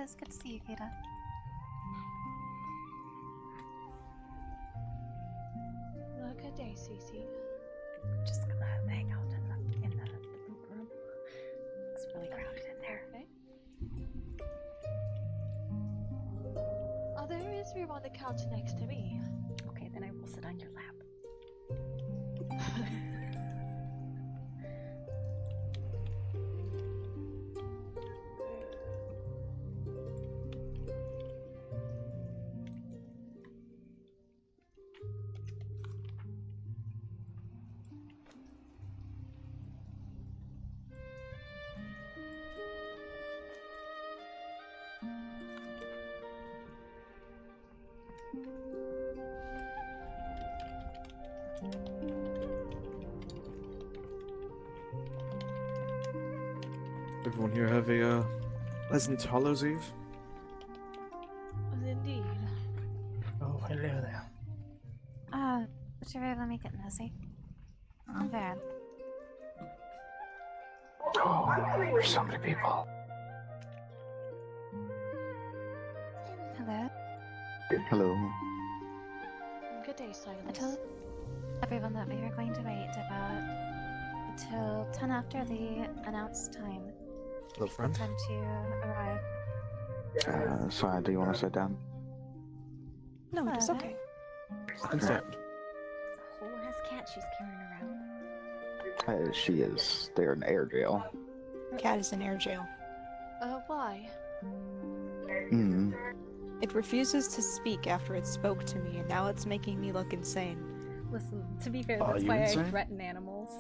is. Good to see you, Kata. Well, good day, Cece. Just gonna hang out in the boot room. It's really crowded in there. Okay. Oh, there is room on the couch next to me. Okay, then I will sit on your lap. Everyone here have a pleasant Hallows Eve? Indeed. Oh, hello there. Would you really make it messy? I'm bad. Oh, there's so many people. Hello? Hello. Good day, I Silas. told everyone that we were going to wait about till 10 after the announced time. Little friend? Time to arrive. Sorry, do you want to sit down? No, it's Hello. okay. Inside. It's a whole ass cat she's carrying around. She is. They're in air jail. Cat is in air jail. Why? Hmm. It refuses to speak after it spoke to me, and now it's making me look insane. Listen, to be fair, Are that's you why I insane? threaten animals.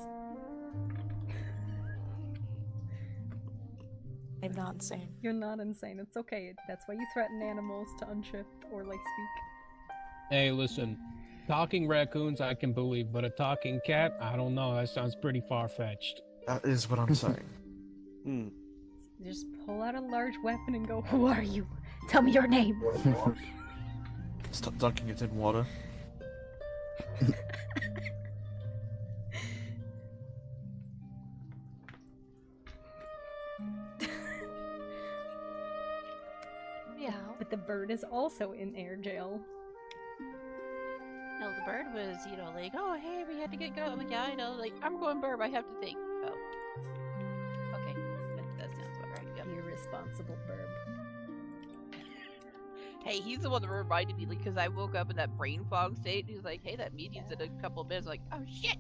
I'm not insane. You're not insane. It's okay. That's why you threaten animals to unshift or like speak. Hey, listen. Talking raccoons I can believe, but a talking cat, I don't know. That sounds pretty far-fetched. That is what I'm saying. Just pull out a large weapon and go, "Who are you? Tell me your name." Stop dunking it in water. Meow. But the bird is also in air jail. No, the bird was, like, oh, hey, we had to get going. I'm like, yeah, I know. Like, I'm going burp. I have to think. Oh. Okay. That sounds about right. Yep. You irresponsible bird. Hey, he's the one that reminded me, like, because I woke up in that brain fog state. And he was like, hey, that meeting's in a couple of minutes. I'm like, oh, shit.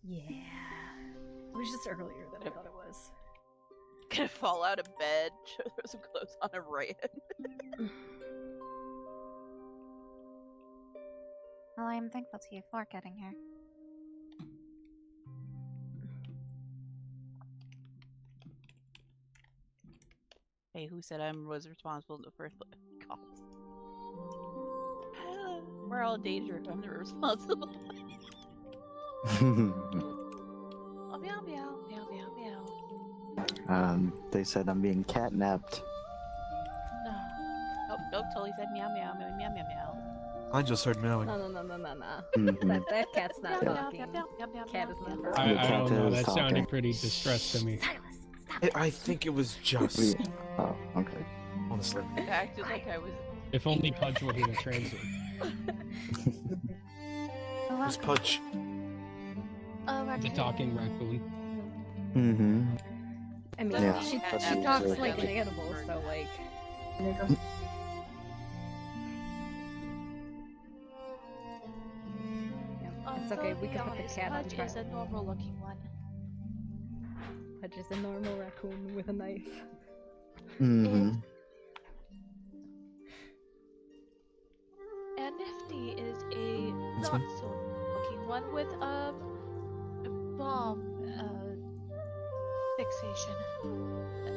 Yeah. It was just earlier than I thought it was. Gonna fall out of bed. Throw some clothes on and ran. Well, I am thankful to you for getting here. Hey, who said I was responsible in the first place? God. We're all in danger. I'm the responsible. Oh, meow, meow, meow, meow, meow. They said I'm being catnapped. Oh, nope, totally said meow, meow, meow, meow, meow, meow. I just heard meowing. No. Mhm. That cat's not Meow, meow, talking. meow, meow, meow, meow, Cat is meow, not meow. talking. I don't cat know. is That talking. sounded pretty distressed to me. Silas, stop. I think it was just, We- Oh, okay. honestly. I acted like I was. If only Pudge were here to translate. Who's Pudge? The Raccoon. talking raccoon. Mm-hmm. I mean, Yeah, she that's talks usually like an how animal, it so like. Yeah, it's okay. We can put the cat on Pudge trial. is a normal-looking one. Pudge is a normal raccoon with a knife. Mm-hmm. And Nifty is a This not one? so looking one with a bomb fixation.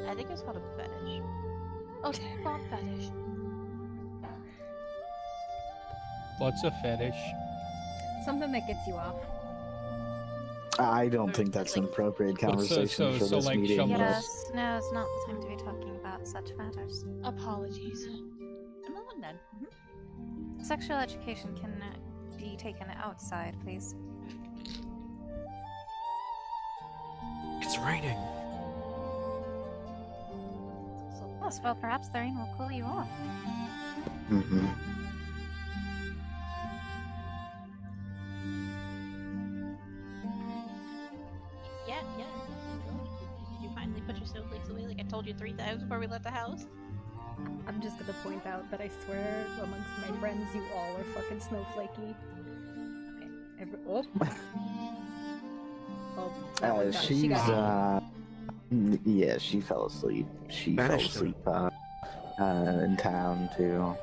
I think it's called a fetish. Okay, bomb fetish. What's a fetish? Something that gets you off. I don't think that's an appropriate conversation for so this like meeting. shovels. Yes, no, it's not the time to be talking about such matters. Apologies. I'm the one then. Sexual education can be taken outside, please. It's raining. Oh, Yes, well, perhaps the rain will cool you off. Mm-hmm. Yeah. Did you finally put your snowflakes away like I told you 3 times before we left the house? I'm just gonna point out that I swear amongst my friends you all are fucking snowflakey. Okay. Oh. Oh, that one got- she She's got yeah, she fell asleep. She Banished fell asleep in town too.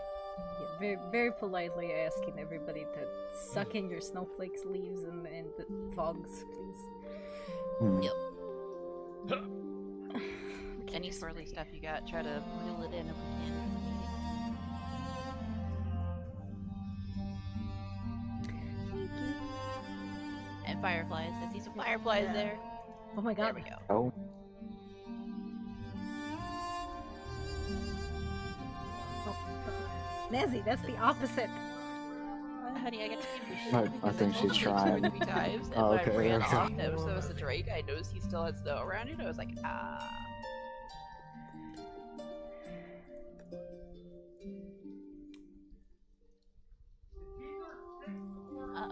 yeah, very, very politely asking everybody to suck in your snowflakes, leaves, and the fogs, please. Hmm. Yep. Any swirly stuff you got, try to wheel it in if we can for the meeting. Thank you. And fireflies. I see some fireflies Yeah. there. Oh my There god. we go. Oh, Nazi, that's the opposite. Honey, I got to keep I because think told she's you like trying. 2 or 3 times, and Oh, when okay, I ran okay. off, that was the Drake. I noticed he still had snow around it. I was like, ah.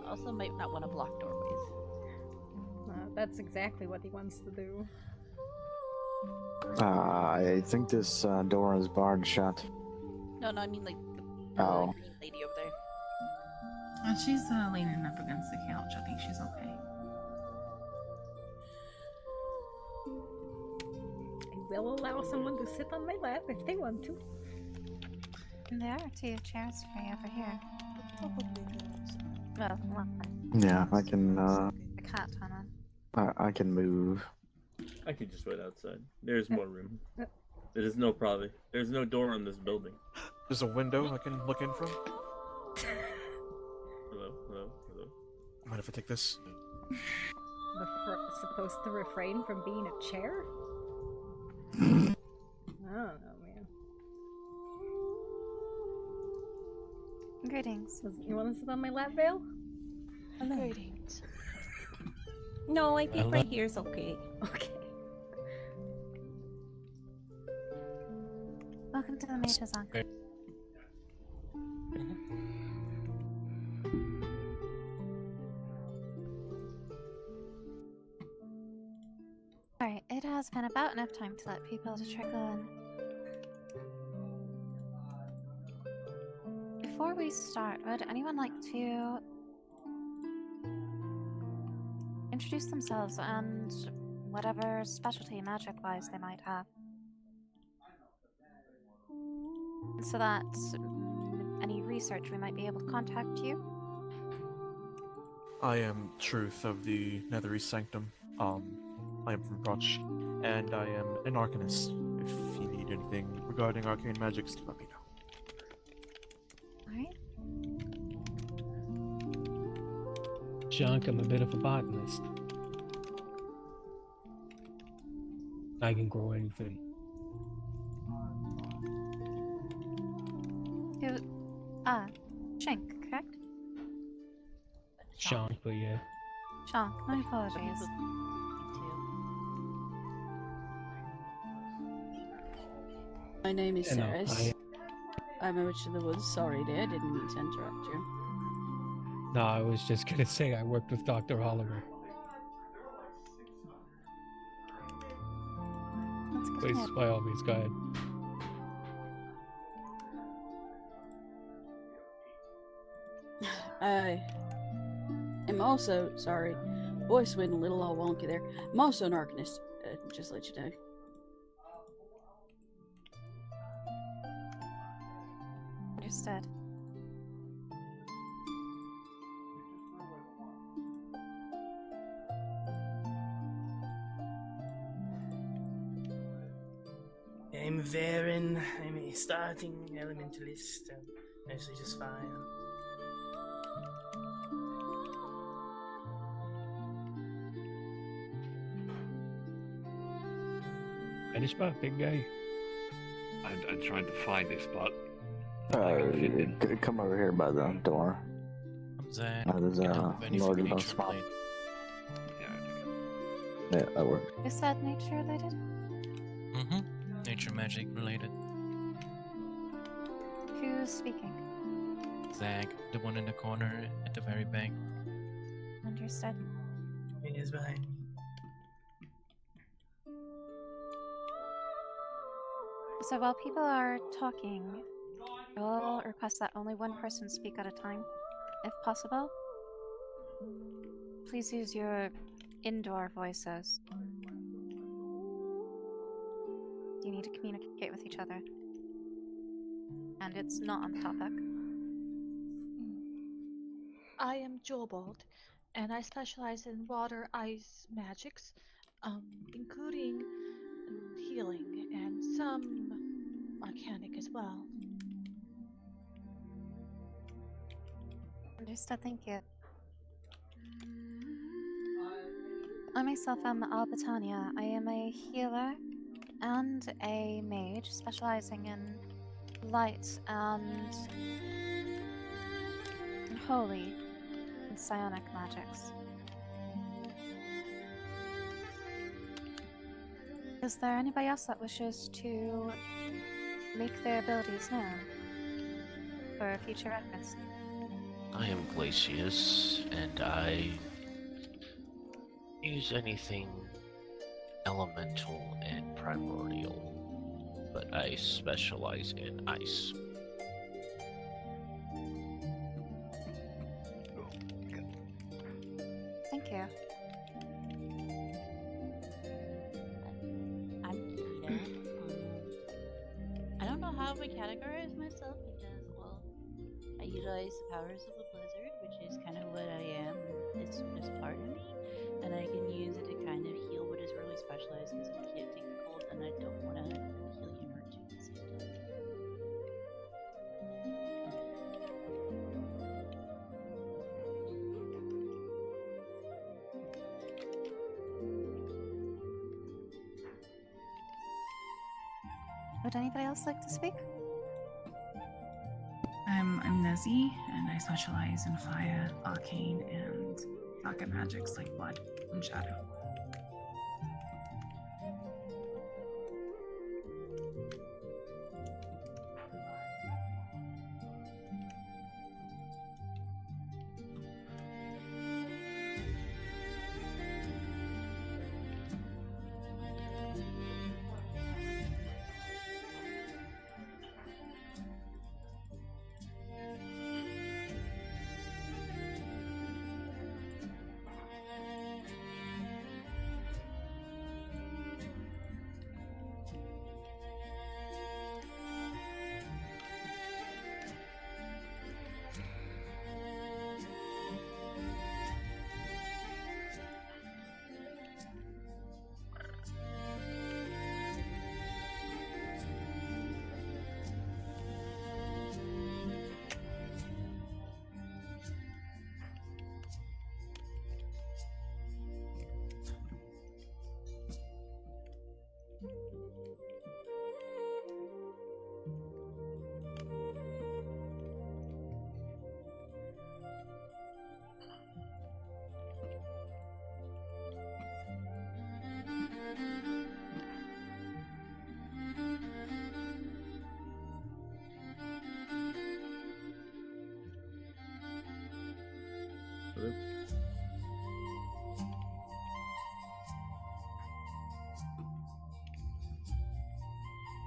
Also, might not want to block doorways. That's exactly what he wants to do. I think this door is barred shut. No, I mean like the Oh. green lady over there. She's leaning up against the couch. I think she's okay. I will allow someone to sit on my lap if they want to. And there are 2 chairs for you over here. Well, one. Yeah, I can. The cat one. I can move. I could just wait outside. There's more room. There is no problem. There's no door on this building. There's a window I can look in from. Hello. Mind if I take this? Supposed to refrain from being a chair? I don't know, man. Greetings. You want to sit on my lap, Vale? Greetings. No, I think right here is okay. Okay. Welcome to the Mage's Ark. Alright, it has been about enough time to let people to trickle in. Before we start, would anyone like to introduce themselves and whatever specialty magic-wise they might have? So that any research we might be able to contact you? I am Truth of the Nether East Sanctum. I am from Broch, and I am an Arcanist. If you need anything regarding arcane magics, let me know. Alright. Junk, I'm a bit of a botanist. I can grow anything. Shank, correct? Junk, but yeah. Shank, my apologies. My name is You know, Ceres. I'm a witch of the woods. Sorry, dear, I didn't mean to interrupt you. No, I was just gonna say I worked with Dr. Oliver. That's good. Please, by all means, go ahead. I am also, sorry, voice went a little all wonky there. I'm also an arcanist, just to let you know. Understood. I'm Varen. I'm a starting elementalist. Mostly just fire. Any spot, big guy. I'm trying to find a spot. Come over here by the door. I'm Zach. There's a Lord of the Swamp. Yeah, that works. You said nature related? Mm-hmm. Nature magic related. Who's speaking? Zag, the one in the corner at the very bank. Understood. It is behind me. So while people are talking, I'll request that only one person speak at a time, if possible. Please use your indoor voices. You need to communicate with each other. And it's not on the topic. I am Jobald, and I specialize in water ice magics, including healing and some arcanic as well. Understood, thank you. I myself am Albatania. I am a healer and a mage specializing in light and holy and psionic magics. Is there anybody else that wishes to make their abilities known for future reference? I am Glacius, and I use anything elemental and primordial, but I specialize in ice. Thank you. I'm Kita. I don't know how I categorize myself because, well, I utilize the powers of a blizzard, which is kind of what I am. It's just part of me, and I can use it to kind of heal what is really specialized because if you can't take the cold, then I don't want to heal you and hurt you at the same time. Would anybody else like to speak? I'm Nezzy, and I specialize in fire, arcane, and darker magics like blood and shadow.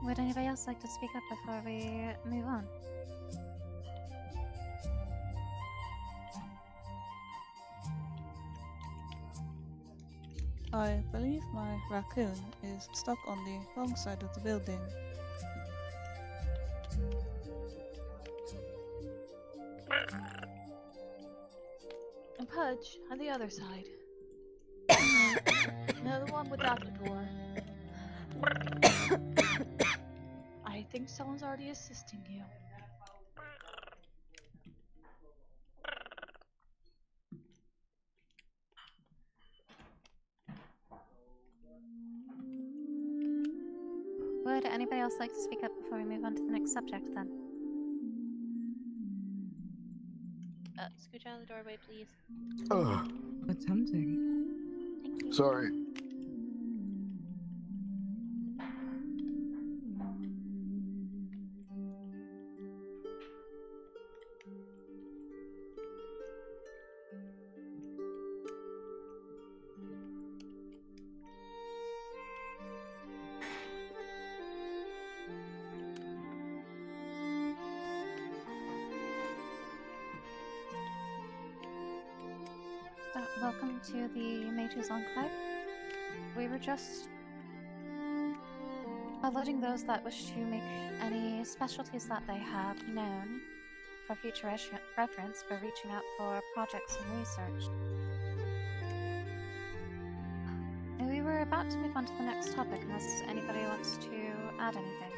Would anybody else like to speak up before we move on? I believe my raccoon is stuck on the wrong side of the building. And Pudge on the other side. No, the one without the door. I think someone's already assisting you. Would anybody else like to speak up before we move on to the next subject then? Scooch out of the doorway, please. Attempting. Thank you. Sorry. welcome to the Mages Enclave. We were just alerting those that wish to make any specialties that they have known for future reference for reaching out for projects and research. We were about to move on to the next topic unless anybody wants to add anything.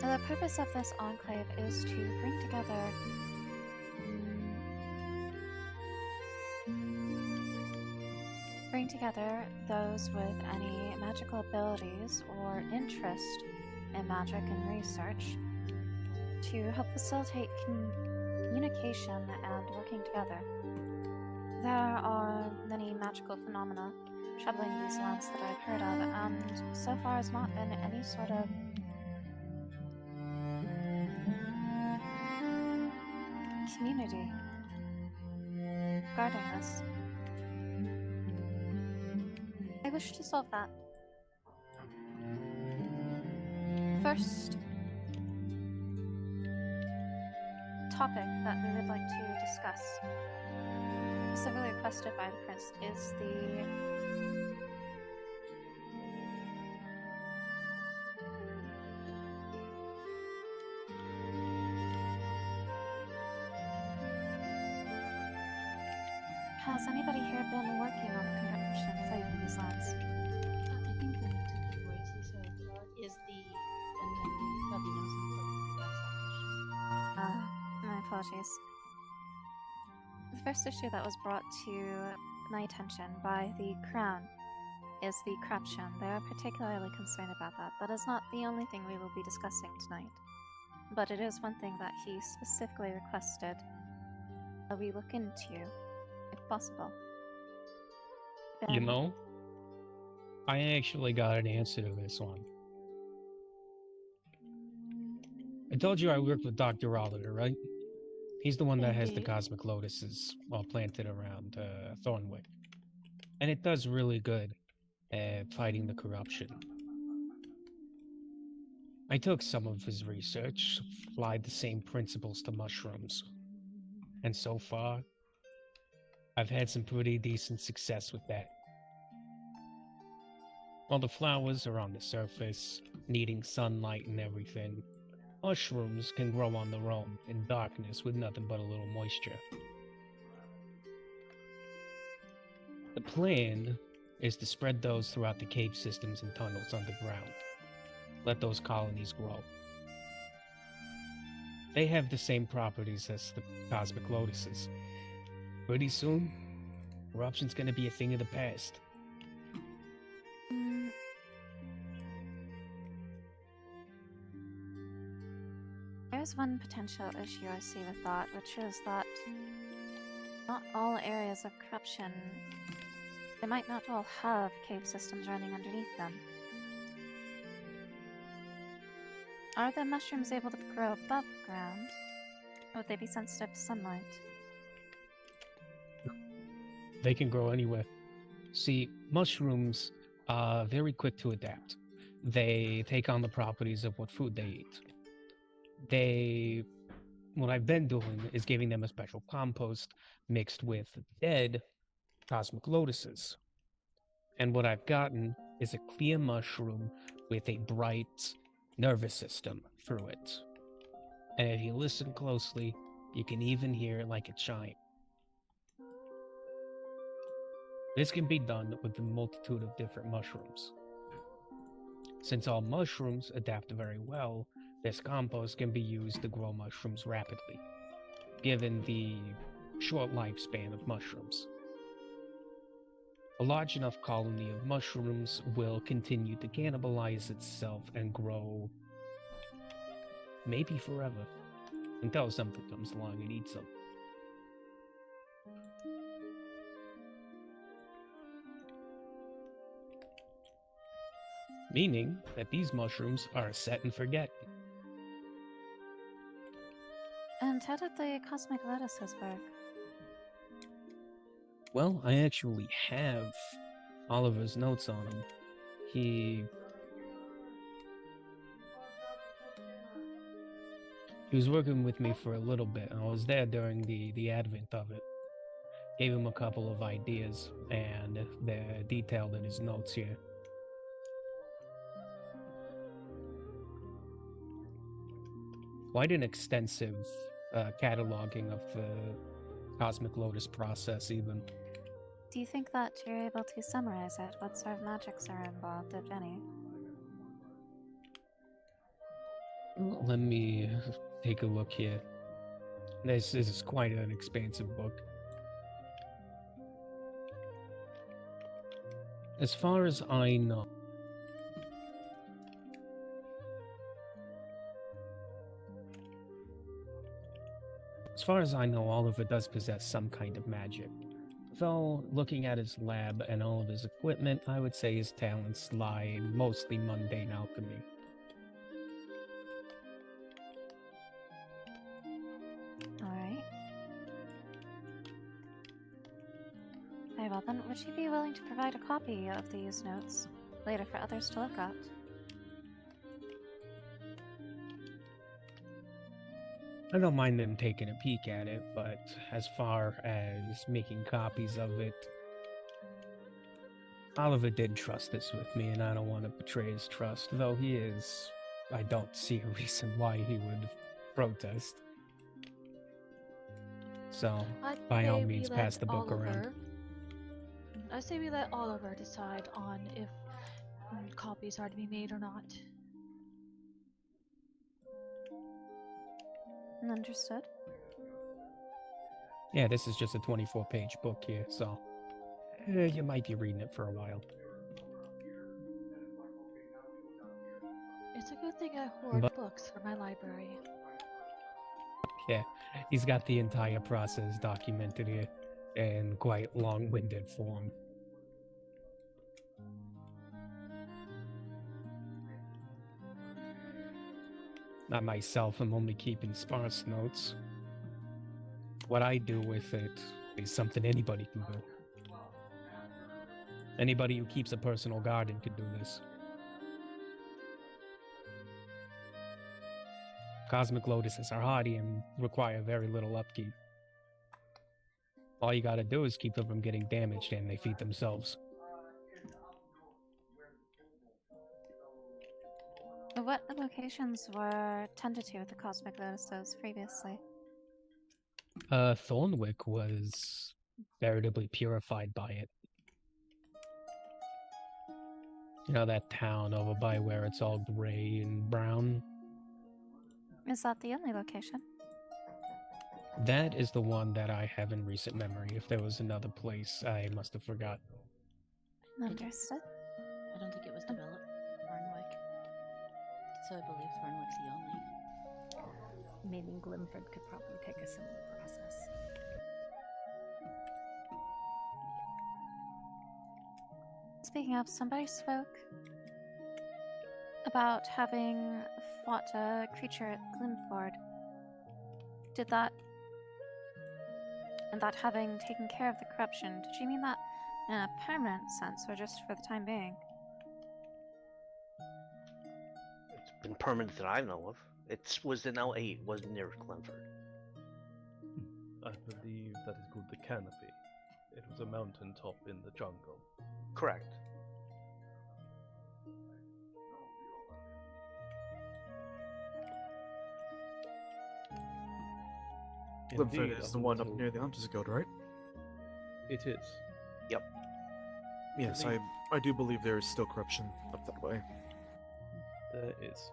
The purpose of this enclave is to bring together those with any magical abilities or interest in magic and research to help facilitate communication and working together. There are many magical phenomena troubling these lands that I've heard of, and so far has not been any sort of community regarding this. I wish to solve that. First topic that we would like to discuss, specifically requested by the prince, is the Has anybody here been working on the corruption plate in these lands? I think the two voices is the, and then Bubby knows until that's that question. My apologies. The first issue that was brought to my attention by the Crown is the corruption. They are particularly concerned about that. That is not the only thing we will be discussing tonight, but it is one thing that he specifically requested that we look into, if possible. You know, I actually got an answer to this one. I told you I worked with Dr. Oliver, right? He's the one that has the cosmic lotuses all planted around Thornwick. And it does really good at fighting the corruption. I took some of his research, applied the same principles to mushrooms. And so far, I've had some pretty decent success with that. While the flowers are on the surface, needing sunlight and everything, mushrooms can grow on their own in darkness with nothing but a little moisture. The plan is to spread those throughout the cave systems and tunnels underground. Let those colonies grow. They have the same properties as the cosmic lotuses. Pretty soon, corruption's gonna be a thing of the past. There's one potential issue I see with that, which is that not all areas of corruption, they might not all have cave systems running underneath them. Are the mushrooms able to grow above ground? Or would they be sensitive to sunlight? They can grow anywhere. See, mushrooms are very quick to adapt. They take on the properties of what food they eat. What I've been doing is giving them a special compost mixed with dead cosmic lotuses. And what I've gotten is a clear mushroom with a bright nervous system through it. And if you listen closely, you can even hear it like a chime. This can be done with a multitude of different mushrooms. Since all mushrooms adapt very well, this compost can be used to grow mushrooms rapidly, given the short lifespan of mushrooms. A large enough colony of mushrooms will continue to cannibalize itself and grow maybe forever, until something comes along and eats them. Meaning that these mushrooms are set and forget. And how did the cosmic lettuces work? Well, I actually have Oliver's notes on him. He was working with me for a little bit, and I was there during the advent of it. Gave him a couple of ideas, and they're detailed in his notes here. Quite an extensive cataloging of the Cosmic Lotus process, even. Do you think that you're able to summarize it? What sort of magics are involved, if any? Let me take a look here. This is quite an expansive book. As far as I know, Oliver does possess some kind of magic. Though, looking at his lab and all of his equipment, I would say his talents lie in mostly mundane alchemy. Alright. Very well then, would you be willing to provide a copy of these notes later for others to look at? I don't mind them taking a peek at it, but as far as making copies of it, Oliver did trust this with me, and I don't want to betray his trust, though I don't see a reason why he would protest. So, by all means, pass the book around. I say we let Oliver decide on if copies are to be made or not. Understood. Yeah, this is just a 24-page book here, so you might be reading it for a while. It's a good thing I hoard books for my library. Yeah, he's got the entire process documented here in quite long-winded form. I myself am only keeping sparse notes. What I do with it is something anybody can do. Anybody who keeps a personal garden can do this. Cosmic lotuses are hardy and require very little upkeep. All you gotta do is keep them from getting damaged, and they feed themselves. What locations were tended to with the cosmic lotuses previously? Thornwick was veritably purified by it. You know that town over by where it's all gray and brown? Is that the only location? That is the one that I have in recent memory. If there was another place, I must have forgotten. Understood. I don't think it was developed Thornwick. So I believe Thornwick's the only. Maybe Glimford could probably take a similar process. Speaking of, somebody spoke about having fought a creature at Glimford. And that having taken care of the corruption, did you mean that in a permanent sense or just for the time being? It's been permanent that I know of. It was in L8, it wasn't near Glenford. I believe that is called the Canopy. It was a mountaintop in the jungle. Correct. Glenford Indeed, is the one up near the Hunters Guild, right? It is. Yep. Yes, I do believe there is still corruption up that way. There is.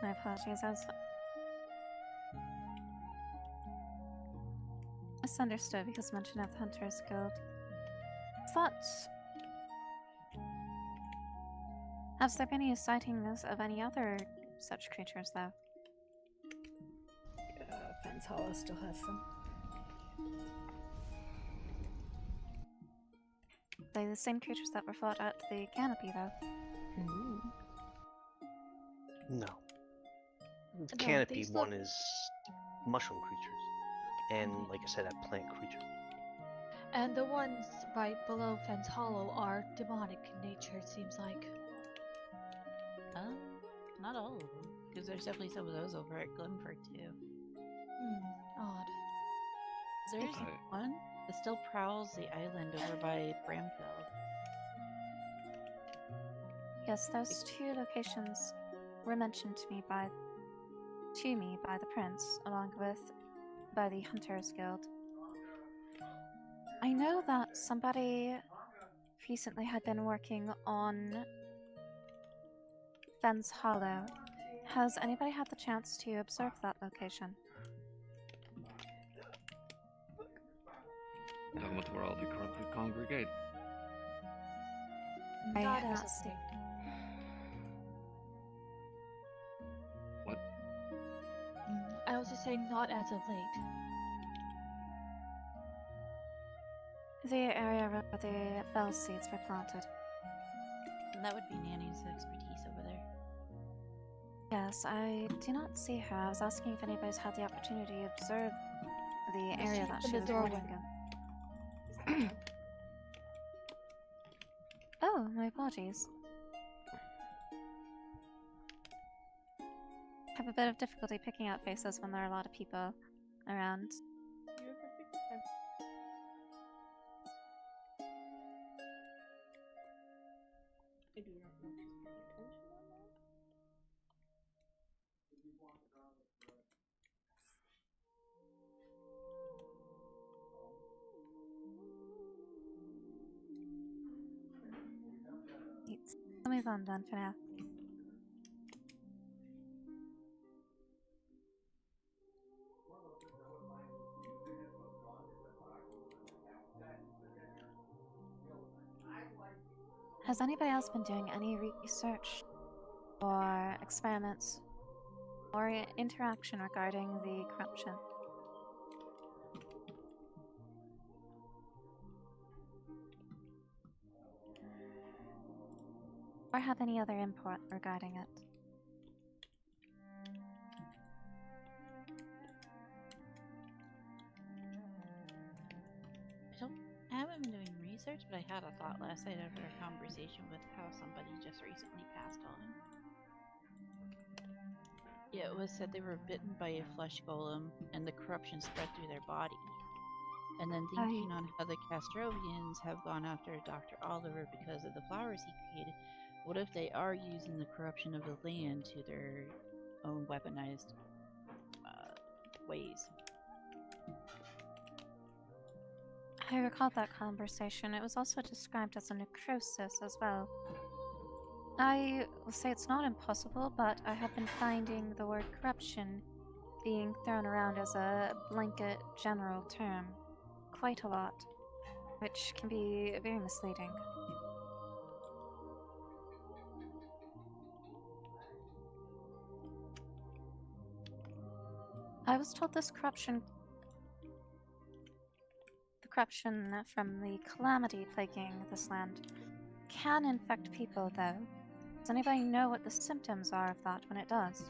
My apologies, I was misunderstood because mention of the Hunters Guild. Has there been any sightings of any other such creatures, though? Fence Hollow still has some. They're the same creatures that were fought at the canopy, though. Ooh. No. The No, canopy these one is mushroom creatures, and like I said, a plant creature. And the ones right below Fence Hollow are demonic in nature, it seems like. Not all of them, because there's definitely some of those over at Glenford too. Odd. There's one that still prowls the island over by Bramfield. Yes, those two locations were mentioned to me by the prince, along with by the Hunters Guild. I know that somebody recently had been working on Fens Hollow. Has anybody had the chance to observe that location? Talking about where all the corrupted congregate. I Not have as not of seen. late. What? I was just saying not as of late. The area where the fell seeds were planted. And that would be Nanny's expertise over there. Yes, I do not see her. I was asking if anybody's had the opportunity to observe the area that she was working in. Oh, my apologies. I have a bit of difficulty picking out faces when there are a lot of people around. I do not know if she's paying attention or not. I'll move on then for now. Has anybody else been doing any research or experiments or interaction regarding the corruption? Or have any other input regarding it? I haven't been doing research, but I had a thought last night after a conversation with how somebody just recently passed on. Yeah, it was said they were bitten by a flesh golem, and the corruption spread through their body. And then thinking on how the Castrovians have gone after Dr. Oliver because of the flowers he created, what if they are using the corruption of the land to their own weaponized ways? I recalled that conversation. It was also described as a necrosis as well. I will say it's not impossible, but I have been finding the word corruption being thrown around as a blanket general term quite a lot, which can be very misleading. I was told the corruption from the calamity plaguing this land can infect people, though. Does anybody know what the symptoms are of that when it does?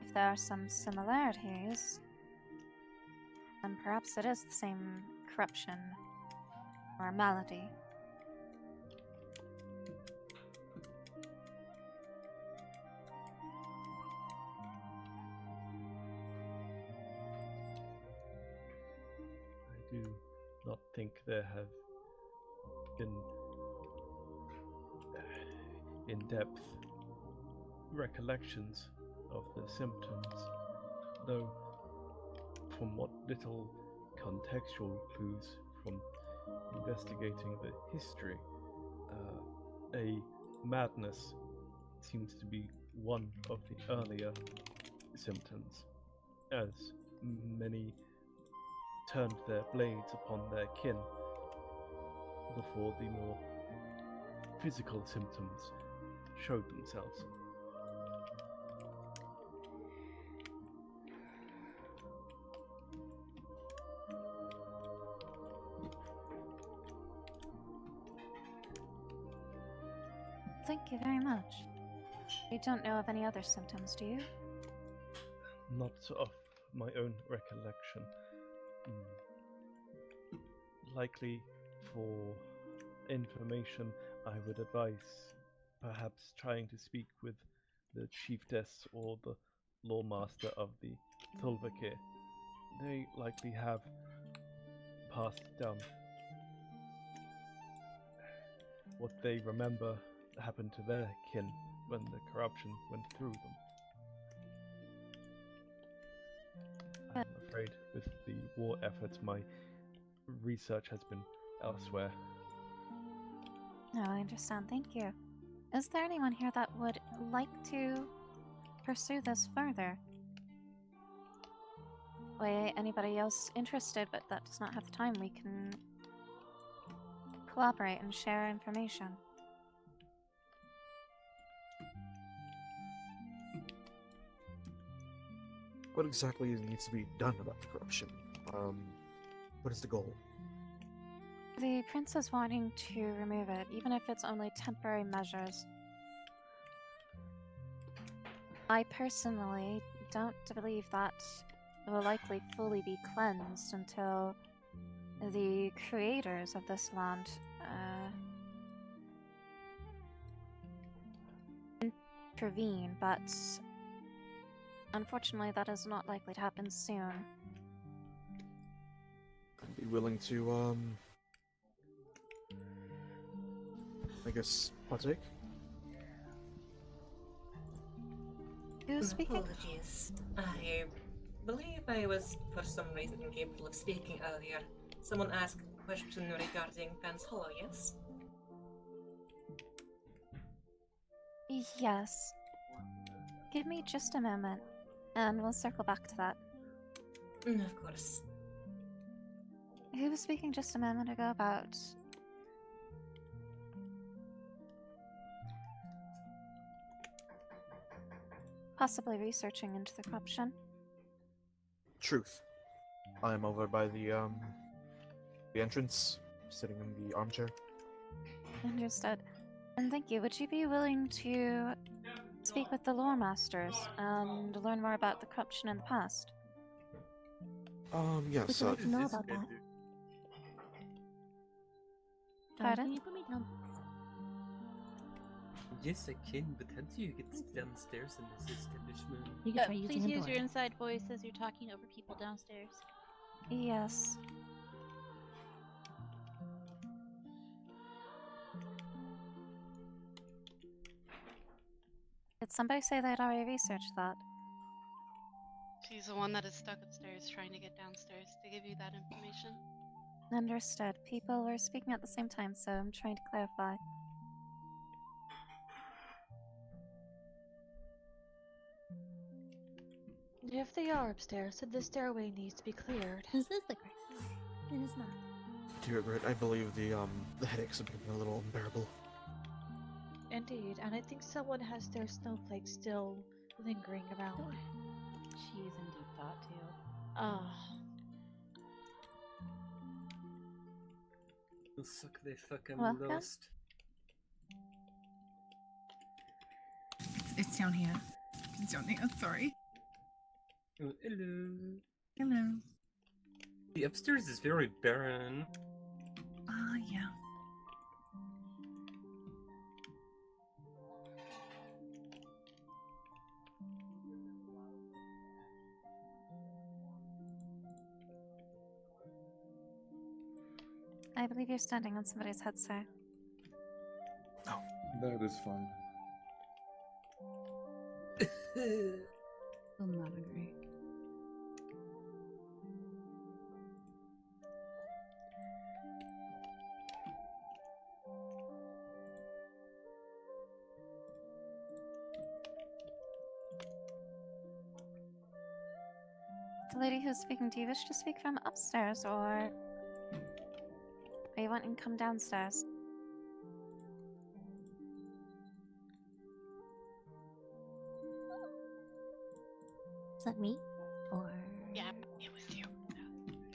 If there are some similarities, then perhaps it is the same corruption or malady. I do not think there have been in-depth recollections of the symptoms, though from what little contextual clues from investigating the history, a madness seems to be one of the earlier symptoms, as many turned their blades upon their kin before the more physical symptoms showed themselves. Thank you very much. You don't know of any other symptoms, do you? Not of my own recollection. Likely for information, I would advise perhaps trying to speak with the chiefess or the lawmaster of the Tulvakir. They likely have passed down what they remember happened to their kin when the corruption went through them. I'm afraid with the war efforts, my research has been elsewhere. No, I understand. Thank you. Is there anyone here that would like to pursue this further? Way anybody else interested but that does not have the time, we can collaborate and share information. What exactly needs to be done about the corruption? What is the goal? The prince is wanting to remove it, even if it's only temporary measures. I personally don't believe that it will likely fully be cleansed until the creators of this land intervene, but unfortunately that is not likely to happen soon. I'd be willing to, I guess, partake? Who's speaking? Apologies. I believe I was, for some reason, incapable of speaking earlier. Someone asked a question regarding Penn's Hollow, yes? Yes. Give me just a moment, and we'll circle back to that. Of course. Who was speaking just a moment ago about... possibly researching into the corruption? Truth. I am over by the entrance, sitting in the armchair. Understood. And thank you. Would you be willing to speak with the lore masters and learn more about the corruption in the past? Yes. Would you like to know about that? Pardon? Can you put me down, please? Yes, I can, but how do you get downstairs in this establishment? You can try using Please a use door. your inside voice as you're talking over people downstairs. Yes. Did somebody say they'd already researched that? She's the one that is stuck upstairs trying to get downstairs to give you that information. Understood. People were speaking at the same time, so I'm trying to clarify. If they are upstairs, then the stairway needs to be cleared. Is this the correct door? It is not. To your regret, I believe the headaches have become a little unbearable. Indeed, and I think someone has their snowflake still lingering around. She is in deep thought too. Ah. The fuck they fucking Welcome. lost. It's down here. It's down here. Sorry. Oh, hello. Hello. The upstairs is very barren. Yeah. I believe you're standing on somebody's head, sir. That is fun. Will not agree. The lady who's speaking, do you wish to speak from upstairs, or are you wanting to come downstairs? Is that me? Or... Yeah, it was you.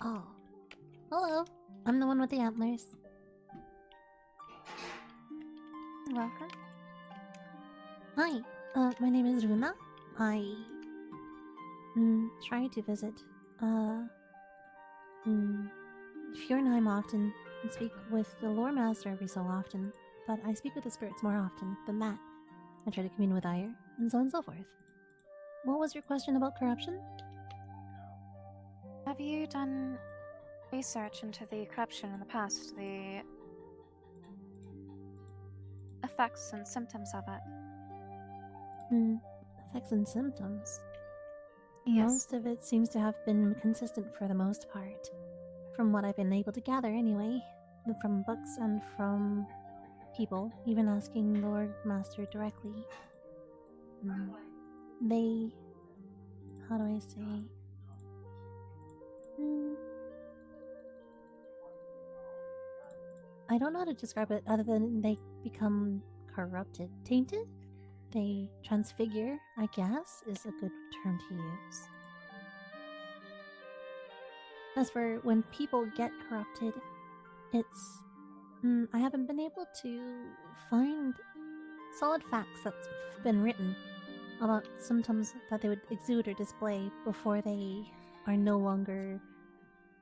Oh. Hello. I'm the one with the antlers. Welcome. Hi. My name is Runa. I try to visit Fjornheim often and speak with the lore master every so often, but I speak with the spirits more often than that. I try to commune with Ire, and so on and so forth. What was your question about corruption? Have you done research into the corruption in the past, the effects and symptoms of it? Effects and symptoms. Yes. Most of it seems to have been consistent for the most part. From what I've been able to gather, anyway. From books and from people, even asking the Lord Master directly. They. How do I say? I don't know how to describe it other than they become corrupted. Tainted? They transfigure, I guess, is a good term to use. As for when people get corrupted, it's... I haven't been able to find solid facts that's been written about symptoms that they would exude or display before they are no longer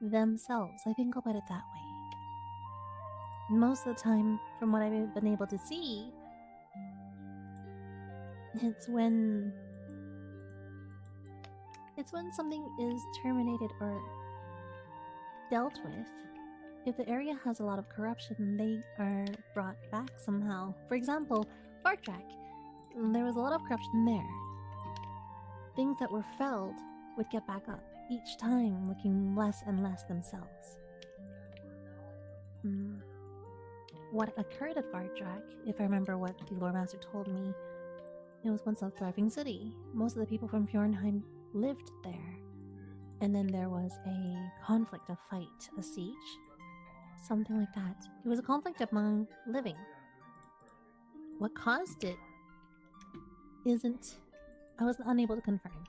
themselves. I think I'll put it that way. Most of the time, from what I've been able to see, it's when something is terminated or dealt with. If the area has a lot of corruption, they are brought back somehow. For example, Barktrack. There was a lot of corruption there. Things that were felled would get back up, each time looking less and less themselves. What occurred at Barktrack, if I remember what the Lore Master told me, it was once a thriving city. Most of the people from Fjornheim lived there. And then there was a conflict, a fight, a siege. Something like that. It was a conflict among living. What caused it isn't... I was unable to confirm.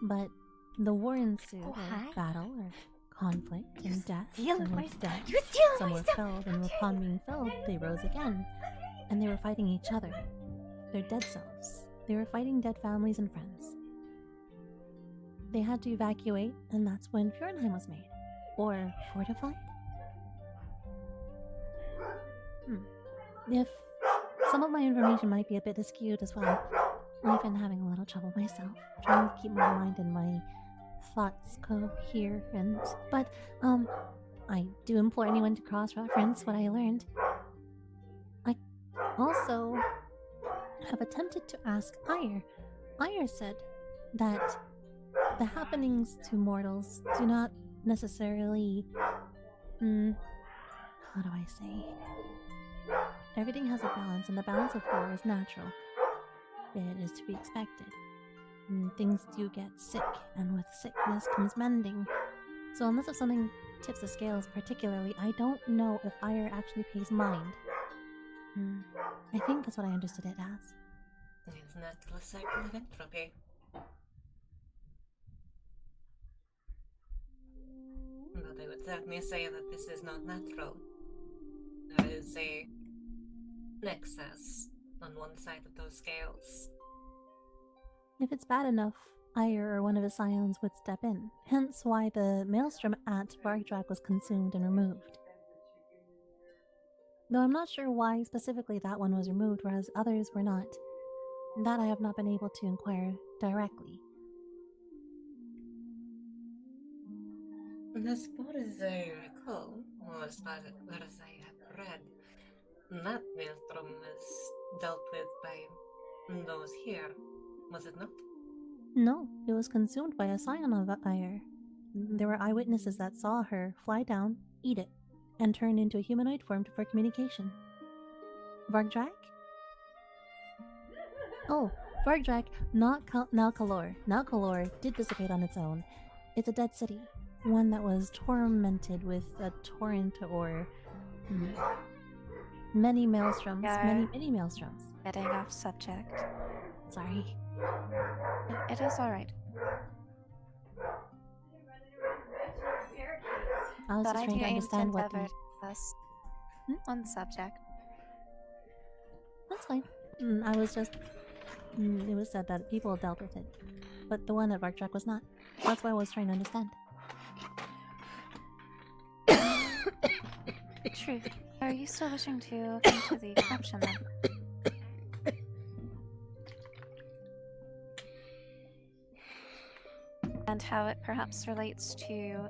But the war ensued, or battle, or conflict, and death, and with death, some were felled, and upon being felled, they rose again. And they were fighting each other. Their dead selves. They were fighting dead families and friends. They had to evacuate, and that's when Fjornheim was made. Or fortified? If some of my information might be a bit askewed as well, I've been having a little trouble myself, trying to keep my mind and my thoughts coherent. But, I do implore anyone to cross-reference what I learned. I also have attempted to ask Ire. Ire said that the happenings to mortals do not necessarily... how do I say? Everything has a balance, and the balance of war is natural. It is to be expected. Things do get sick, and with sickness comes mending. So unless if something tips the scales particularly, I don't know if Ire actually pays mind. I think that's what I understood it as. It's a natural cycle of entropy. But I would certainly say that this is not natural. There is a excess on one side of those scales. If it's bad enough, Ire or one of his scions would step in, hence why the maelstrom at Barkdrag was consumed and removed. Though I'm not sure why specifically that one was removed, whereas others were not. That I have not been able to inquire directly. As far as I recall, or as far as I have read, that maelstrom was dealt with by those here, was it not? No, it was consumed by a scion of Ire. There were eyewitnesses that saw her fly down, eat it, and turn into a humanoid form for communication. Vargdrag? Oh, Vargdrag, not Nalkalor. Nalkalor did dissipate on its own. It's a dead city, one that was tormented with a torrent or many maelstroms, many maelstroms. Getting off subject. Sorry. It is alright. I was But just I trying do to aim understand to what endeavor the... to discuss one subject. That's fine. I was just. It was said that people dealt with it, but the one at Varktrek was not. That's why I was trying to understand. Truth. Are you still wishing to look into the corruption then? And how it perhaps relates to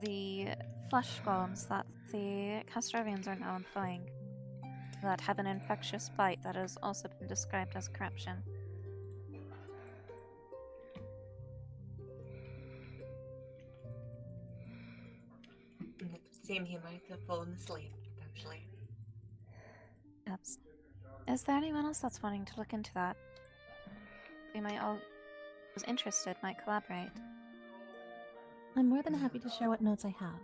the flesh golems that the Castrovians are now employing, that have an infectious bite that has also been described as corruption. It would seem he might have fallen asleep, potentially. Perhaps. Is there anyone else that's wanting to look into that? We might all, who's interested, might collaborate. I'm more than happy to share what notes I have.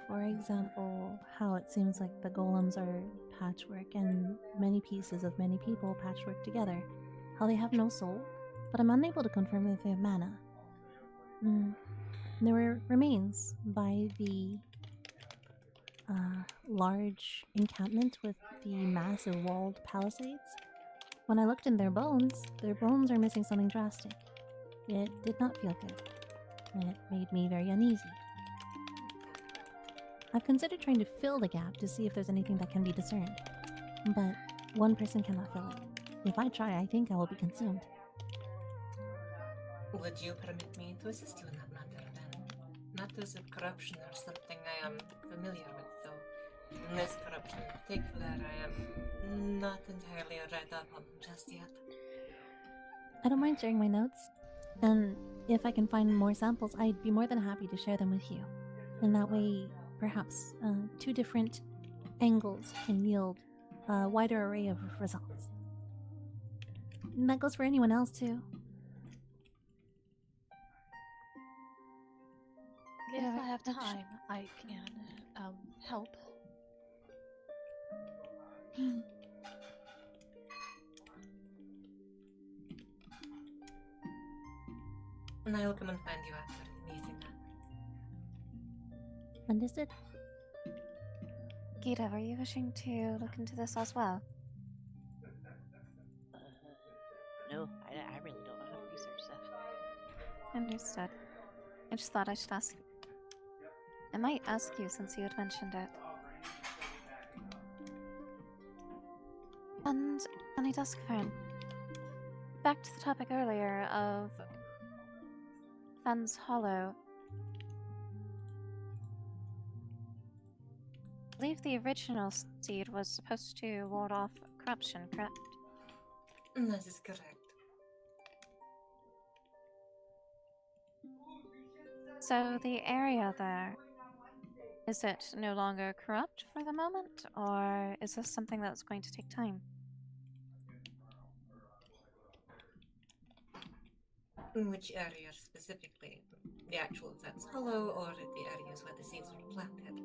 For example, how it seems like the golems are patchwork and many pieces of many people patchwork together. How they have no soul, but I'm unable to confirm if they have mana. There were remains by the large encampment with the massive walled palisades. When I looked in their bones are missing something drastic. It did not feel good. It made me very uneasy. I've considered trying to fill the gap to see if there's anything that can be discerned, but one person cannot fill it. If I try, I think I will be consumed. Would you permit me to assist you in that matter, then? Matters of corruption are something I am familiar with, though in this corruption in particular, I am not entirely read up on just yet. I don't mind sharing my notes, and if I can find more samples, I'd be more than happy to share them with you. And that way, perhaps, 2 different angles can yield a wider array of results. And that goes for anyone else, too. If I have time, I can help. And I'll come and find you after the meeting then. Understood. Gita, were you wishing to look into this as well? No, I really don't know how to research stuff. Understood. I just thought I should ask. I might ask you since you had mentioned it. And I dusk fern. Back to the topic earlier of Fen's Hollow. I believe the original seed was supposed to ward off corruption, correct? That is correct. So the area there, is it no longer corrupt for the moment, or is this something that's going to take time? Which area specifically? The actual Fence Hollow, or the areas where the seeds were planted?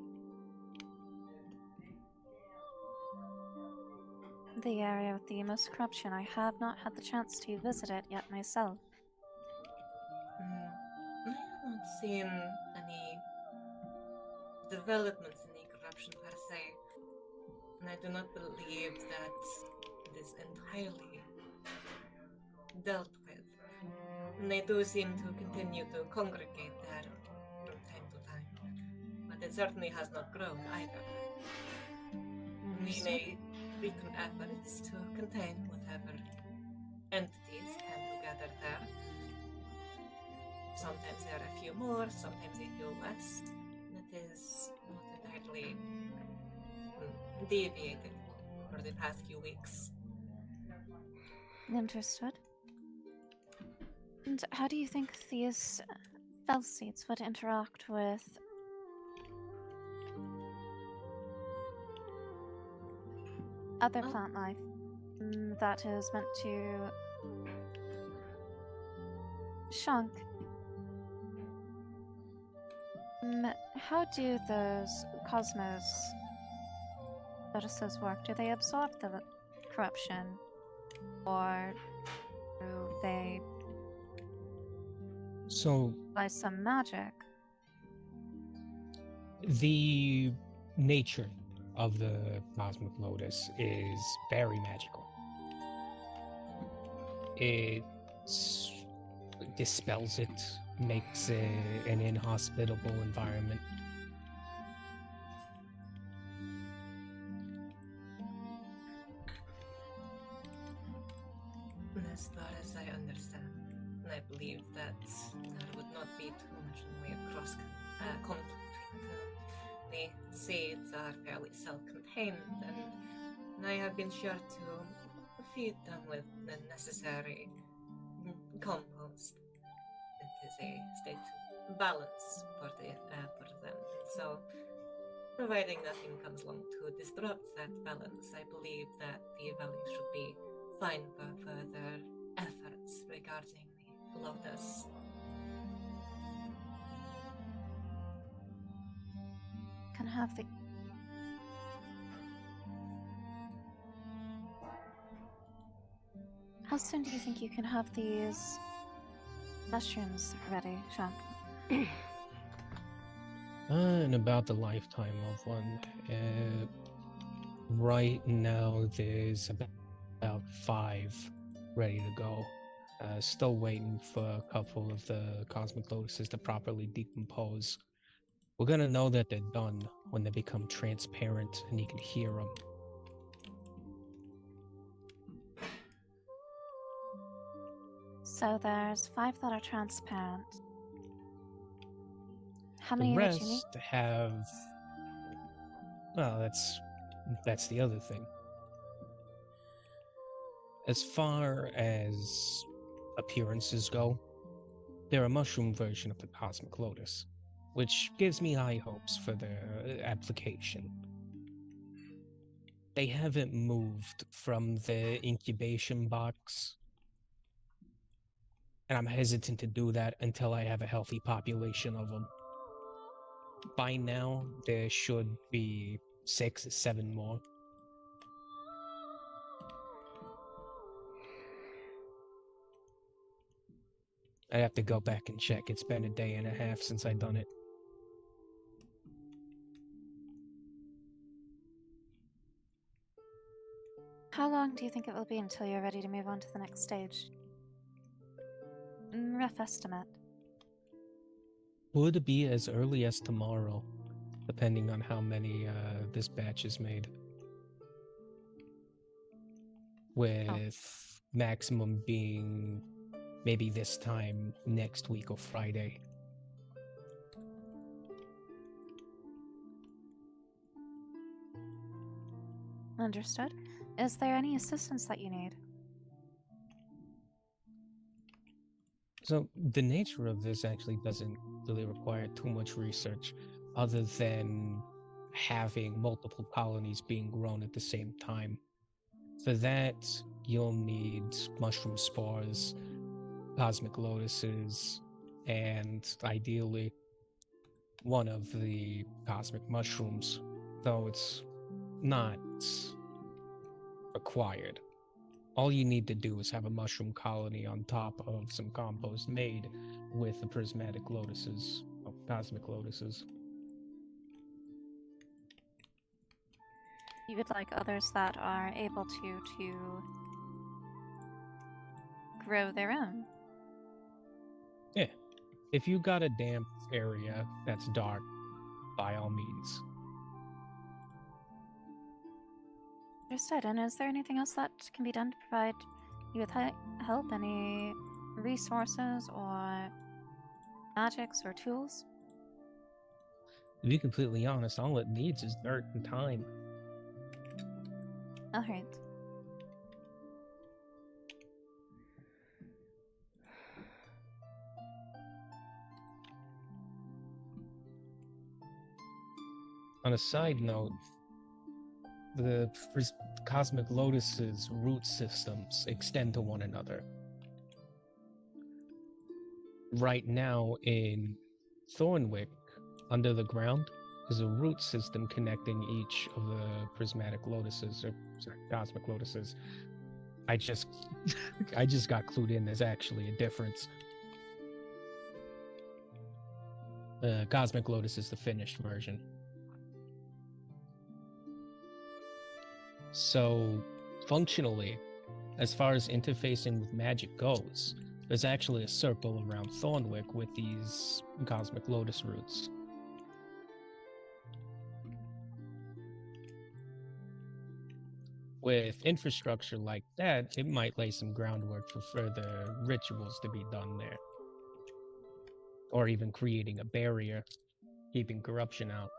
The area with the most corruption. I have not had the chance to visit it yet myself. I have not seen any developments in the corruption per se, and I do not believe that it is entirely dealt with. And they do seem to continue to congregate there from time to time, but it certainly has not grown either. We may frequent efforts to contain whatever entities tend to gather there. Sometimes there are a few more, sometimes a few less. It is not entirely deviated for the past few weeks. Understood. And how do you think these fell seeds would interact with other plant life that is meant to shunk? How do those cosmos notices work? Do they absorb the corruption, or do they by some magic? The nature of the Cosmic Lotus is very magical. It dispels it, makes an inhospitable environment. As far as I understand, I believe that there would not be too much in the way of conflict between the two. The seeds are fairly self-contained, and I have been sure to feed them with the necessary compost. It is a state balance for them. So, providing nothing comes along to disrupt that balance, I believe that the valley should be fine for further efforts regarding the lotus. Can have the. How soon do you think you can have these mushrooms ready, Shank? In about the lifetime of one. Right now, there's about 5 ready to go. Still waiting for a couple of the Cosmic Lotuses to properly decompose. We're gonna know that they're done when they become transparent and you can hear them. So there's 5 that are transparent. How The many would you need? rest have. Well, that's the other thing. As far as appearances go, they're a mushroom version of the Cosmic Lotus, which gives me high hopes for their application. They haven't moved from the incubation box, and I'm hesitant to do that until I have a healthy population of them. By now, there should be 6 or 7 more. I have to go back and check. It's been a day and a half since I done it. How long do you think it will be until you're ready to move on to the next stage? Rough estimate. Would be as early as tomorrow, depending on how many this batch is made. With maximum being maybe this time next week or Friday. Understood. Is there any assistance that you need? So the nature of this actually doesn't really require too much research other than having multiple colonies being grown at the same time. For that, you'll need mushroom spores, cosmic lotuses, and ideally one of the cosmic mushrooms, though it's not required. All you need to do is have a mushroom colony on top of some compost made with the prismatic lotuses, or cosmic lotuses. You would like others that are able to grow their own. Yeah. If you got a damp area that's dark, by all means. Understood. And is there anything else that can be done to provide you with help? Any resources or magics or tools? To be completely honest, all it needs is dirt and time. Alright. On a side note, the cosmic lotus's root systems extend to one another. Right now in Thornwick, under the ground, is a root system connecting each of the prismatic lotuses, or sorry, cosmic lotuses. I just got clued in. There's actually a difference. Cosmic Lotus is the finished version. So, functionally, as far as interfacing with magic goes, there's actually a circle around Thornwick with these cosmic lotus roots. With infrastructure like that, it might lay some groundwork for further rituals to be done there. Or even creating a barrier, keeping corruption out.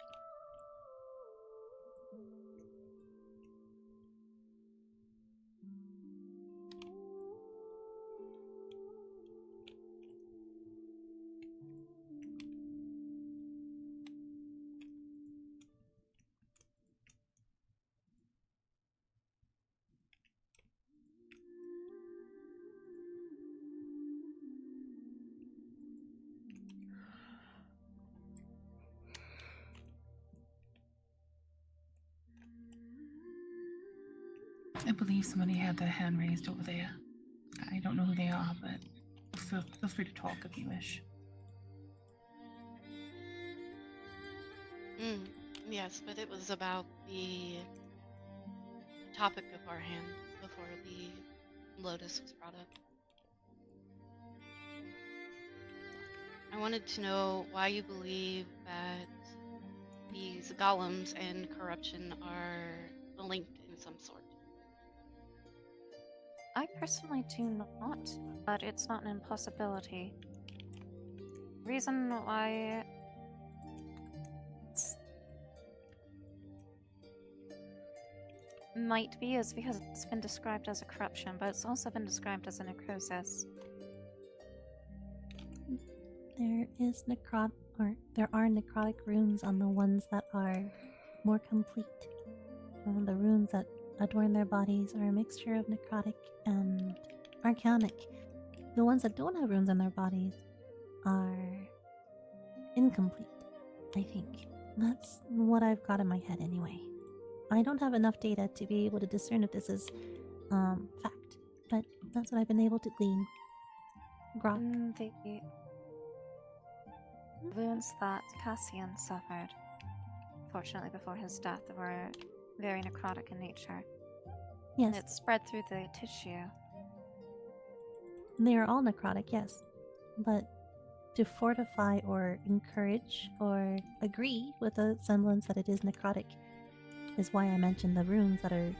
I believe somebody had their hand raised over there. I don't know who they are, but feel free to talk if you wish. Yes, but it was about the topic of our hand before the lotus was brought up. I wanted to know why you believe that these golems and corruption are linked in some sort. I personally do not, but it's not an impossibility. Reason why it's might be is because it's been described as a corruption, but it's also been described as a necrosis. There are necrotic runes on the ones that are more complete. The runes that adorn their bodies are a mixture of necrotic and arcanic. The ones that don't have runes on their bodies are incomplete, I think. That's what I've got in my head anyway. I don't have enough data to be able to discern if this is fact, but that's what I've been able to glean. Grok. The wounds that Cassian suffered, fortunately before his death, were very necrotic in nature. Yes. And it spread through the tissue. They are all necrotic, yes. But to fortify or encourage or agree with the semblance that it is necrotic is why I mentioned the runes that are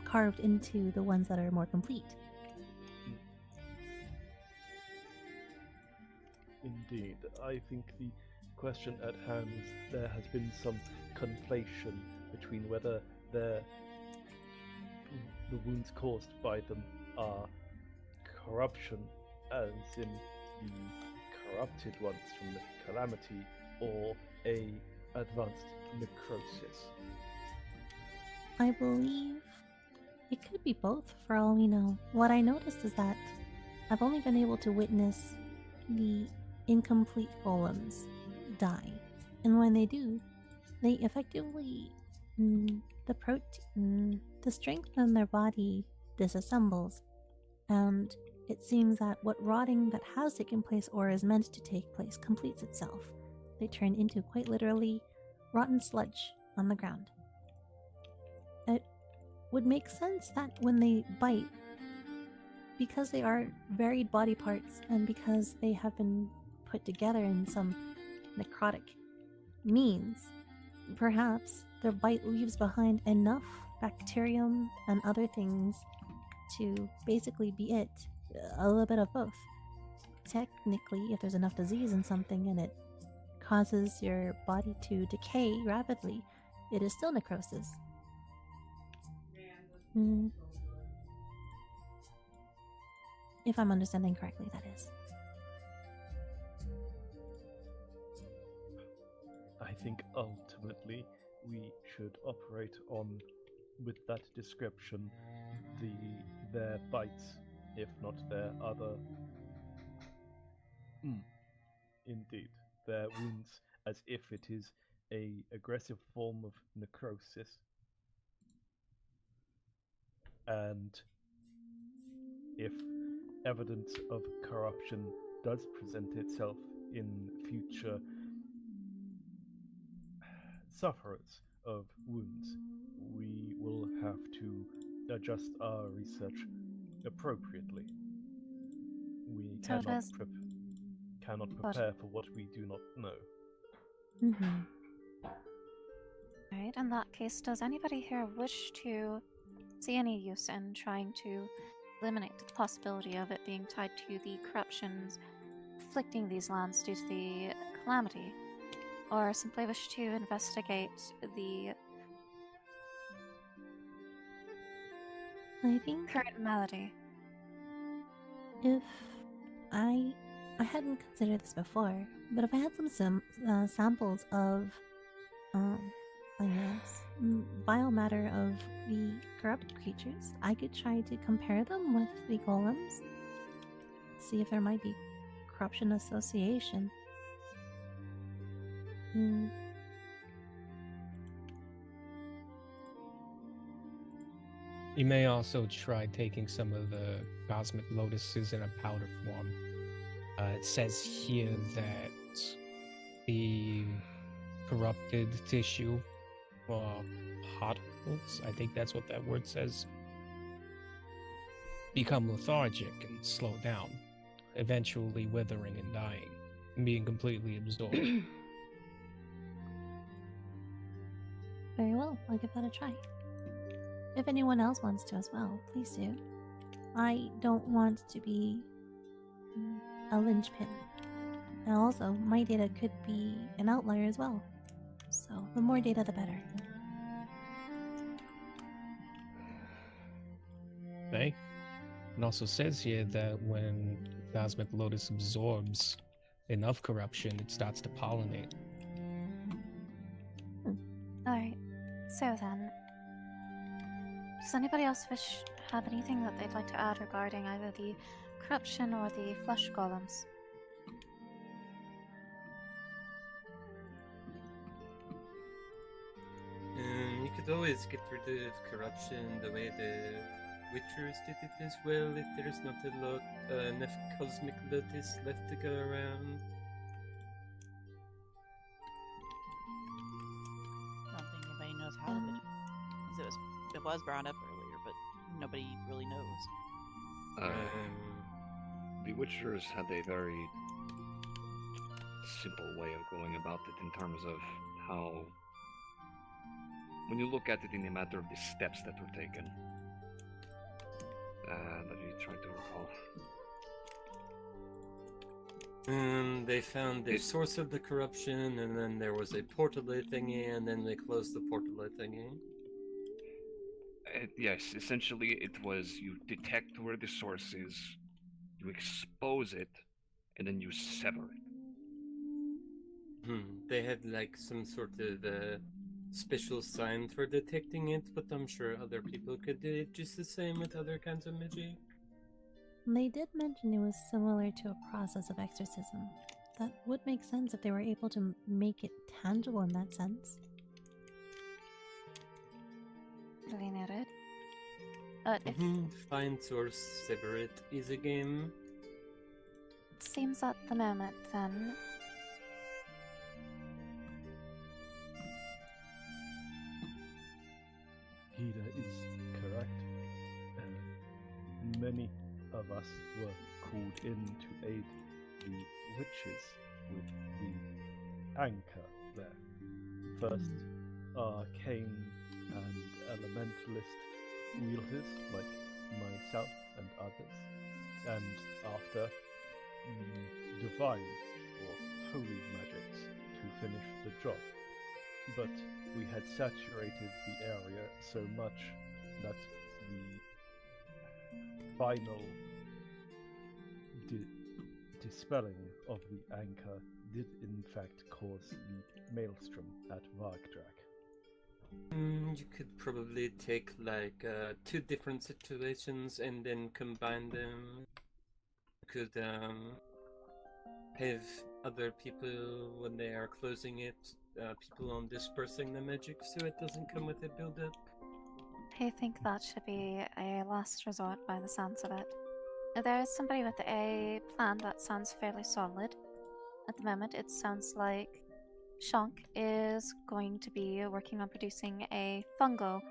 carved into the ones that are more complete. Indeed, I think the question at hand is there has been some conflation between whether the wounds caused by them are corruption, as in the corrupted ones from the calamity, or a advanced necrosis. I believe it could be both for all we know. What I noticed is that I've only been able to witness the incomplete golems die. And when they do, they effectively the strength in their body disassembles, and it seems that what rotting that has taken place or is meant to take place completes itself. They turn into quite literally rotten sludge on the ground. It would make sense that when they bite, because they are varied body parts and because they have been put together in some necrotic means, perhaps their bite leaves behind enough bacterium and other things to basically be it. A little bit of both. Technically, if there's enough disease in something and it causes your body to decay rapidly, it is still necrosis. If I'm understanding correctly, that is. I think ultimately we should operate on, with that description, their bites, if not their other. Indeed, their wounds, as if it is a aggressive form of necrosis. And if evidence of corruption does present itself in future sufferers of wounds. We will have to adjust our research appropriately. We So cannot, does- cannot What? prepare for what we do not know. Right, in that case, does anybody here wish to see any use in trying to eliminate the possibility of it being tied to the corruptions afflicting these lands due to the calamity? Or simply wish to investigate the I think current malady? if I hadn't considered this before, but if I had some samples of I guess biomatter of the corrupted creatures, I could try to compare them with the golems, see if there might be corruption association. You may also try taking some of the cosmic lotuses in a powder form. It says here that the corrupted tissue, or particles, I think that's what that word says, become lethargic and slow down, eventually withering and dying, and being completely absorbed. Very well, I'll give that a try. If anyone else wants to as well, please do. I don't want to be a linchpin. And also, my data could be an outlier as well. So, the more data, the better. Okay. It also says here that when Cosmic Lotus absorbs enough corruption, it starts to pollinate. Alright, so then, does anybody else have anything that they'd like to add regarding either the corruption or the flesh golems? You could always get rid of corruption the way the Witchers did it as well, if there's not enough cosmic lotus left to go around. I don't think anybody knows how to do it. 'Cause it was brought up earlier, but nobody really knows. The Witchers had a very simple way of going about it in terms of how, when you look at it in a matter of the steps that were taken. Let me try to recall. They found the source of the corruption, and then there was a portal thingy, and then they closed the portal thingy. Yes, essentially it was you detect where the source is, you expose it, and then you sever it. They had like some sort of special sign for detecting it, but I'm sure other people could do it just the same with other kinds of magic. They did mention it was similar to a process of exorcism. That would make sense if they were able to make it tangible in that sense. Duly noted. But if Find source, sever it is a game. it seems at the moment, then Gita is correct. Many of us were called in to aid the witches with the anchor there. First, arcane and elementalist wielders like myself and others, and after, divine or holy magics to finish the job. But we had saturated the area so much that the final dispelling of the anchor did in fact cause the maelstrom at Vargdrag. You could probably take like 2 different situations and then combine them. You could have other people, when they are closing it, people on dispersing the magic so it doesn't come with a build-up. I think that should be a last resort by the sounds of it. There is somebody with a plan that sounds fairly solid. At the moment, it sounds like Shank is going to be working on producing a fungal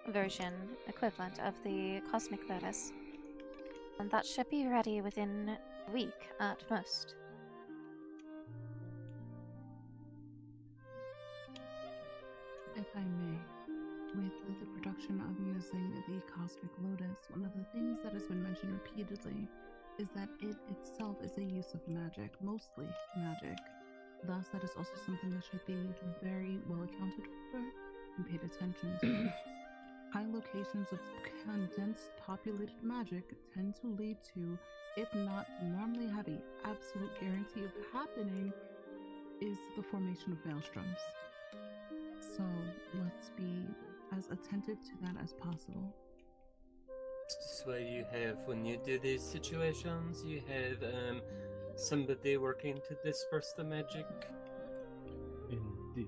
version equivalent of the Cosmic Lotus. And that should be ready within a week at most. If I may, with the production of using the Cosmic Lotus, one of the things that has been mentioned repeatedly is that it itself is a use of magic, mostly magic. Thus, that is also something that should be very well accounted for and paid attention to. High locations of condensed populated magic tend to lead to, if not normally have an absolute guarantee of happening, is the formation of maelstroms. So let's be as attentive to that as possible. This is why you have, when you do these situations, you have somebody working to disperse the magic. Indeed.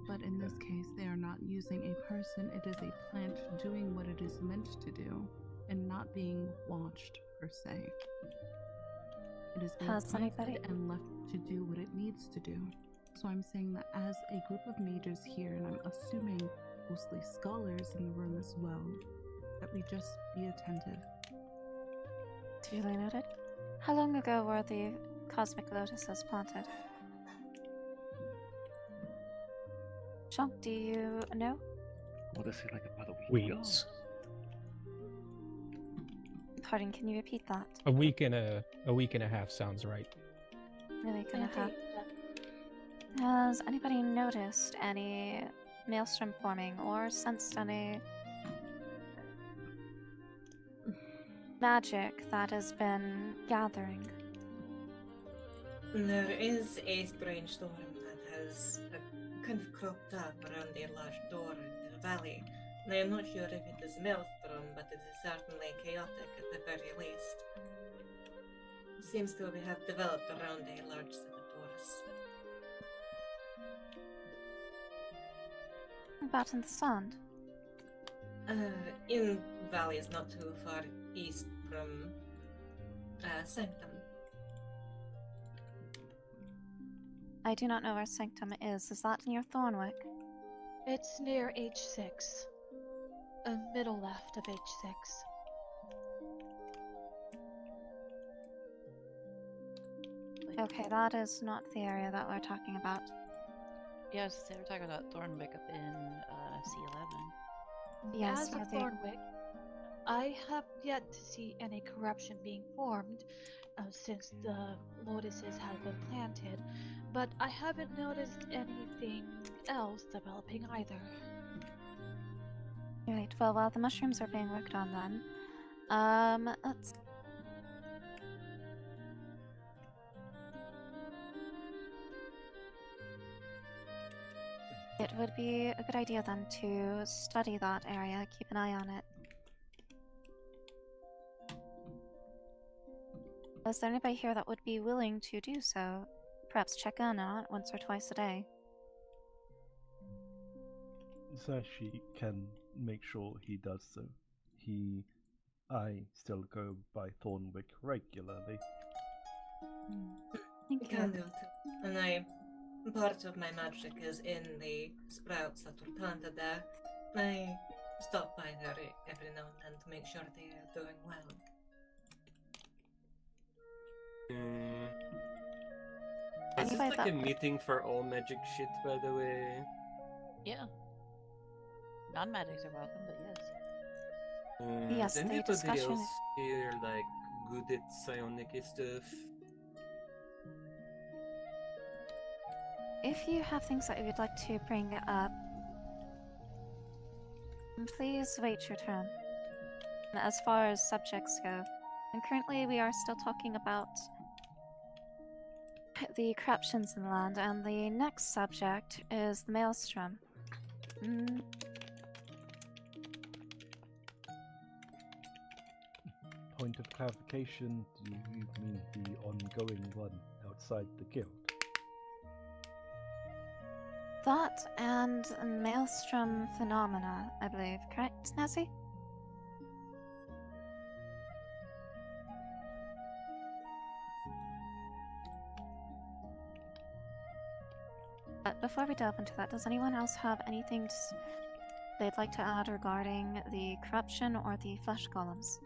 But in this case, they are not using a person, it is a plant doing what it is meant to do and not being watched per se. It is being planted and left to do what it needs to do. So I'm saying that as a group of mages here, and I'm assuming mostly scholars in the room as well, that we just be attentive. Duly noted. How long ago were the Cosmic Lotuses planted? Shank, do you know? What is it, like about a week ago? Weeks. Pardon, can you repeat that? A week and a half sounds right. A week and a half. Has anybody noticed any maelstrom forming or sensed any magic that has been gathering? There is a strange storm that has kind of cropped up around a large door in the valley. And I am not sure if it is maelstrom, but it is certainly chaotic at the very least. It seems to have developed around a large set of doors. About in the sand? In valleys not too far east from Sanctum. I do not know where Sanctum is. Is that near Thornwick? It's near H6. Middle left of H6. Okay, that is not the area that we're talking about. Yeah, I was gonna say, we're talking about Thornwick up in C11. Yes, As of Thornwick, I have yet to see any corruption being formed since the lotuses have been planted, but I haven't noticed anything else developing either. Right, well, while the mushrooms are being worked on then, let's... It would be a good idea then to study that area, keep an eye on it. Is there anybody here that would be willing to do so? Perhaps check in on it once or twice a day. Sashi can make sure he does so. I still go by Thornwick regularly. You can do it. And part of my magic is in the sprouts that were planted there. I stop by there every now and then to make sure they are doing well. Is this like a meeting for all magic shit, by the way? Yeah. Non-magics are welcome, but yes. Yes, is the anybody discussion- else here like good at psionic stuff? If you have things that you would like to bring up, please wait your turn. As far as subjects go, and currently we are still talking about the corruptions in the land, and the next subject is the maelstrom. Point of clarification, do you mean the ongoing one outside the guild? That and maelstrom phenomena, I believe. Correct, Nessie? But before we delve into that, does anyone else have anything they'd like to add regarding the corruption or the flesh golems?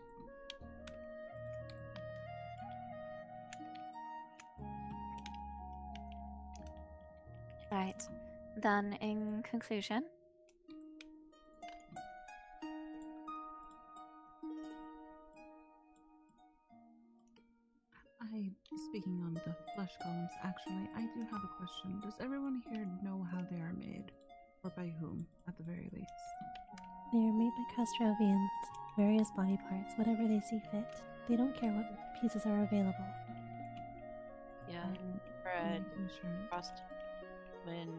Right. Then, in conclusion, Speaking on the flesh columns, actually, I do have a question. Does everyone here know how they are made? Or by whom, at the very least? They are made by Castrovians, various body parts, whatever they see fit. They don't care what pieces are available. Yeah, Fred crossed when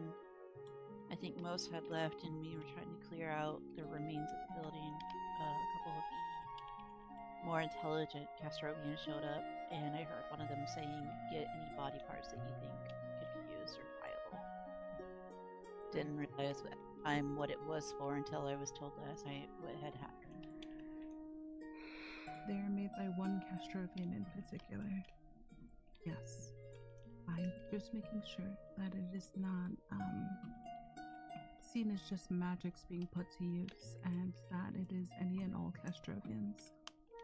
I think most had left and we were trying to clear out the remains of the building. A couple of the more intelligent Castrovians showed up, and I heard one of them saying, "Get any body parts that you think could be used or viable." Didn't realize at the time what it was for until I was told last night what had happened. They are made by one Castrovian in particular. Yes. I'm just making sure that it is not seen as just magics being put to use, and that it is any and all Castrovians.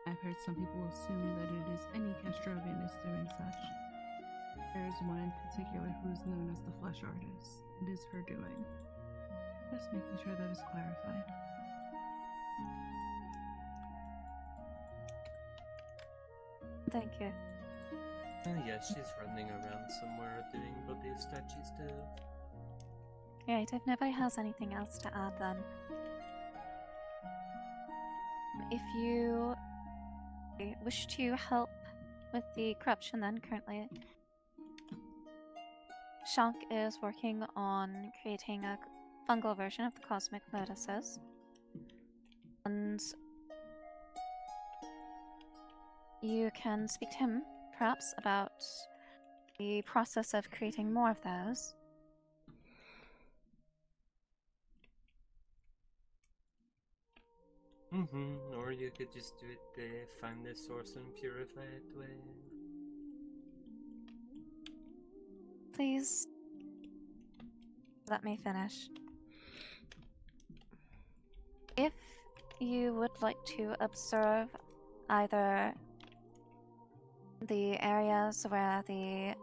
I've heard some people assume that it is any Castrovian is doing such. There is one in particular who is known as the Flesh Artist. It is her doing. Just making sure that is clarified. Thank you. Yeah, she's running around somewhere doing what these statues do. Right, if nobody has anything else to add then. If you wish to help with the corruption then currently, Shank is working on creating a fungal version of the cosmic lotuses. And you can speak to him, perhaps, about the process of creating more of those. Or you could just do it the find the source and purify it way. Please let me finish. If you would like to observe either the areas where the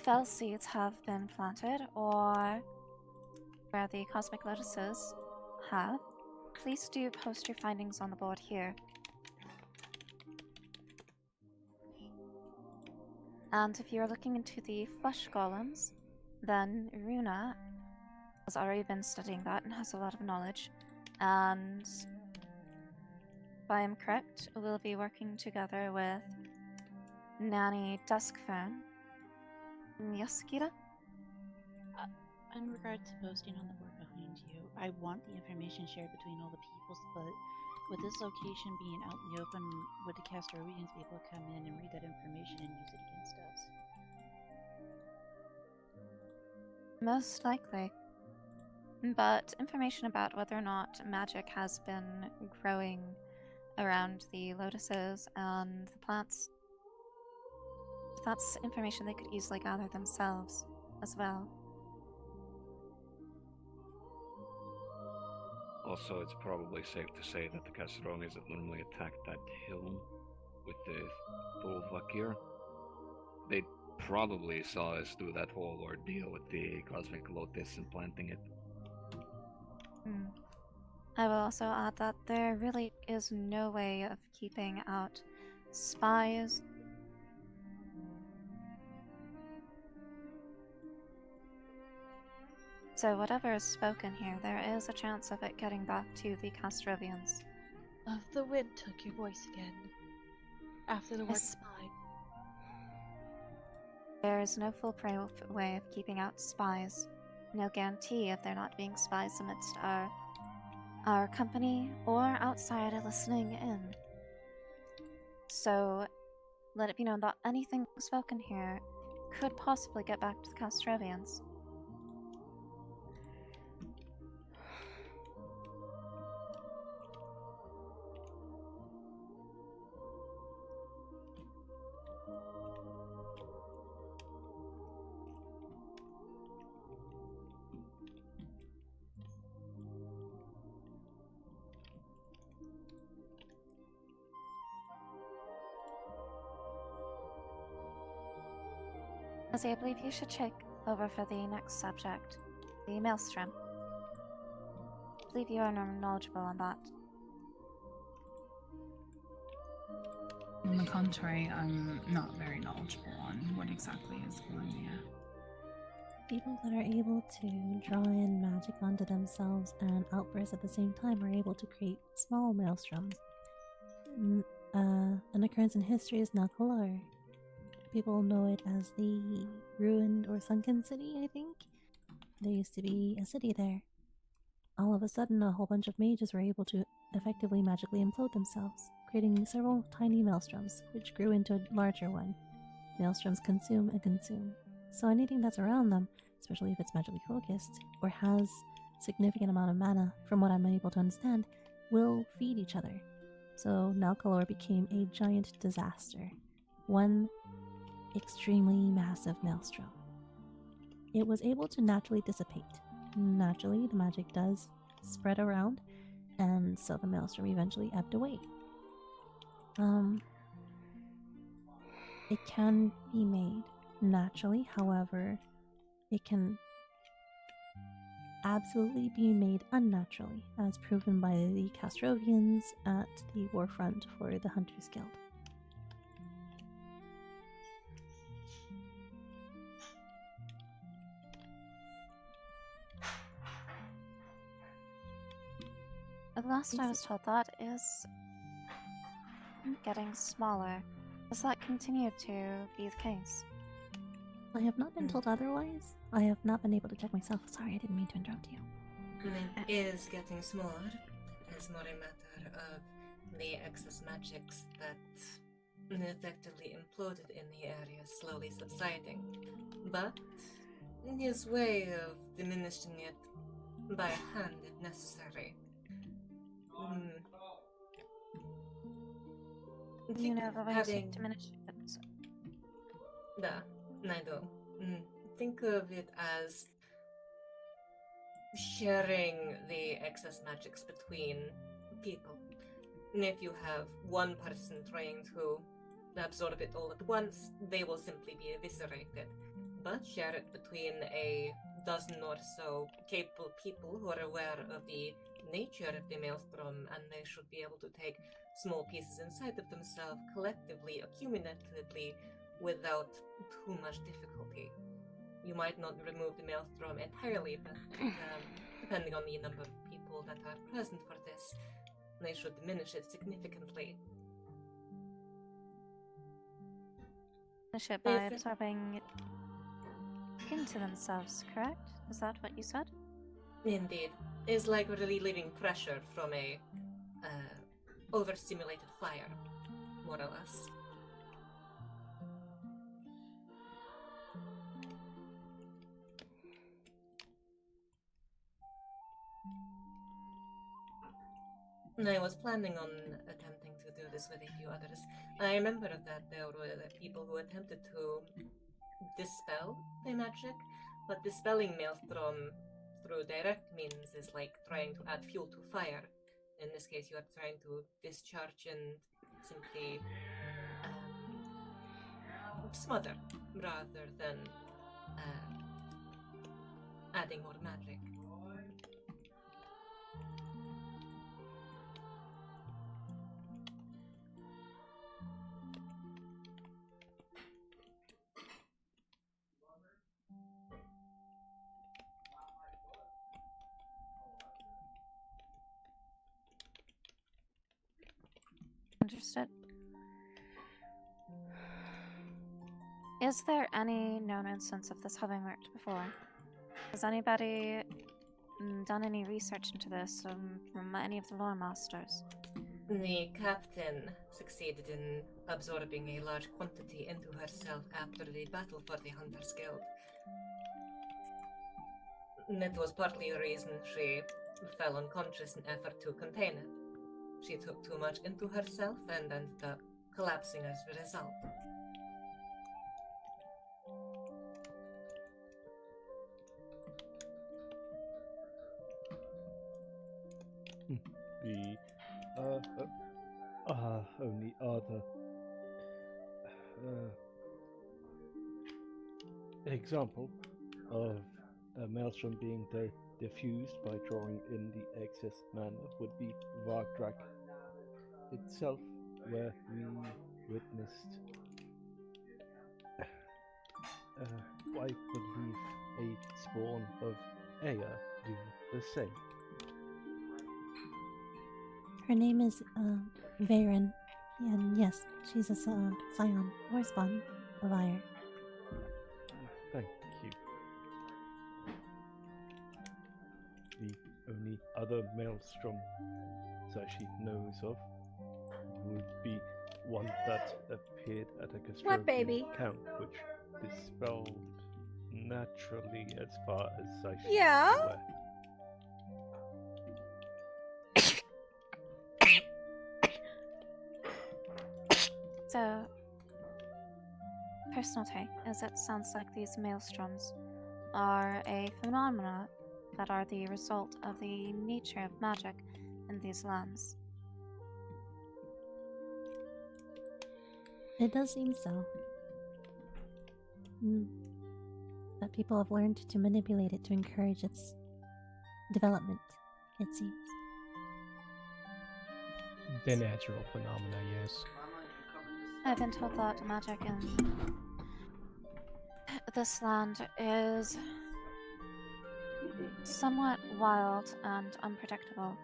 fell seeds have been planted or where the cosmic lotuses have, please do post your findings on the board here. And if you're looking into the flesh golems, then Runa has already been studying that and has a lot of knowledge. And if I am correct, we'll be working together with Nanny Duskfern. Yasukira? In regards to posting on the board behind you, I want the information shared between all the peoples, but with this location being out in the open, would the Castorians be able to come in and read that information and use it against us? Most likely. But information about whether or not magic has been growing around the lotuses and the plants, that's information they could easily gather themselves as well. Also, it's probably safe to say that the Castronians that normally attack that hill with the full Vakir, they probably saw us do that whole ordeal with the Cosmic Lotus and planting it. I will also add that there really is no way of keeping out spies. So whatever is spoken here, there is a chance of it getting back to the Castrovians. The wind took your voice again. After the word spy. There is no foolproof way of keeping out spies. No guarantee of there not being spies amidst our company or outside listening in. So let it be known that anything spoken here could possibly get back to the Castrovians. Lizzie, I believe you should check over for the next subject, the maelstrom. I believe you are knowledgeable on that. On the contrary, I'm not very knowledgeable on what exactly is going on. People that are able to draw in magic onto themselves and outburst at the same time are able to create small maelstroms. An occurrence in history is Nakalor. People know it as the ruined or sunken city, I think. There used to be a city there. All of a sudden, a whole bunch of mages were able to effectively magically implode themselves, creating several tiny maelstroms, which grew into a larger one. Maelstroms consume and consume. So anything that's around them, especially if it's magically focused, or has significant amount of mana, from what I'm able to understand, will feed each other. So Nalkalor became a giant disaster. One extremely massive maelstrom. It was able to naturally dissipate. Naturally, the magic does spread around, and so the maelstrom eventually ebbed away. It can be made naturally, however, it can absolutely be made unnaturally, as proven by the Castrovians at the warfront for the Hunters Guild. The last I was told that is getting smaller. Does that continue to be the case? I have not been told otherwise. I have not been able to check myself. Sorry, I didn't mean to interrupt you. It is getting smaller. It is more a matter of the excess magics that effectively imploded in the area slowly subsiding. But his way of diminishing it by hand if necessary. You know the ways to diminish it. I do. Think of it as sharing the excess magics between people. If you have one person trying to absorb it all at once, they will simply be eviscerated. But share it between a dozen or so capable people who are aware of the nature of the maelstrom, and they should be able to take small pieces inside of themselves collectively, accumulatively, without too much difficulty. You might not remove the maelstrom entirely, but depending on the number of people that are present for this, they should diminish it significantly. Finish it by absorbing it into themselves, correct? Is that what you said? Indeed. It's like relieving pressure from a overstimulated fire, more or less. I was planning on attempting to do this with a few others. I remember that there were people who attempted to dispel the magic, but dispelling maelstrom through direct means is like trying to add fuel to fire. In this case, you are trying to discharge and simply smother rather than adding more magic. Understood. Is there any known instance of this having worked before? Has anybody done any research into this from any of the lore masters? The captain succeeded in absorbing a large quantity into herself after the battle for the Hunters Guild. That was partly the reason she fell unconscious in effort to contain it. She took too much into herself and ended up collapsing as a result. The only other example of a maelstrom being diffused by drawing in the excess mana would be Vardrak itself, where we witnessed, I believe, a spawn of Aya do the same. Her name is Varen, and yes, she's a scion or spawn of Ire. Thank you. The only other maelstrom Sashi knows of would be one that appeared at a What, baby? Castrovian camp, which dispelled naturally as far as Sashi Yeah? is aware. So, personal take is it sounds like these maelstroms are a phenomena that are the result of the nature of magic in these lands. It does seem so. But people have learned to manipulate it to encourage its development, it seems. The natural phenomena, yes. I've been told that magic in this land is somewhat wild and unpredictable.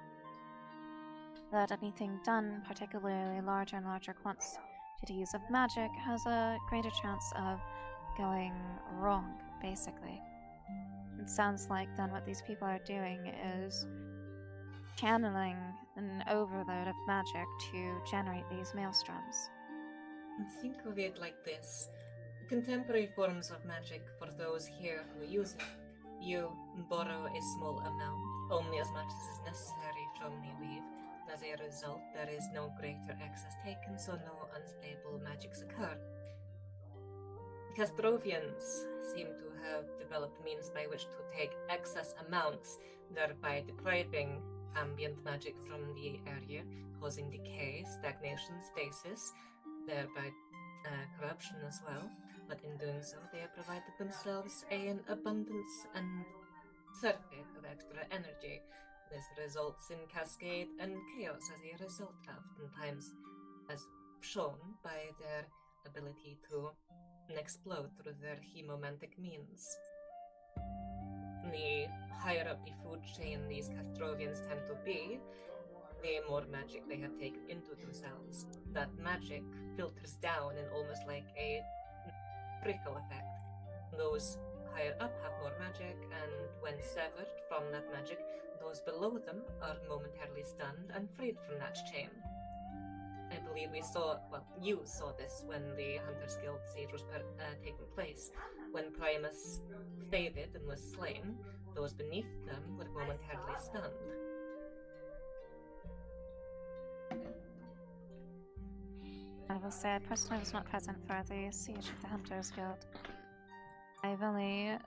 That anything done, particularly larger and larger quantities of magic, has a greater chance of going wrong, basically. It sounds like then what these people are doing is channeling an overload of magic to generate these maelstroms. Think of it like this. Contemporary forms of magic for those here who use it. You borrow a small amount, only as much as is necessary from the weave. As a result, there is no greater excess taken, so no unstable magics occur. Castrovians seem to have developed means by which to take excess amounts, thereby depriving ambient magic from the area, causing decay, stagnation, stasis, thereby corruption as well. But in doing so, they have provided themselves an abundance and surfeit of extra energy. This results in cascade and chaos as a result, oftentimes as shown by their ability to explode through their hemomantic means. The higher up the food chain these Castrovians tend to be, the more magic they have taken into themselves. That magic filters down in almost like a trickle effect. Those higher up have more magic, and when severed from that magic, those below them are momentarily stunned and freed from that chain. I believe you saw this when the Hunters Guild siege was taking place. When Primus faded and was slain, those beneath them were momentarily stunned. I will say I personally was not present for the siege of the Hunters Guild. I've only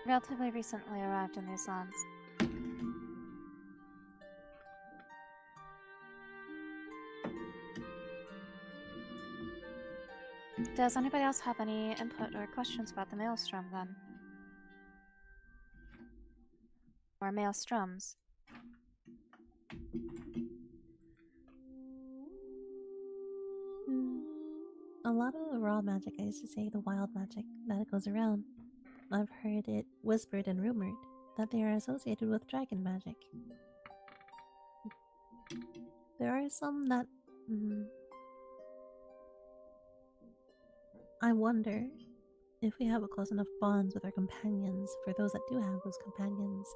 relatively recently arrived in these lands. Does anybody else have any input or questions about the maelstrom then? Or maelstroms? A lot of the raw magic, I used to say, the wild magic that goes around, I've heard it whispered and rumored that they are associated with dragon magic. There are some that I wonder if we have a close enough bonds with our companions, for those that do have those companions,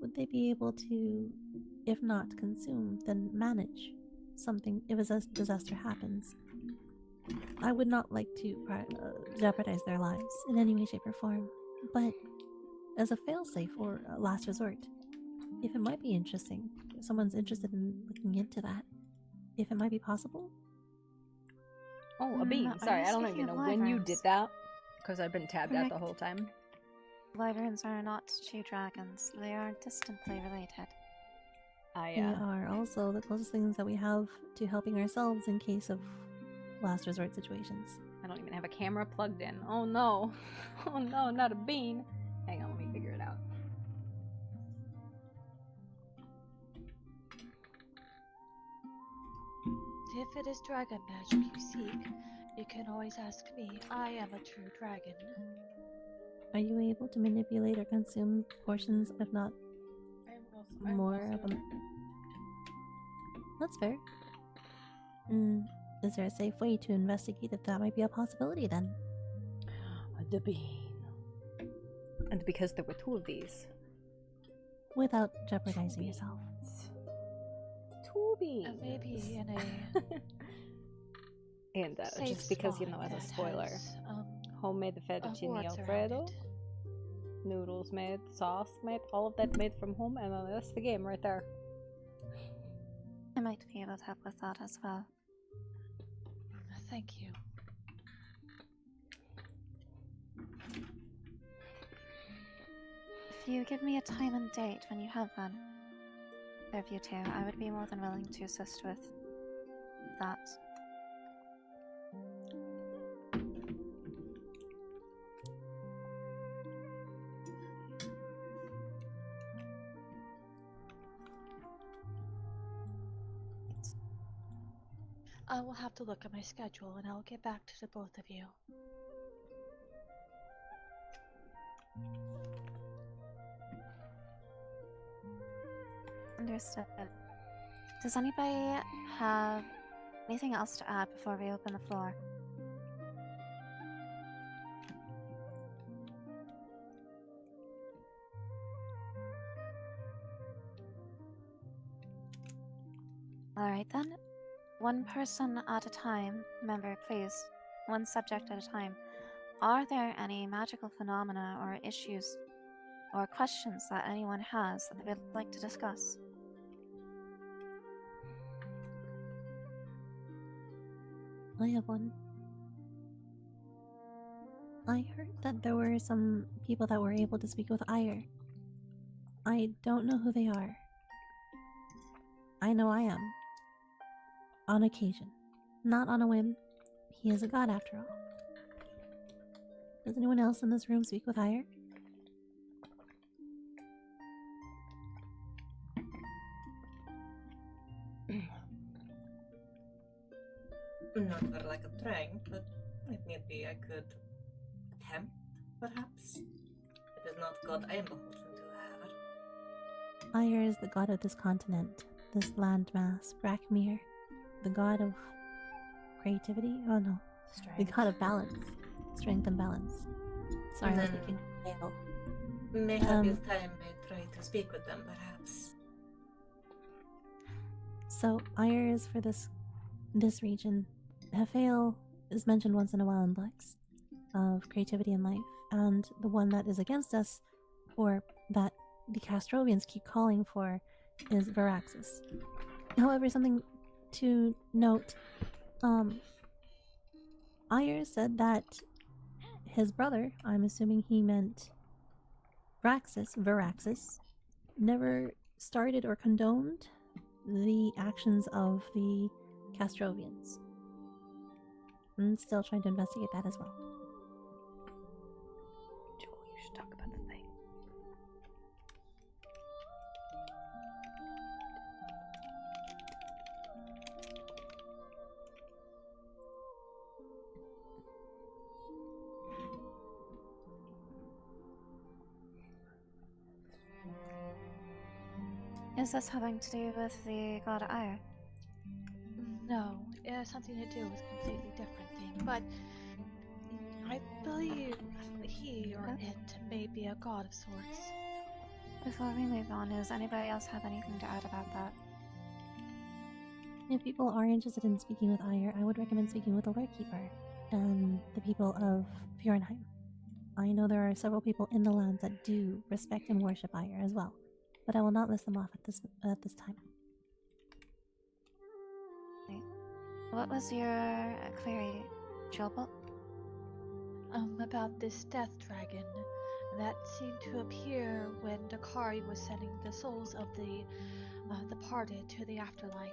would they be able to, if not consume, then manage something if a disaster happens? I would not like to jeopardize their lives in any way, shape, or form, but as a failsafe or a last resort, if it might be interesting, if someone's interested in looking into that, if it might be possible. Oh, a bean. Sorry, I don't even know when you did that, because I've been tabbed out the whole time. Wyverns are not two dragons. They are distantly related. I They are also the closest things that we have to helping ourselves in case of last resort situations. I don't even have a camera plugged in. Oh no. Oh no, not a bean. Hang on, let me figure it out. If it is dragon magic you seek, you can always ask me. I am a true dragon. Are you able to manipulate or consume portions, if not more of them? That's fair. Is there a safe way to investigate if that might be a possibility then? The bean. And because there were two of these. Without jeopardizing yourself. Two beans. Maybe in a and safe just because, you know, spot as a that spoiler, has, homemade fettuccine warts around alfredo, it. noodles made, sauce made, all of that made from home, and then that's the game right there. I might be able to help with that as well. Thank you. If you give me a time and date when you have one, of you two, I would be more than willing to assist with that. I will have to look at my schedule and I'll get back to the both of you. Understood. Does anybody have anything else to add before we open the floor? Alright then. One person at a time. Remember, please. One subject at a time. Are there any magical phenomena or issues or questions that anyone has that they would like to discuss? I have one. I heard that there were some people that were able to speak with Ire. I don't know who they are. I know I am. On occasion. Not on a whim. He is a god after all. Does anyone else in this room speak with Ire? Not for lack of trying, but if need be, I could attempt, perhaps. It is not God I am beholden to, however. Ire is the god of this continent, this landmass, Brakmir, the god of creativity? Oh no. The god of balance. Strength and balance. Sorry, I was thinking male. Maybe it's time I try to speak with them, perhaps. So, Ire is for this region. Hefael is mentioned once in a while in books of creativity and life, and the one that is against us, or that the Castrovians keep calling for, is Varaxis. However, something to note, Ire said that his brother, I'm assuming he meant Varaxis, never started or condoned the actions of the Castrovians. I'm still trying to investigate that as well. Joel, you should talk about the thing. Is this having to do with the god Ire? No, it has something to do with a completely different thing, but I believe he or it may be a god of sorts. Before we move on, does anybody else have anything to add about that? If people are interested in speaking with Ire, I would recommend speaking with the Lord Keeper and the people of Fjorenheim. I know there are several people in the lands that do respect and worship Ire as well, but I will not list them off at this time. What was your query, Jobel? About this death dragon that seemed to appear when the Akari was sending the souls of the departed to the afterlife.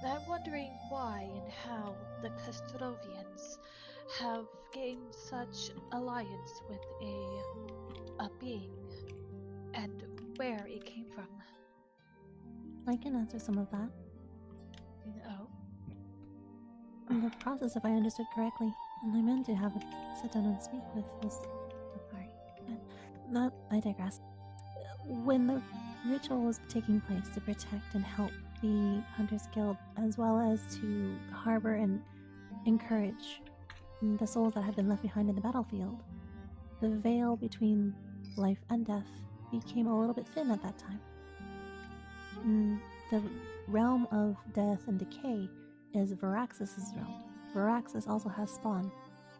I'm wondering why and how the Castrovians have gained such alliance with a being, and where it came from. I can answer some of that. Oh? In the process, if I understood correctly, and I meant to have a sit down and speak with was Akari. But I digress. When the ritual was taking place to protect and help the Hunters Guild, as well as to harbor and encourage the souls that had been left behind in the battlefield, the veil between life and death became a little bit thin at that time. The realm of death and decay is Varaxis' realm. Varaxis also has spawn.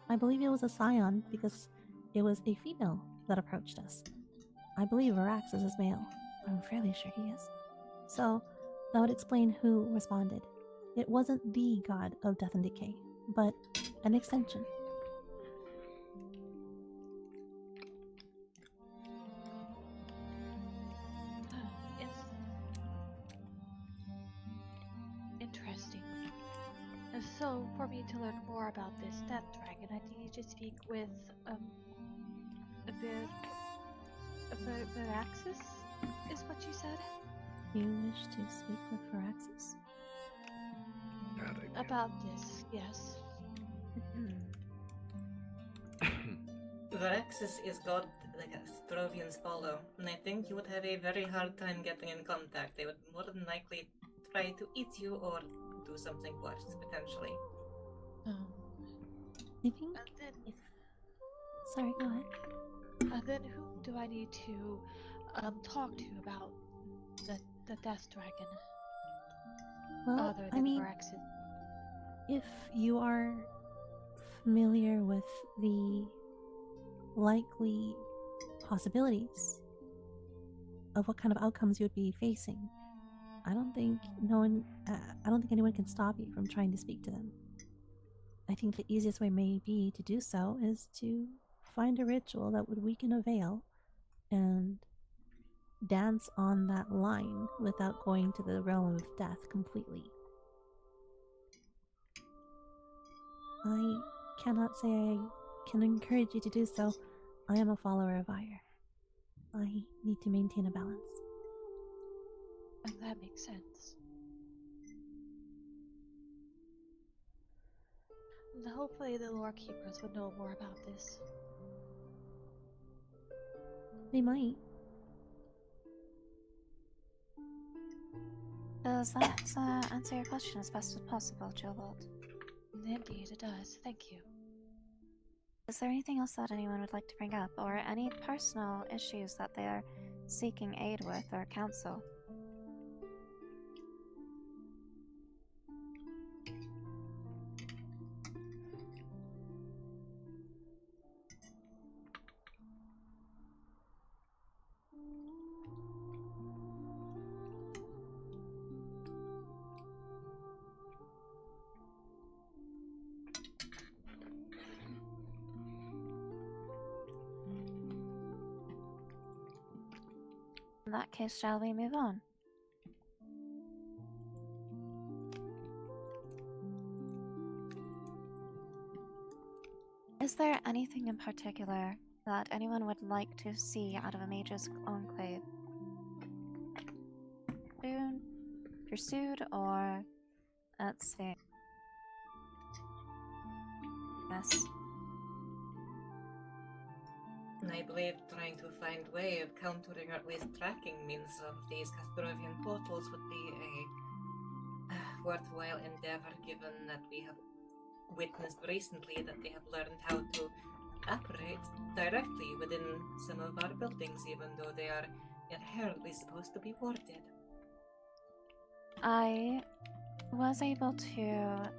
I believe it was a scion because it was a female that approached us. I believe Varaxis is male. I'm fairly sure he is. So that would explain who responded. It wasn't the god of death and decay, but an extension. Interesting. So, for me to learn more about this death dragon, I need to speak with Veraxis, is what you said? You wish to speak with Varaxis? About this, yes. Varaxis is god the Castrovians follow, and I think you would have a very hard time getting in contact. They would more than likely try to eat you or do something worse, potentially. I think. Sorry, go ahead. And then who do I need to talk to about the Death Dragon? Well, other than I mean, Varaxis? if you are familiar with the likely possibilities of what kind of outcomes you would be facing, I don't think anyone can stop you from trying to speak to them. I think the easiest way may be to do so is to find a ritual that would weaken a veil and dance on that line without going to the realm of death completely. I cannot say I can encourage you to do so. I am a follower of Ire. I need to maintain a balance. And that makes sense. And hopefully the lore keepers would know more about this. They might. Does that answer your question as best as possible, Jobald? Indeed, it does. Thank you. Is there anything else that anyone would like to bring up, or any personal issues that they are seeking aid with or counsel? In that case, shall we move on? Is there anything in particular that anyone would like to see out of a mage's enclave? Boon, pursued, or let's see. Yes. I believe trying to find way of countering or at least tracking means of these Castrovian portals would be a worthwhile endeavor, given that we have witnessed recently that they have learned how to operate directly within some of our buildings, even though they are inherently supposed to be warded. I was able to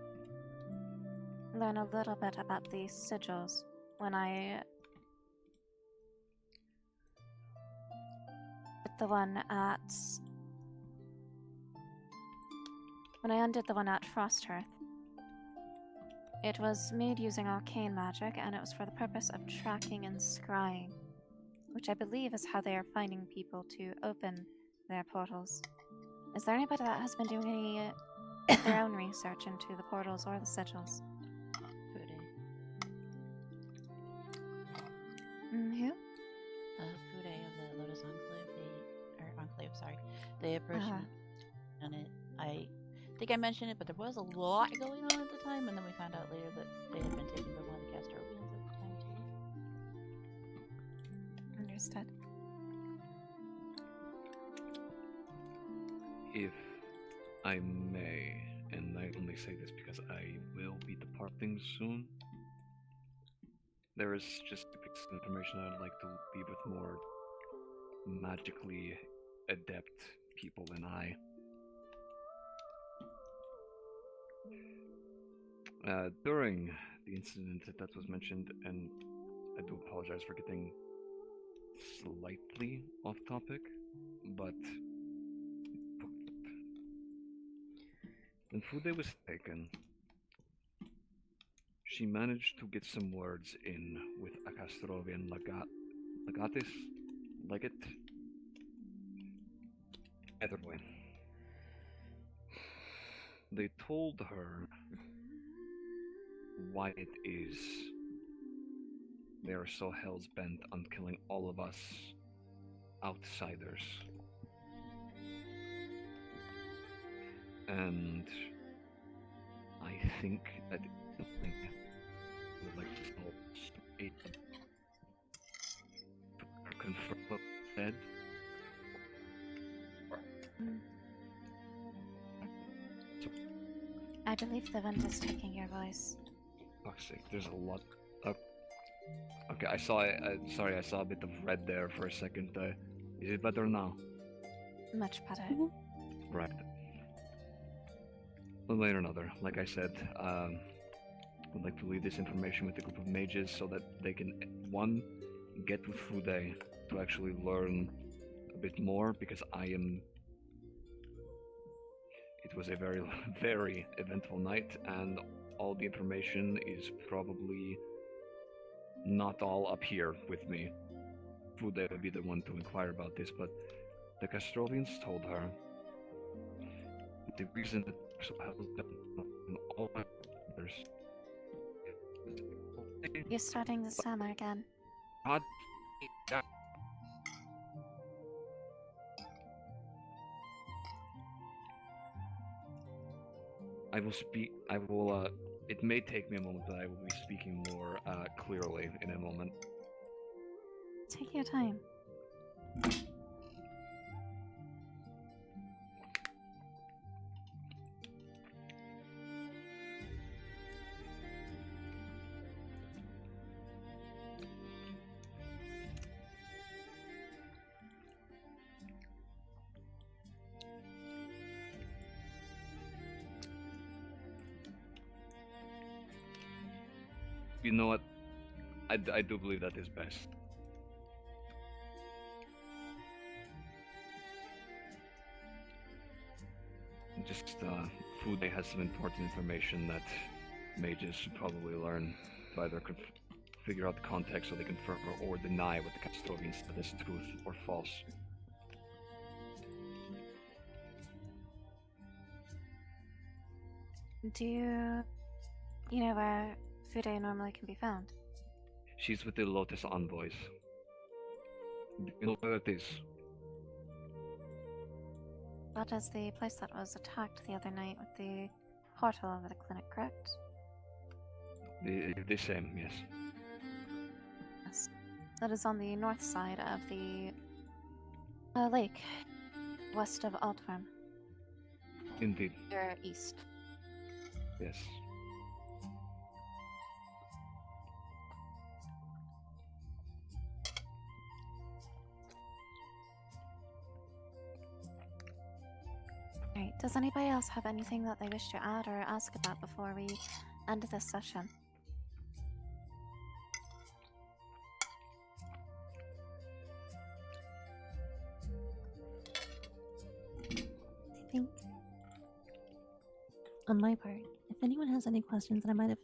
learn a little bit about these sigils when I undid the one at Frosthearth. It was made using arcane magic, and it was for the purpose of tracking and scrying. which I believe is how they are finding people to open their portals. Is there anybody that has been doing any their own research into the portals or the sigils? Who? Fude of the Lotus Enclave, sorry. They approached me on it. I think I mentioned it, but there was a lot going on at the time, and then we found out later that they had been taken by one of the Castrovians at the time, too. Understood. If I may, and I only say this because I will be departing soon, there is just a piece of information I'd like to be with more magically adept people than I. During the incident that was mentioned, and I do apologize for getting slightly off topic, but when Fude was taken, she managed to get some words in with a Castrovian legate. Either way. They told her why it is they are so hell-bent on killing all of us outsiders. And I think that I would like to know to confirm what said. I believe the wind is taking your voice. Fuck's sake, there's a lot. Okay, I saw. Sorry, I saw a bit of red there for a second. Is it better now? Much better. Right. One way or another, like I said, I'd like to leave this information with a group of mages so that they can, one, get with Fude to actually learn a bit more, because it was a very, very eventful night, and all the information is probably not all up here with me. Fude would be the one to inquire about this, but the Castrovians told her the reason that so in all others. You're starting to stammer again. I will speak. I will. It may take me a moment, but I will be speaking more clearly in a moment. Take your time. You know what? I do believe that is best. Just, Fude has some important information that mages should probably learn to either figure out the context so they confirm or deny what the Castrovians said is truth or false. Do you know where Fude normally can be found? She's with the Lotus envoys. Do you know where it is? That is the place that was attacked the other night with the portal over the clinic, correct? The same, yes. Yes. That is on the north side of the lake, west of Altworm. Indeed. Or east. Yes. Alright, does anybody else have anything that they wish to add or ask about before we end this session? I think, on my part, if anyone has any questions that I might have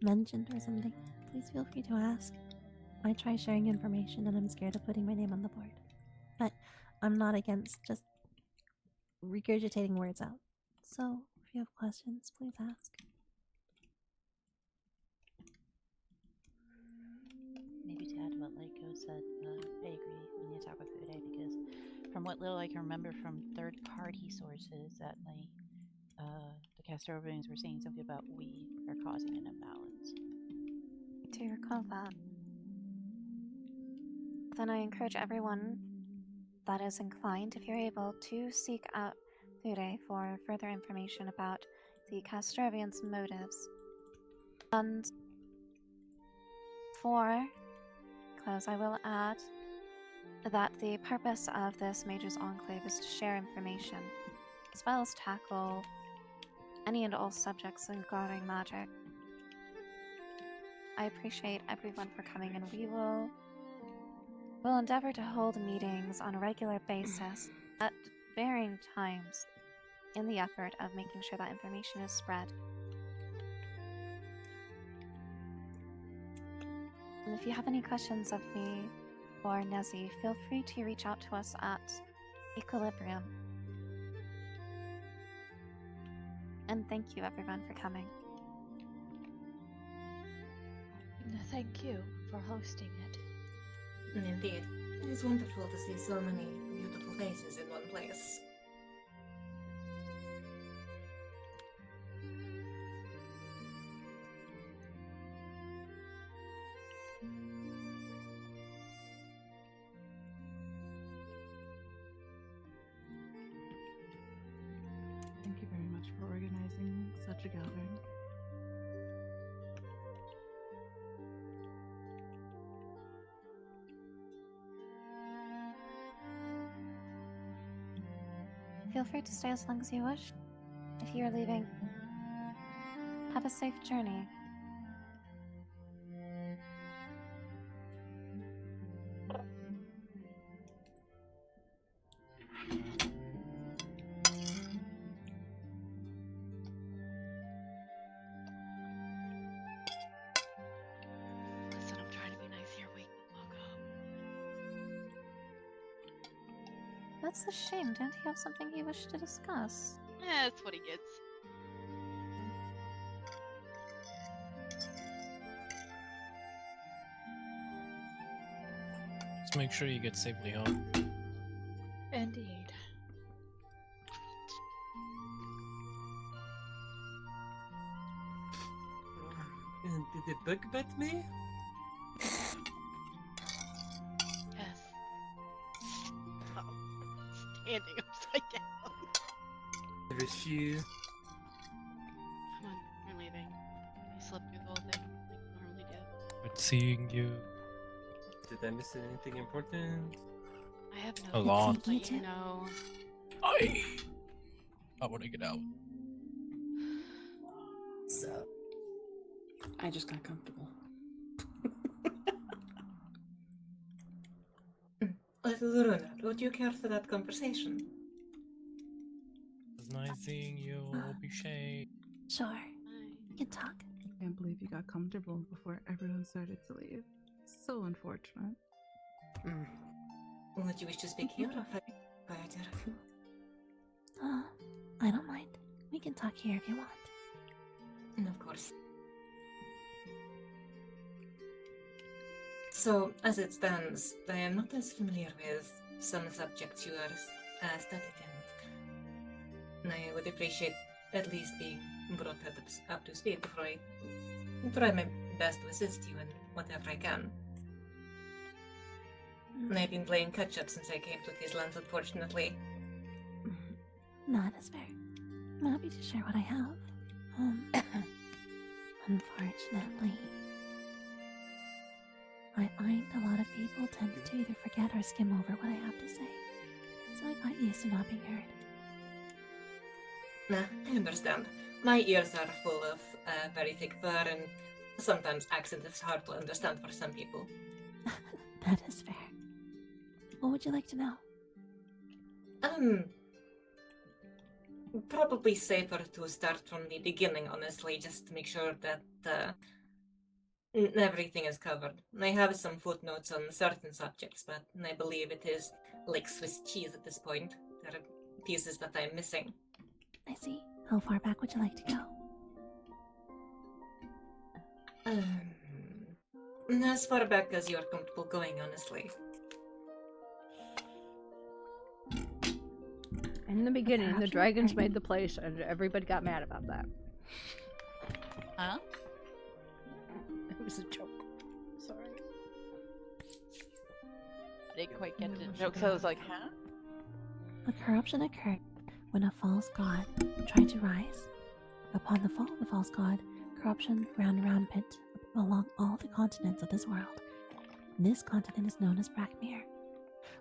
mentioned or something, please feel free to ask. I try sharing information and I'm scared of putting my name on the board. But I'm not against just regurgitating words out. So, if you have questions, please ask. Maybe to add to what Lyko said, I agree when you talk about food, because from what little I can remember from third-party sources that night, the Castrovians were saying something about we are causing an imbalance. Do you recall that? Then I encourage everyone that is inclined, if you're able, to seek out Thude for further information about the Castrovians' motives. And for close, I will add that the purpose of this Mage's Enclave is to share information, as well as tackle any and all subjects regarding magic. I appreciate everyone for coming, and we'll endeavor to hold meetings on a regular basis at varying times in the effort of making sure that information is spread. And if you have any questions of me or Nezzy, feel free to reach out to us at Equilibrium. And thank you everyone for coming. Thank you for hosting it. Indeed. It is wonderful to see so many beautiful faces in one place. Thank you very much for organizing such a gathering. Feel free to stay as long as you wish. If you are leaving, have a safe journey. Listen, I'm trying to be nice here. Wake the fuck up. That's a shame. Didn't he have something he wished to discuss? Yeah, that's what he gets. Just make sure you get safely home. Indeed. Did the bug bite me? Yes. Stop standing upside down. There is few. Come on, we're leaving. I slept through the whole thing like I normally do. Good seeing you. Did I miss anything important? I have A no lot. to let you know. I want to get out. So, I just got comfortable. Little Runa, would you care for that conversation? It's nice seeing you, Bichet. Sure. We can talk. I can't believe you got comfortable before everyone started to leave. So unfortunate. Would you wish to speak here or quieter? I don't mind. We can talk here if you want. Of course. So, as it stands, I am not as familiar with some subjects you are studied in. I would appreciate at least being brought up to speed before I try my best to assist you in whatever I can. I've been playing catch-up since I came to these lands, unfortunately. That is fair. I'm happy to share what I have. Unfortunately, I find a lot of people tend to either forget or skim over what I have to say. So I got used to not being heard. Nah, I understand. My ears are full of very thick fur, and sometimes accent is hard to understand for some people. That is fair. What would you like to know? Probably safer to start from the beginning, honestly, just to make sure that Everything is covered. I have some footnotes on certain subjects, but I believe it is like Swiss cheese at this point. There are pieces that I'm missing. I see. How far back would you like to go? As far back as you're comfortable going, honestly. In the beginning, the dragons made the place, and everybody got mad about that. Huh? It was a joke. Sorry. I didn't quite get the joke, so I was like, huh? The corruption occurred when a false god tried to rise. Upon the fall of the false god, corruption ran rampant along all the continents of this world. This continent is known as Brackmere.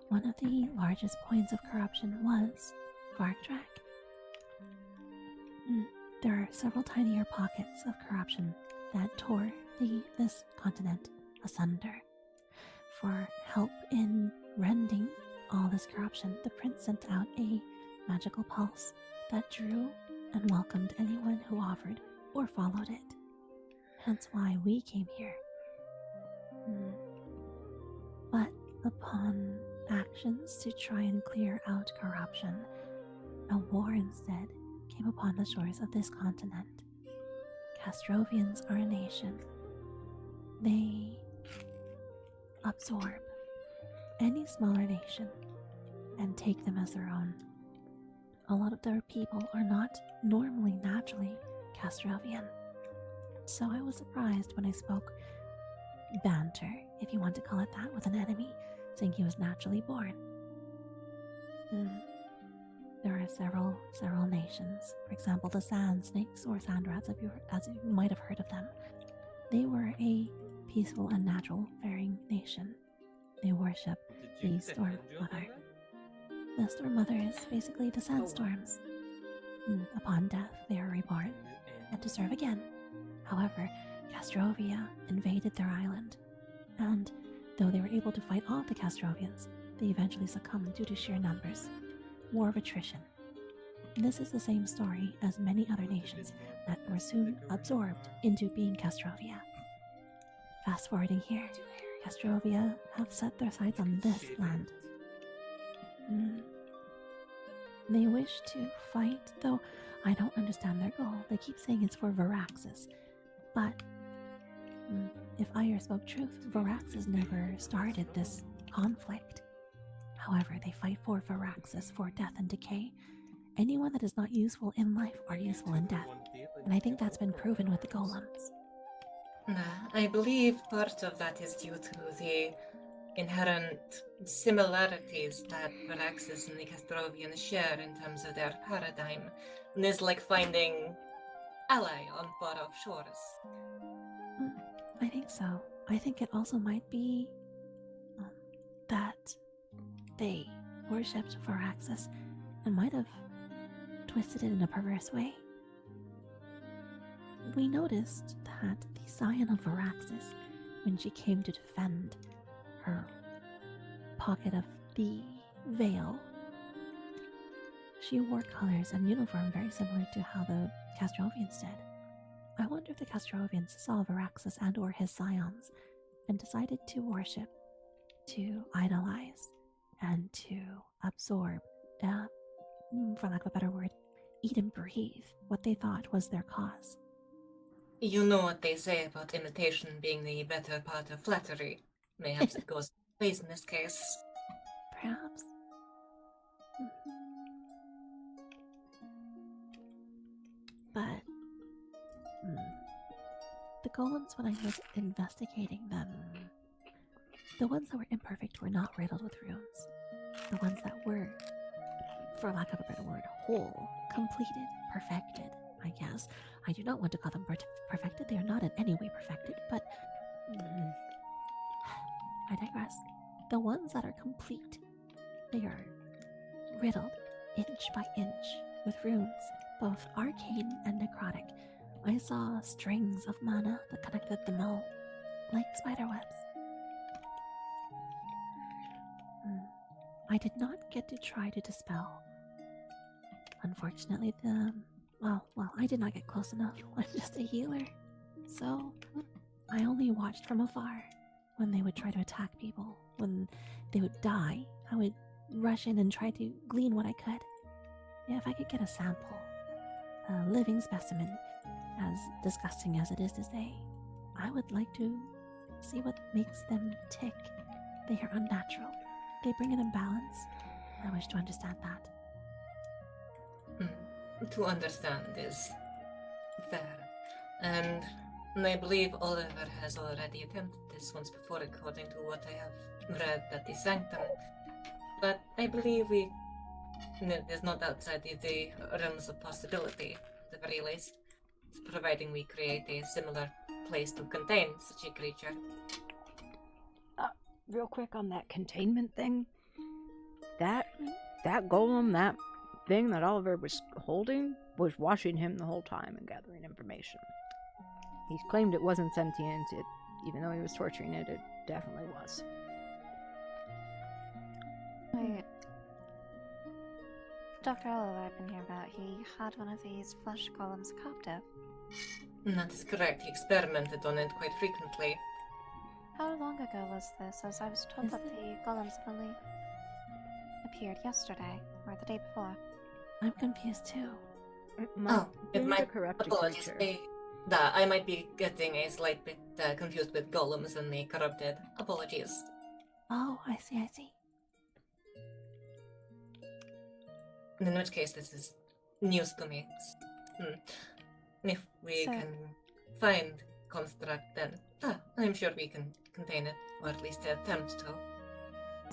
One of the largest points of corruption was Varkdrag. There are several tinier pockets of corruption that tore this continent asunder. For help in rending all this corruption, the prince sent out a magical pulse that drew and welcomed anyone who offered or followed it. Hence why we came here. But upon actions to try and clear out corruption, a war instead came upon the shores of this continent. Castrovians are a nation. They absorb any smaller nation and take them as their own. A lot of their people are not normally naturally Castrovian. So I was surprised when I spoke banter, if you want to call it that, with an enemy, saying he was naturally born. There are several nations. For example, the Sand Snakes or Sand Rats, as you might have heard of them. They were a peaceful and natural faring nation. They worship the Storm Mother. The Storm Mother is basically the sandstorms. Upon death, they are reborn, and to serve again. However, Castrovia invaded their island, and though they were able to fight off the Castrovians, they eventually succumbed due to sheer numbers. War of attrition. This is the same story as many other nations that were soon absorbed into being Castrovia. Fast forwarding here, Castrovia have set their sights on this land. They wish to fight, though I don't understand their goal. They keep saying it's for Varaxis, but if I spoke truth, Varaxis never started this conflict. However, they fight for Varaxis for death and decay. Anyone that is not useful in life are useful in death, and I think that's been proven with the golems. I believe part of that is due to the inherent similarities that Varaxis and the Castrovians share in terms of their paradigm. And it's like finding ally on far-off shores. I think so. I think it also might be that they worshipped Varaxis and might have twisted it in a perverse way. We noticed that the scion of Varaxis, when she came to defend her pocket of the veil, she wore colors and uniform very similar to how the Castrovians did. I wonder if the Castrovians saw Varaxis and or his scions and decided to worship, to idolize, and to absorb, for lack of a better word, eat and breathe what they thought was their cause. You know what they say about imitation being the better part of flattery. Perhaps it goes both in this case. Perhaps. But the golems, when I was investigating them, the ones that were imperfect were not riddled with runes. The ones that were, for lack of a better word, whole, completed, perfected, I guess. I do not want to call them perfected. They are not in any way perfected, but I digress. The ones that are complete, they are riddled inch by inch with runes, both arcane and necrotic. I saw strings of mana that connected them all, like spiderwebs. I did not get to try to dispel. Unfortunately, I did not get close enough. I'm just a healer. So, I only watched from afar. When they would try to attack people, when they would die, I would rush in and try to glean what I could. If I could get a sample, a living specimen, as disgusting as it is to say, I would like to see what makes them tick. They are unnatural. They bring an imbalance. I wish to understand that. To understand is fair. And I believe Oliver has already attempted this once before, according to what I have read at the Sanctum. But I believe it is not outside the realms of possibility, at the very least, providing we create a similar place to contain such a creature. Real quick on that containment thing. That golem, that thing that Oliver was holding, was watching him the whole time and gathering information. He claimed it wasn't sentient, even though he was torturing it, it definitely was. Wait. Dr. Oliver I've been hearing about, he had one of these flesh golems captive. That is correct. He experimented on it quite frequently. How long ago was this? As I was told that the golems only appeared yesterday, or the day before. I'm confused too. It might corrupt apologies. I might be getting a slight bit confused with golems and the corrupted. Apologies. Oh, I see. In which case, this is news to me. If we can find construct, then I'm sure we can contain it, or at least attempt to.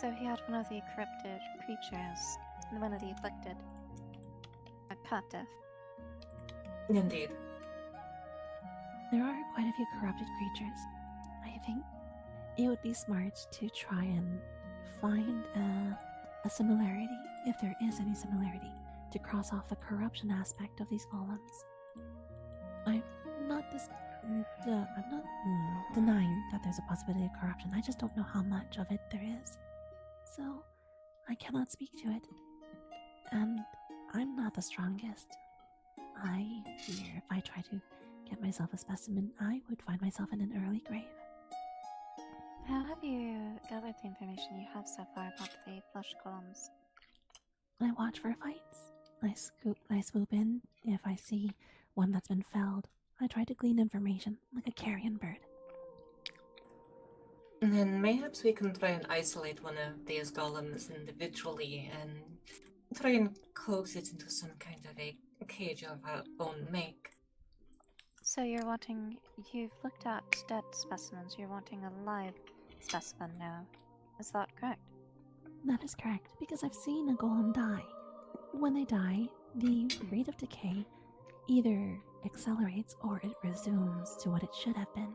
So he had one of the corrupted creatures, one of the afflicted, a captive. Indeed. There are quite a few corrupted creatures. I think it would be smart to try and find a similarity, if there is any similarity, to cross off the corruption aspect of these golems. I'm not denying that there's a possibility of corruption. I just don't know how much of it there is. So, I cannot speak to it. And I'm not the strongest. I fear if I try to get myself a specimen, I would find myself in an early grave. How have you gathered the information you have so far about the flesh golems? I watch for fights. I swoop in if I see one that's been felled. I try to glean information like a carrion bird. Then mayhaps we can try and isolate one of these golems individually and try and coax it into some kind of a cage of our own make. So you've looked at dead specimens, you're wanting a live specimen now. Is that correct? That is correct, because I've seen a golem die. When they die, the rate of decay either accelerates or it resumes to what it should have been.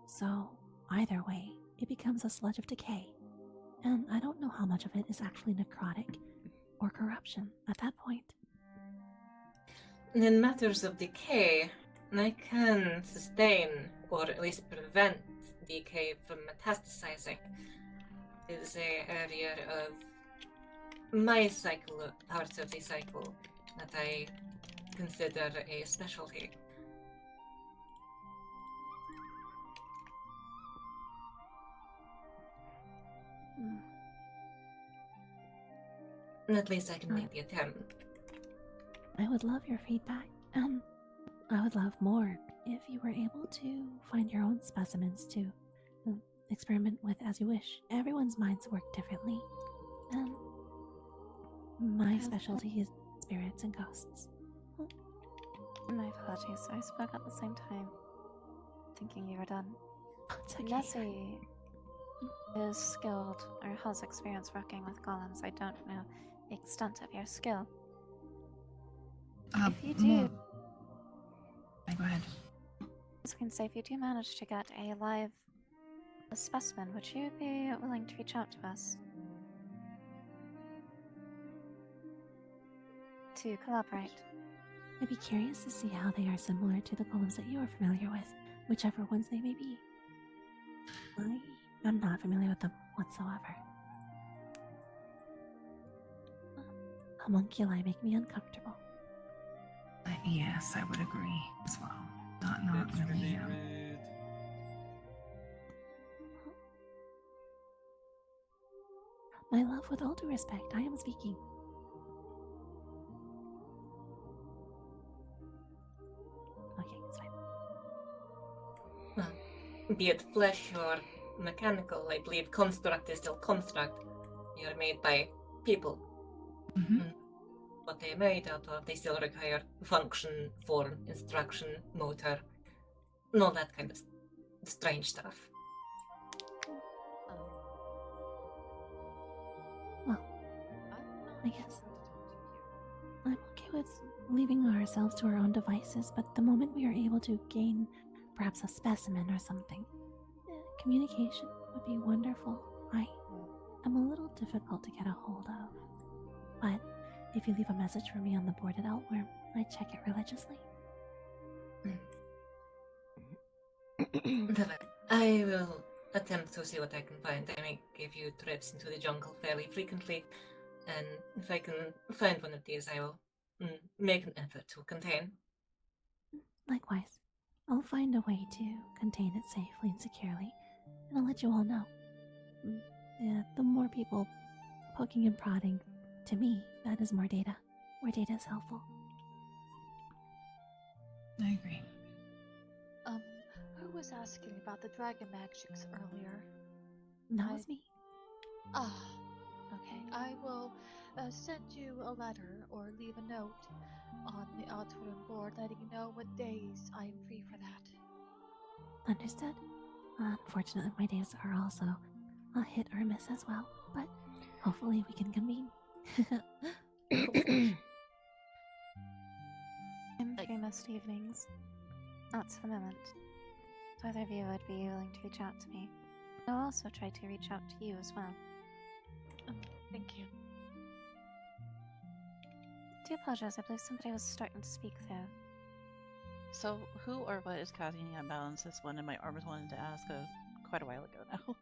So, either way, it becomes a sludge of decay. And I don't know how much of it is actually necrotic or corruption at that point. In matters of decay, I can sustain, or at least prevent, decay from metastasizing. It is an area of my cycle, part of the cycle, that I consider a specialty. At least I can make the attempt. I would love your feedback, and I would love more if you were able to find your own specimens to experiment with as you wish. Everyone's minds work differently, and my specialty is spirits and ghosts. My apologies, I spoke at the same time, thinking you were done. It's okay. Nessie is skilled, or has experience working with golems. I don't know the extent of your skill. If you do... Go ahead. I was going to say, if you do manage to get a live specimen, would you be willing to reach out to us? To collaborate. I'd be curious to see how they are similar to the golems that you are familiar with, whichever ones they may be. I'm not familiar with them whatsoever. Homunculi make me uncomfortable. Yes, I would agree as well. Not It's really. really Yeah. rude. My love, with all due respect, I am speaking. Okay, it's fine. Well, be it flesh or mechanical, I believe construct is still construct. They are made by people. What they are made out of, they still require function, form, instruction, motor, and all that kind of strange stuff. Well, I guess I'm okay with leaving ourselves to our own devices, but the moment we are able to gain perhaps a specimen or something, communication would be wonderful. I am a little difficult to get a hold of, but if you leave a message for me on the board at Outworm, I check it religiously. I will attempt to see what I can find. I may give you trips into the jungle fairly frequently, and if I can find one of these, I will make an effort to contain. Likewise, I'll find a way to contain it safely and securely, and I'll let you all know. Yeah, the more people poking and prodding, to me, that is more data. More data is helpful. I agree. Who was asking about the dragon magics earlier? That was me. Okay. I will send you a letter or leave a note on the Outworm board letting you know what days I am free for that. Understood. Unfortunately, my days are also a hit or miss as well, but hopefully we can convene. I'm free most evenings. Not for the moment. If either of you would be willing to reach out to me, I'll also try to reach out to you as well. Thank you. I do apologize, I believe somebody was starting to speak though. So, who or what is causing the imbalance? That's one of my armors wanted to ask quite a while ago now.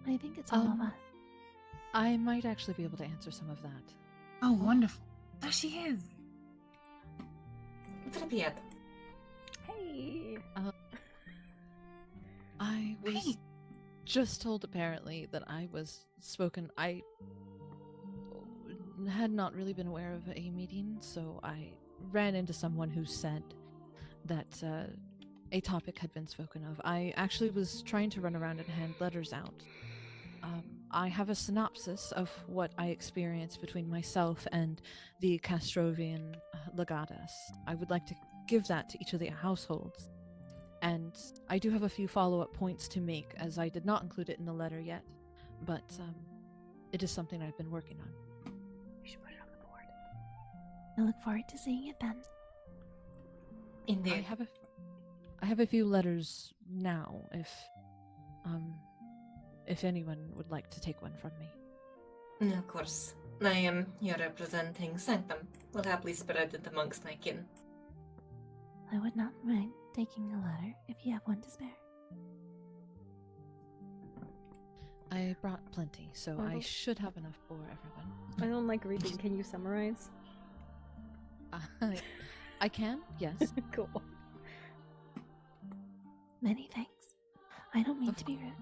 I think it's all of us. I might actually be able to answer some of that. Oh, wonderful. There she is. Привет. Hey. I was just told apparently that I was spoken. I had not really been aware of a meeting, so I ran into someone who said that a topic had been spoken of. I actually was trying to run around and hand letters out. I have a synopsis of what I experienced between myself and the Castrovian legatus. I would like to give that to each of the households. And I do have a few follow-up points to make, as I did not include it in the letter yet. But it is something I've been working on. We should put it on the board. I look forward to seeing it then. Indeed. I have a few letters now, if anyone would like to take one from me. Of course. I am here representing Sanctum. Will happily spread it amongst my kin. I would not mind taking a letter if you have one to spare. I brought plenty, so I should have enough for everyone. I don't like reading. Can you summarize? I can, yes. Cool. Many thanks. I don't mean to be rude,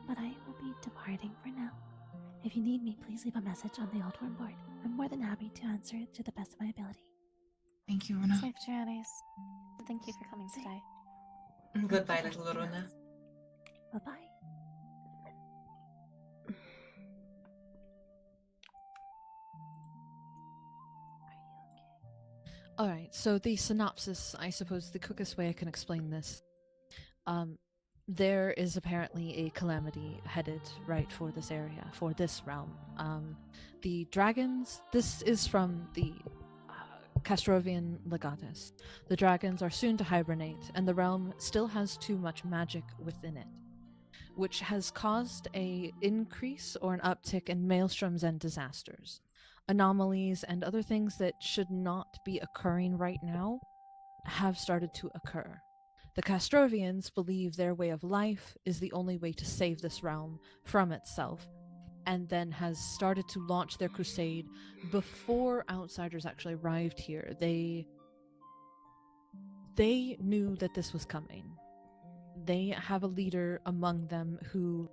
but I will be departing for now. If you need me, please leave a message on the Outworm board. I'm more than happy to answer it to the best of my ability. Thank you, Runa. Safe journeys. Thank you for coming today. Goodbye, little Runa. Bye-bye. Alright, so the synopsis, I suppose the quickest way I can explain this. There is apparently a calamity headed right for this area, for this realm. The dragons, this is from the Castrovian legatus. The dragons are soon to hibernate, and the realm still has too much magic within it, which has caused a increase or an uptick in maelstroms and disasters. Anomalies and other things that should not be occurring right now have started to occur. The Castrovians believe their way of life is the only way to save this realm from itself, and then has started to launch their crusade before outsiders actually arrived here. They they knew that this was coming. They have a leader among them who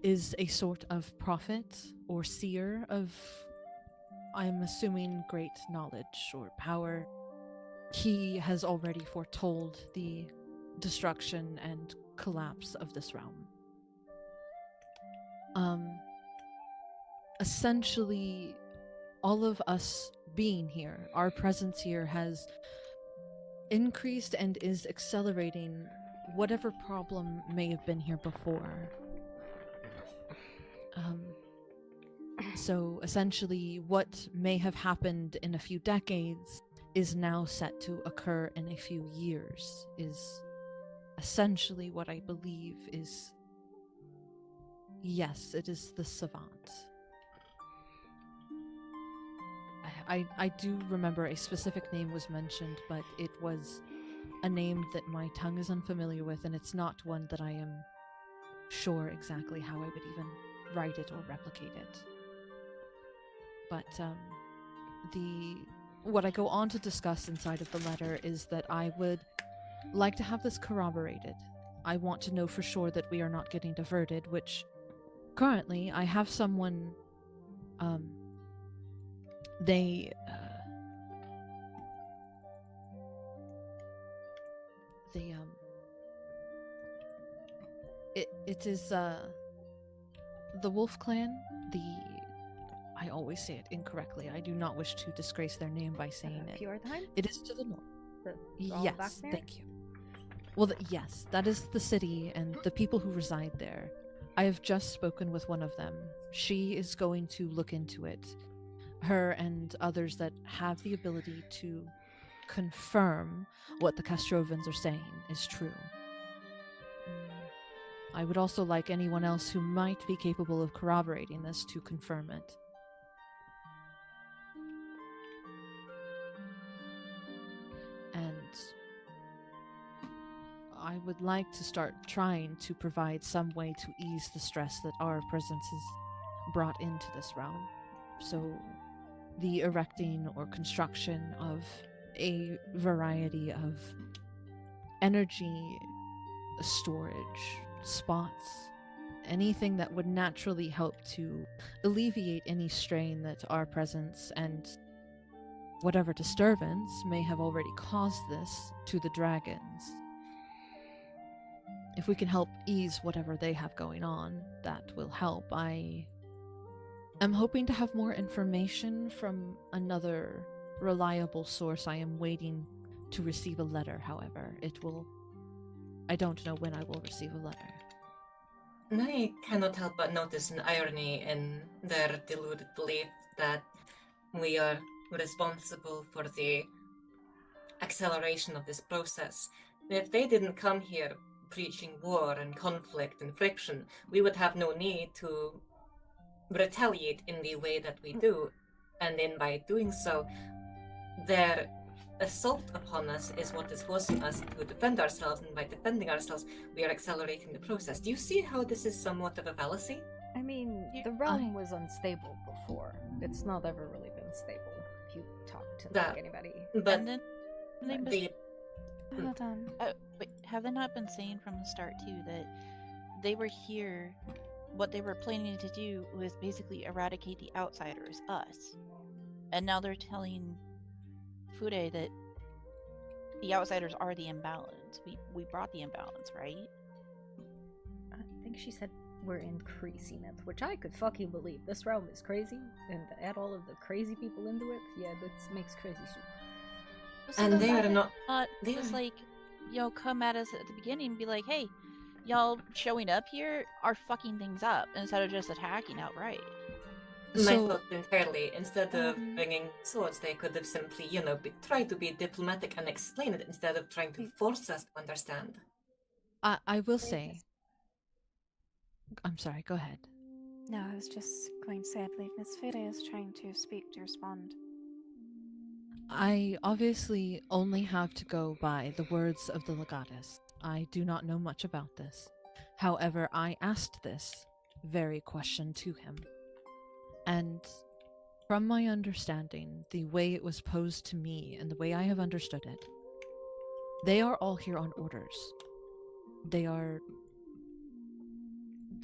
is a sort of prophet or seer of, I'm assuming, great knowledge or power. He has already foretold the destruction and collapse of this realm. Essentially, all of us being here, our presence here has increased and is accelerating whatever problem may have been here before. So essentially, what may have happened in a few decades is now set to occur in a few years, is essentially what I believe is. Yes, it is the savant. I do remember a specific name was mentioned, but it was a name that my tongue is unfamiliar with, and it's not one that I am sure exactly how I would even write it or replicate it. But what I go on to discuss inside of the letter is that I would like to have this corroborated. I want to know for sure that we are not getting diverted, which currently I have someone, it is the Wolf Clan, I always say it incorrectly. I do not wish to disgrace their name by saying it. Pure Time? It is to the north. All back Yes, there? thank you. Well, yes, that is the city and the people who reside there. I have just spoken with one of them. She is going to look into it. Her and others that have the ability to confirm what the Castrovans are saying is true. I would also like anyone else who might be capable of corroborating this to confirm it. And I would like to start trying to provide some way to ease the stress that our presence has brought into this realm. So the erecting or construction of a variety of energy storage spots, anything that would naturally help to alleviate any strain that our presence and whatever disturbance may have already caused this to the dragons. If we can help ease whatever they have going on, that will help. I am hoping to have more information from another reliable source. I am waiting to receive a letter, however. I don't know when I will receive a letter. I cannot help but notice an irony in their deluded belief that we are responsible for the acceleration of this process. If they didn't come here preaching war and conflict and friction, we would have no need to retaliate in the way that we do. And then by doing so, their assault upon us is what is forcing us to defend ourselves, and by defending ourselves, we are accelerating the process. Do you see how this is somewhat of a fallacy? I mean, the realm was unstable before. It's not ever really been stable if you talk to anybody. But hold on. But have they not been saying from the start too that they were here? What they were planning to do was basically eradicate the outsiders, us, and now they're telling Fude that the outsiders are the imbalance. We brought the imbalance, right? I think she said we're increasing it, which I could fucking believe. This realm is crazy, and to add all of the crazy people into it, yeah, that makes crazy soup. So and they are not. It's like, y'all come at us at the beginning and be like, "Hey, y'all showing up here are fucking things up," instead of just attacking outright. My thought entirely. Instead of bringing swords, they could have simply, try to be diplomatic and explain it instead of trying to force us to understand. I will say. I'm sorry, go ahead. No, I was just going to say I believe Miss Fude is trying to speak to respond. I obviously only have to go by the words of the legatus. I do not know much about this. However, I asked this very question to him. And from my understanding, the way it was posed to me and the way I have understood it, They are all here on orders. They are...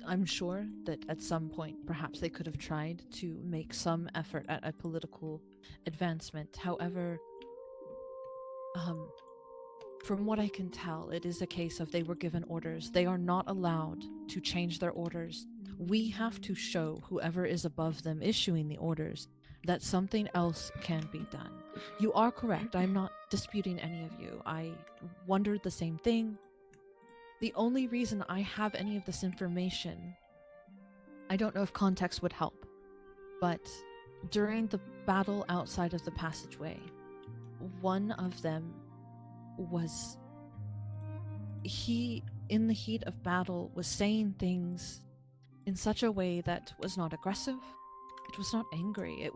I'm sure that at some point, perhaps they could have tried to make some effort at a political advancement. However, from what I can tell, it is a case of they were given orders. They are not allowed to change their orders. We have to show whoever is above them issuing the orders that something else can be done. You are correct. I'm not disputing any of you. I wondered the same thing. The only reason I have any of this information, I don't know if context would help, but during the battle outside of the passageway, one of them was... he, in the heat of battle, was saying things in such a way that was not aggressive, it was not angry,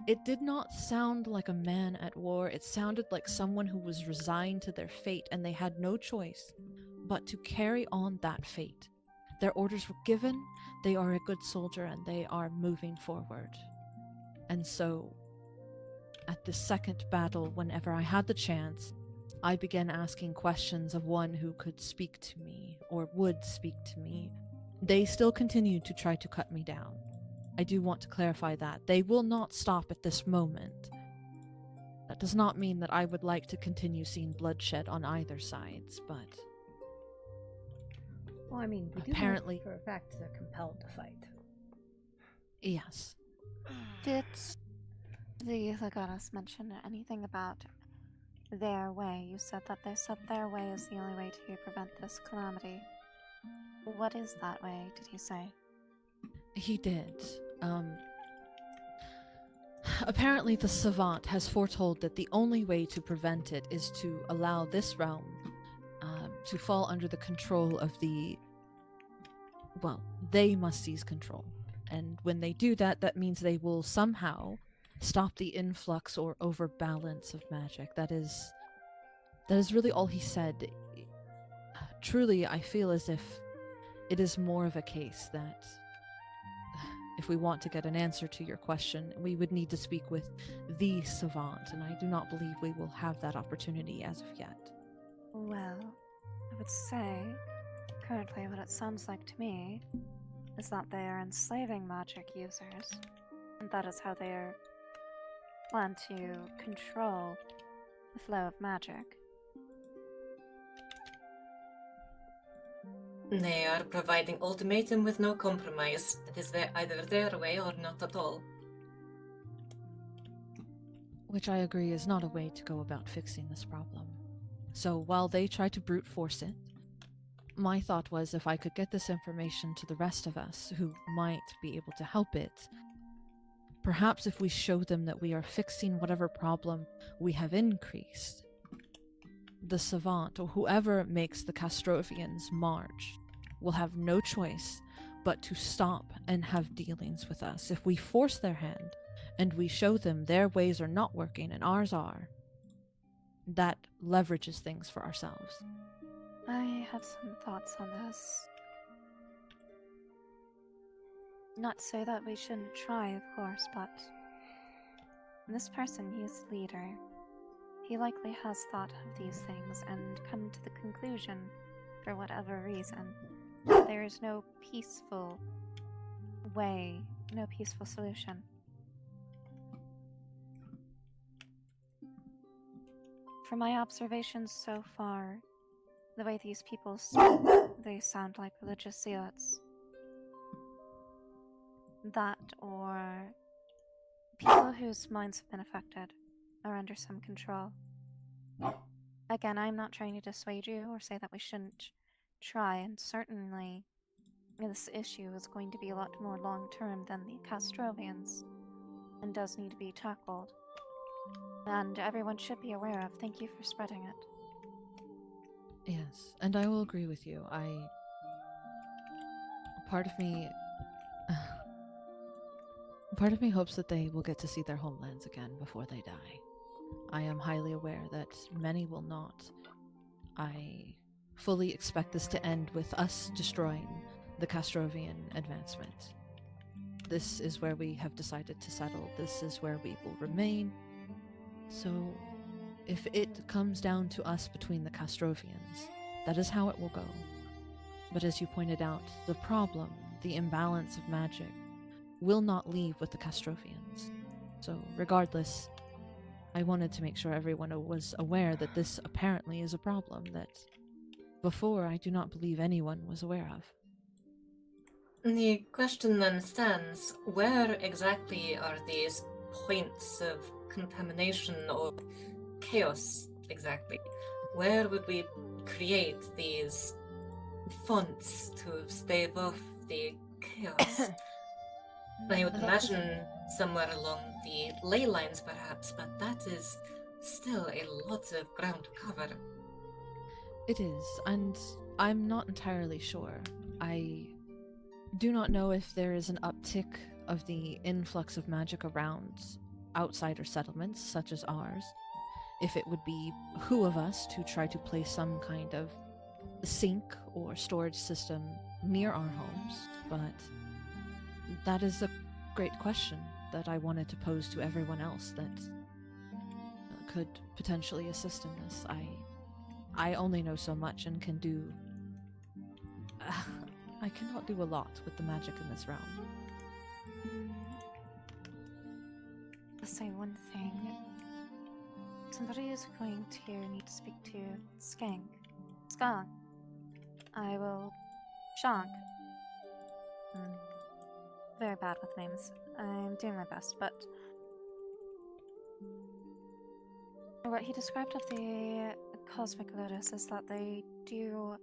it did not sound like a man at war. It sounded like someone who was resigned to their fate and they had no choice but to carry on that fate. Their orders were given, they are a good soldier, and they are moving forward. And so, at the second battle, whenever I had the chance, I began asking questions of one who could speak to me, or would speak to me. They still continued to try to cut me down. I do want to clarify that. They will not stop at this moment. That does not mean that I would like to continue seeing bloodshed on either sides, but... Well, I mean, we apparently... do know for a fact they're compelled to fight. Yes. Did the goddess mention anything about their way? You said that they said their way is the only way to prevent this calamity. What is that way, did he say? He did. Apparently the savant has foretold that the only way to prevent it is to allow this realm to fall under the control of the... well, they must seize control. And when they do that, that means they will somehow stop the influx or overbalance of magic. That is really all he said. Truly, I feel as if it is more of a case that if we want to get an answer to your question, we would need to speak with the savant, and I do not believe we will have that opportunity as of yet. Well, I would say, currently what it sounds like to me is that they are enslaving magic users, and that is how they are plan to control the flow of magic. They are providing ultimatum with no compromise. It is either their way or not at all. Which I agree is not a way to go about fixing this problem. So while they try to brute force it, my thought was if I could get this information to the rest of us who might be able to help it, perhaps if we show them that we are fixing whatever problem we have increased, the savant or whoever makes the Castrovians march will have no choice but to stop and have dealings with us. If we force their hand and we show them their ways are not working and ours are, that leverages things for ourselves. I have some thoughts on this. Not so that we shouldn't try, of course, but this person, he is the leader. He likely has thought of these things and come to the conclusion, for whatever reason, that there is no peaceful way, no peaceful solution. From my observations so far, the way these people speak, they sound like religious zealots. That, or people whose minds have been affected, are under some control. Again, I'm not trying to dissuade you or say that we shouldn't try, and certainly this issue is going to be a lot more long-term than the Castrovians, and does need to be tackled. And everyone should be aware of. Thank you for spreading it. Yes, and I will agree with you. Part of me hopes that they will get to see their homelands again before they die. I am highly aware that many will not. I fully expect this to end with us destroying the Castrovian advancement. This is where we have decided to settle. This is where we will remain. So, If it comes down to us between the Castrovians, that is how it will go. But as you pointed out, the problem, the imbalance of magic, will not leave with the Castrovians. So, regardless, I wanted to make sure everyone was aware that this apparently is a problem that before I do not believe anyone was aware of. The question then stands, where exactly are these points of contamination or chaos exactly? Where would we create these fonts to stave off the chaos? I would imagine somewhere along the ley lines perhaps, but that is still a lot of ground to cover. It is, and I'm not entirely sure. I do not know if there is an uptick of the influx of magic around outsider settlements such as ours. If it would be who of us to try to place some kind of sink or storage system near our homes, but that is a great question that I wanted to pose to everyone else that could potentially assist in this. I only know so much and can do... I cannot do a lot with the magic in this realm. I'll say one thing. Somebody is going to need to speak to Skank. Skunk. I will... Shank. Very bad with names. I'm doing my best, but... What he described of the Cosmic Lotus is that they do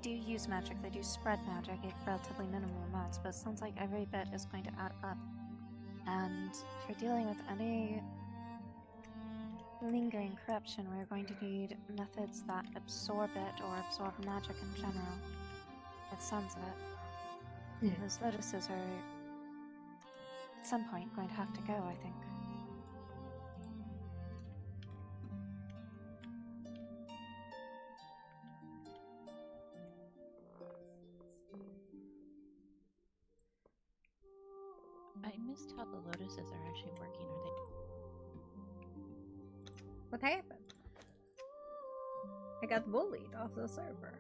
use magic, they do spread magic at relatively minimal amounts, but it sounds like every bit is going to add up. And if you're dealing with any lingering corruption, we're going to need methods that absorb it or absorb magic in general. It sounds of it. Those lotuses are at some point going to have to go, I think. I missed how the lotuses are actually working. Are they? What happened? I got bullied off the server.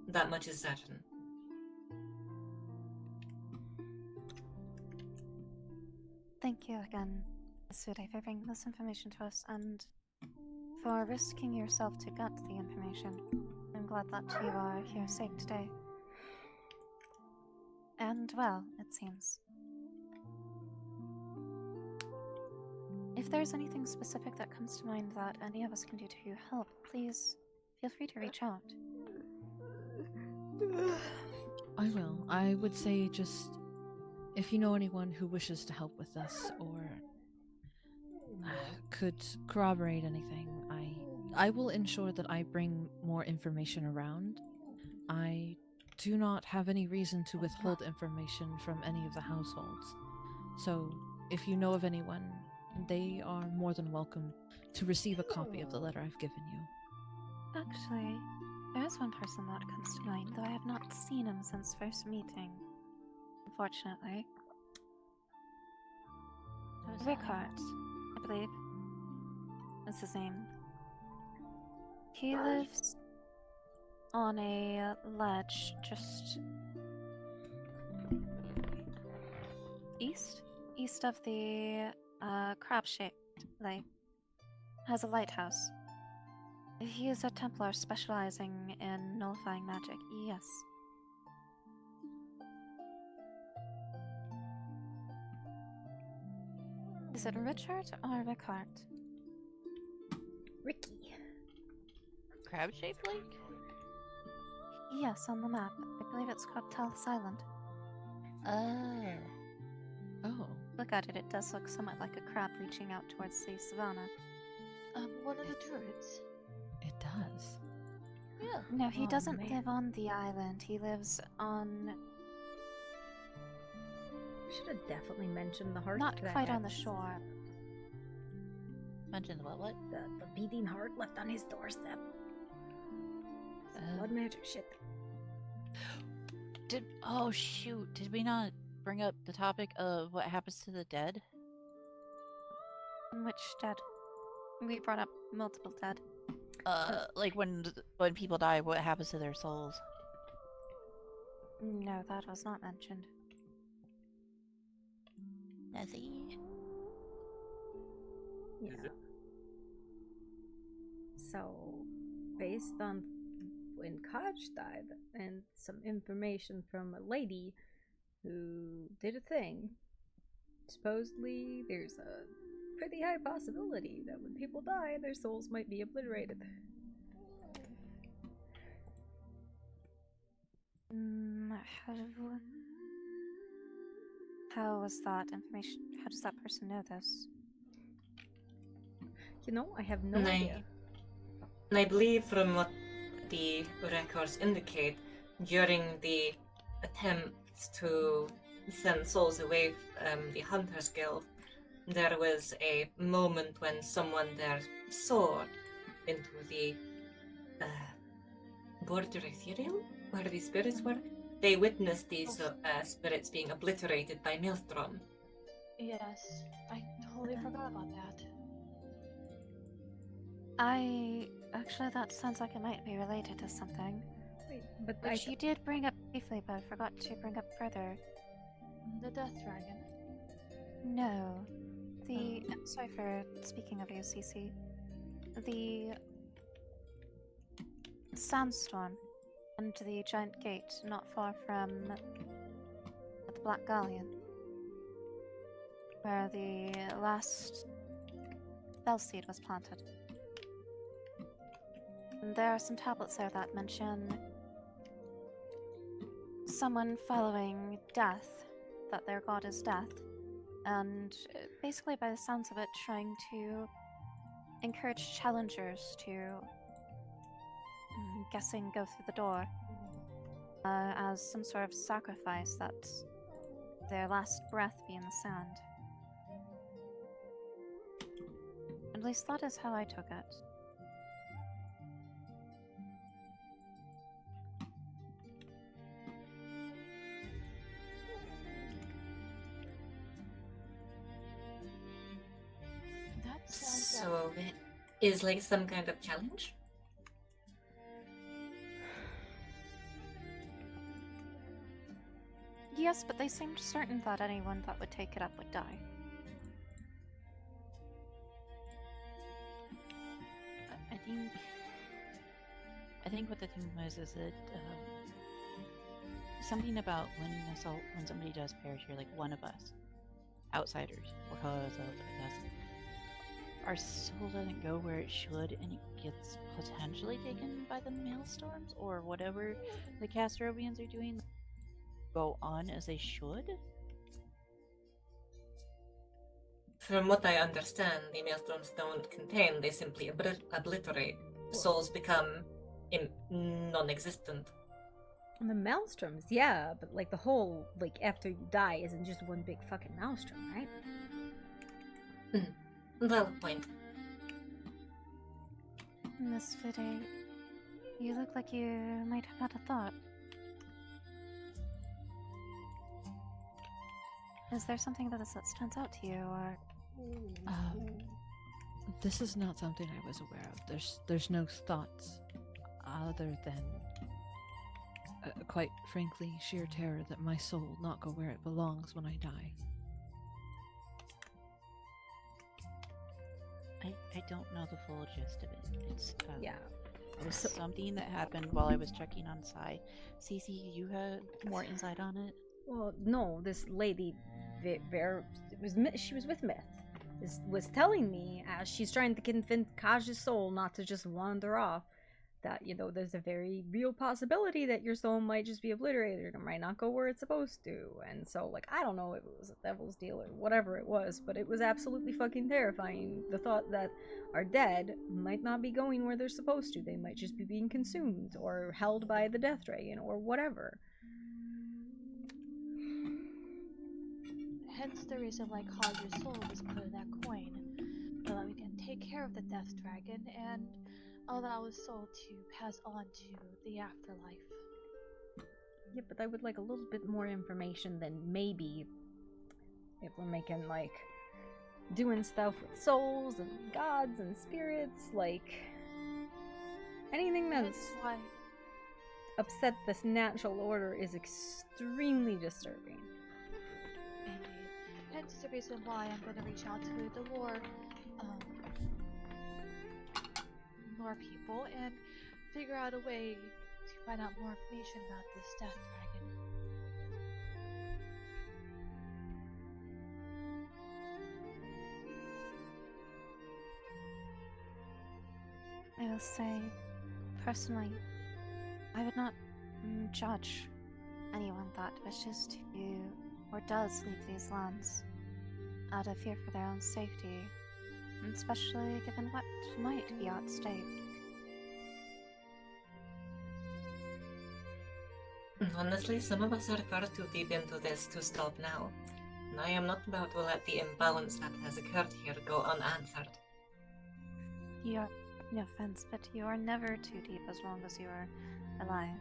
That much is certain. Thank you again, Sude, for bringing this information to us and for risking yourself to get the information. I'm glad that you are here safe today. And well, it seems. If there's anything specific that comes to mind that any of us can do to help, please feel free to reach out. I will. I would say just if you know anyone who wishes to help with this or could corroborate anything, I will ensure that I bring more information around. I do not have any reason to withhold information from any of the households. So if you know of anyone, they are more than welcome to receive a copy of the letter I've given you. Actually, there is one person that comes to mind, though I have not seen him since first meeting. Unfortunately. Who's that? Rickard, I believe. That's his name. He lives on a ledge just east of the crab-shaped lake. Has a lighthouse. He is a Templar specializing in nullifying magic. Yes. Is it Richard or Rickard? Ricky. Crab-shaped lake? Yes, on the map. I believe it's called Talus Island. Oh. Look at it. It does look somewhat like a crab reaching out towards the savannah. What are the druids? It does. Yeah. No, he Oh, doesn't man. live on the island. He lives on... Should have definitely mentioned the heart. Not that quite had on the shore. Mention the what? The beating heart left on his doorstep. Blood magic shit. Oh shoot, did we not bring up the topic of what happens to the dead? Which dead? We brought up multiple dead. Like when people die, what happens to their souls? No, that was not mentioned. Nessie? Yeah. So, based on when Koch died and some information from a lady who did a thing, supposedly there's a pretty high possibility that when people die, their souls might be obliterated. How was that information? How does that person know this? You know, I have no And idea. And I believe from what the records indicate, during the attempts to send souls away from the Hunters Guild, there was a moment when someone there soared into the border ethereal, where the spirits were. They witnessed these spirits being obliterated by Maelstrom. Yes, I totally forgot about that. Actually, that sounds like it might be related to something. Wait, but Which you did bring up briefly, but I forgot to bring up further. The Death Dragon. No. I'm sorry for speaking of you, Cece. The sandstorm and the giant gate not far from the Black Galleon, where the last spell seed was planted. And there are some tablets there that mention someone following death, that their god is death, and basically, by the sounds of it, trying to encourage challengers to, guessing, go through the door as some sort of sacrifice that their last breath be in the sand. At least that is how I took it. That sounds So it is like some kind of challenge? Yes, but they seemed certain that anyone that would take it up would die. I think what the thing was is that something about when somebody does perish here, like one of us, outsiders, because of, I guess, our soul doesn't go where it should, and it gets potentially taken by the maelstorms or whatever the Castrovians are doing. Go on as they should. From what I understand, the maelstroms don't contain, they simply obliterate. Souls become non-existent. And the maelstroms, yeah, but like the whole, like after you die isn't just one big fucking maelstrom, right? Valid point. Miss Fide, you look like you might have had a thought. Is there something about this that stands out to you, or This is not something I was aware of. There's no thoughts other than, quite frankly, sheer terror that my soul will not go where it belongs when I die. I don't know the full gist of it. It's Yeah. It was something that happened while I was checking on Sai. Cece, you had more insight on it? Well, no, this lady, she was with Myth. This was telling me as she's trying to convince Kaj's soul not to just wander off, that there's a very real possibility that your soul might just be obliterated or might not go where it's supposed to. And so, like, I don't know if it was a devil's deal or whatever it was, but it was absolutely fucking terrifying. The thought that our dead might not be going where they're supposed to. They might just be being consumed or held by the death dragon or whatever. Hence the reason why Kaja's soul was put in that coin, so that we can take care of the death dragon and allow his soul to pass on to the afterlife. Yeah, but I would like a little bit more information than maybe if we're making, like, doing stuff with souls and gods and spirits, like, anything that's upset this natural order is extremely disturbing. Indeed. Hence the reason why I'm going to reach out to the lore people and figure out a way to find out more information about this death dragon. I will say, personally, I would not judge anyone that wishes to or does leave these lands out of fear for their own safety, especially given what might be at stake. Honestly, some of us are far too deep into this to stop now. And I am not about to let the imbalance that has occurred here go unanswered. No offense, but you are never too deep as long as you are alive.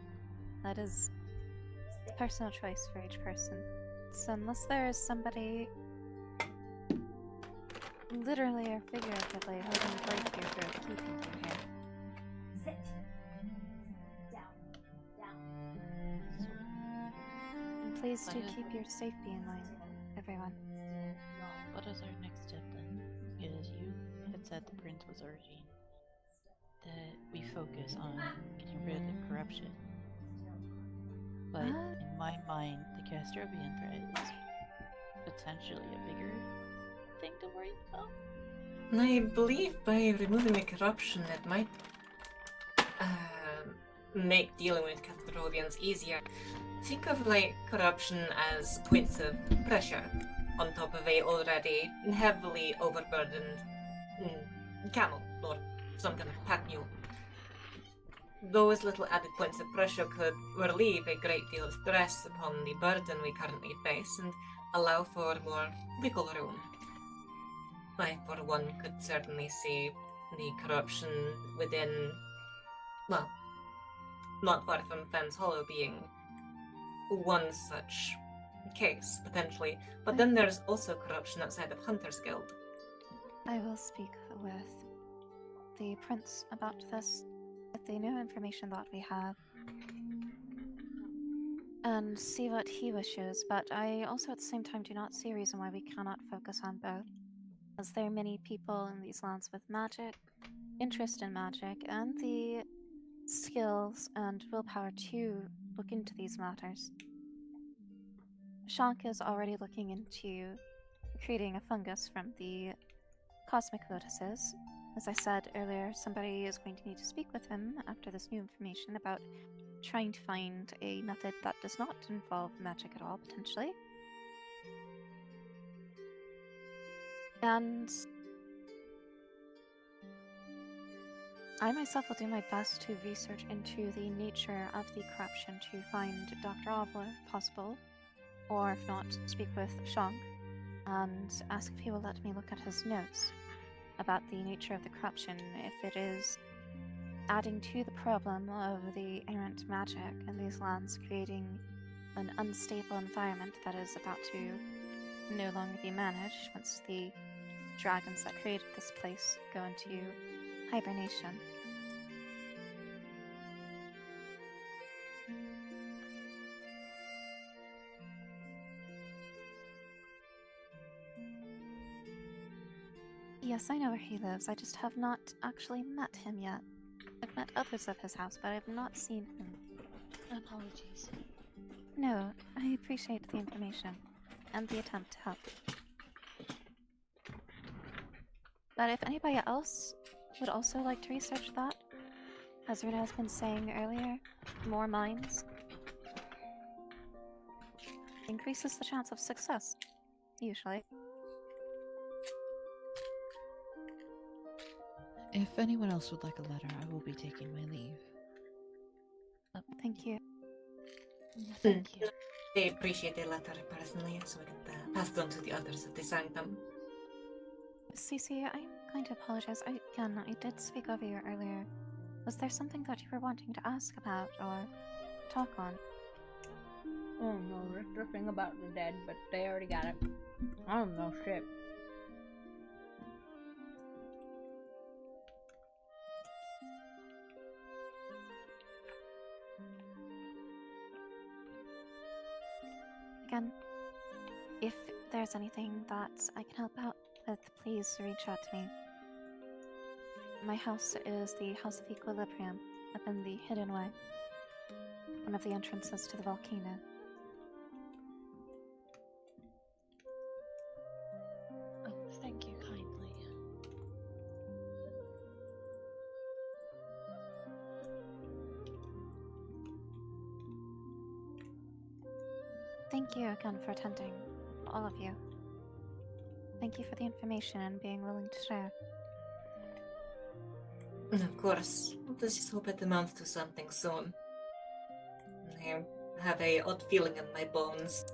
That is a personal choice for each person. So unless there is somebody literally or figuratively holding the break here for keeping you here. Sit. Down. And please do keep your safety in mind, everyone. What is our next step then? Because you had said the prince was urging that we focus on getting rid of corruption. But in my mind, the Castrovian threat is potentially a bigger thing to worry about. I believe by removing the corruption, it might make dealing with Cathrovians easier. Think of like corruption as points of pressure on top of a already heavily overburdened camel or some kind of pack mule. Those little added points of pressure could relieve a great deal of stress upon the burden we currently face and allow for more wiggle room. I, for one, could certainly see the corruption within, well, not far from Fen's Hollow being one such case, potentially. But then there's also corruption outside of Hunter's Guild. I will speak with the prince about this, with the new information that we have, and see what he wishes. But I also at the same time do not see a reason why we cannot focus on both, as there are many people in these lands with magic, interest in magic, and the skills and willpower to look into these matters. Shank is already looking into creating a fungus from the cosmic lotuses. As I said earlier, somebody is going to need to speak with him after this new information about trying to find a method that does not involve magic at all, potentially. And I myself will do my best to research into the nature of the corruption to find Dr. Avla if possible, or if not, speak with Shank and ask if he will let me look at his notes about the nature of the corruption, if it is adding to the problem of the errant magic in these lands, creating an unstable environment that is about to no longer be managed once the dragons that created this place go into hibernation. Yes, I know where he lives. I just have not actually met him yet. I've met others of his house, but I have not seen him. Apologies. No, I appreciate the information and the attempt to help. But if anybody else would also like to research that, as Rita has been saying earlier, more minds increases the chance of success, usually. If anyone else would like a letter, I will be taking my leave. Thank you. Thank you. I appreciate the letter personally, so I can pass it on to the others of the sanctum. Cece, I'm going to apologize. I did speak over you earlier. Was there something that you were wanting to ask about or talk on? Oh no, there's the thing about the dead, but they already got it. I don't know shit. Again, if there's anything that I can help out with, please reach out to me. My house is the House of Equilibrium, up in the Hidden Way, one of the entrances to the volcano. Oh, thank you kindly. Thank you again for attending, all of you. Thank you for the information and being willing to share. Of course. Let's just hope it amounts to something soon. I have a odd feeling in my bones.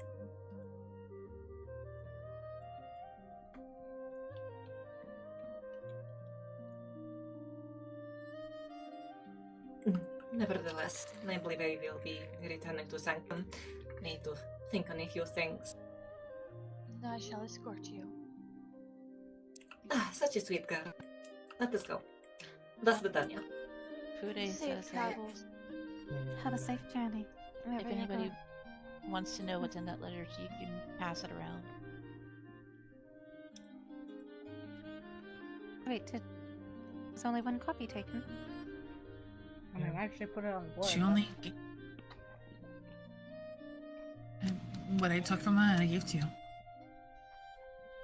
Nevertheless, I believe I will be returning to Sanctum. Need to think on a few things. I shall escort you. Ah, such a sweet girl. Let us go. Das Vidania. Fude Safe says that travels. Have a safe journey. if wherever you're anybody going. wants to know what's in that letter, you can pass it around. Wait, was only one copy taken? I mean, I actually put it on the board. She only. What I took from her, I gave to you.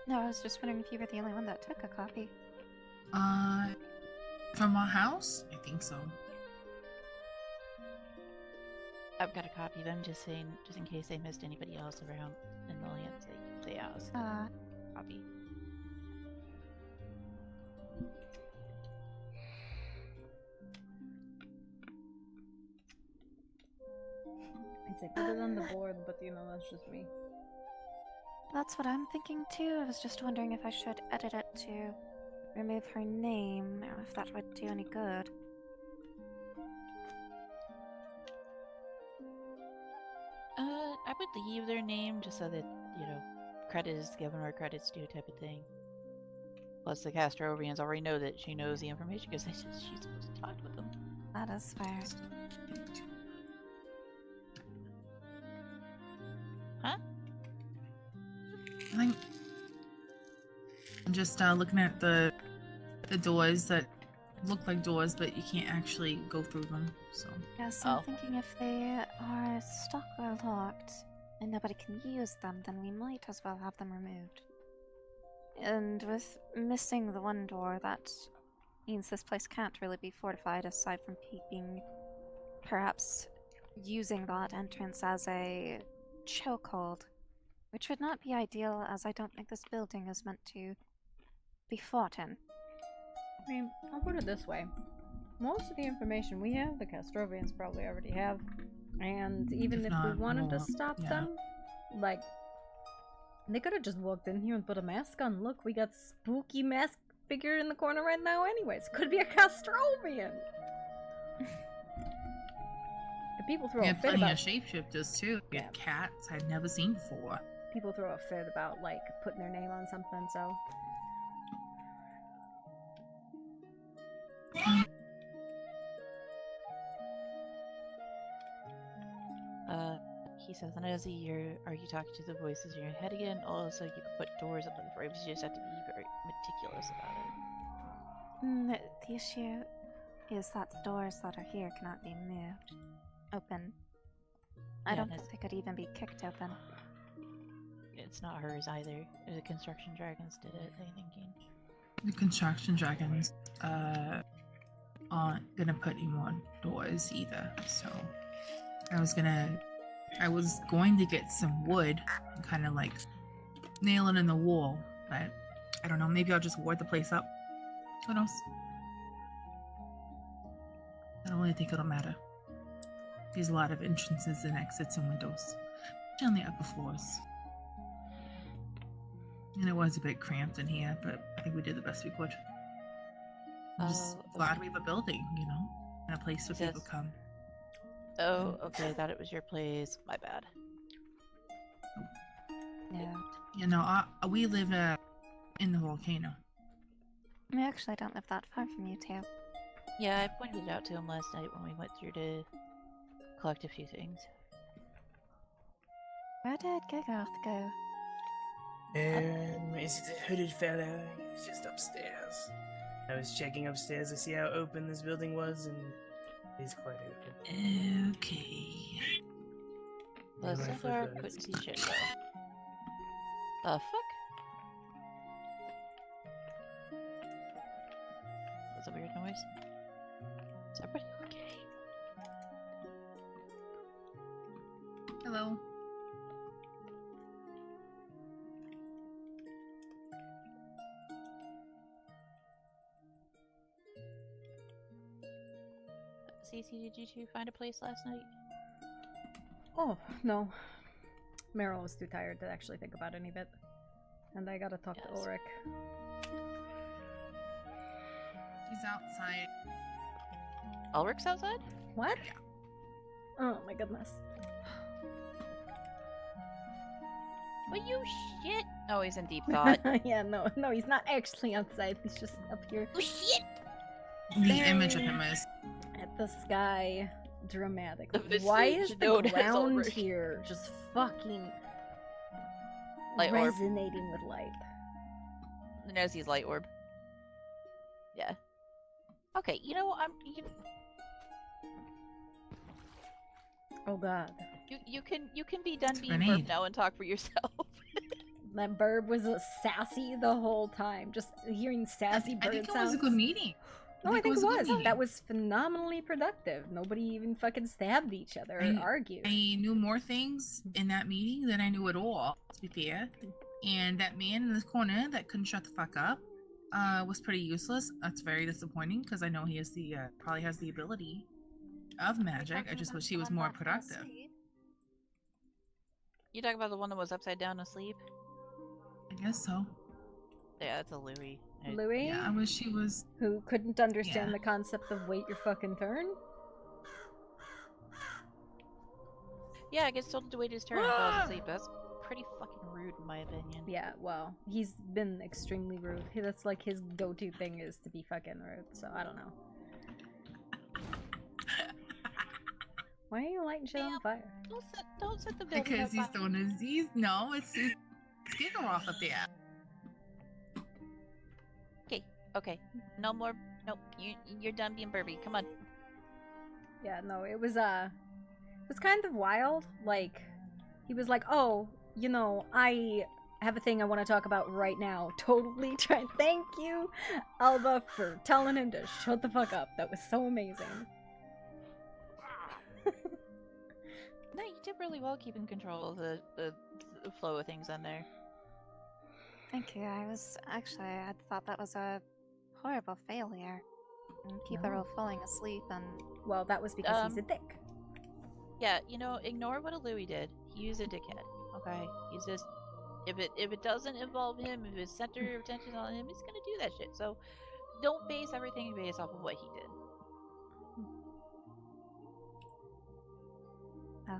No, I was just wondering if you were the only one that took a copy. From our house? I think so. I've got a copy of them, just saying, just in case I missed anybody else around in the lands. They asked. Copy. I'd say put it on the board, but you know, that's just me. That's what I'm thinking too. I was just wondering if I should edit it to remove her name, or if that would do any good. I would leave their name just so that, credit is given where credit's due type of thing. Plus, the Castrovians already know that she knows the information because she's supposed to talk with them. That is fair. Huh? I think I'm just looking at the doors that look like doors, but you can't actually go through them. So Yes, I'm thinking if they are stuck or locked and nobody can use them, then we might as well have them removed. And with missing the one door, that means this place can't really be fortified aside from being perhaps using that entrance as a chokehold, which would not be ideal, as I don't think this building is meant to be fought in. I mean, I'll put it this way. Most of the information we have, the Castrovians probably already have. And even if we not wanted to more, stop yeah. them, like, they could have just walked in here and put a mask on. Look, we got spooky mask figure in the corner right now anyways. Could be a Castrovian. If people throw we a have fit plenty about of shapeshifters too. We have cats I'd never seen before. people throw a fit about like putting their name on something, so he says, and as a year, are you talking to the voices in your head again? Also, you can put doors up in the frames. You just have to be very meticulous about it. The issue is that the doors that are here cannot be moved open. I Yeah, don't and think they could even be kicked open. it's not hers either. The construction dragons did it, I'm thinking. The construction dragons aren't gonna put any more doors either. So I was going to get some wood and kind of like nail it in the wall, but I don't know. Maybe I'll just ward the place up. What else? I don't really think it'll matter. There's a lot of entrances and exits and windows, especially on the upper floors. And it was a bit cramped in here, but I think we did the best we could. I'm just glad we have a building, you know, and a place where people come. Oh, okay, I thought it was your place. My bad. Yeah. You know, we live in the volcano. We actually don't live that far from you two. Yeah, I pointed it out to him last night when we went through to collect a few things. Where did Gigoth go? Is it the hooded fellow? He's just upstairs. I was checking upstairs to see how open this building was, and it's quite open. Okay. The Yeah, my Centaur foot couldn't hurts. see shit though. The fuck? What's a weird noise? Is everybody okay? Hello. Cece, did you two find a place last night? Oh, no. Meryl was too tired to actually think about any of it. And I gotta talk to Ulrich. He's outside. Ulrich's outside? What? Oh my goodness. Will you shit? Oh, he's in deep thought. Yeah, no, he's not actually outside. He's just up here. Oh shit! The image of him is At the sky dramatically. The Why is visage the known as ground Ulrich. here just fucking Light orb. resonating with light? The Nosey's light orb. Yeah. Okay, you know, Oh god. you can be done being grenade. burp now and talk for yourself. That bird was sassy the whole time. Just hearing sassy bird I think it sounds. was a good meeting. No, I think it a good was. meeting. That was phenomenally productive. Nobody even fucking stabbed each other or argued. I knew more things in that meeting than I knew at all, to be fair. And that man in the corner that couldn't shut the fuck up was pretty useless. That's very disappointing because I know he has the probably has the ability of magic. I just wish he was more productive. You talking about the one that was upside down asleep? I guess so. Yeah, that's a Louis. Louis? Yeah, I wish he was. Who couldn't understand Yeah. the concept of wait your fucking turn? Yeah, I gets told to wait his turn and falls asleep. That's pretty fucking rude in my opinion. Yeah, well, he's been extremely rude. That's like his go-to thing is to be fucking rude, so I don't know. Why are you lighting shit on fire? Don't set the building Because on he's doing his. It's Gigaroth up there. Okay. No more. Nope. You're done being Burby. Come on. Yeah, no, it was kind of wild. Like, he was like, oh, you know, I have a thing I want to talk about right now. Totally trying. Thank you, Alba, for telling him to shut the fuck up. That was so amazing. No, you did really well keeping control of the flow of things on there. Thank you. I thought that was a horrible failure. And people are all falling asleep and. Well, that was because he's a dick. Yeah, you know, ignore what a Louis did. He's a dickhead. Okay, he's just if it doesn't involve him, if his center of attention is on him, he's gonna do that shit. So don't base everything based off of what he did. Oh.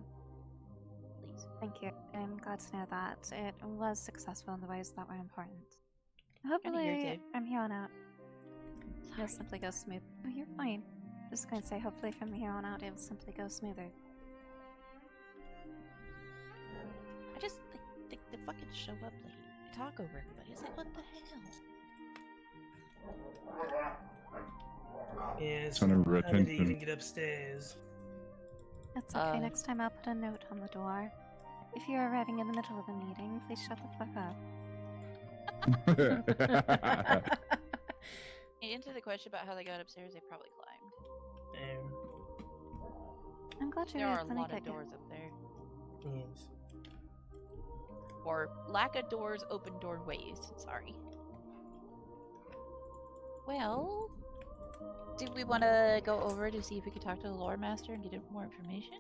Please. Thank you. I'm glad to know that it was successful in the ways that were important. Hopefully, from here on out, it'll simply go smooth. Oh, you're fine. Just gonna say, hopefully from here on out, it'll simply go smoother. fucking show up late. I talk over everybody. It's like, what the hell? Yes. Son of How did he retention. even get upstairs? That's okay. Next time I'll put a note on the door. If you're arriving in the middle of a meeting, please shut the fuck up. To answer the question about how they got upstairs, they probably climbed. I'm glad you There are raised a the lot night of doors up there. Yes. Or lack of doors, open doorways. Sorry. Well, do we want to go over to see if we could talk to the lore master and get more information?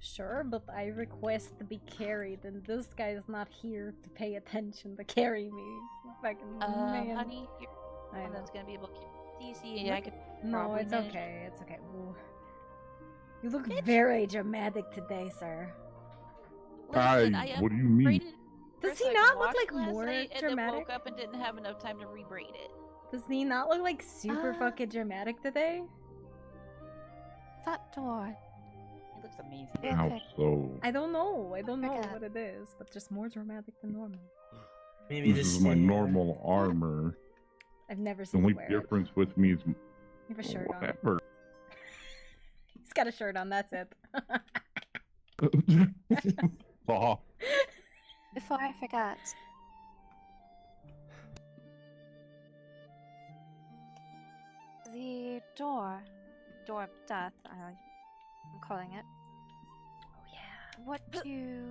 Sure, but I request to be carried, and this guy is not here to pay attention to carry me. Fucking man. Honey, you're the I one know. that's gonna be able to. Do you see? I could. No, probably it's manage- okay. It's okay. Ooh. You look very dramatic today, sir. Listen, Hi, I what do you mean? braided Does Chris, he I not look washed like last more night and then dramatic? woke up and didn't have enough time to rebraid it. Does he not look like super fucking dramatic today? That door. It looks amazing. How so? I don't know. I don't know what it is, but just more dramatic than normal. Maybe This is my normal armor. I've never The seen only him wear it. difference with me is You have a shirt on. whatever. He's got a shirt on. That's it. Oh, Before I forget, the door of death, I'm calling it. Oh yeah. What do you...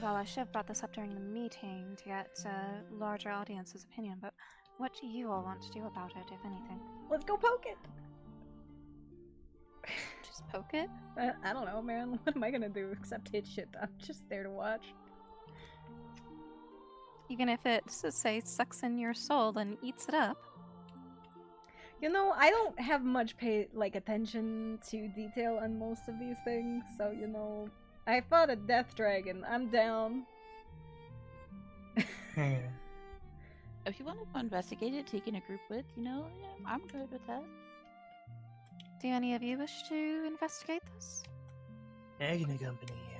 Well, I should have brought this up during the meeting to get a larger audience's opinion, but what do you all want to do about it, if anything? Let's go poke it. Just poke it? I don't know, man. What am I gonna do except hit shit? I'm just there to watch. Even if it, say, sucks in your soul and eats it up. You know, I don't have much attention to detail on most of these things, so you know, I fought a death dragon. I'm down. If you want to investigate it, taking a group with, you know, yeah, I'm good with that. Do any of you wish to investigate this? Agony Company here.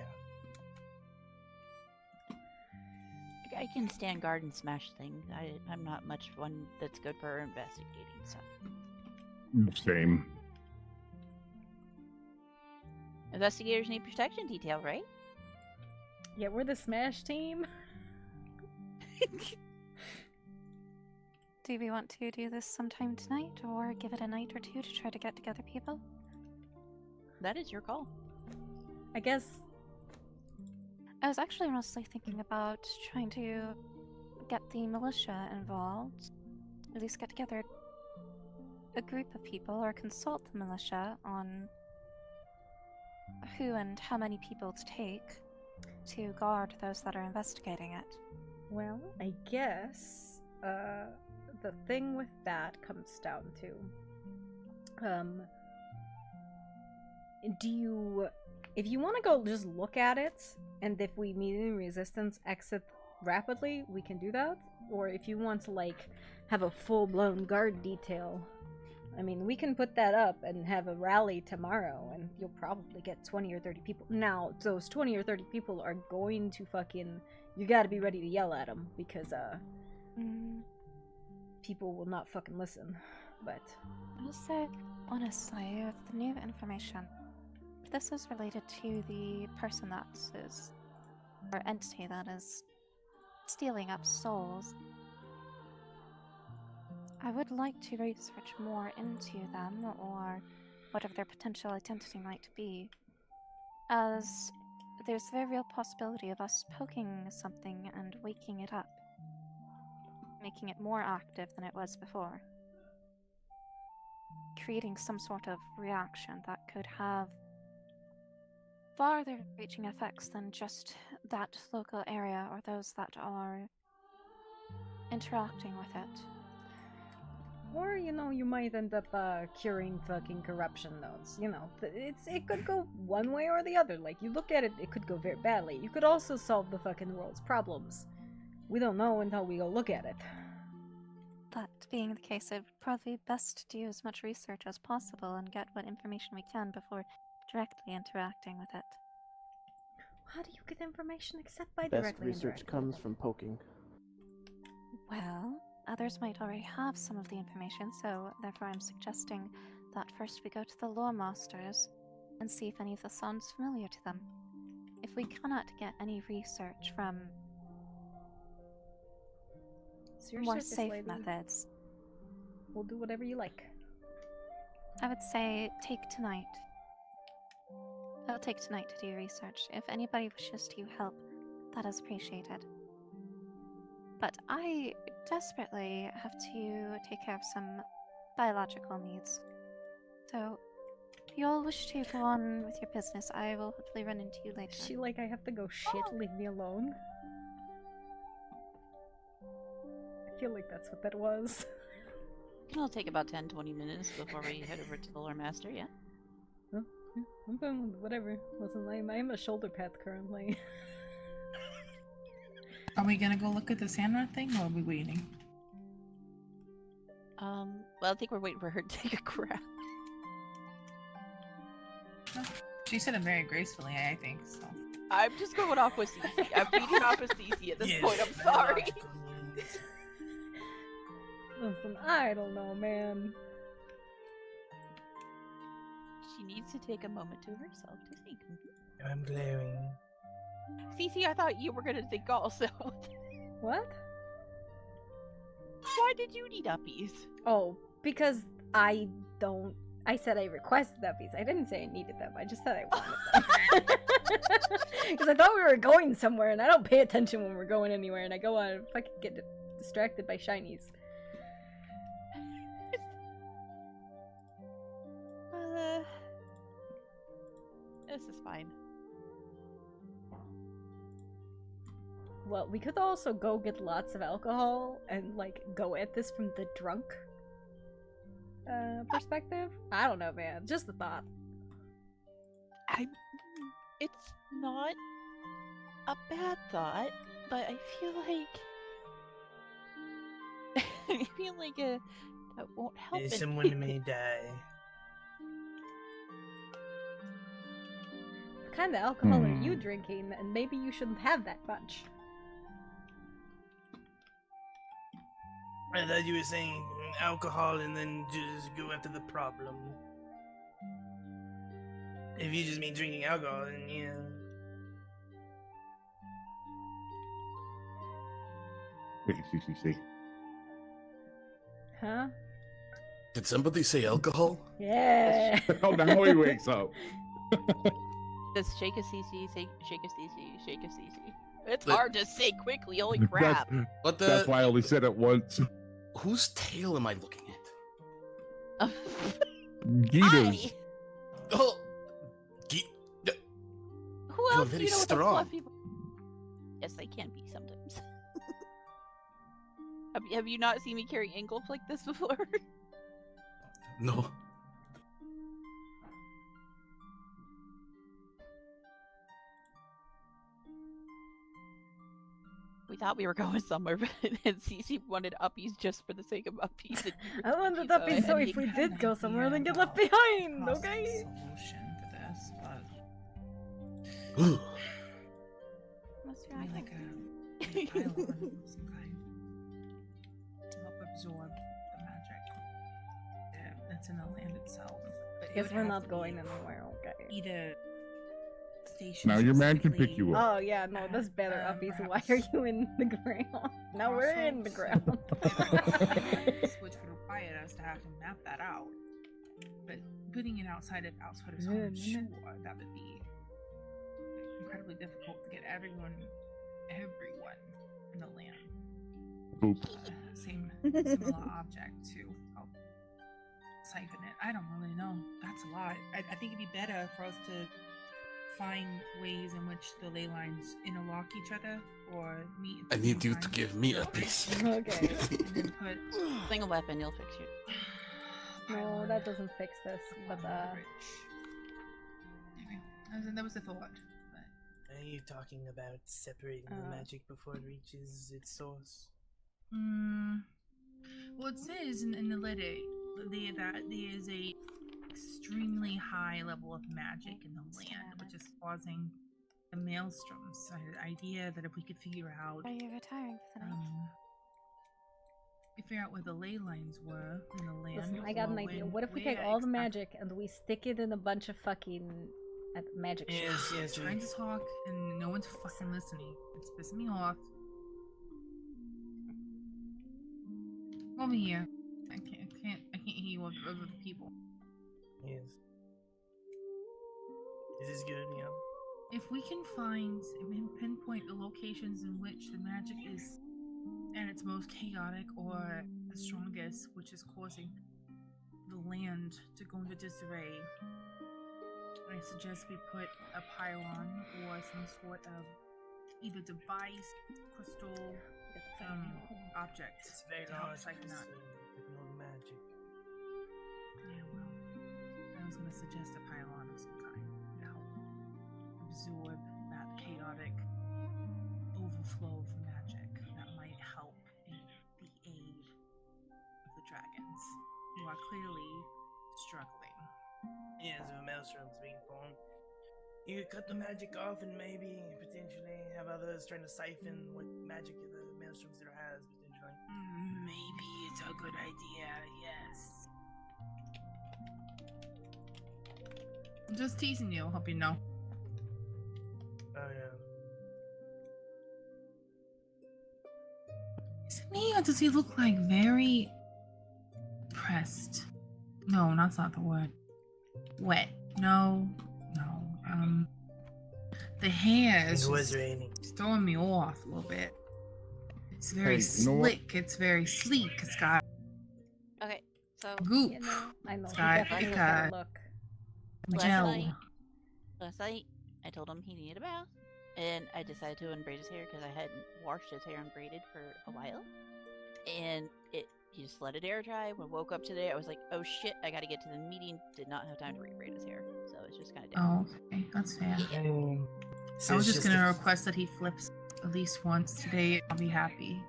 I can stand guard and smash things. I'm not much one that's good for investigating stuff. same. Investigators need protection detail, right? Yeah, we're the Smash team. Do we want to do this sometime tonight, or give it a night or two to try to get together people? That is your call. I guess. I was actually mostly thinking about trying to get the militia involved. At least get together a group of people, or consult the militia on who and how many people to take to guard those that are investigating it. Well, I guess the thing with that comes down to if you want to go just look at it, and if we meet any resistance, exit rapidly, we can do that. Or if you want to have a full-blown guard detail, I mean, we can put that up and have a rally tomorrow, and you'll probably get 20 or 30 people. Now, those 20 or 30 people are going to you gotta be ready to yell at them, because people will not fucking listen. But I'll say, honestly, with the new information, if this is related to the person that is, or entity that is stealing up souls, I would like to research more into them, or whatever their potential identity might be, as there's a very real possibility of us poking something and waking it up, making it more active than it was before, creating some sort of reaction that could have farther reaching effects than just that local area or those that are interacting with it. or you might end up curing fucking corruption nodes. It could go one way or the other. You look at it, it could go very badly. You could also solve the fucking world's problems. We don't know until we go look at it. That being the case, it would probably be best to do as much research as possible and get what information we can before directly interacting with it. How do you get information except by Best directly research indirectly? comes from poking. Well, others might already have some of the information, so therefore I'm suggesting that first we go to the lore masters and see if any of this sounds familiar to them. If we cannot get any research from It's your more circus, safe lady. methods, We'll do whatever you like. I would say take tonight. It'll take tonight to do research. If anybody wishes to help, that is appreciated. But I desperately have to take care of some biological needs. So, if you all wish to go on with your business, I will hopefully run into you later. She like, I have to go shit, leave me alone. I feel like that's what that was. It'll take about 10-20 minutes before we head over to the lore master, yeah? Huh? Yeah, I'm fine with whatever. Listen, I'm a shoulder path currently. Are we gonna go look at the Sandra thing, or are we waiting? Well, I think we're waiting for her to take a crap. She said it very gracefully, I think, so. I'm just going off with Cece. I'm feeding off with Cece at this point, I'm sorry. Listen, I don't know, man. She needs to take a moment to herself to think. I'm glaring. Cece, I thought you were gonna think also. What? Why did you need uppies? Oh, because I said I requested uppies. I didn't say I needed them. I just said I wanted them. Because I thought we were going somewhere, and I don't pay attention when we're going anywhere, and I go on and fucking get distracted by shinies. This is fine. Well, we could also go get lots of alcohol and, like, go at this from the drunk perspective. I don't know, man. Just a thought. It's not a bad thought, but I feel like that won't help. Someone may die. What kind of alcohol are you drinking? And maybe you shouldn't have that much. I thought you were saying alcohol and then just go after the problem. If you just mean drinking alcohol, then yeah. CCC. Huh? Did somebody say alcohol? Yeah. Oh, now he wakes up. Just shake a CC, shake a CC, shake a CC. It's But- hard to say quickly, holy crap. What the? That's why I only said it once. Whose tail am I looking at? Gita's. Oh, Who You're else very do you know strong. with the fluffy... Yes, they can be sometimes. Have you not seen me carry ankles like this before? No. We thought we were going somewhere, but then Cece wanted uppies just for the sake of uppies. And you I wanted refused, uppies so if we did go somewhere, then get left behind, okay? Solution for this, but What's maybe like a pylon of some kind to help absorb the magic that's in the land itself. But it Guess would we're have not to going be anywhere, okay? Either station. Now your man can pick specifically- you up. Oh yeah, no, that's better, uppies. Why are you in the ground? Now we're in the ground. Which would require us to have to map that out. But putting it outside of his home, I'm sure that would be incredibly difficult to get everyone in the land. Boop. Similar object to help siphon it. I don't really know. That's a lot. I think it'd be better for us to find ways in which the ley lines interlock each other or meet. I need you to give me a piece. Okay. And then put Sling a weapon, you'll fix you. No, that doesn't fix this. But anyway, that was the thought. Are you talking about separating the magic before it reaches its source? Well, it says in the letter that there is a extremely high level of magic in the land, which is causing the maelstroms. I had an idea that if we could figure out, Are you retiring for the night? figure out where the ley lines were in the land. Listen, I got or an idea. when- What if we where take all the exactly- magic and we stick it in a bunch of fucking magic shit? Yes, Trying to talk and no one's fucking listening. It's pissing me off. Over here. I can't hear you over the people. Yes. This is good, yeah. If we can find and pinpoint the locations in which the magic is at its most chaotic or the strongest, which is causing the land to go into disarray, I suggest we put a pylon or some sort of either device, crystal, object. It's very to help large siphon because out. no magic. Yeah, well, I was gonna suggest a pylon of some kind to help absorb that chaotic overflow of magic that might help in the aid of the dragons, who are clearly struggling. Yes, if a maelstrom's being formed, you could cut the magic off and maybe potentially have others trying to siphon what magic the maelstrom still has, potentially. Maybe it's a good idea, yes. I'm just teasing you, hope you know. Oh, yeah. Is it me or does he look like very pressed? No, that's not the word. Wet. No. The hair is It was just raining. throwing me off a little bit. It's very Hey, you know what? slick. It's very sleek. It's got Okay, so goop. You know, I know. It's He got definitely like has a that look. gel. Last night, I told him he needed a bath, and I decided to unbraid his hair because I hadn't washed his hair unbraided for a while. And he just let it air dry. When I woke up today, I was like, oh shit, I gotta get to the meeting. Did not have time to rebraid his hair, so it's just kind of down. Oh, okay. That's fair. So I was it's just just gonna a- request that he flips at least once today. I'll be happy.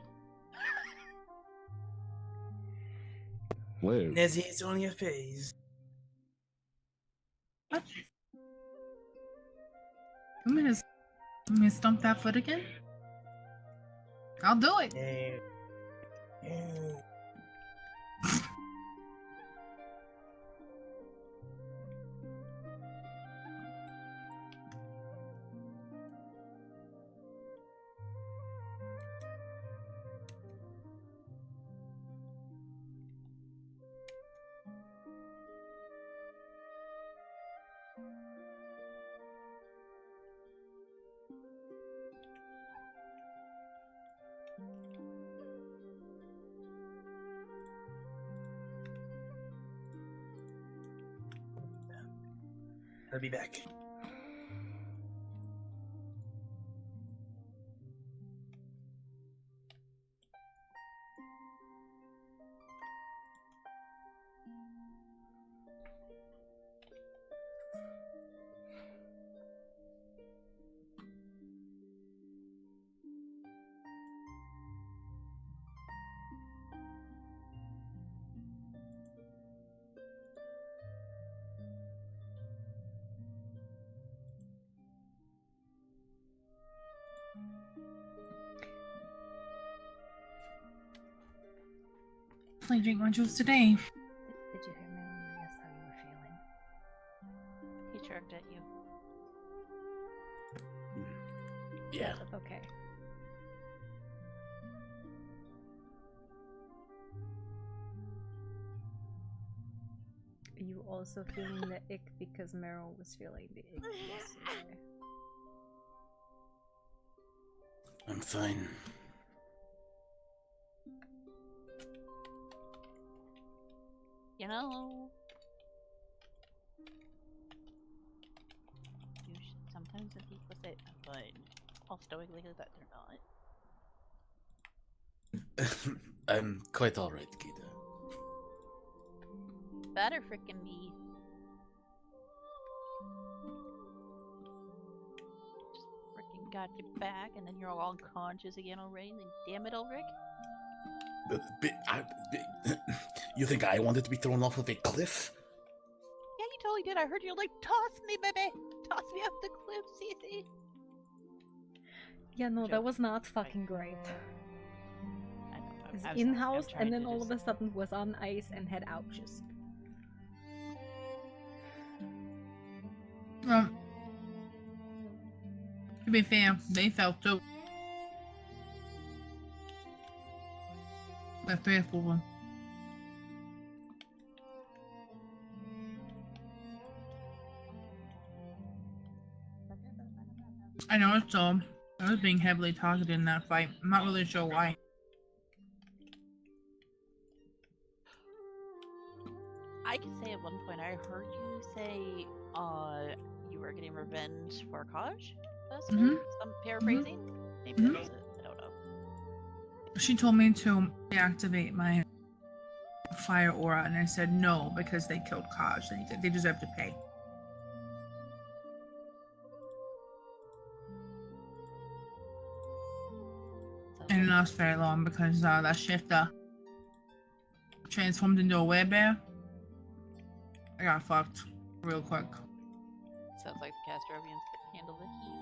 Live. Nezzy, it's only a phase. What? I'm gonna stomp that foot again? I'll do it. I'll be back. Definitely drink my juice today. Did you hear me when I asked how you were feeling? He chirped at you. Yeah. Okay. Are you also feeling the ick because Meryl was feeling the ick yesterday? I'm fine. You know, you should sometimes when people say I'm fine, all stoically as that they're not. I'm quite alright, Gita. Better frickin' me. Just frickin' got your back, and then you're all unconscious again already. Then damn it, Ulrich. You think I wanted to be thrown off of a cliff? Yeah, you totally did. I heard you like, toss me, baby, toss me off the cliff, Cece. Yeah, no, that Joke. was not fucking great. I know. It's I'm sorry. in-house, I'm trying and then to all just... of a sudden was on ice and had ouches. Well, to be fair, they felt too. The faithful one. I know it's I was being heavily targeted in that fight. I'm not really sure why. I can say at one point I heard you say you were getting revenge for Kaj. Mhm. Some paraphrasing. Maybe that was it. I don't know. She told me to deactivate my fire aura, and I said no because they killed Kaj. They deserve to pay. And it didn't last very long because that shifter transformed into a werebear. I got fucked real quick. Sounds like the Castrovians could handle the heat.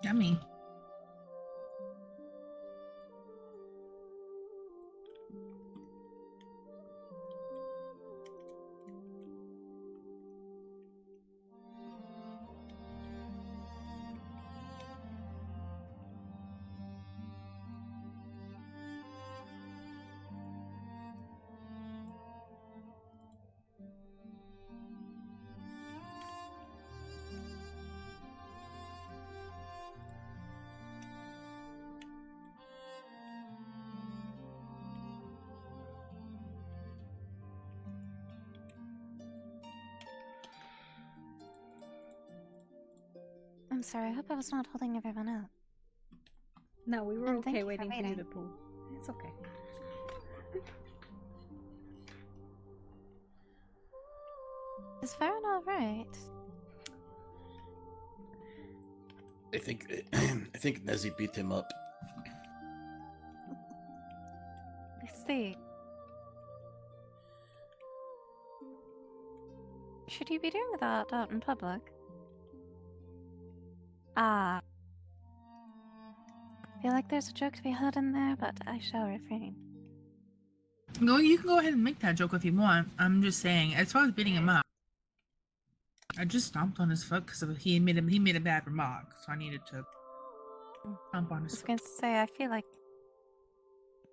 Yummy. I'm sorry, I hope I was not holding everyone up. No, we were And thank okay you for waiting for you waiting. to poo. It's okay. Is Farron alright? I think Nezzy beat him up. I see. Should you be doing that out in public? Ah. I feel like there's a joke to be had in there, but I shall refrain. You can go ahead and make that joke if you want. I'm just saying, as far as beating him up, I just stomped on his foot because he made a bad remark, so I needed to stomp on I his was foot. going to say, I feel like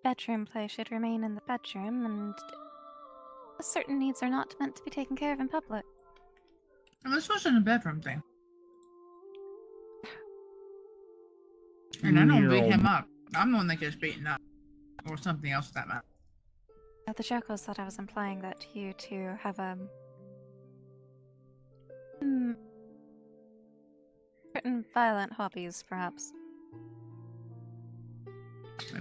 bedroom play should remain in the bedroom, and certain needs are not meant to be taken care of in public. And this wasn't a bedroom thing. And I don't beat him up. I'm the one that gets beaten up. Or something else for that matter. The joke was that I was implying that you two have certain violent hobbies, perhaps. Is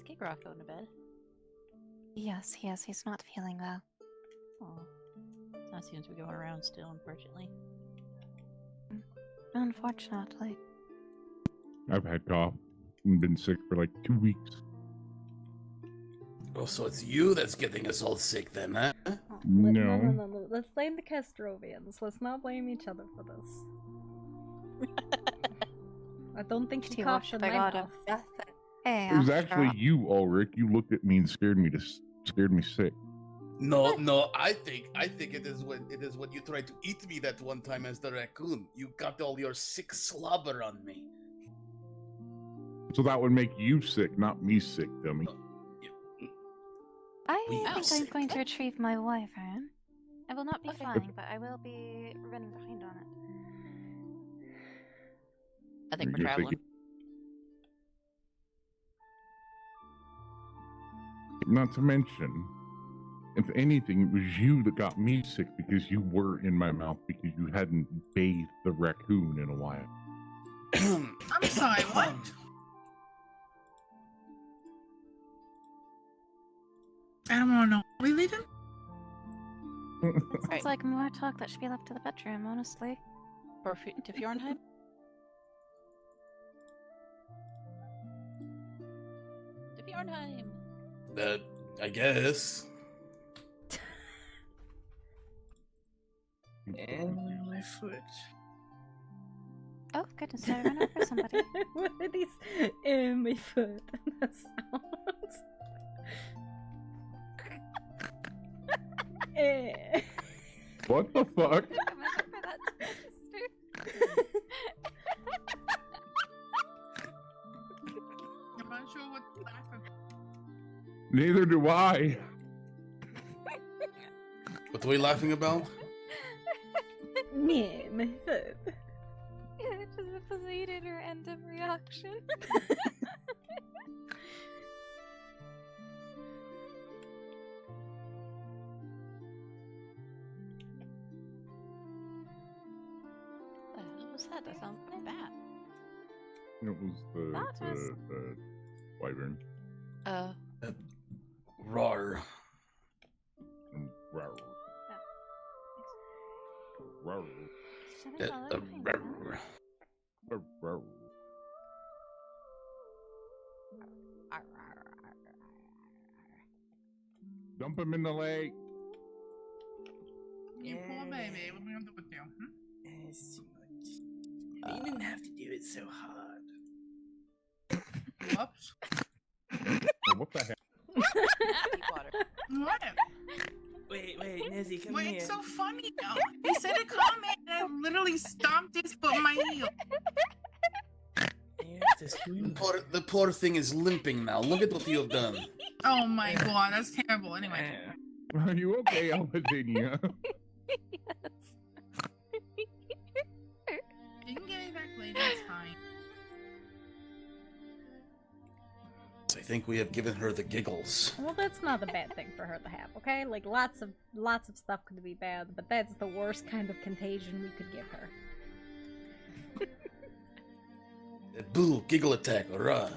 Kickroff going to bed? Yes, he is. He's not feeling well. Oh. That seems to be going around still, unfortunately. Unfortunately. I've had cough and been sick for like 2 weeks. Oh, so it's you that's getting us all sick then, huh? No. Let's blame the Castrovians. Let's not blame each other for this. I don't think she coughed in my mouth. Hey, It was actually you, Ulrich. You looked at me and scared me sick. No, I think it is when you tried to eat me that one time as the raccoon. You got all your sick slobber on me. So that would make you sick, not me sick, dummy. I think I'm going to retrieve my wyvern. I will not be flying, but I will be running behind on it. I think we're You're traveling. Not to mention, If anything, it was you that got me sick because you were in my mouth because you hadn't bathed the raccoon in a while. I'm sorry, what? I don't want to know. Are we leaving? It sounds like more talk that should be left to the bedroom, honestly. Or to Fjornheim? To Fjornheim. I guess. And my foot. Oh, goodness, did I run over somebody? What are these in my foot? That sounds. What the fuck? I'm not sure what to laugh at. Neither do I. What are we laughing about? Yeah, my foot. It just preceded her end of reaction. What was that? That sounds pretty bad. It was the wyvern. Rar. Rar. Rar. Rar. Dump him in the lake. You poor baby. What are we gonna do with you? It's too much. You didn't have to do it so hard. Whoops. What the heck? What? Wait, Nezzy, come Wait, here. it's so funny though. He said a comment and I literally stomped his foot in my heel. The poor thing is limping now. Look at what you have done. Oh my god, that's terrible. Anyway. Are you okay, Albania? You can get me back later, it's fine. I think we have given her the giggles. Well, that's not a bad thing for her to have, okay? Like lots of stuff could be bad, but that's the worst kind of contagion we could give her. Boo, giggle attack, hurrah.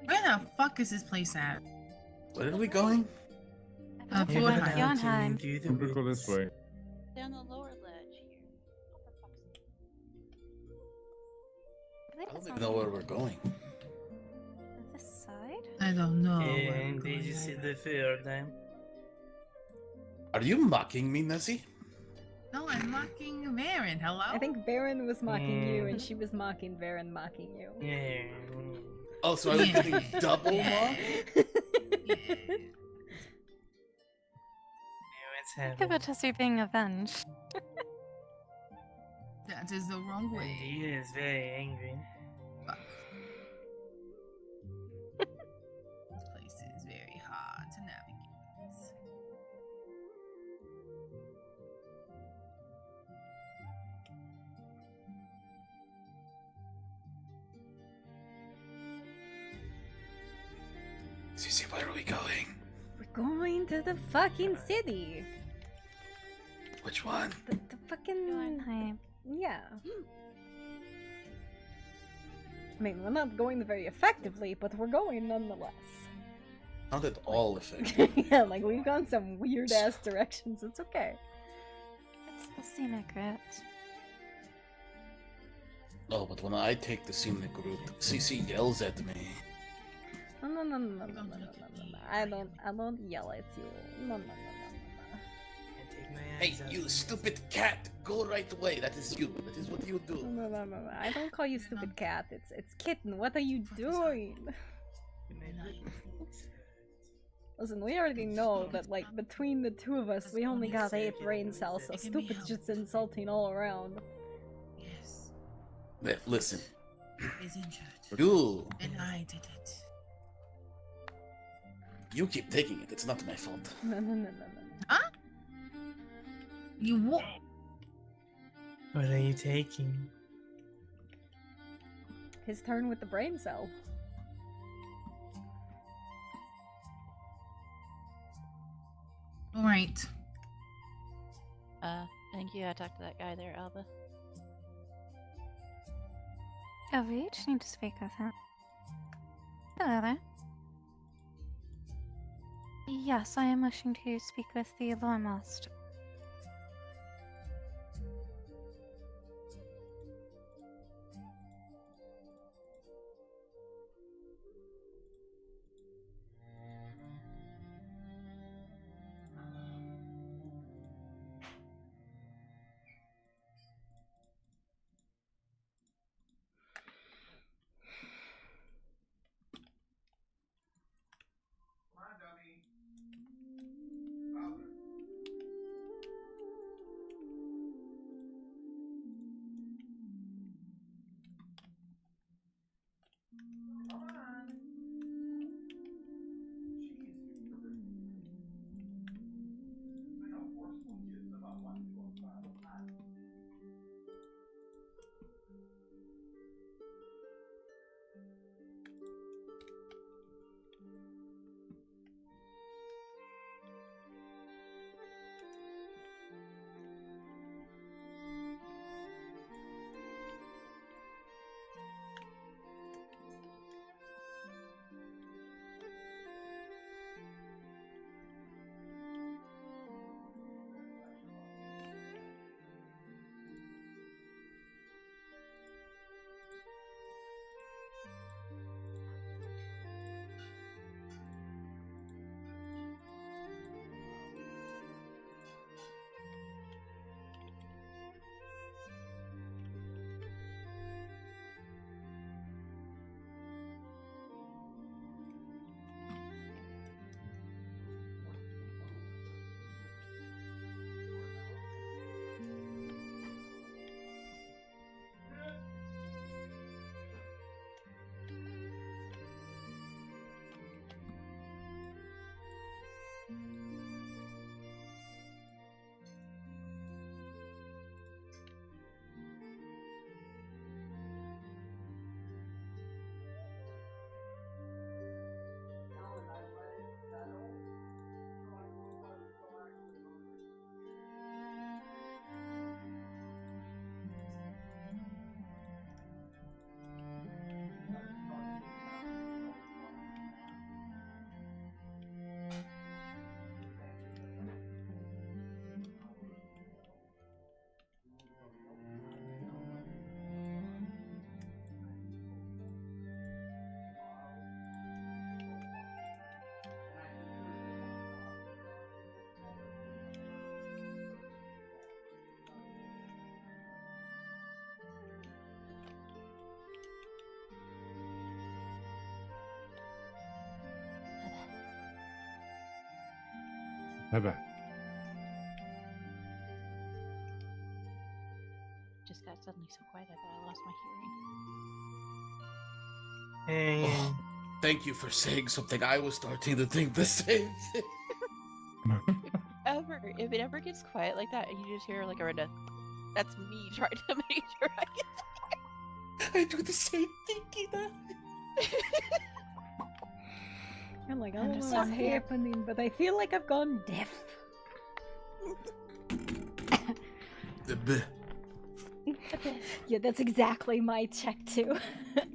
Where the fuck is this place at? Where are we going? Fjordheim. We'll go this way. Down the lower ledge here. I don't even know where we're going. This side? I don't know. And did you see the Fjordheim? Are you mocking me, Nessie? No, I'm mocking Varen. Hello? I think Varen was mocking you, and she was mocking Varen mocking you. Yeah. Oh, so I was getting double mock? Think of it as you being avenged. That is the wrong way. He is very angry. Fuck. This place is very hard to navigate. Cece, where are we going? We're going to the fucking city. Which one? The fucking Fjordheim. Yeah. I mean, we're not going very effectively, but we're going nonetheless. Not at all effective. Yeah, like we've gone some weird ass directions. It's okay. It's the scenic route. Oh, but when I take the scenic route, Cece yells at me. No. I don't yell at you. No. Hey, you stupid cat! Go right away. That is you. That is what you do. No. I don't call you stupid cat. It's kitten. What are you doing? Listen, we already know that, like, between the two of us, we only got 8 brain cells, so stupid's just insulting all around. Yes. Listen. He's injured. You. And I did it. You keep taking it. It's not my fault. No. Huh? You what? What are you taking? His turn with the brain cell. All right. Thank you. I talked to that guy there, Alba. Oh, we each need to speak with him. Hello there. Yes, I am wishing to speak with the Lore Master. Bye-bye. Just got suddenly so quiet I thought I lost my Hey. hearing. Oh, thank you for saying something. I was starting to think the same thing. If it ever gets quiet like that and you just hear like a red, that's me trying to make sure I get. I do the same thing, Kina. I'm like, I I'm don't know just what's not here. happening, but I feel like I've gone deaf. Yeah, that's exactly my check too.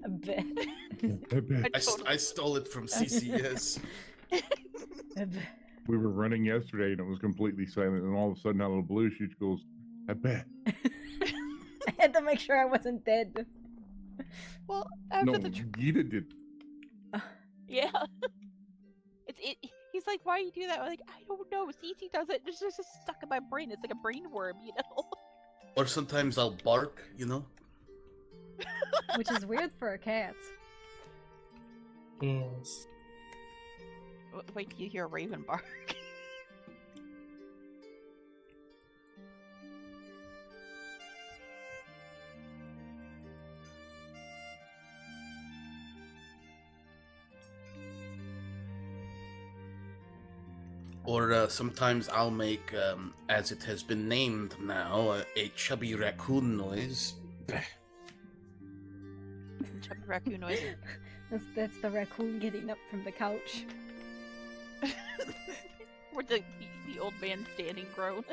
A bit. I stole it from CCS. We were running yesterday and it was completely silent, and all of a sudden out of the blue she goes, I bet. I had to make sure I wasn't dead. Well, No, after the Gita did. yeah, he's like, why do you do that? I'm like, I don't know. CC does it. It's just stuck in my brain. It's like a brain worm, you know. Or sometimes I'll bark, you know? Which is weird for a cat. Yes. Wait till you hear a raven bark. Or sometimes I'll make, as it has been named now, a chubby raccoon noise. Chubby raccoon noise. That's the raccoon getting up from the couch. Or the old man standing groan.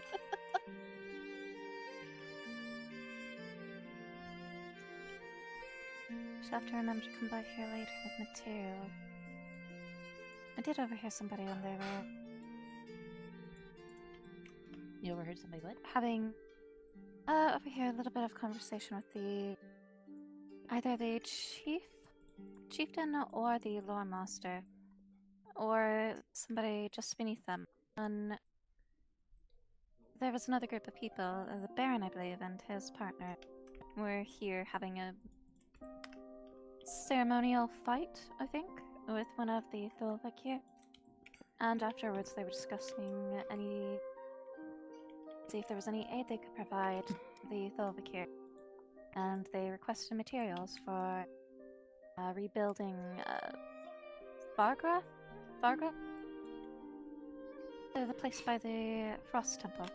She'll have to remember to come by here later with material. I did overhear somebody on their You overheard somebody what? having overhear a little bit of conversation with either the chieftain or the lore master, or somebody just beneath them. And there was another group of people, the Baron, I believe, and his partner were here having a ceremonial fight, I think, with one of the Thulvakir. And afterwards they were discussing see if there was any aid they could provide the Thulvakir. And they requested materials for rebuilding Vargra? The place by the Frost Temple.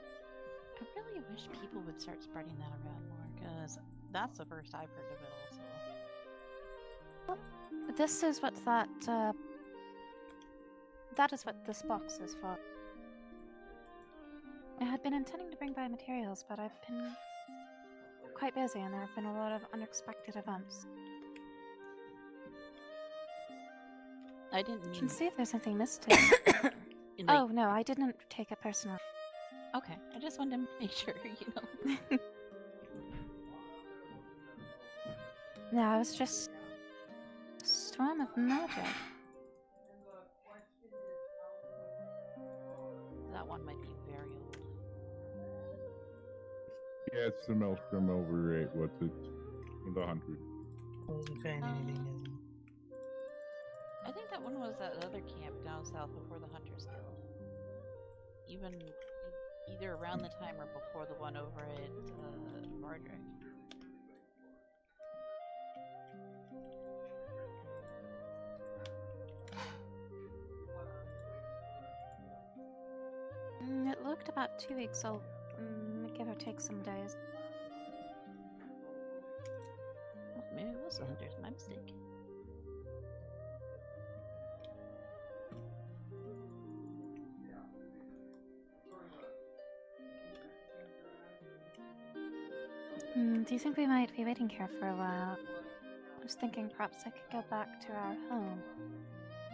I really wish people would start spreading that around more, because that's the first I've heard of it also. This is what that is what this box is for. I had been intending to bring by materials, but I've been quite busy and there have been a lot of unexpected events. I didn't mean... You can see if there's anything missed here. Oh, no, I didn't take it personally. Okay, I just wanted to make sure, you know. No, I was just... a storm of magic. That one might be very old. Yeah, it's the Maelstrom over at, what's it? The 100. I think that one was that other camp down south before the Hunters Guild. Either around the time or before the one over at Vardrick. It looked about 2 weeks old, give or take some days. Well, maybe it was the Hunters, my mistake. Do you think we might be waiting here for a while? I was thinking perhaps I could go back to our home,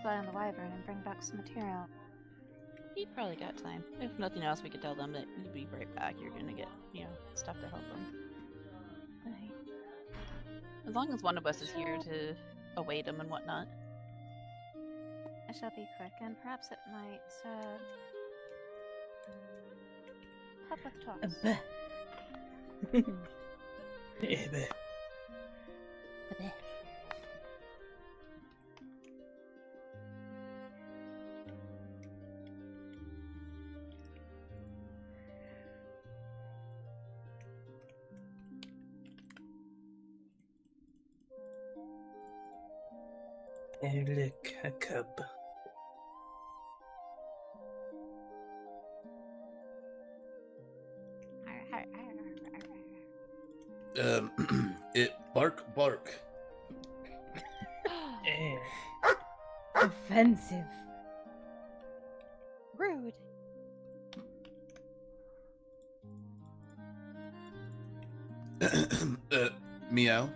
fly on the Wyvern, and bring back some material. You probably got time. If nothing else, we could tell them that you'll be right back. You're gonna get, stuff to help them. Right. As long as one of us is here to await them and whatnot. I shall be quick, and perhaps it might, help with talks. Oh, look, a cub. Bark, bark. Offensive. Rude. Meow.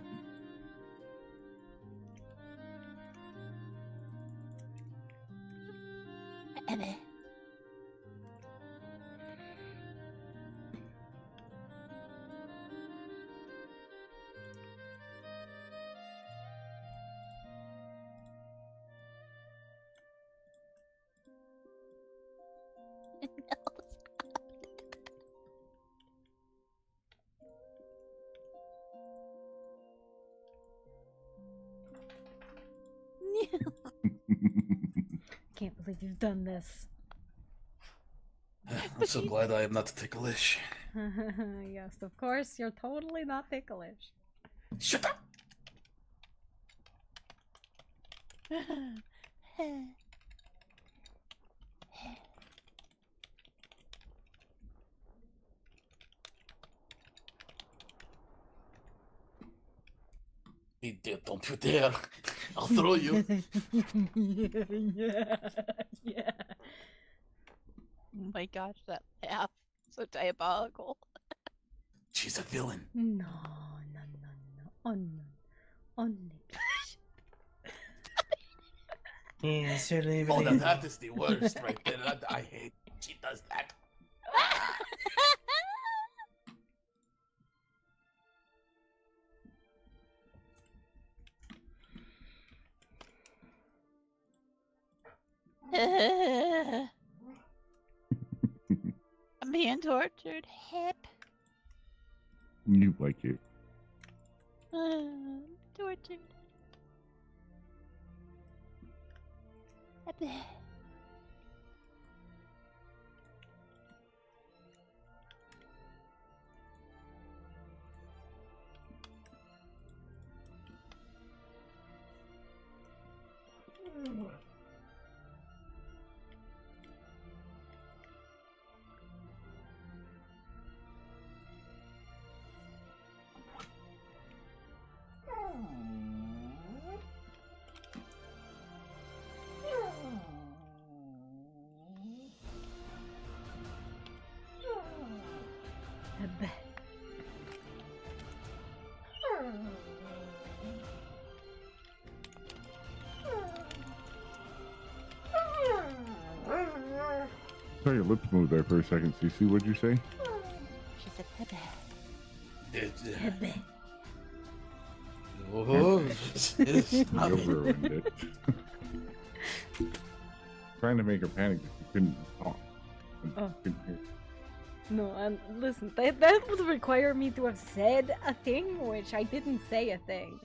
Can't believe you've done this. I'm so glad I am not ticklish. Yes, of course, you're totally not ticklish. Shut up! don't you dare! I'll throw you. Yeah. Oh my gosh, that laugh. So diabolical. She's a villain. No. Oh no. Oh no. Yeah, certainly Oh, believe that is the worst right there. I hate she does that. I'm being tortured. Hip. You like it. Tortured. Hip. Saw your lips move there for a second, Cece. What'd you say? She said Pepe. Pepe. Oh, You ruined it. Trying to make her panic, but you couldn't talk. Oh. Couldn't hear. No, and listen, that would require me to have said a thing, which I didn't say a thing.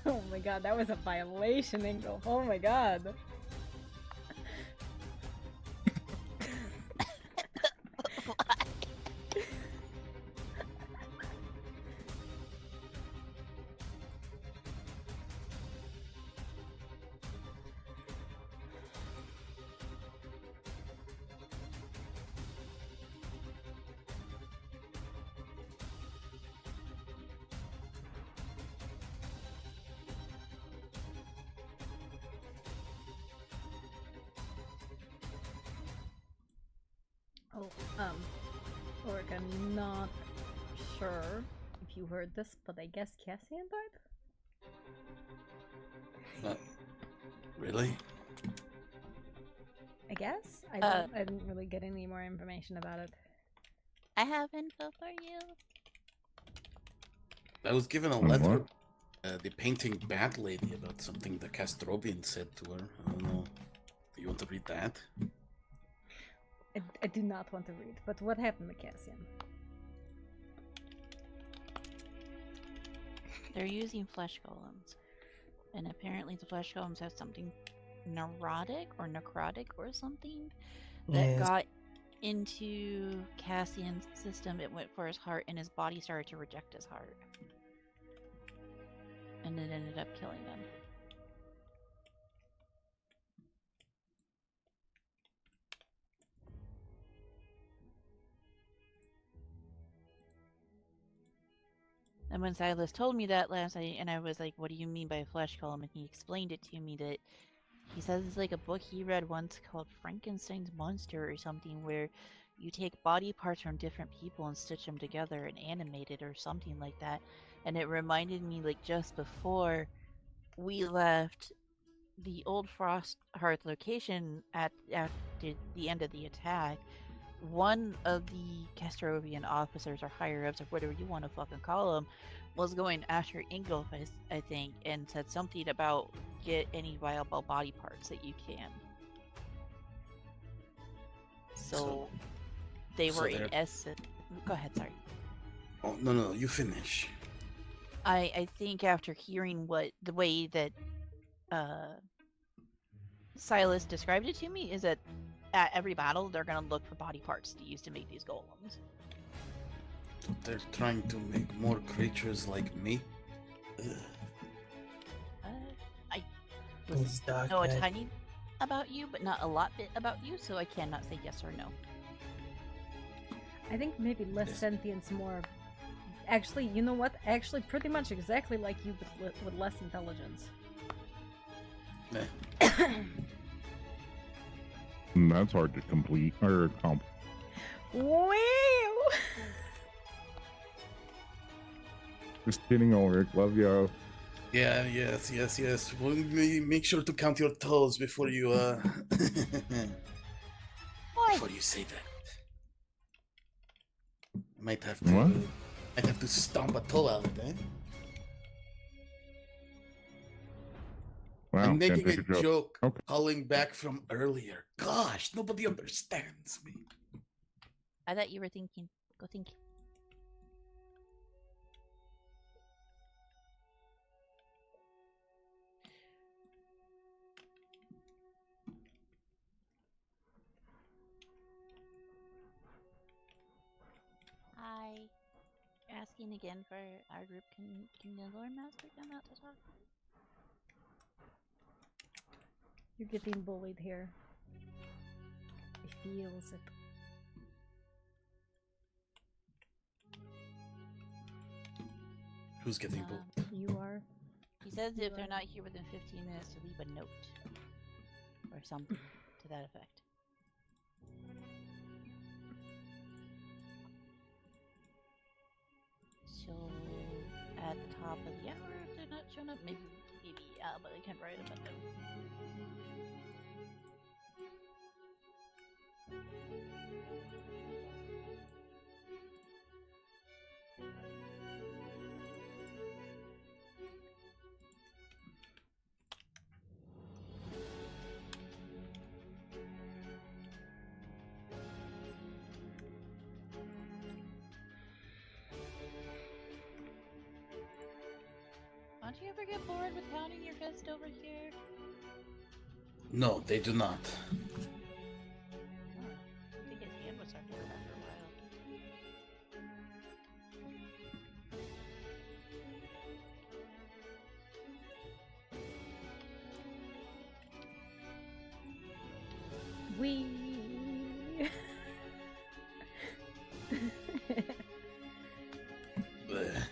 Oh my god, that was a violation, Ingo. Oh my god. Oh, Orc, I'm not sure if you heard this, but I guess Cassian died? Really? I guess? I didn't really get any more information about it. I have info for you. I was given a On letter. what? The painting bat lady about something the Castrovian said to her. I don't know. Do you want to read that? I do not want to read, but what happened to Cassian? They're using flesh golems. And apparently the flesh golems have something neurotic or necrotic or something that got into Cassian's system. It went for his heart and his body started to reject his heart. And it ended up killing him. And when Silas told me that last night, and I was like, what do you mean by flesh golem? And he explained it to me that he says it's like a book he read once called Frankenstein's Monster or something, where you take body parts from different people and stitch them together and animate it or something like that. And it reminded me, like, just before we left the old Frosthearth location after the end of the attack, one of the Castrovian officers or higher-ups or whatever you want to fucking call them was going after Ingolf, I think, and said something about get any viable body parts that you can. So they were in essence... Go ahead, sorry. Oh, no, you finish. I think after hearing the way that Silas described it to me is that at every battle they're going to look for body parts to use to make these golems. So they're trying to make more creatures like me? I Those dark know a magic. tiny about you, but not a lot bit about you, so I cannot say yes or no. I think maybe less sentience, more... Actually, you know what? Actually, pretty much exactly like you, but with less intelligence. That's hard to complete or Wow! Just kidding, Ulrich. Love you. Yeah, yes. Well, make sure to count your toes before you, before you say that. I might have to... What? I'd have to stomp a toe out, eh? Wow, I'm can't making take a joke, Okay. calling back from earlier. Gosh, nobody understands me. I thought you were thinking. Go think. Hi. Asking again for our group. Can the Lord Master come out to talk? You're getting bullied here. It feels it. Who's getting bullied? You are. He says if they're not here within 15 minutes to leave a note. Or something to that effect. So, at the top of the hour, if they're not showing up, maybe, but I can't write them a note. Don't you ever get bored with pounding your fist over here? No, they do not. I think his hand was starting to hurt after a while. Bleh.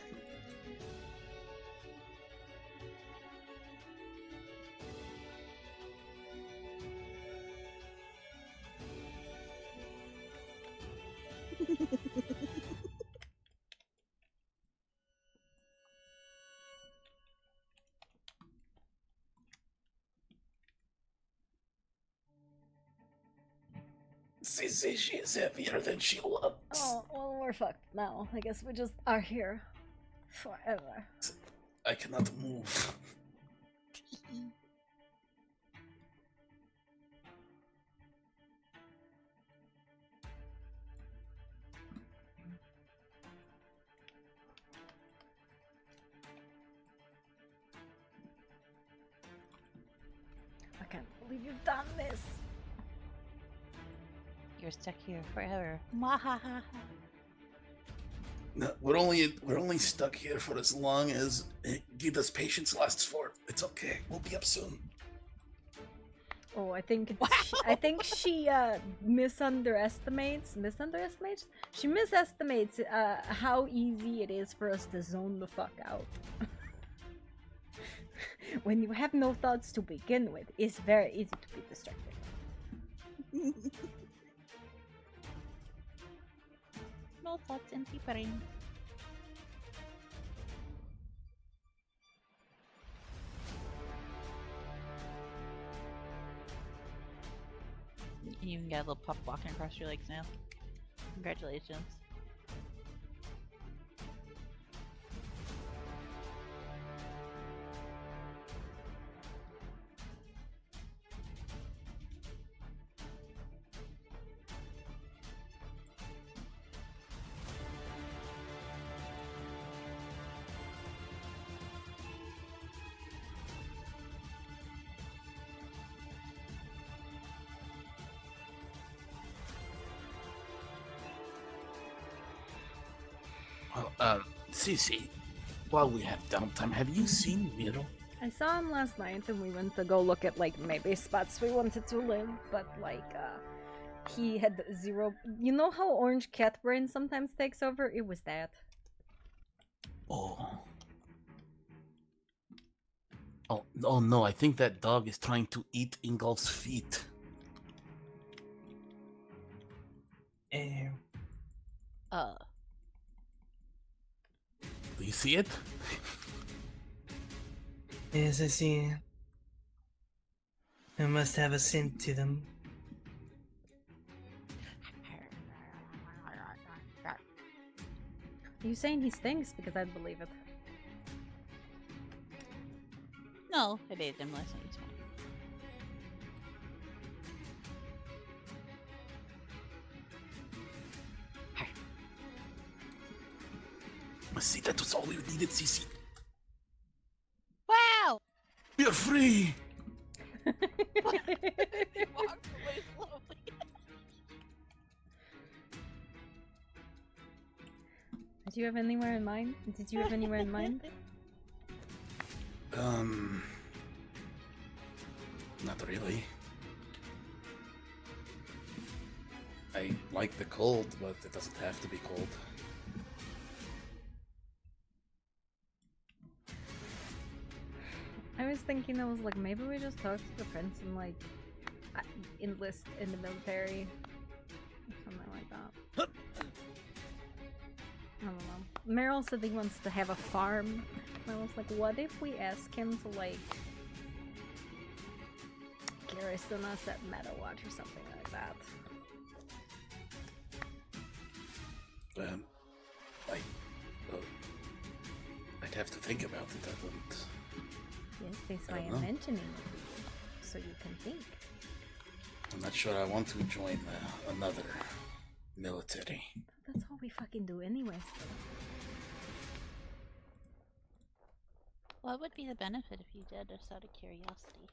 She is heavier than she looks. Oh, well, we're fucked now. I guess we just are here forever. I cannot move. I can't believe you've done this. You're stuck here forever. No, we're only stuck here for as long as Gita's patience lasts for. It's okay. We'll be up soon. Oh, I think she misestimates. She misestimates how easy it is for us to zone the fuck out. When you have no thoughts to begin with, it's very easy to be distracted. No thoughts, empty brain. You even got a little pup walking across your legs now. Congratulations. Cece, while we have downtime, have you seen Miro? I saw him last night and we went to go look at like maybe spots we wanted to live, but like he had zero. You know how orange cat brain sometimes takes over? It was that. Oh. Oh no, I think that dog is trying to eat Ingolf's feet. Do you see it? Yes, I see. They must have a scent to them. Are you saying he stinks? Because I'd believe it. No, I bathed him last night. It's fine. See, that was all you needed, Cece. Wow! You're free! He walked away slowly. Did you have anywhere in mind? Not really. I like the cold, but it doesn't have to be cold. I was thinking, I was like, maybe we just talk to the prince and like enlist in the military, something like that. I don't know. Meryl said he wants to have a farm, and I was like, what if we ask him to like garrison us at Meadowwatch or something like that? I'd have to think about it. I don't. Yes, that's why I'm mentioning it, so you can think. I'm not sure I want to join another military. That's all we fucking do anyways. What would be the benefit if you did, just out of curiosity?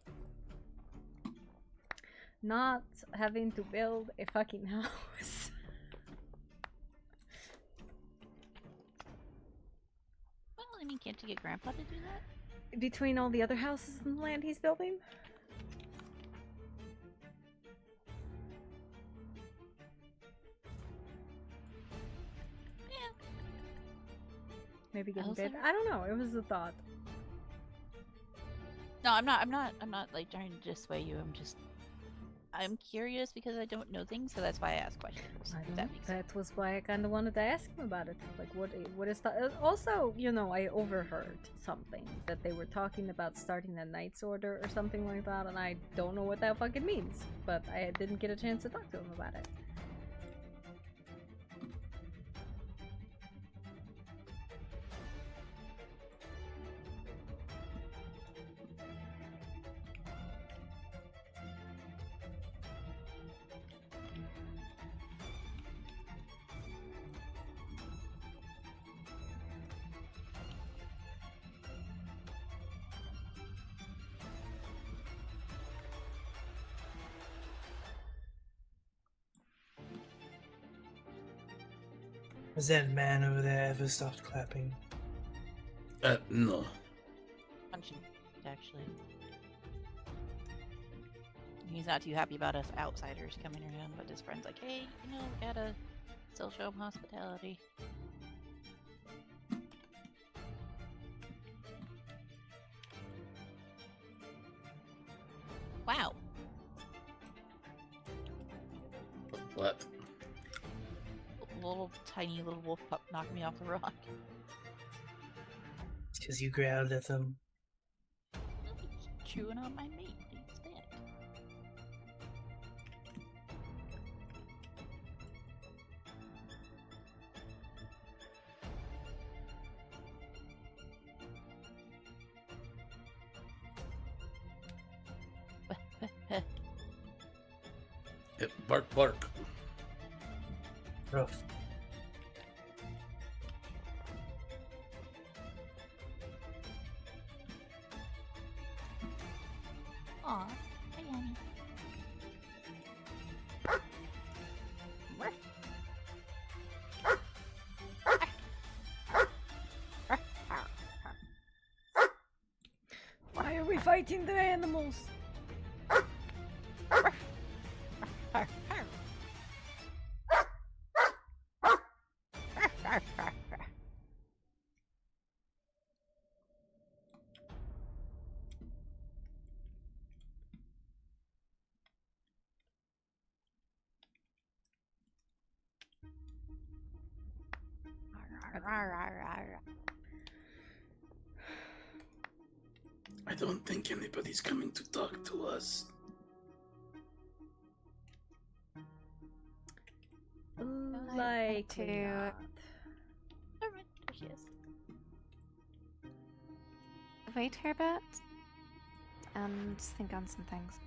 Not having to build a fucking house. Well, I mean, can't you get Grandpa to do that? Between all the other houses and the land he's building? Yeah. Maybe getting bid. I don't know. It was a thought. No, I'm not like trying to dissuade you. I'm curious because I don't know things, so that's why I ask questions. That was why I kind of wanted to ask him about it. Like, what is that? Also, you know, I overheard something that they were talking about starting a Knight's Order or something like that, and I don't know what that fucking means. But I didn't get a chance to talk to him about it. Has that man over there ever stopped clapping? No. Punching, actually. He's not too happy about us outsiders coming around, but his friend's like, hey, we gotta still show him hospitality. Wow. What? Little tiny little wolf pup knocked me off the rock. Because you growled at them. Chewing on my meat. Do you understand? Bark, bark. Rough. Aw, hi, Annie. Why are we fighting the animals? I don't think anybody's coming to talk to us. Like to Alright, there she is. wait here a bit and think on some things.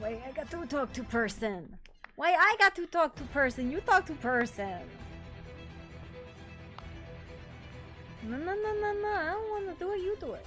Wait, I got to talk to person. Why I got to talk to person? You talk to person. No, no, no, no, no. I don't want to do it. You do it.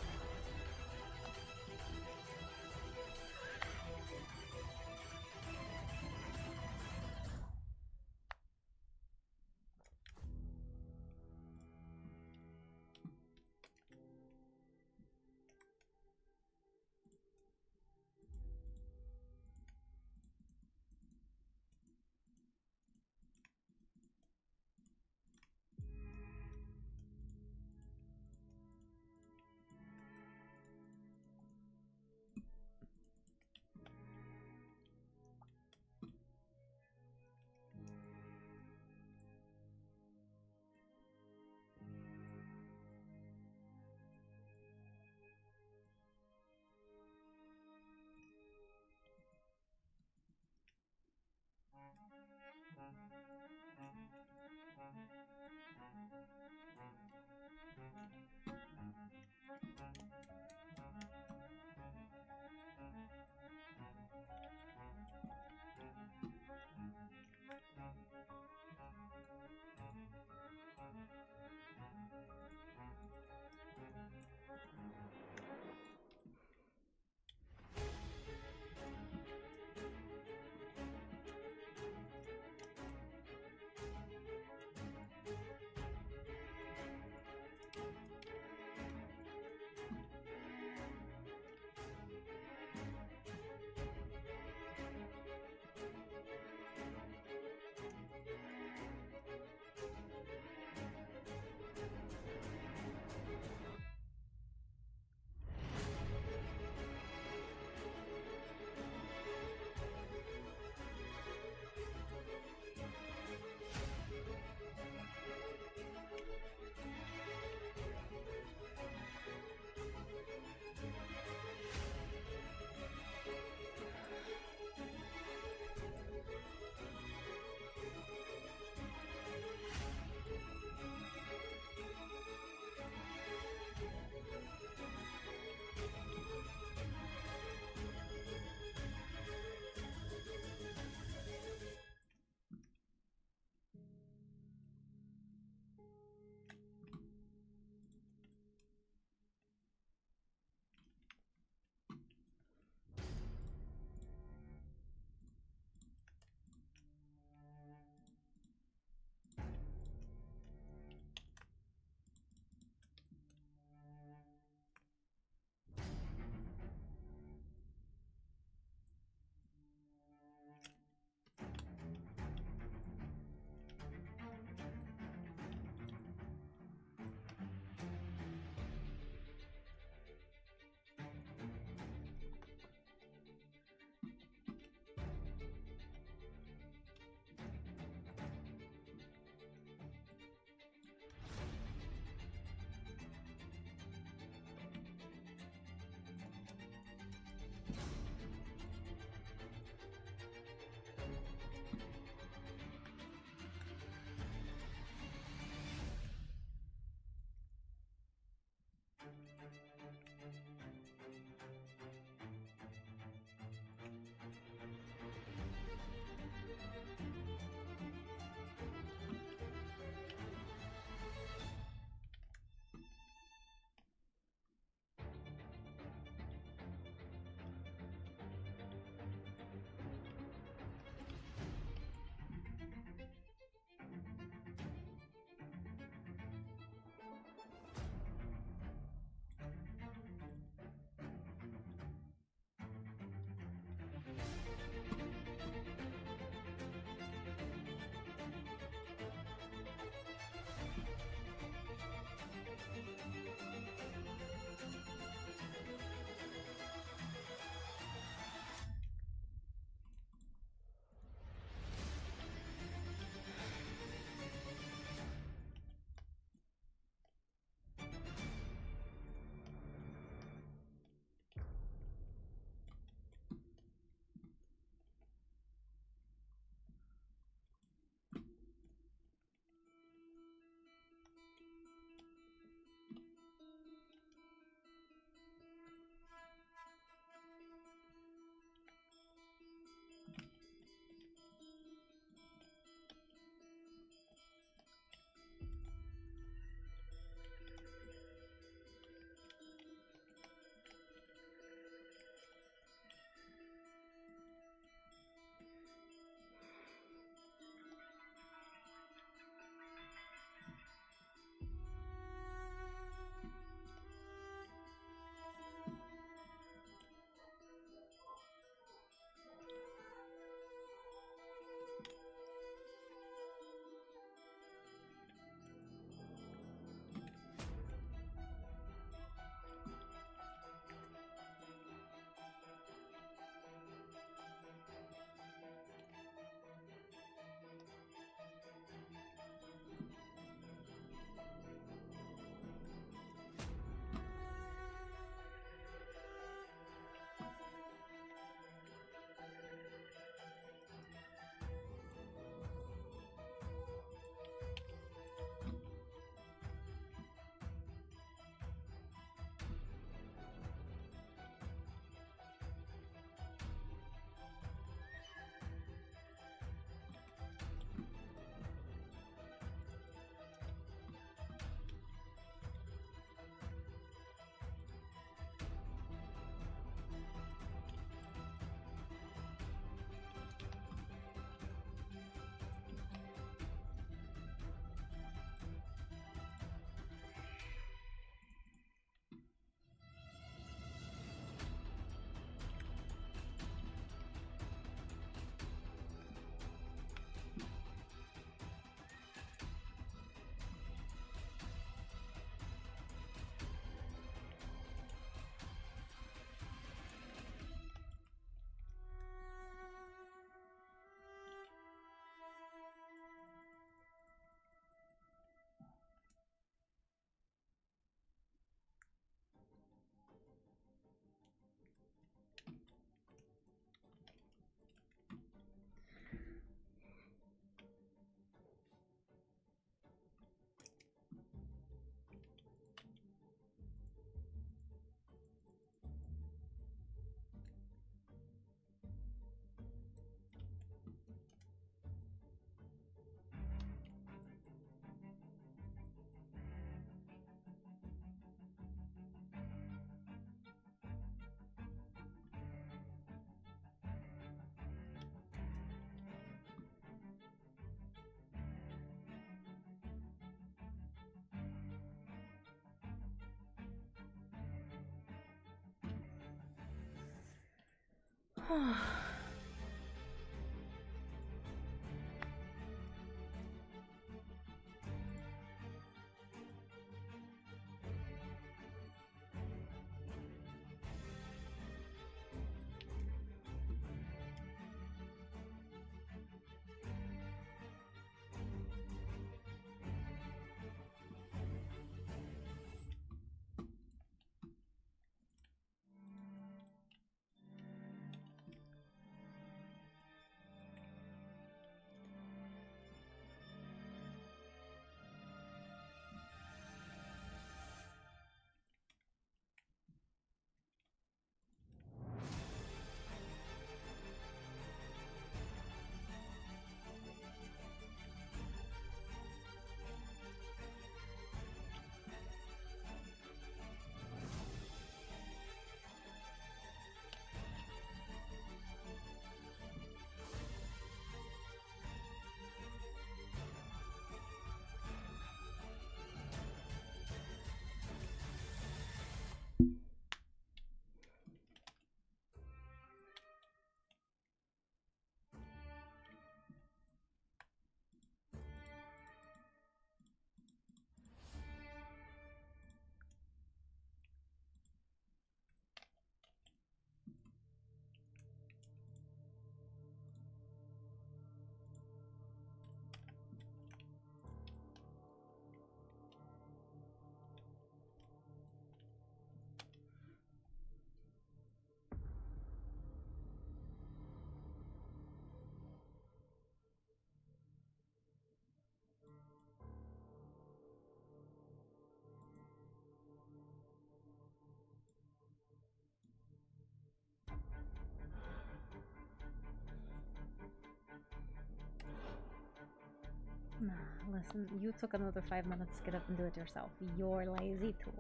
Nah, listen, you took another 5 minutes to get up and do it yourself. You're lazy too.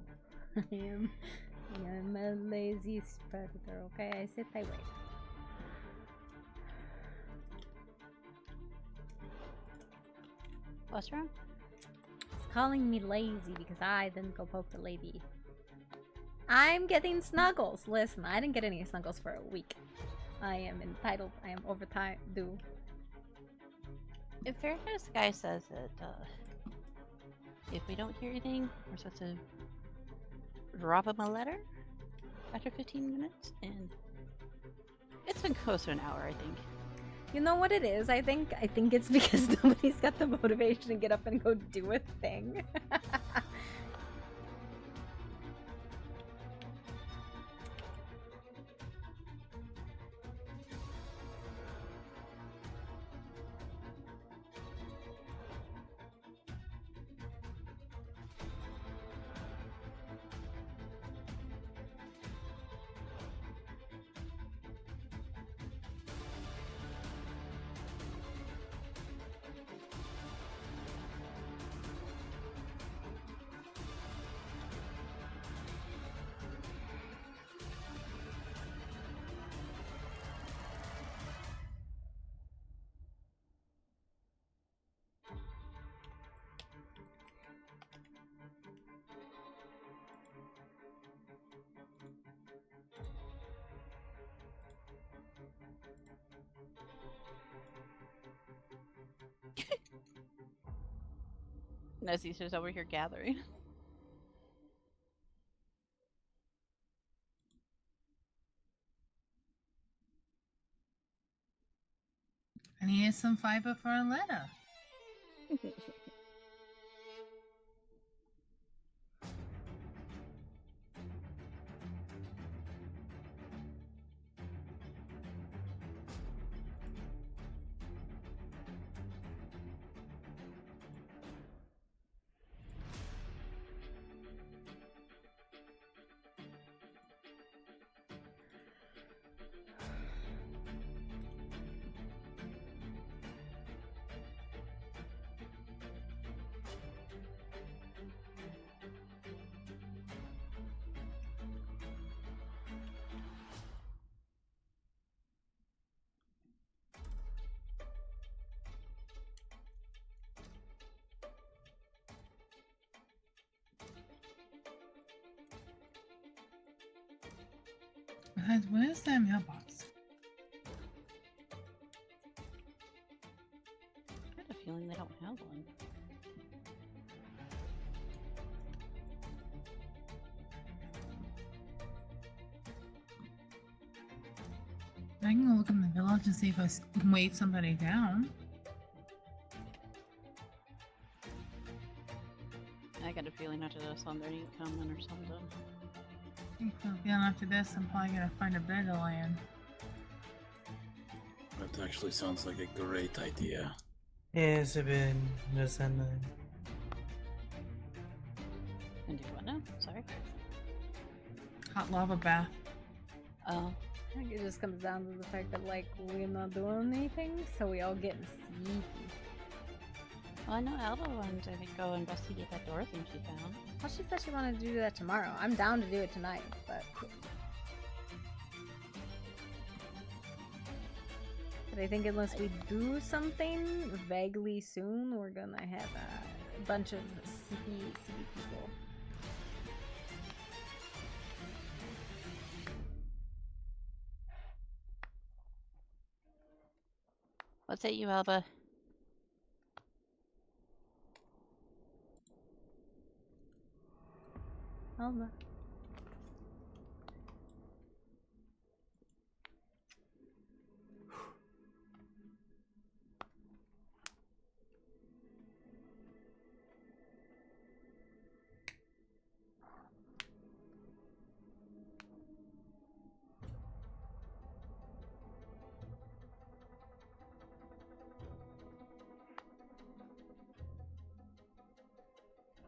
I'm a lazy predator, okay? I sit, I wait. What's wrong? It's calling me lazy because I didn't go poke the lady. I'm getting snuggles. Listen, I didn't get any snuggles for a week. I am entitled. I am overtime due. In fairness, the guy says that if we don't hear anything, we're supposed to drop him a letter after 15 minutes, and it's been close to an hour, I think. You know what it is? I think it's because nobody's got the motivation to get up and go do a thing. Nessie's just over here gathering. I need some fiber for a letter. Where's that mailbox? don't have one. I can go look in the village and see if I can wave somebody down. I got a feeling after this one there ain't coming or something. I think so. Feeling after this, I'm probably gonna find a bed to land. That actually sounds like a great idea. Yes, I've been just And do what now? Sorry. Hot lava bath. Oh. I think it just comes down to the fact that, like, we're not doing anything, so we all getting sleepy. Well, I know Alba wanted to go investigate that door thing she found. Well, she said she wanted to do that tomorrow. I'm down to do it tonight, but I think unless we do something vaguely soon, we're gonna have a bunch of sleepy people. What say you, Alba? Alba.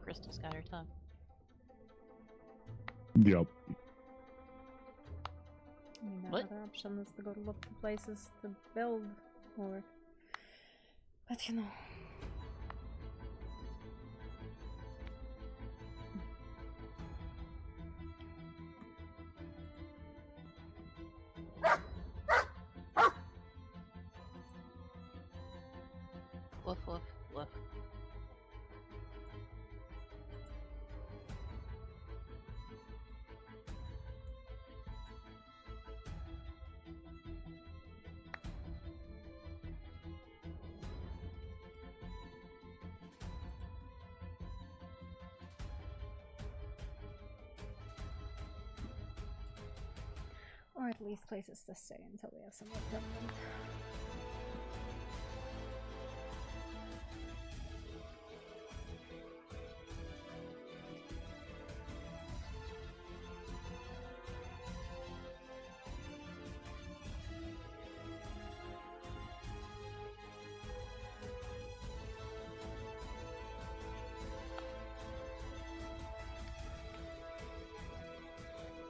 Crystal's got her tongue. Yep. I mean, that What? other option is to go to look for places to build, or... But you know... Woof, woof, woof. Or at least places to stay until we have somewhere permanent.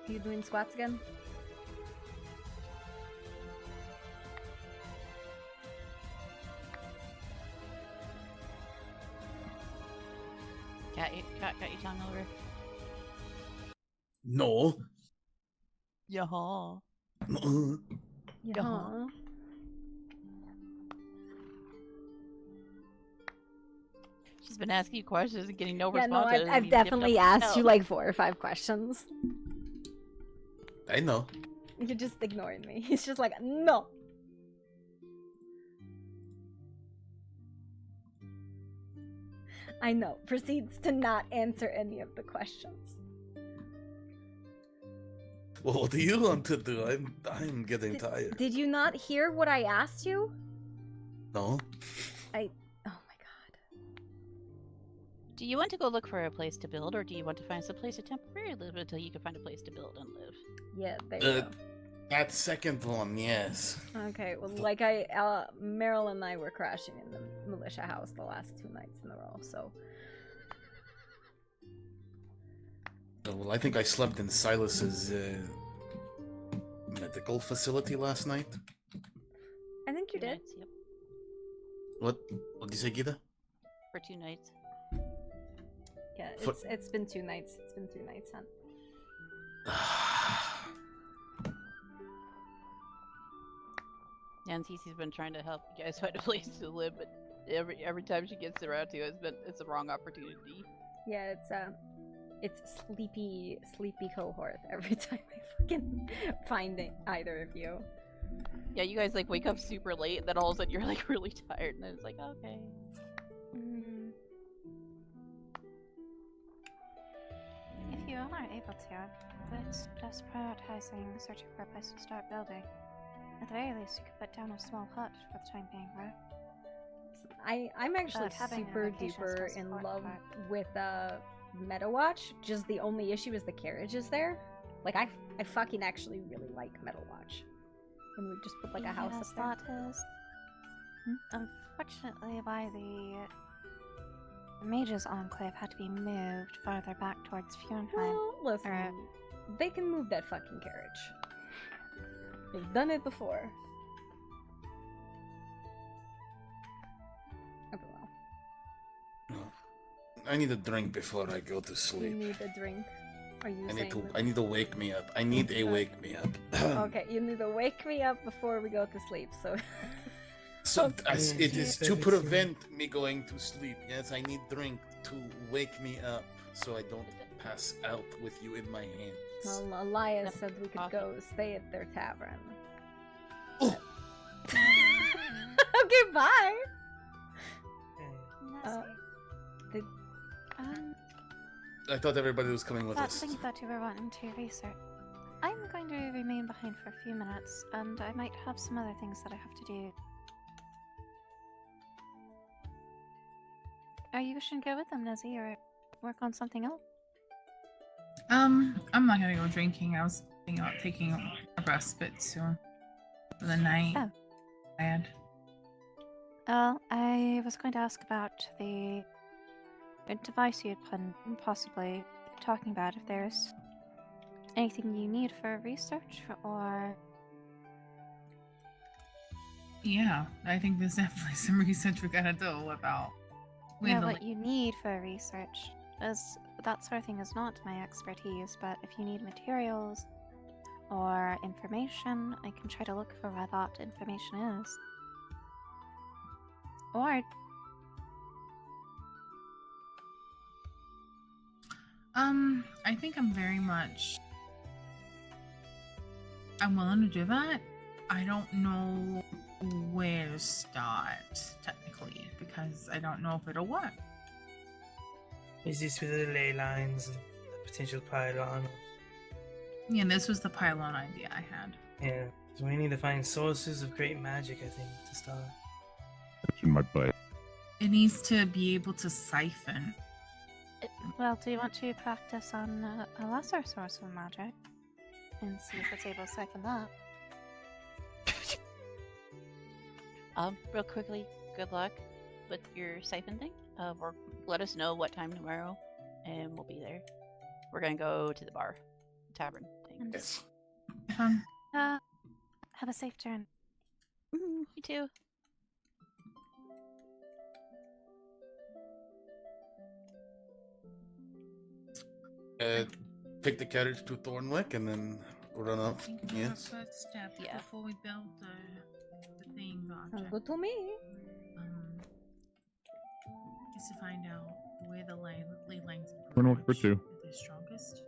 You doing squats again? Got your tongue over. No. Yaha. Yeah. She's been asking you questions and getting no Yeah, no, responses. I've definitely asked you like 4 or 5 questions. I know. You're just ignoring me. He's just like, no. I know. Proceeds to not answer any of the questions. Well, what do you want to do? I'm getting tired. Did you not hear what I asked you? No. Do you want to go look for a place to build, or do you want to find some place to temporarily live until you can find a place to build and live? Yeah, there you go. That second one, yes. Okay, well, like Meryl and I were crashing in the militia house the last 2 nights in a row, so... Well, I think I slept in Silas's medical facility last night. I think you did. Nights, yep. What did you say, Gita? For 2 nights. Yeah, it's been 2 nights. It's been 2 nights, huh? And Cece's been trying to help you guys find a place to live, but every time she gets around to it, it's the wrong opportunity. Yeah, it's sleepy cohort every time I fucking find either of you. Yeah, you guys like wake up super late, and then all of a sudden you're like really tired, and then it's like, okay. you are able to, but just prioritizing searching for a place to start building. At the very least, you could put down a small hut for the time being, right? I'm actually But having a super location is duper still in important, love right? with Meadow Watch. Just the only issue is the carriages there. Like I fucking actually really like Meadow Watch. And we just put like a house Yes, up there. that is unfortunately why the Mage's Enclave had to be moved farther back towards Fjordheim. Well, listen, they can move that fucking carriage. They've done it before. I don't know. I need a drink before I go to You sleep. need a drink. Are you I saying I need to wake me up. I need a wake me up. Okay, you need to wake me up before we go to sleep, so... So it is to prevent me going to sleep. Yes, I need drink to wake me up so I don't pass out with you in my hands. Well, Elias said we could go stay at their tavern. Oh. Okay, bye! I thought everybody was coming with That us. thing that you were wanting to research. I'm going to remain behind for a few minutes, and I might have some other things that I have to do. Are you wishing to go with them, Nezzy, or work on something else? I'm not gonna go drinking. I was thinking about taking a respite soon for the night. Oh. And Well, I was going to ask about the device you had possibly talking about. If there's anything you need for research, or yeah, I think there's definitely some research we gotta do about. what you need for research, as that sort of thing is not my expertise. But if you need materials or information, I can try to look for where that information is. Or I think I'm willing to do that. I don't know where to start, technically, because I don't know if it'll work. Is this with the ley lines and the potential pylon? Yeah, this was the pylon idea I had. Yeah, so we need to find sources of great magic, I think, to start. In my butt. It needs to be able to siphon. well, do you want to practice on a lesser source of magic and see if it's able to siphon that? Real quickly, good luck with your siphon thing. Or let us know what time tomorrow, and we'll be there. We're gonna go to the bar, tavern thing. Yes. Have a safe journey. You too. Take the carriage to Thornwick and then run up. Yes. First step before we build the thing. Sounds good to me. Is to find out where the ley lines of Thornwick for two. are the strongest.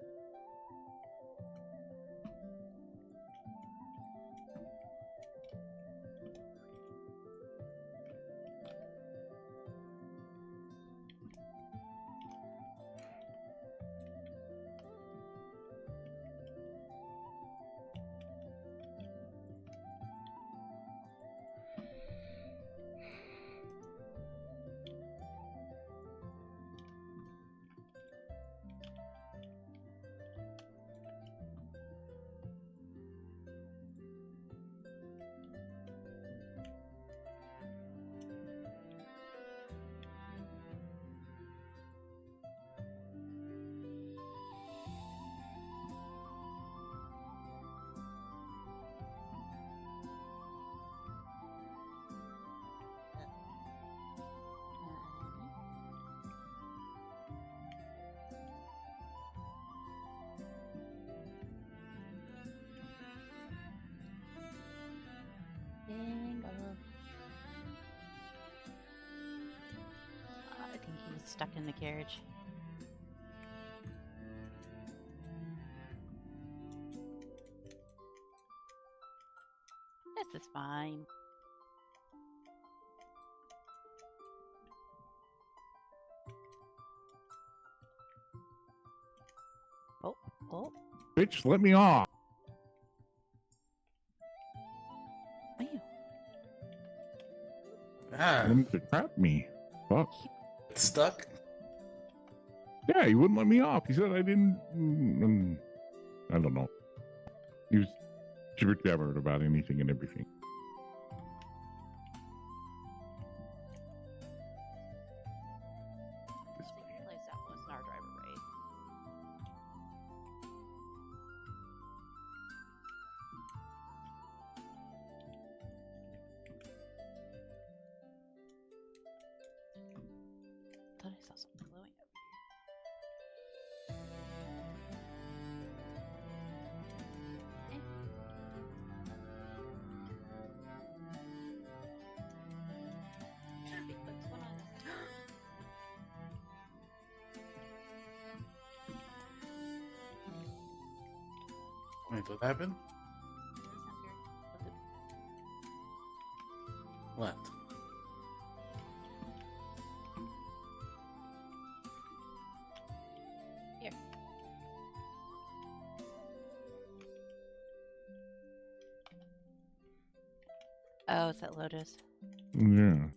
I think he's stuck in the carriage. This is fine. bitch. Let me off. Ah. Wanted to trap me. Fuck. Stuck? Yeah, he wouldn't let me off. He said I didn't. I don't know. He was jibber jabbered about anything and everything. Place that was our driver, right? Thought I saw something glowing over here. Sure, Bigfoot's going on. Wait, what happened? What? Here. Oh, it's that lotus. Yeah.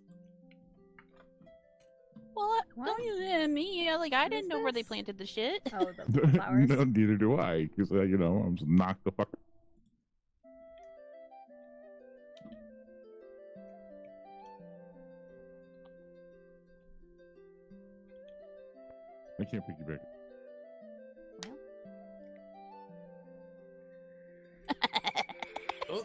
Well, don't use it at me. Yeah, like I didn't know where they planted the shit. Oh, the flowers. No, neither do I. Because, I'm just knocked the fuck. I can't pick you back. Oh.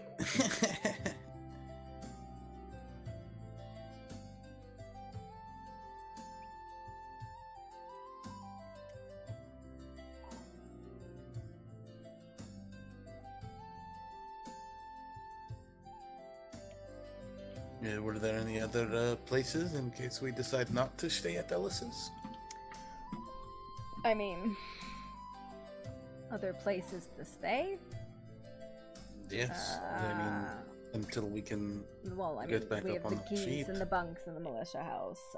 Yeah, were there any other places in case we decide not to stay at Ellis's? I mean, other places to stay? Yes. I mean, until we can Well, I mean, get back we up have on the our keys feet. and the bunks in the militia house.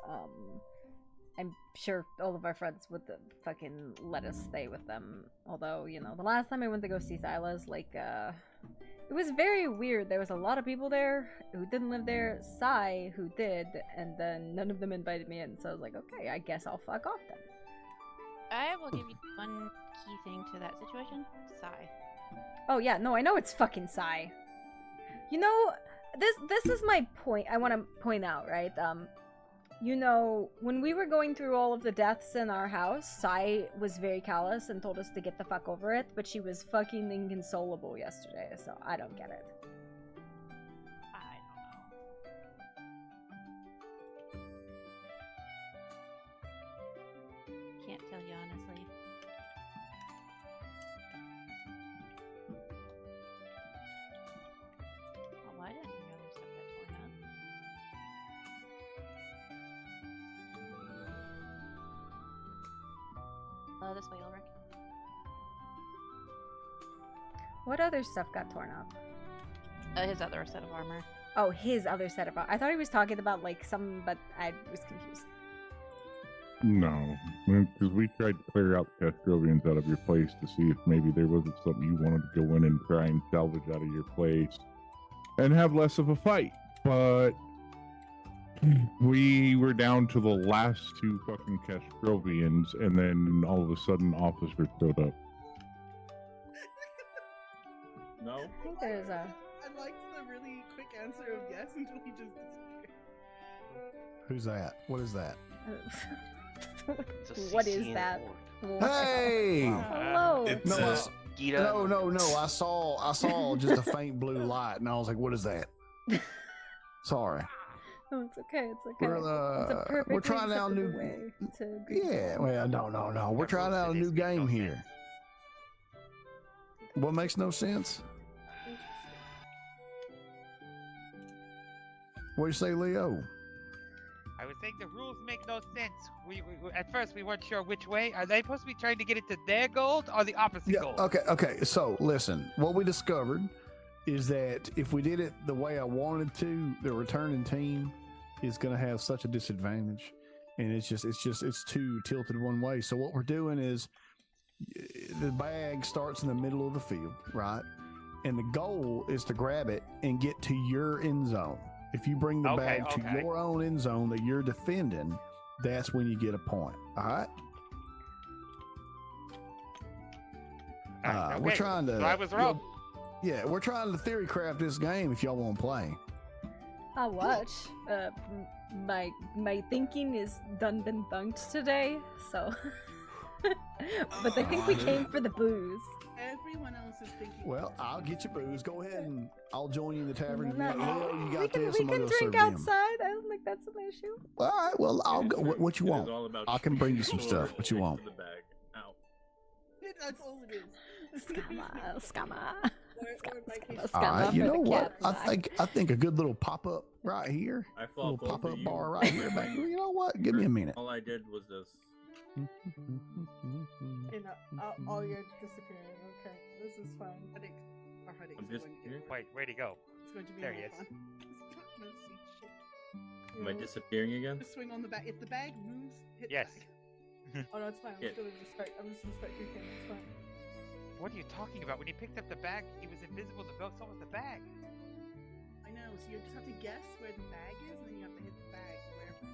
I'm sure all of our friends would fucking let us stay with them. Although, the last time I went to go see Silas, it was very weird. There was a lot of people there who didn't live there, Sai who did, and then none of them invited me in. So I was like, okay, I guess I'll fuck off then. I will give you one key thing to that situation. Sigh. Oh yeah, no, I know it's fucking Sai. This is my point. I want to point out, right? When we were going through all of the deaths in our house, Sai was very callous and told us to get the fuck over it, but she was fucking inconsolable yesterday, so I don't get it. I don't know. Can't tell you honestly. Oh, why didn't the other stuff get torn up? This way, Ulrich. What other stuff got torn up? His other set of armor. Oh, his other set of... I thought he was talking about, some, but I was confused. No, because we tried to clear out the Castrovians out of your place to see if maybe there wasn't something you wanted to go in and try and salvage out of your place and have less of a fight. But we were down to the last two fucking Castrovians, and then all of a sudden, officers showed up. No. I think there's a... I liked the really quick answer of yes until he just disappeared. Who's that? What is that? What is that? Hey! Hello. No, I saw just a faint blue light, and I was like, "What is that?" Sorry. No, it's okay. It's okay. We're, it's a perfect we're trying out a new. way to Yeah, well, no. We're trying out a new game here. What makes no sense? What do you say, Leo? I was saying the rules make no sense. We at first we weren't sure which way. Are they supposed to be trying to get it to their gold or the opposite gold? Okay. So listen, what we discovered is that if we did it the way I wanted to, the returning team is going to have such a disadvantage, and it's too tilted one way. So what we're doing is The bag starts in the middle of the field, right? And the goal is to grab it and get to your end zone. If you bring the bag to your own end zone that you're defending, that's when you get a point. All right? We're trying to. So I was wrong. Yeah, we're trying to theory craft this game if y'all want to play. I watch. My thinking is done been thunked today, so. But I think we came for the booze. Everyone else is thinking. Well, I'll get you booze. Go ahead and I'll join you in the tavern. No, Leo, you got we can this. I'm gonna drink serve them. outside. I don't think that's an issue. All right. Well, I'll go. What you It is want? all about I can bring you some shooting stuff. What you want? the bag. Ow. That's all it is. Scammer. All right. You know what? I think a good little pop up right here. I A fought little both pop of up you. bar right here. Back. You know what? Give me a minute. All I did was this. And all you're disappearing. Okay, this is fun. Our headaches I'm are just going to here. Wait, where'd he go? It's going to be There really he is. fun. He's not gonna see shit. Am I disappearing again? Just swing on the back. If the bag moves, hit Yes. the bag. Oh no, it's fine. Yeah. I'm just gonna start kicking. It's fine. What are you talking about? When he picked up the bag, he was invisible to go. So was the bag. I know. So you just have to guess where the bag is, and then you have to hit the bag wherever.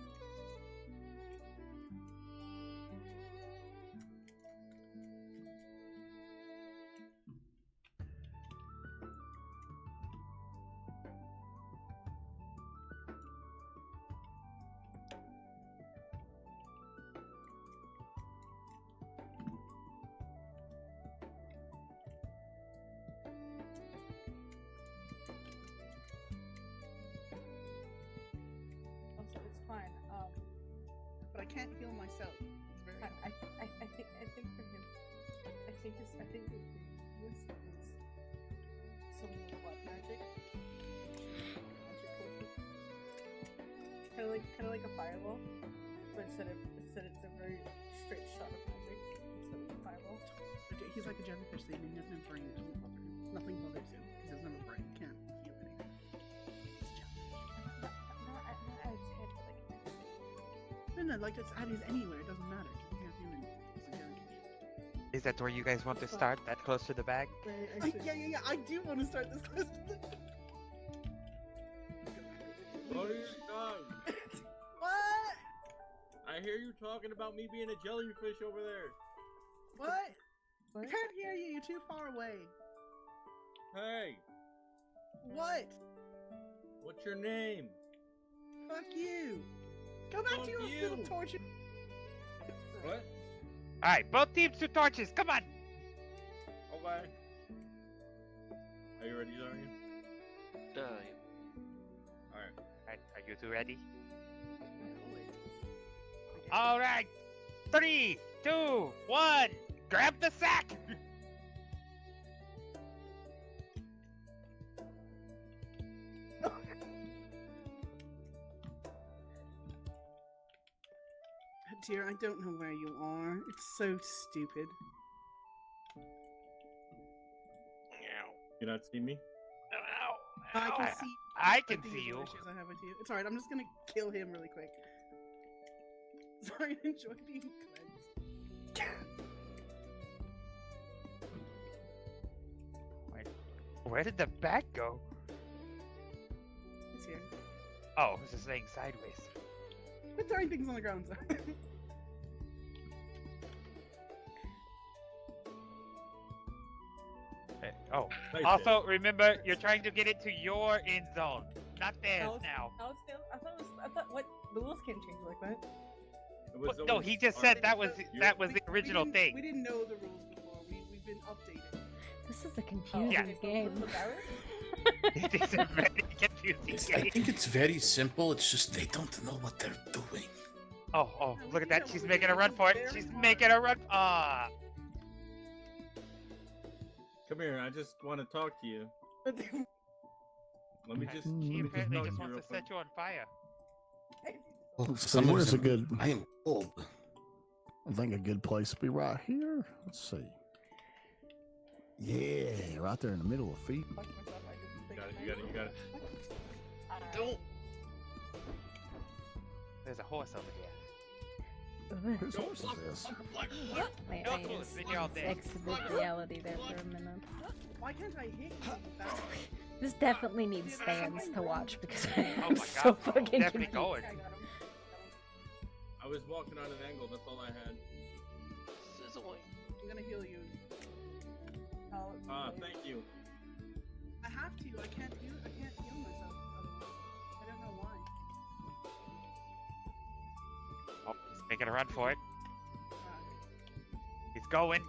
Also, it's fine. But I can't heal myself. It's very. I think for him, I think this is someone with blood magic. Kind of like a fireball, but instead it's a very straight shot of magic instead of a fireball. He's like a jellyfish thing. He doesn't have brain. It doesn't bother him. Nothing bothers him because he doesn't have a brain. He can't feel anything. No, like it's at his anywhere. It doesn't matter. He can't feel anything. He's a jellyfish. Is that where you guys want to start? That close to the bag? Yeah. I do want to start this quest. What are you done? What? I hear you talking about me being a jellyfish over there. What? I can't hear you. You're too far away. Hey, What? what's your name? Fuck you. Go back to your little torture. What? All right, both teams to torches. Come on. Okay. Are you ready, Darian? Alright, are you two ready? Alright! 3, 2, 1! Grab the sack! Dear, I don't know where you are. It's so stupid. You not see me? I can see. I can the see you. usual issues I have with you. It's alright. I'm just gonna kill him really quick. Sorry, enjoy being cleansed. Wait, where did the bag go? It's here. Oh, it's just laying sideways. Quit throwing things on the ground, sir. Oh, Nice also remember, you're trying to get it to your end zone, not theirs now. I thought what the rules can't change like that. But no, he just said that was the original thing. We didn't know the rules before. We've been updated. This is a confusing Yeah. game. It is a very confusing I game. think it's very simple. It's just they don't know what they're doing. Oh, look at that! She's making a run for it. She's making a run. Ah. Come here, I just want to talk to you. Let me just. She apparently talk just to you wants real to set you on fire. Well, So where's a good? I am old. I think a good place to be right here. Let's see. Yeah, right there in the middle of feet. You got it. There's a horse over there. Whose horse is this? Wait, No I clue, just been here all day. exited reality there for a minute. Why can't I hit you with that? This definitely needs stands to watch because Oh I'm my so god, fucking definitely confused. going. I was walking on an angle. That's all I had. I'm gonna heal you. Thank you. I have to. I can't heal myself otherwise. I don't know why. Oh, he's making a run for it. He's going.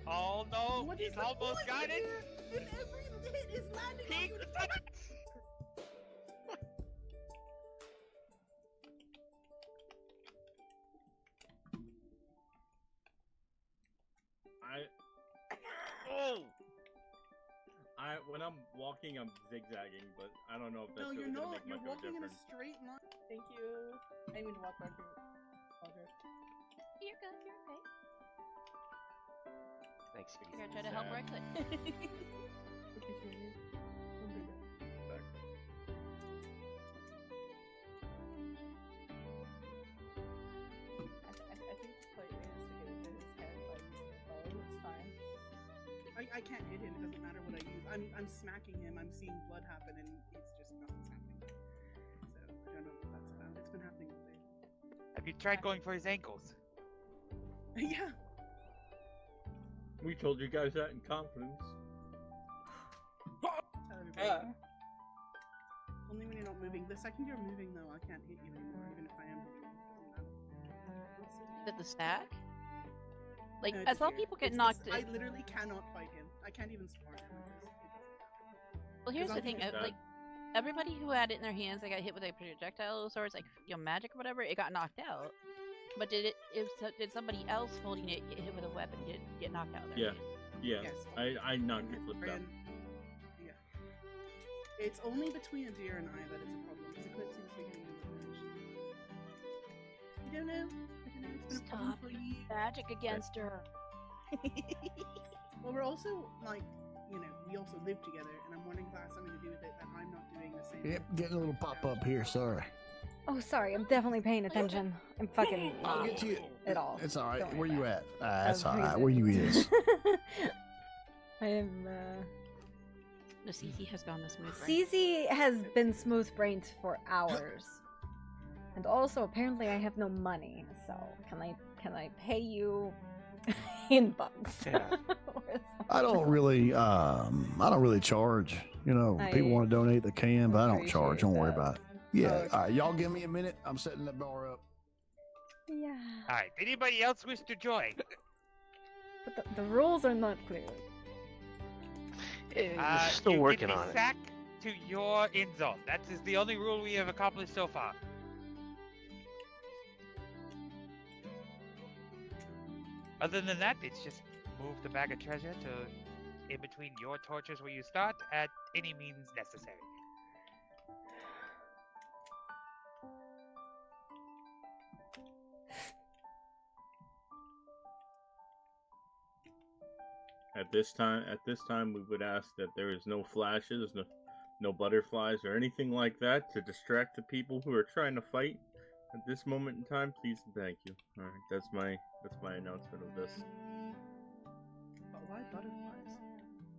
Oh no, he's almost got it. And every hit is landing He on you. got it. When I'm walking, I'm zigzagging, but I don't know if that's No, really you're gonna not. make You're much of a walking in a difference. straight line. Thank you. I didn't mean to walk back here. Okay. You're good. You're okay. Thanks, Speedy. Here, I tried to help where I could. I think the play is to get into his head by using the bow. It's fine. I can't hit him. It doesn't matter what I use. I'm smacking him. I'm seeing blood happen, and it's just nothing's happening. So I don't know what that's about. It's been happening all day. Have you tried going for his ankles? Yeah. We told you guys that in confidence. Tell everybody. Only when you're not moving. The second you're moving, though, I can't hit you anymore, even if I am hitting you. It doesn't matter. Is it the stack? Like, No, as it's long weird. people get It's- knocked. I literally cannot fight him. I can't even spar him. Well, here's the I'll thing. do that. Like, everybody who had it in their hands, they got hit with like projectile swords, like magic or whatever. It got knocked out. But did somebody else holding it get hit with a weapon get knocked out? Yeah, yeah. Yes. I knocked it flipped up. Yeah. It's only between a deer and I that it's a problem, because Eclipse seems to be hitting him with range. You don't know? I don't know. It's been a problem Stop for you. magic against her. Well, we're also, like, we also live together, and I'm wondering if that has something to do with it, that I'm not doing the same. Yep, getting a little pop up here. Sorry. Oh, sorry. I'm definitely paying attention. I'm fucking I'll not get you. at all. It's all right. Don't Where worry you about at? it. That's all right. freezing. Where you is? I am. No, Cece has gone the smooth. Cece has been smooth brained for hours, and also apparently I have no money. So can I pay you in bucks? I don't really charge. People want to donate, they can, but I don't charge. Don't worry about it. Yeah. All right, y'all give me a minute. I'm setting that bar up. Yeah. Alright, anybody else wish to join? But the rules are not clear. Still you working can be on it. sacked to your end zone. That is the only rule we have accomplished so far. Other than that, it's just move the bag of treasure to in between your torches where you start at any means necessary. At this time, we would ask that there is no flashes, no butterflies, or anything like that to distract the people who are trying to fight. At this moment in time, please and thank you. All right, that's my announcement of this. But why butterflies?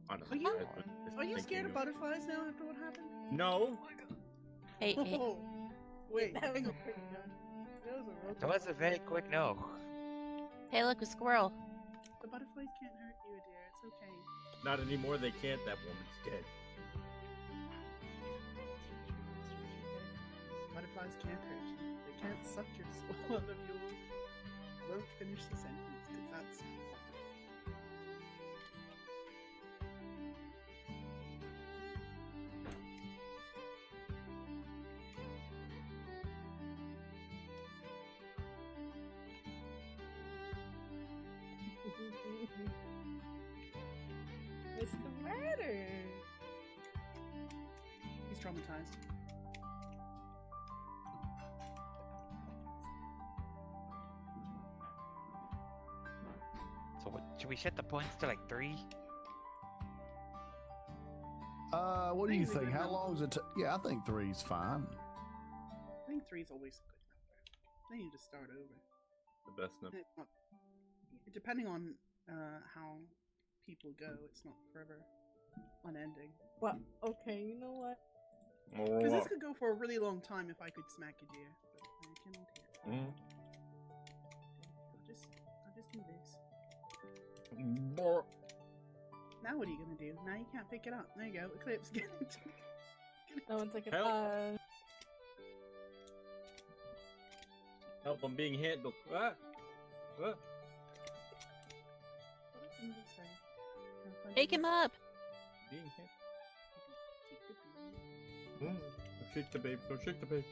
I don't Are know. you Just are you scared of thinking butterflies now after what happened? No. Hey, hey. Oh, wait, that was a quick no. That was a real That was a very quick no. Hey, look, a squirrel. The butterflies can't hurt you, dear. It's okay. Not anymore. They can't. That woman's dead. Butterflies can't hurt you. They can't suck your soul out of you. Won't finish the sentence, because that's. What's the matter? He's traumatized. So what, should we set the points to like 3? What do you think? good How number. long is it? Yeah, I think 3's fine. I think 3 is always a good number. Then you just start over. The best number. It's not, depending on how people go, it's not forever unending. Well, okay, you know what? Because this could go for a really long time if I could smack a deer, but I cannot here. I'll just do this. Now what are you gonna do? Now you can't pick it up. There you go. Eclipse. Get it. No one's like, Help! I'm being handled. Ah! Ah! Take him up. Being handled. Don't shake the babe. Don't shake the babe.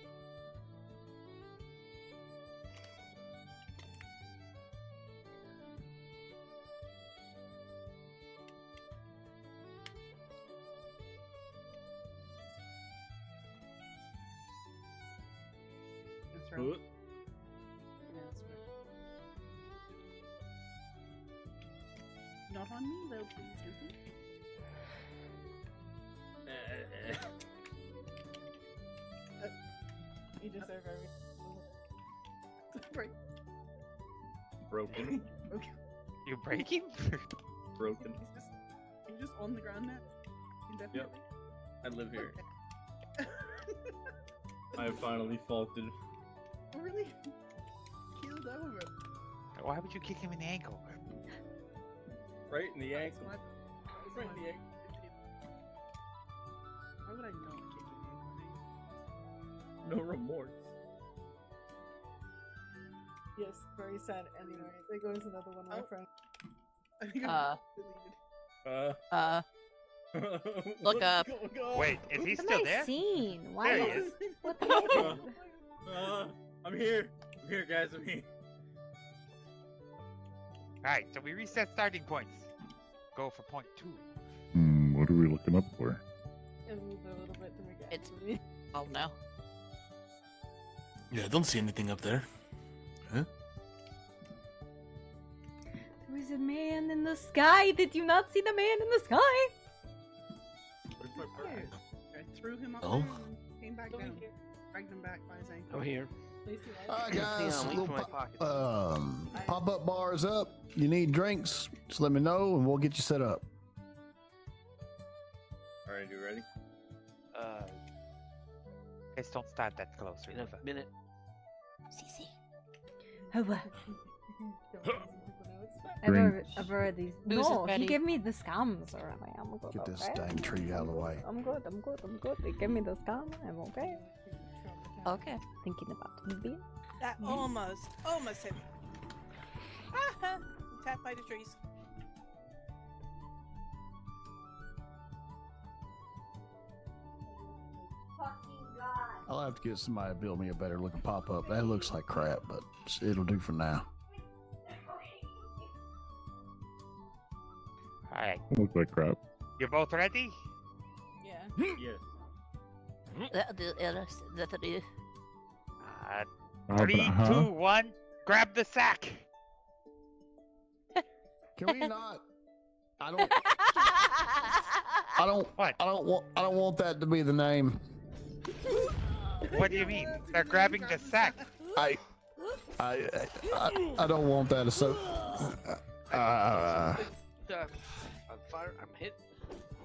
That's right. Good. Yeah, that's right. Not on me though, please, Goofy. you deserve everything. Right. Broken. Okay. You break him? Broken. He's just on the ground now. Indefinitely. Yep. I live here. I have finally faulted. Oh, really? Keeled over. Why would you kick him in the ankle? Right in the ankle. Right in the ankle. Why would I not kick you in the ankle? No remorse. Yes, very sad. Anyway, there goes another one of my friends. I think I'm deleted. Look up. Wait, is he What still am I there? seeing? Why There he is is. what the heck? I'm here. I'm here, guys. I'm here. Alright, so we reset starting points. Go for point 2. What are we looking up for? And move a little bit to make it. It's. Oh no. Yeah, I don't see anything up there. Huh? There was a man in the sky. Did you not see the man in the sky? Where's my bird? I threw him up Oh. there and came back down. Dragged him back by his ankle. I'm here. Alright, guys. Hang on, Little leave my pocket. pop-up bars up. You need drinks? Just let me know, and we'll get you set up. All right, you ready? Guys, don't start that close. In a minute. Oh, wow. Drinks. I've already. Booze is No, he ready. gave me the scams already. I'm good. Get this okay? dang tree out of the way. I'm good. They gave me the scam. I'm okay. Okay. Thinking about maybe. That almost hit me. Ah, tapped by the trees. I'll have to get somebody to build me a better looking pop-up. That looks like crap, but it'll do for now. Alright, Looks like crap. you both ready? Yeah. Yes. Uh, 3, 2, 1. Grab the sack. Can we not? I don't want that to be the name. What do you mean? They're grabbing the sack. I don't want that. So, I'm on fire. I'm hit.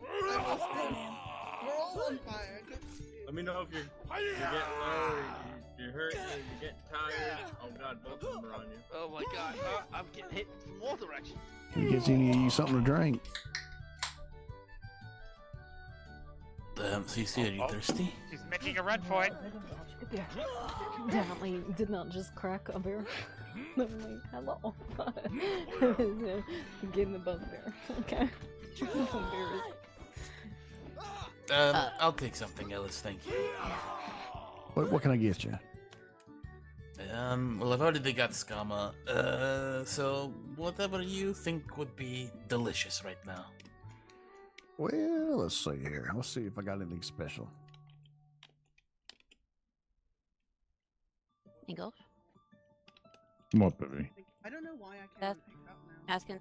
We're all on fire. Let me know if you're getting low, you're hurting, you're getting tired. Oh god, both of them are on you. Oh my god. I'm getting hit from all directions. can you get any of you something to drink? Cece, are you thirsty? She's making a run for it. Definitely did not just crack a beer. I'm like, hello. Getting the bugbear. Okay. I'll take something else, thank you. What can I get you? Well, I've already got Skama. So whatever you think would be delicious right now. Well, let's see here. Let's see if I got anything special. Ingolf? What, baby? I don't know why I can't pick up now. Asking.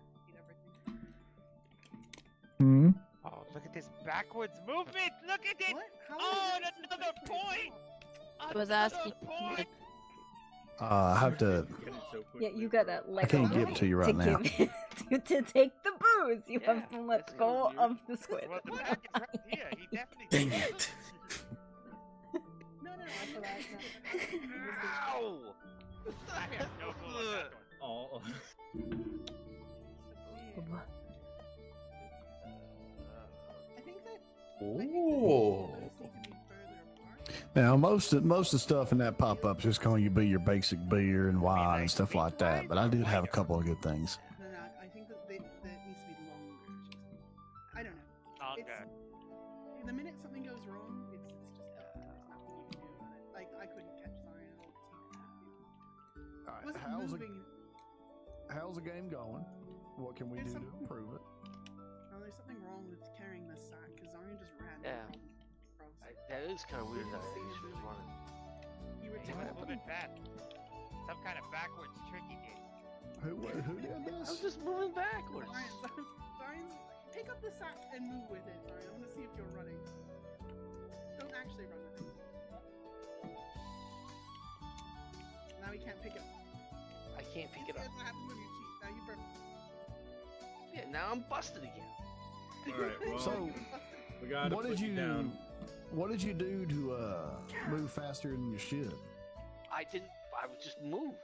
Oh, look at this backwards movement! Look at it! Oh, another point! I was asking. Point! I have to. Yeah, you gotta let I can't go give it to you right now. to take the booze, you have to let go of the squid. Well, the bag is right here. He definitely. Dang it. No, I thought I Ow! I have no clue on that one. Oh. I think that Oh. Now, most of the stuff in that pop up is just going to be your basic beer and wine and stuff like that. But I did have a couple of good things. No, I think that that needs to be longer. I don't know. Okay. The minute something goes wrong, it's just there's nothing you can do about it. Like I couldn't catch Zion at all. All right, Wasn't moving. how's the game going? What can we do to improve it? No, there's something wrong with carrying the sack because Zion just ran. Yeah. across. That is kind of weird that See she was running. You were He was moving fast. Some kind of backwards trick he did. Who did I was this? just moving backwards. Zion, pick up the sack and move with it. Zion, I want to see if you're running. Don't actually run with it. Now he can't pick it. I can't pick it up. That's what happens when you cheat. Now you broke. Yeah, now I'm busted again. All right. Well, So, we gotta what put did you down. What did you do to move faster than you should? I didn't. I was just moved.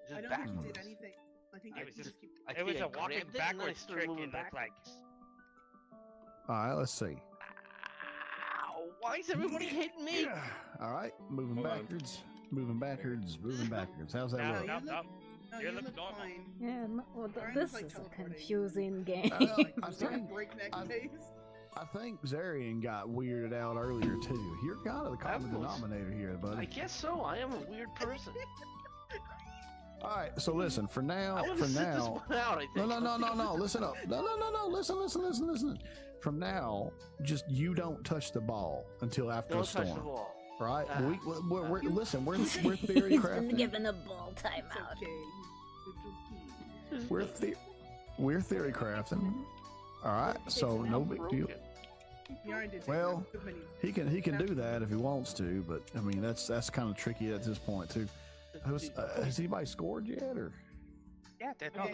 Just I don't backwards. think you did anything. I think It you was just just. keep. It was I a walking grabbed it and then I backwards started trick. moving It looked like. All right, let's see. Ow, why is everybody hitting me? All right, moving Hold on. backwards, moving backwards, moving backwards. How's that No, look? no, no. No, You you look look normal. fine. Yeah, well, Zion this was, like, is a teleporting. confusing game. I Sort of think breakneck I- pace. I think Zarian got weirded out earlier too. You're kind of the common was- denominator here, buddy. I guess so. I am a weird person. All right, so listen. For now, I want for to sit this now. one out. I think. No. Listen up. No. Listen. From now, just you don't touch the ball until after Don't a storm. touch the ball. Right? Ah. We're listen. We're theory He's been crafting. given a ball It's timeout. okay. It's okay. We're theory crafting. All right. So no big deal. Yarn did take Well, good many. he can do that if he wants to, but I mean that's kind of tricky at this point too. Has anybody scored yet, or? Yeah, they've scored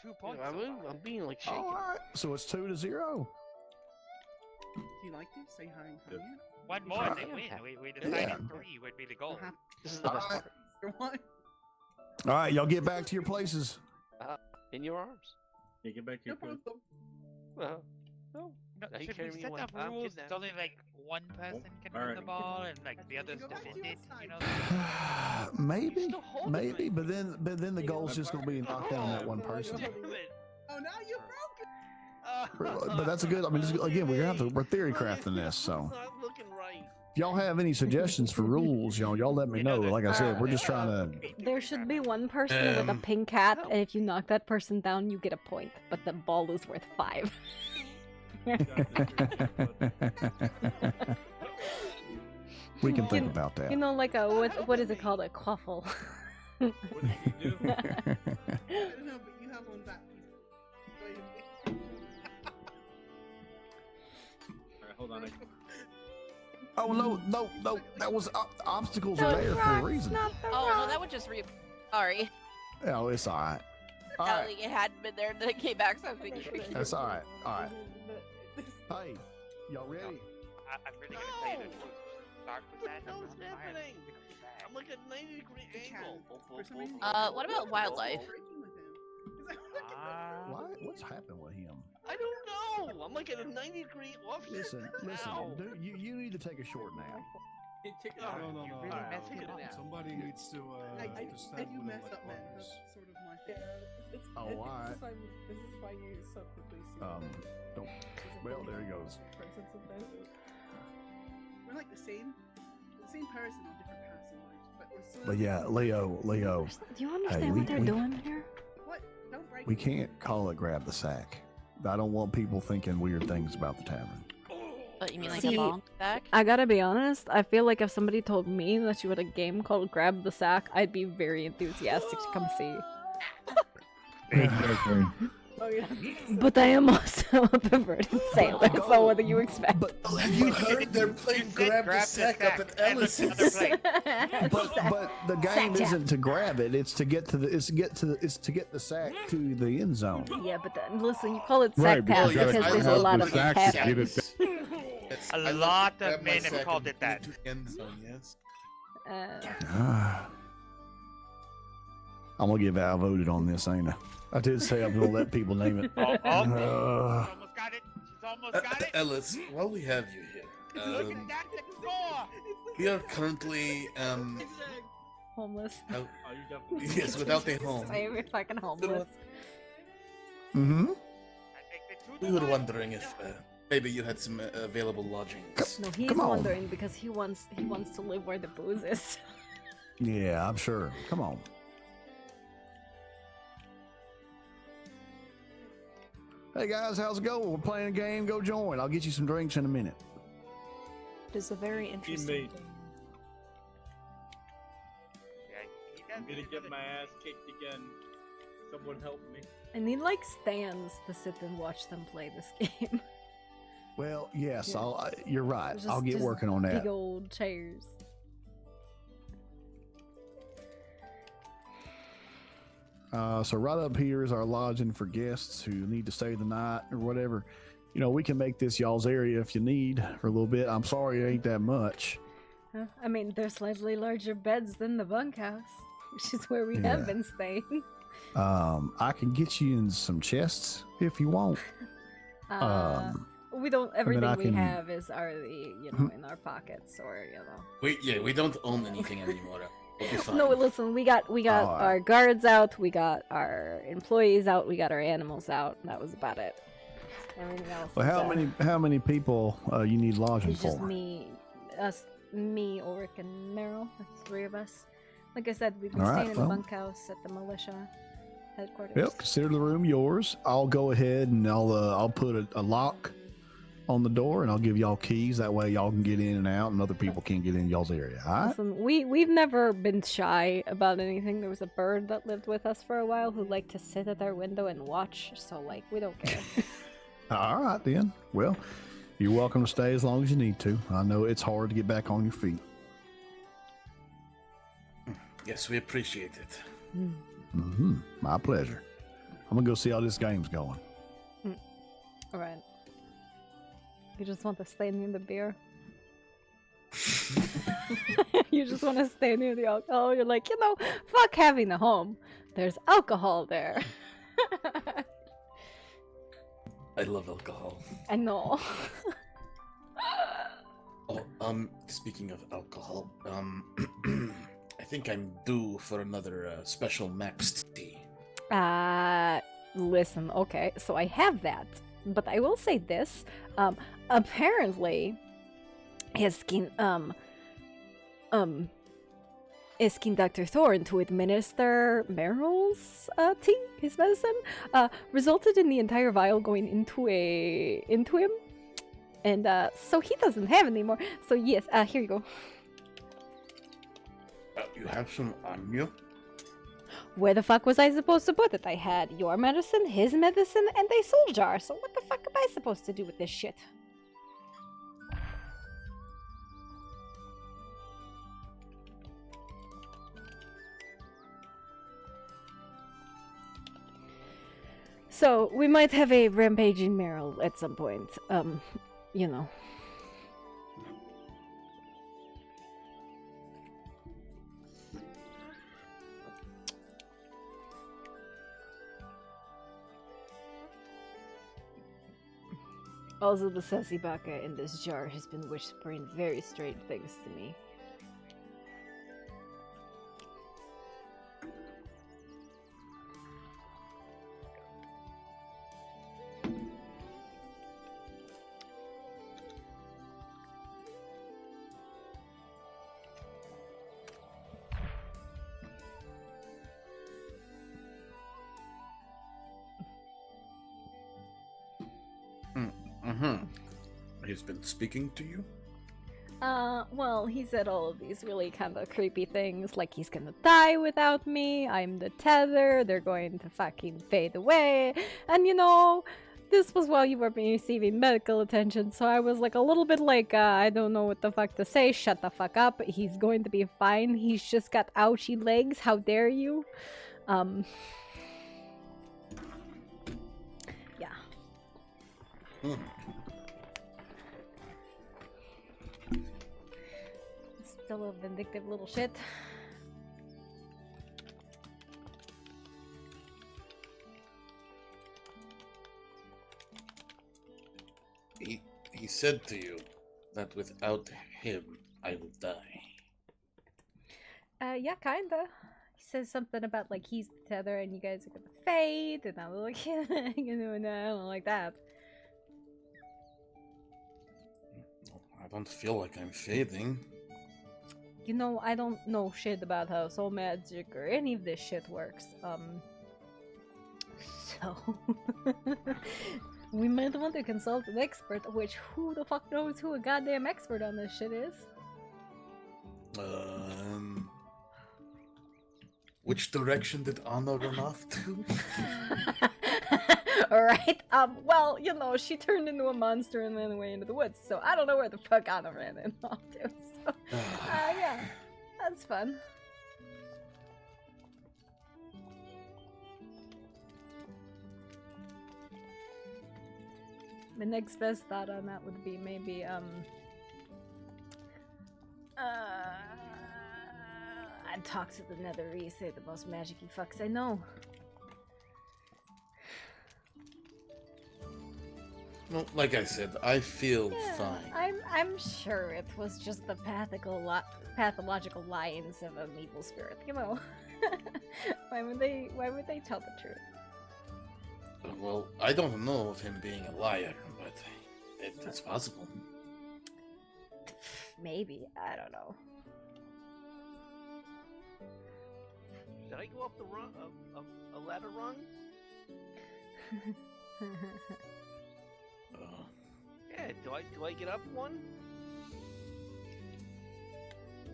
2 points. Yeah, so far. I'm being like Oh, shaken. all right. So it's 2-0. Do you like this? Say hi and come here. One more and they win. We decided 3 would be the goal. This is the best part. What? All right, y'all get back to your places. In your arms. Yeah, get back to your place. No. No. No, Now you should carry we me set away. up I'm rules? kidnapped. It's only like one person can All run right. the ball and like the others Go back to defend your it. side. You know. Maybe, but then the goal's just gonna be knocked down that one person. Oh, now you broke it. But that's a good. I mean, again, we're theory crafting this, so. It's not looking right. If y'all have any suggestions for rules, y'all let me know. Like I said, we're just trying to. There should be one person with a pink hat, and if you knock that person down, you get a point, but the ball is worth 5. We can think about that. You know, like a what is it called? A quaffle. What did you do? I don't know, but you have one back. Alright, hold on. Oh no! That was obstacles are there for a reason. Oh no, that would just sorry. Oh, it's all right. All right, It hadn't been there, and then it came back, so I figured. that's all right. All right. Hey, y'all ready? I'm really gonna tell you the truth. Start with that. What the hell is happening? I'm like at 90-degree angle. What about wildlife? What's happened with him? I don't know. I'm like at a 90-degree off. Listen, Ow. dude, you need to take a short nap. No. You really messed it up. Somebody needs to I to stand do with mess my up, man. partners. That's sort of my Yeah, thing. Oh, all right. This is why you so quickly see. Don't. Well, there he goes. Presence of that. We're like the same person on different paths in life, but we're still. But yeah, Leo. Do you understand Hey, what they're doing here? What? Don't break. We can't call it grab the sack. I don't want people thinking weird things about the tavern. But you mean like See, a ball sack? I gotta be honest, I feel like if somebody told me that you had a game called Grab the Sack, I'd be very enthusiastic to come see. Exactly. Oh, yeah. But I am also a perverted sailor, so what do you expect? Have you heard they're playing grab the sack up at Ellis's? But the game Sack isn't to grab it; it's to get to the sack to the end zone. Yeah, but listen, you call it Right, sack but tap you gotta because there's grab a lot the of sack to tapping. get it Yes, A I love lot to of grab my men have sack called and it that. move to end zone, yes. I'm gonna get outvoted on this, ain't I? I did say I'm gonna let people name it. Almost got it. She's almost got it. Ellis, while we have you here, Look at that score. we are currently Homeless. yes, without a home. I'm fucking homeless. Mm-hmm. We were wondering if maybe you had some available lodgings. No, he's Come on. wondering because he wants to live where the booze is. Yeah, I'm sure. Come on. Hey guys, how's it going? We're playing a game. Go join. I'll get you some drinks in a minute. It is a very interesting game. I'm gonna get my ass kicked again. Someone help me. I need like stands to sit and watch them play this game. Well, yes, Yeah. you're right. Just- I'll get just working on that. Big old chairs. So right up here is our lodging for guests who need to stay the night or whatever. You know, we can make this y'all's area if you need for a little bit. I'm sorry it ain't that much. I mean, they're slightly larger beds than the bunkhouse, which is where we Yeah. have been staying. I can get you in some chests if you want. We don't. then Everything I we can- have is already, in our pockets, or We don't own anything anymore. We'll be fine. No, listen, we got Alright. our guards out, we got our employees out, we got our animals out. That was about it. Everything else. Well, is, how many people you need lodging It's just for? me, Ulrich, and Meryl. That's three of us. Like I said, we've been Alright, staying in the well. bunkhouse at the militia headquarters. Well, consider the room yours. I'll go ahead and I'll put a lock on the door and I'll give y'all keys. That way y'all can get in and out and other people can't get in y'all's area. All right? Listen, we've never been shy about anything. There was a bird that lived with us for a while who liked to sit at our window and watch. So we don't care. All right then. Well, you're welcome to stay as long as you need to. I know it's hard to get back on your feet. Yes, we appreciate it. Mm-hmm. My pleasure. I'm gonna go see how this game's going. All right. You just want to stay near the beer. You just want to stay near the alcohol. You're like, fuck having a home. There's alcohol there. I love alcohol. I know. Oh, speaking of alcohol, I think I'm due for another special max tea. Listen, okay, so I have that, but I will say this. Apparently, asking Dr. Thorne to administer Meryl's tea, his medicine, resulted in the entire vial going into him, and so he doesn't have any more. So yes, here you go. You have some on you? Where the fuck was I supposed to put it? I had your medicine, his medicine, and a soul jar. So what the fuck am I supposed to do with this shit? So we might have a rampaging Meryl at some point. You know. Also, the sassy baka in this jar has been whispering very strange things to me. Mm-hmm. He's been speaking to you? Well, he said all of these really kind of creepy things, like he's gonna die without me, I'm the tether, they're going to fucking fade away, and you know, this was while you were receiving medical attention, so I was like a little bit like, I don't know what the fuck to say, shut the fuck up, he's going to be fine, he's just got ouchy legs, how dare you? Yeah. Still a vindictive little shit. He said to you that without him, I will die. Yeah, kinda. He says something about like he's the tether and you guys are gonna fade, and I was like, you know, no, I don't like that. I don't feel like I'm fading. You know, I don't know shit about how soul magic or any of this shit works. So we might want to consult an expert, which who the fuck knows who a goddamn expert on this shit is? Which direction did Anna run off to? Alright, well, you know, she turned into a monster and ran away into the woods, so I don't know where the fuck Anna ran in off to, so, yeah, that's fun. The next best thought on that would be maybe, I'd talk to the Nether Reese, they're the most magic-y fucks I know. Well, like I said, I feel fine. I'm sure it was just the pathological lions of an evil spirit, you know. why would they tell the truth? Well, I don't know of him being a liar, but it's possible. Maybe, I don't know. Did I go up the rung, a ladder rung? Yeah, do I get up one?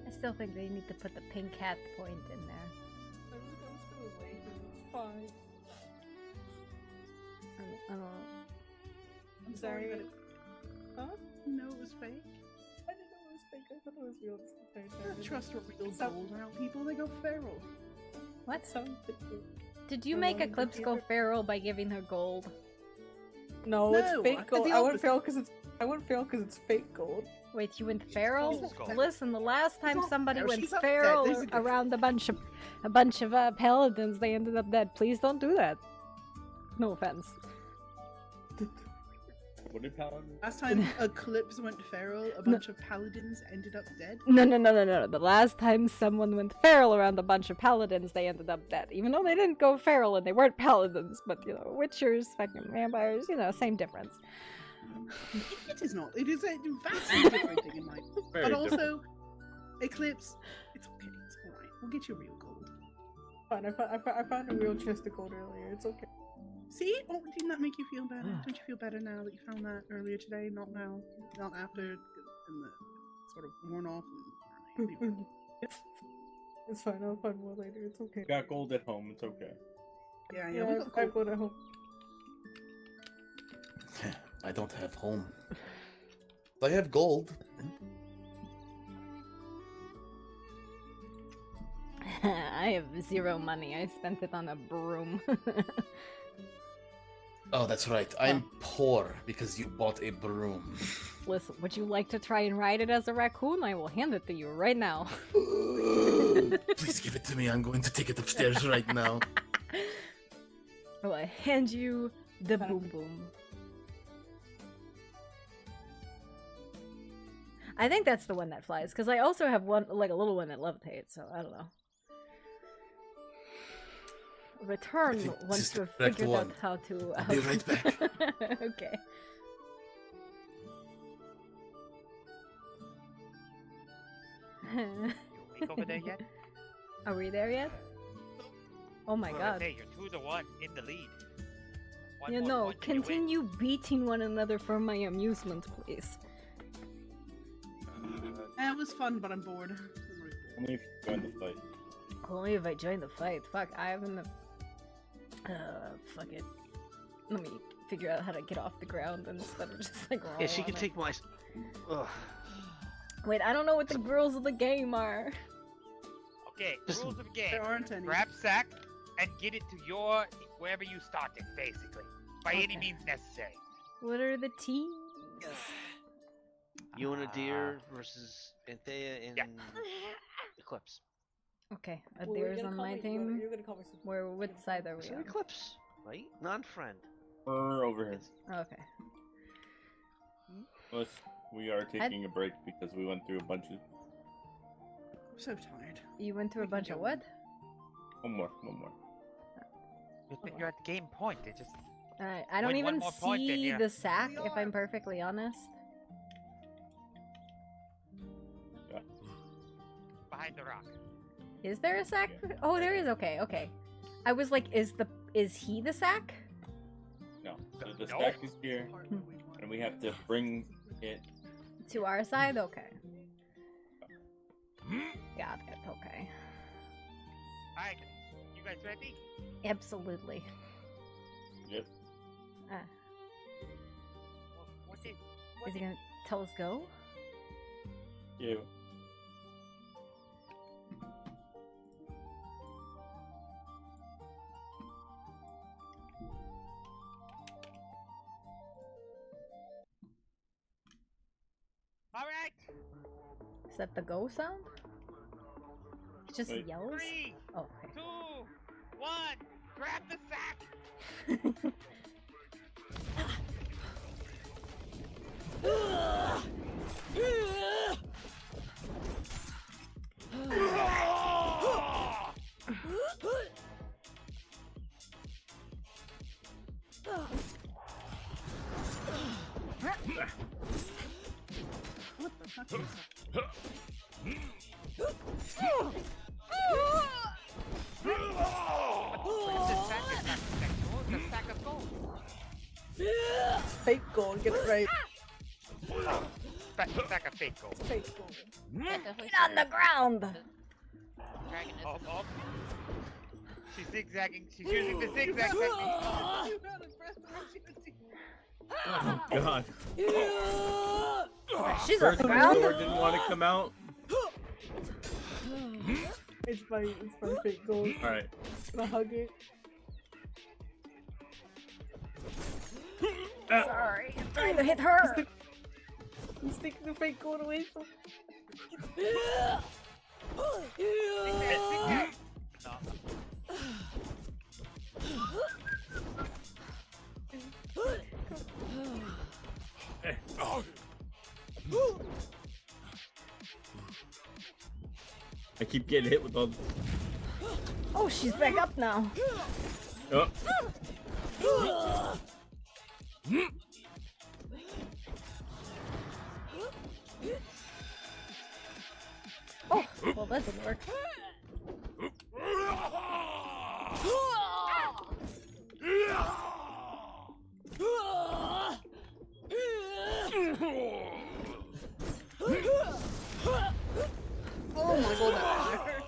I still think they need to put the pink hat point in there. It's fine. I don't know. I'm sorry. Huh? No, it was fake. I didn't know it was fake. I thought it was real. I don't trust real gold around people. They go feral. What? Something. Did you make Eclipse go feral by giving her gold? No, it's No, fake gold. I went feral because it's fake gold. Wait, you went feral? gold. Listen, the last time It's not somebody feral. went She's not feral dead. There's a around a bunch of paladins, they ended up dead. Please don't do that. No offense. What did Paladin? Last time Eclipse went feral, a bunch of paladins ended up dead. No. The last time someone went feral around a bunch of paladins, they ended up dead. Even though they didn't go feral and they weren't paladins, but you know, witchers, fucking vampires, you know, same difference. It is not. It is a vastly different thing in life. Very But also, Eclipse, it's okay. It's alright. We'll get you real gold. Fine, I found a real chest of gold earlier. It's okay. See? Oh, didn't that make you feel better? Don't you feel better now that you found that earlier today? Not now. Not after. And the sort of worn off. And, It's fine. I'll find more later. It's okay. Got gold at home. It's okay. yeah, Yeah, I got at home. I don't have home. I have gold. I have 0 money. I spent it on a broom. Oh, that's right. I'm poor because you bought a broom. Listen, would you like to try and ride it as a raccoon? I will hand it to you right now. Please give it to me. I'm going to take it upstairs right now. Well, I hand you the boom boom. I think that's the one that flies, because I also have one, like a little one that levitates, so I don't know. Return once you have figured out how to... I'll be right back. Okay. You awake over there yet? Are we there yet? Oh my Well, god. hey, you're 2-1 in the lead. One You more know, point and you win. continue beating one another for my amusement, please. It was fun, but I'm bored. Only if you join the fight. Only if I join the fight. Fuck, I haven't. Fuck it. Let me figure out how to get off the ground instead of just like roll Yeah, she on can it. take my. Ugh. Wait, I don't know what the rules of the game are. Okay, rules of the game. There aren't any. Grab sack and get it to your wherever you started, basically, by any Okay. means necessary. What are the teams? You and a deer versus Anthea in Eclipse. Okay, Well, you're Adir's gonna on call my me- team. You're gonna call me. Where? What side are we So on? Eclipse, right? Non-friend. We're over here. Okay. Plus, we are taking a break because we went through a bunch of. I'm so tired. You went through a bunch of what? One more. You're at game point. It just. Alright, I don't Win one even more point, then, see yeah. the sack, if I'm perfectly honest. Behind the rock. Is there a sack? Oh, there is. Okay, okay. I was like, is he the sack? No. So the stack is here, and we have to bring it. To our side? Okay. Got it. Okay. Alright, you guys ready? Absolutely. Yep. Is he gonna tell us go? Yeah. Alright! Is that the go sound? It just Wait. yells? 3, Oh, 2, 1, grab the sack! What the fuck is The sack of gold. Fake gold, get it right. Sack of fake gold. Fake gold. Get on the ground! Dragon is Oh. She's zigzagging. She's using the zigzag technique. Oh God. She's on First the one ground. door didn't want to come out. It's my fake gold. All right. Gonna hug it. Sorry, I'm trying to hit her. He's taking the fake gold away from. I keep getting hit with all. Oh, she's back up now. Oh. Oh, well, that didn't work. Oh my god, that hurt.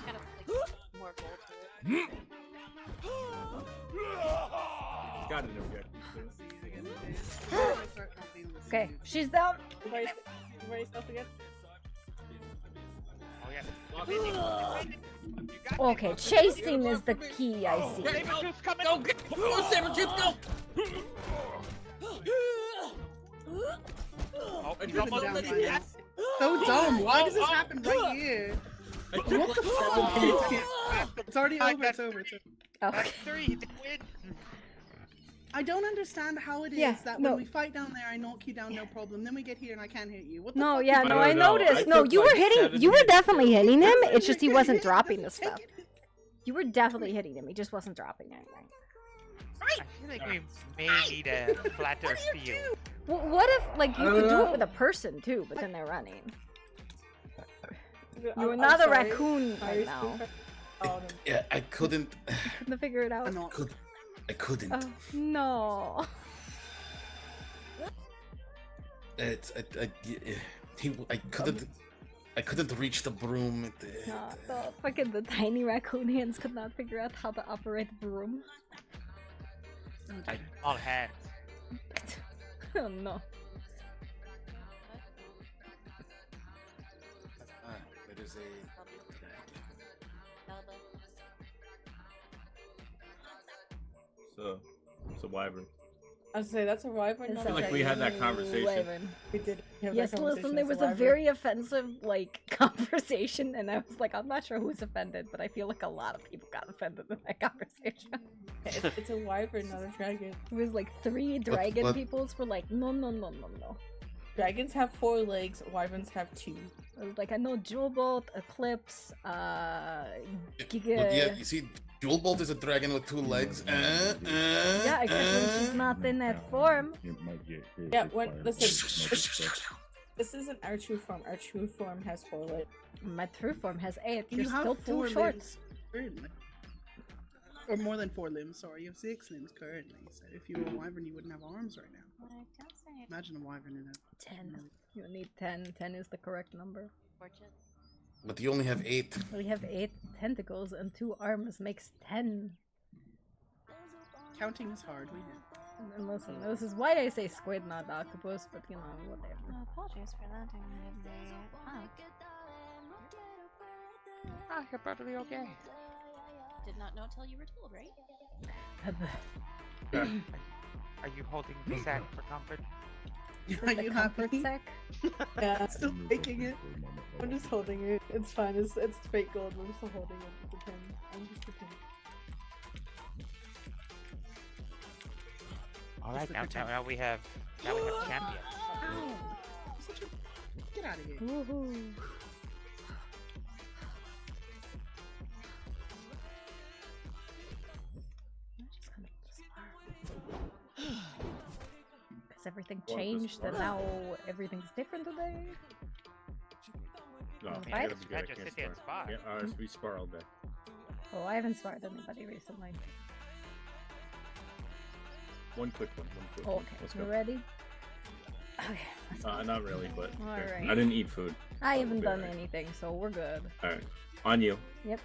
kind of like more gold to it. Got an objective. Okay, she's down. Everybody stuff again? Okay, chasing is the key, I see. Sabretooth's coming! Go, Sabretooth, go! Oh, I he's took him almost down ready. by Yes. So dumb. Why does this happen right here? I What took the fuck? It's already over. It's over. It's over. Okay. That's 3. They win. I don't understand how it is Yeah, that no. when we fight down there, I knock you down, no problem. Then we get here and I can't hit you. What the No, fuck yeah, is no, that? I noticed. No, you were hitting. You were definitely hitting him. It's just he wasn't dropping the stuff. You were definitely hitting him. He just wasn't dropping anything. I feel like we may need a flatter field. Well, what if, like, you could do it with a person too, but then they're running? You're not a raccoon right now. Yeah, I couldn't. Couldn't figure it out. I couldn't. Oh, no. I couldn't reach the broom. The tiny raccoon hands could not figure out how to operate the broom. All hands. Oh no. There is a. So, it's a wyvern. I was say that's a wyvern. I feel like we had that conversation. Wyvern. We did. Have Yes, that listen, conversation. there It's was a wyvern. very offensive, like, conversation, and I was like, I'm not sure who's offended, but I feel like a lot of people got offended in that conversation. It's a wyvern, not a dragon. It was like 3 dragon peoples were like, no. Dragons have 4 legs. Wyverns have 2. I was like, I know Jewelbolt, Eclipse, Giga. But yeah, you see, Jewelbolt is a dragon with 2 legs. Yeah, except when she's not in that form. Yeah, listen, this isn't our true form. Our true form has 4 legs. My true form has 8. You You're have still 4 too short. limbs currently. Or more than 4 limbs, sorry. You have 6 limbs currently. So if you were a wyvern, you wouldn't have arms right now. Imagine a wyvern in a 10. You need 10. 10 is the correct number. But you only have 8. We have 8 tentacles and 2 arms makes 10. Counting is hard, we know. And listen, this is why I say squid, not octopus, but you know, whatever. Apologies for letting me You're perfectly okay. Did not know till you were told, right? Are you holding the sack for comfort? Are you happy? Sack? Yeah, I'm still making it. I'm just holding it. It's fine. It's fake gold. I'm still holding it to pretend. I'm just pretending. All right, now we have champions. Ow! Get out of here. Woohoo! Has everything changed and now everything's different today? No, Wanna I fight? gotta be good. I can't spar. Yeah, we spar all day. Oh, I haven't sparred anybody recently. One quick one. Oh, okay, Let's you go. ready? Okay. Not really, but okay. Alright. I didn't eat food. I haven't done anything, so we're good. Alright. On you. Yep.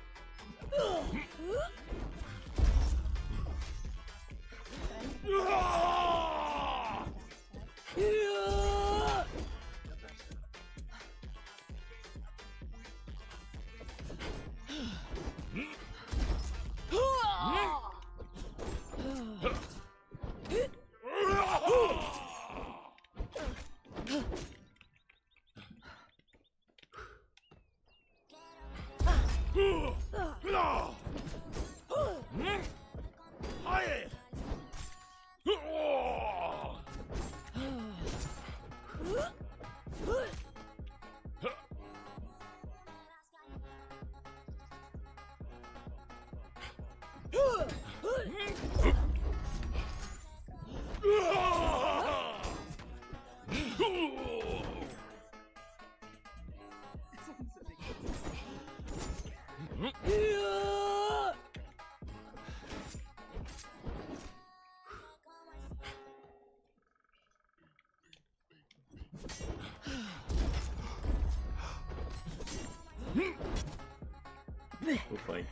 We'll fight.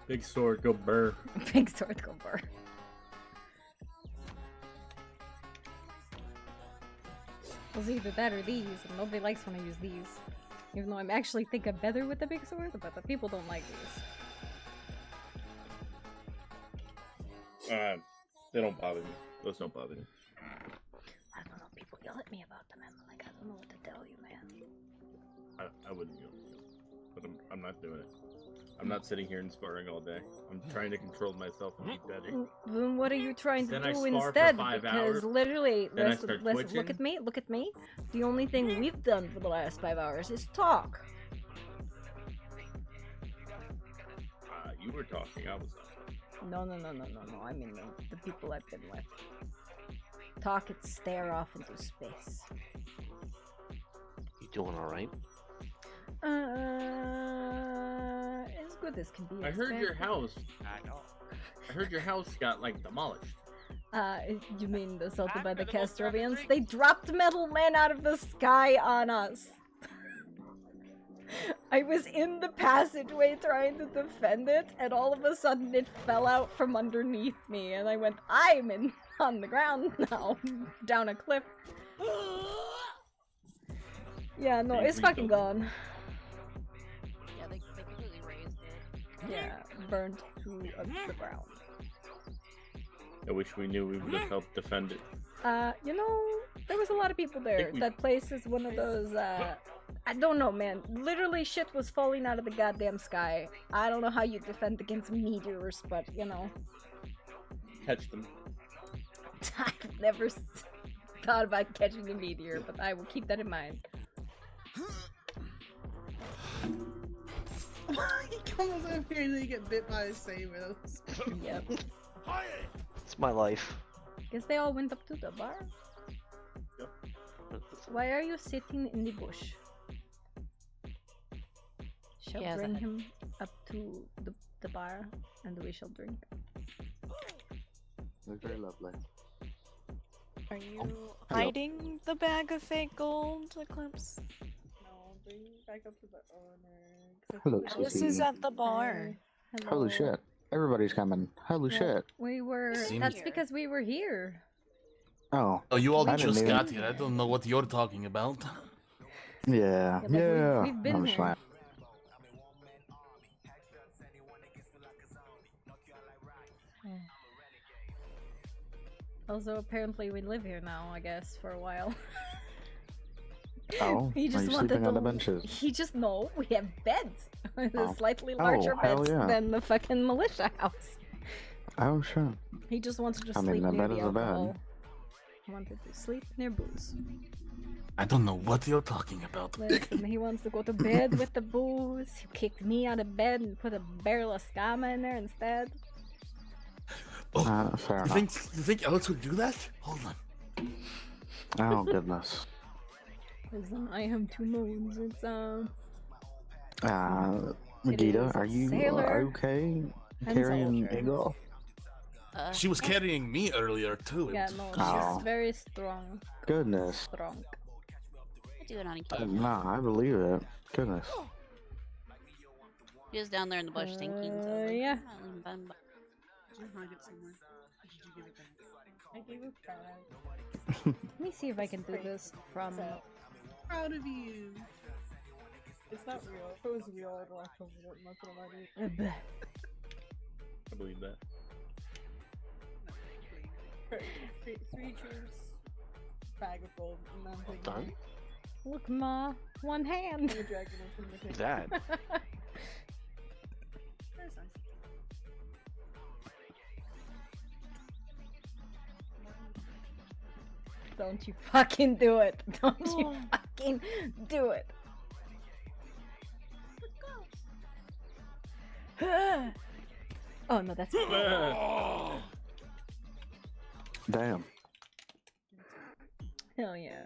Big sword, go burr. Big sword, go burr. It was either that or these, and nobody likes when I use these. Even though I actually think I'm better with the big sword, but the people don't like these. They don't bother me. Those don't bother me. I don't know, people yell at me about them, and I'm like, I don't know what to tell you, man. I wouldn't go. but I'm not doing it. I'm not sitting here and sparring all day. I'm trying to control myself and be better. Then what are you trying to Then I do spar for instead? 5 Because hours, literally, then I listen, start look twitching. at me, look at me. The only thing we've done for the last 5 hours is talk. You were talking, I was not. No. I mean the people I've been with. Talk and stare off into space. You doing all right? As good as can be. I heard your expected. house. I know. I heard your house got like demolished. You mean assaulted by the Castrovians? They dropped Metal Man out of the sky on us. I was in the passageway trying to defend it, and all of a sudden it fell out from underneath me, and I went, I'm on the ground now, down a cliff. Yeah, no, it's fucking gone. Yeah, they completely raised it. Yeah, burned to the ground. I wish we knew we would have helped defend it. You know, there was a lot of people there. That place is one of those, I don't know, man. Literally shit was falling out of the goddamn sky. I don't know how you defend against meteors, but, you know. Catch them. I've never thought about catching a meteor, but I will keep that in mind. He comes over here and then you get bit by a saber. Yep. It's my life. Guess they all went up to the bar. Yep. Why are you sitting in the bush? Shall Yes, bring him up to the bar, and we shall drink. That's very lovely. Are you hiding the bag of fake gold, Eclipse? No, bring me back up to the owner. Hello, This is Cecelia. at the bar. Holy shit. Everybody's coming. Holy shit. We were. Seems- That's because we were here. Oh. Oh, you all I didn't just even- got here. I don't know what you're talking about. Yeah. like, Yeah. we've been I'm here. fine. Also, apparently we live here now, I guess, for a while. Oh, He are just you wanted sleeping on to- the benches? He just no, we have beds. Oh. Slightly Oh, larger hell beds yeah. than the fucking militia house. Oh, sure. He just wanted to I mean, sleep a near bed the is a bed. alcohol. He wanted to sleep near booze. I don't know what you're talking about. Listen, he wants to go to bed with the booze. He kicked me out of bed and put a barrel of scama in there instead. Fair You enough. think Alex would do that? Hold on. Oh, goodness. Listen, I have 2 moons. It's Gita, is are you sailor okay and carrying soldier. Eagle? She was carrying me earlier too. It Yeah, was- no, Oh. she's very strong. Goodness. Strong. I do it on Nah, I believe it. Goodness. He was down there in the bush thinking. So I was like, Yeah. "Oh, Did you hide it somewhere? Or did you give it back? I gave it back. Let me see if I can do this from. Proud of you. It's not real. If it was real, I'd walk over it. I'm not gonna lie to you. I believe that. Three cheers. Bag of gold. And then taking Done? Look, Ma, one hand. the dragon into the cave. That. That's nice. Don't you fucking do it. Don't you fucking do it. Oh no, that's Damn. hell yeah.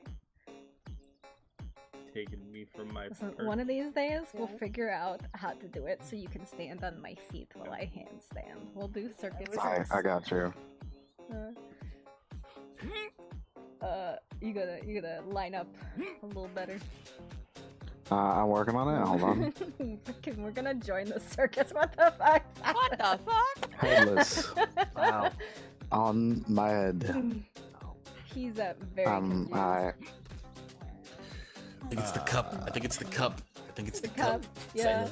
Taking me from my Listen, perch. one of these days we'll figure out how to do it so you can stand on my feet while I handstand. We'll do circuit I got you. You gotta line up a little better. I'm working on it. Hold on. Fucking, we're gonna join the circus. What the fuck? What the fuck? Headless. Wow. On my head. He's very confused. I think it's the cup. I think it's the cup. I think it's the cup. Yeah.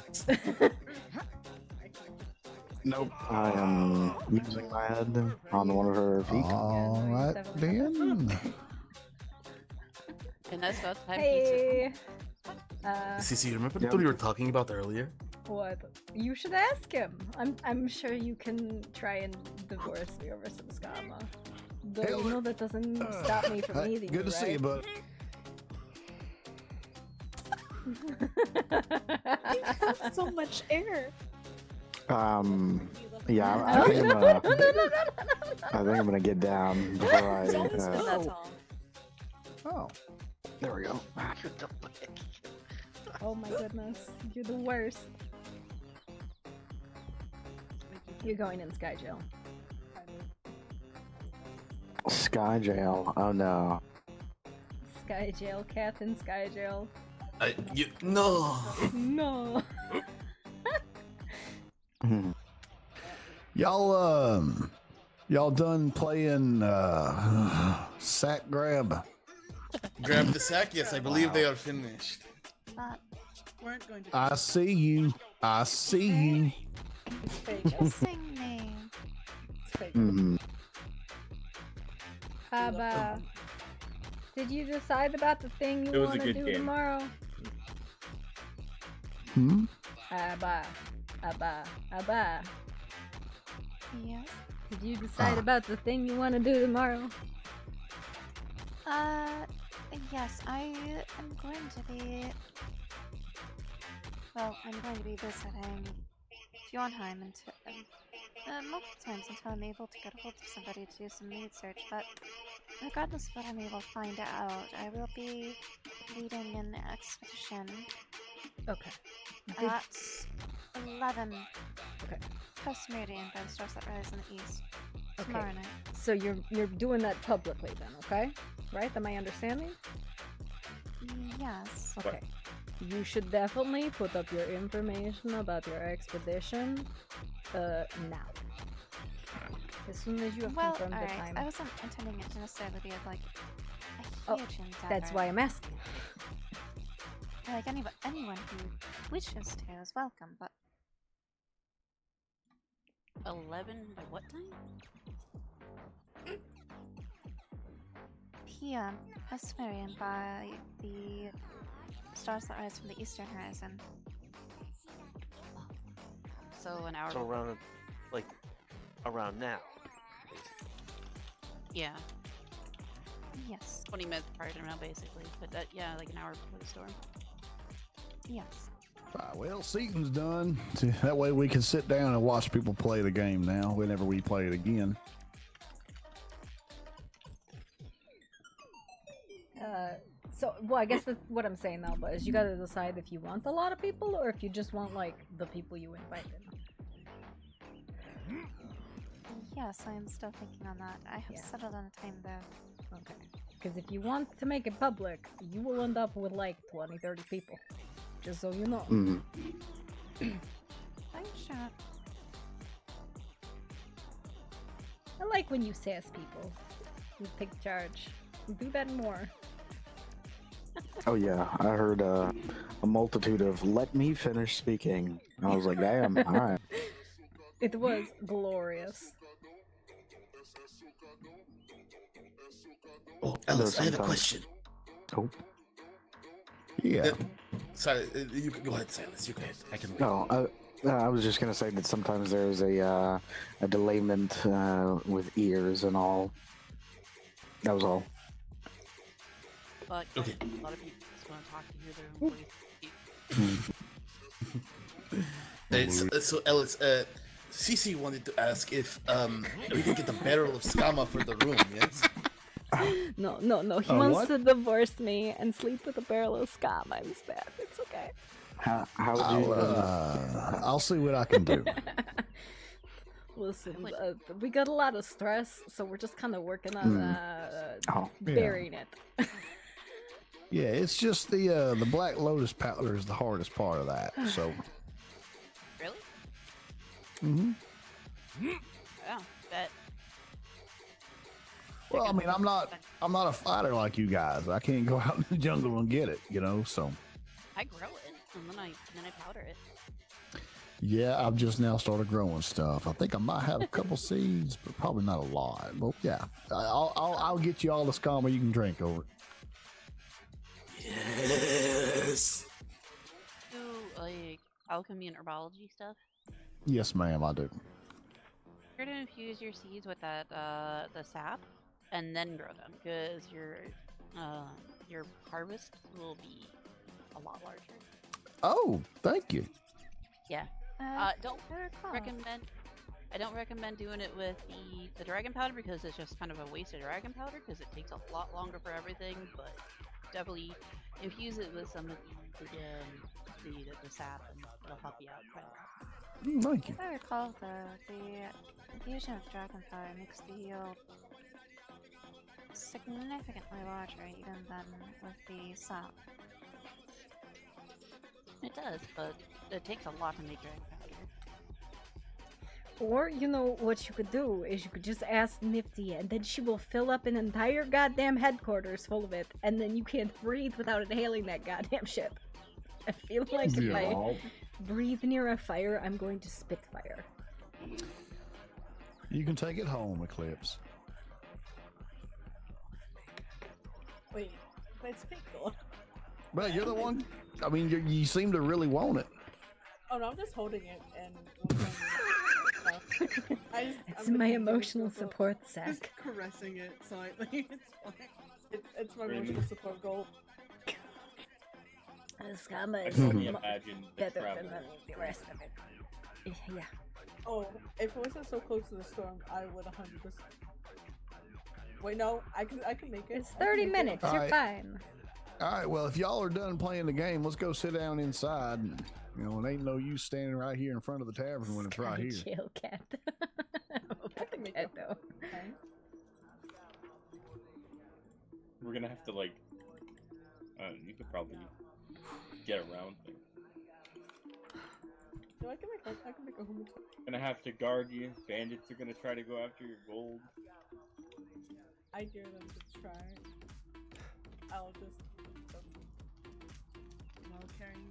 Nope. I am using my head on one of her feet. All right, then. And that's about time Hey. pizza. Cece, remember the dude you were talking about earlier? What? You should ask him. I'm sure you can try and divorce me over some scamma. Though you know that doesn't stop me from Hey, eating good to you, see you, right? bud. He got so much air. Yeah, I think I'm gonna get down before I. It's always been that tall. Oh, there we go. Oh my goodness, you're the worst. You're going in Sky Jail. Sky Jail. Oh no. Sky Jail, cat in Sky Jail. No. No. Y'all done playing sack grab? Grab the sack? Yes, I believe they are finished. Weren't going to. I see you. I see you. Kissing me. Abba, did you decide about the thing It you was a want to good do game. tomorrow? Abba, Abba. Yes. Did you decide about the thing you want to do tomorrow? Yes, I am going to be. Well, I'm going to be visiting Fjordheim until multiple times until I'm able to get a hold of somebody to do some research. But regardless of what I'm able to find out, I will be leading an expedition. Okay. At 11. Okay. Post-meridian by the stars that rise in the east. Tomorrow Okay. night. So you're doing that publicly then, okay? Right? Am I understanding? Yes. Okay. You should definitely put up your information about your expedition now. As soon as you have Well, confirmed the alright. time. I wasn't intending it to necessarily be like a Oh, huge endeavor. that's why I'm asking. Like anyone who wishes to is welcome, but 11 by what time? PM, Post-Meridian by the stars that rise from the eastern horizon. So an hour. So around, like, around now. Yeah. Yes. 20 minutes prior to now, basically. But that, yeah, like an hour before the storm. Yes. Well, seating's done. That way we can sit down and watch people play the game now whenever we play it again. Well, I guess that's what I'm saying now, but is you gotta decide if you want a lot of people or if you just want, like, the people you invited. Yes, I am still thinking on that. I have settled on a time though. Okay. Because if you want to make it public, you will end up with, like, 20, 30 people. Just so you know. I'm sure. I like when you sass people. You take charge. Do that more. Oh yeah, I heard a multitude of "Let me finish speaking." I was like, "Damn, all right." It was glorious. Oh, Ellis, I have a question. Oh. Yeah. Sorry, you can go ahead, Silas. You go ahead. I can wait. No, I was just gonna say that sometimes there's a delayment with ears and all. That was all. But Okay. a lot of people just want to talk to hear their own voice. So Ellis, Cece wanted to ask if we can get a barrel of scama for the room. Yes. No. He Oh, wants what? to divorce me and sleep with a barrel of scama instead. It's okay. How would you? I'll see what I can do. Listen, we got a lot of stress, so we're just kind of working on burying it. Yeah, it's just the Black Lotus powder is the hardest part of that. So. Really? Mm-hmm. Yeah, bet. Well, I mean, I'm not a fighter like you guys. I can't go out in the jungle and get it, so. I grow it and then I powder it. Yeah, I've just now started growing stuff. I think I might have a couple seeds, but probably not a lot. But yeah, I'll get you all the scama you can drink over it. Yes. alchemy and herbology stuff? Yes, ma'am, I do. You're gonna infuse your seeds with that the sap, and then grow them, because your harvest will be a lot larger. Oh, thank you. Yeah. Don't recommend. I don't recommend doing it with the dragon powder, because it's just kind of a waste of dragon powder, because it takes a lot longer for everything. But definitely infuse it with some of the sap, and it'll help you out quite a lot. Thank you. If I recall, though, the infusion of dragon powder makes the yield significantly larger even than with the sap. It does, but it takes a lot to make dragon powder. Or, you know, what you could do is you could just ask Nifty, and then she will fill up an entire goddamn headquarters full of it, and then you can't breathe without inhaling that goddamn shit. I feel like if I breathe near a fire, I'm going to spit fire. You can take it home, Eclipse. Wait, that's fake gold. But you're the one. I mean, you seem to really want it. Oh no, I'm just holding it and. It's my emotional support Just sack. caressing it slightly. It's fine. It's my emotional support goal. This gamma I is can only imagine the better travel. than the rest of it. Yeah. Oh, if it wasn't so close to the storm, I would 100%. Wait, no, I can make it. It's 30 minutes. You're fine. All right. Well, if y'all are done playing the game, let's go sit down inside. You know, it ain't no use standing right here in front of the tavern when it's right here. Chill, cat. I can make it though. We're gonna have to like. You could probably get around there. No, I can make a home. Gonna have to guard you. Bandits are gonna try to go after your gold. I dare them to try. I'll just. I'll carry you.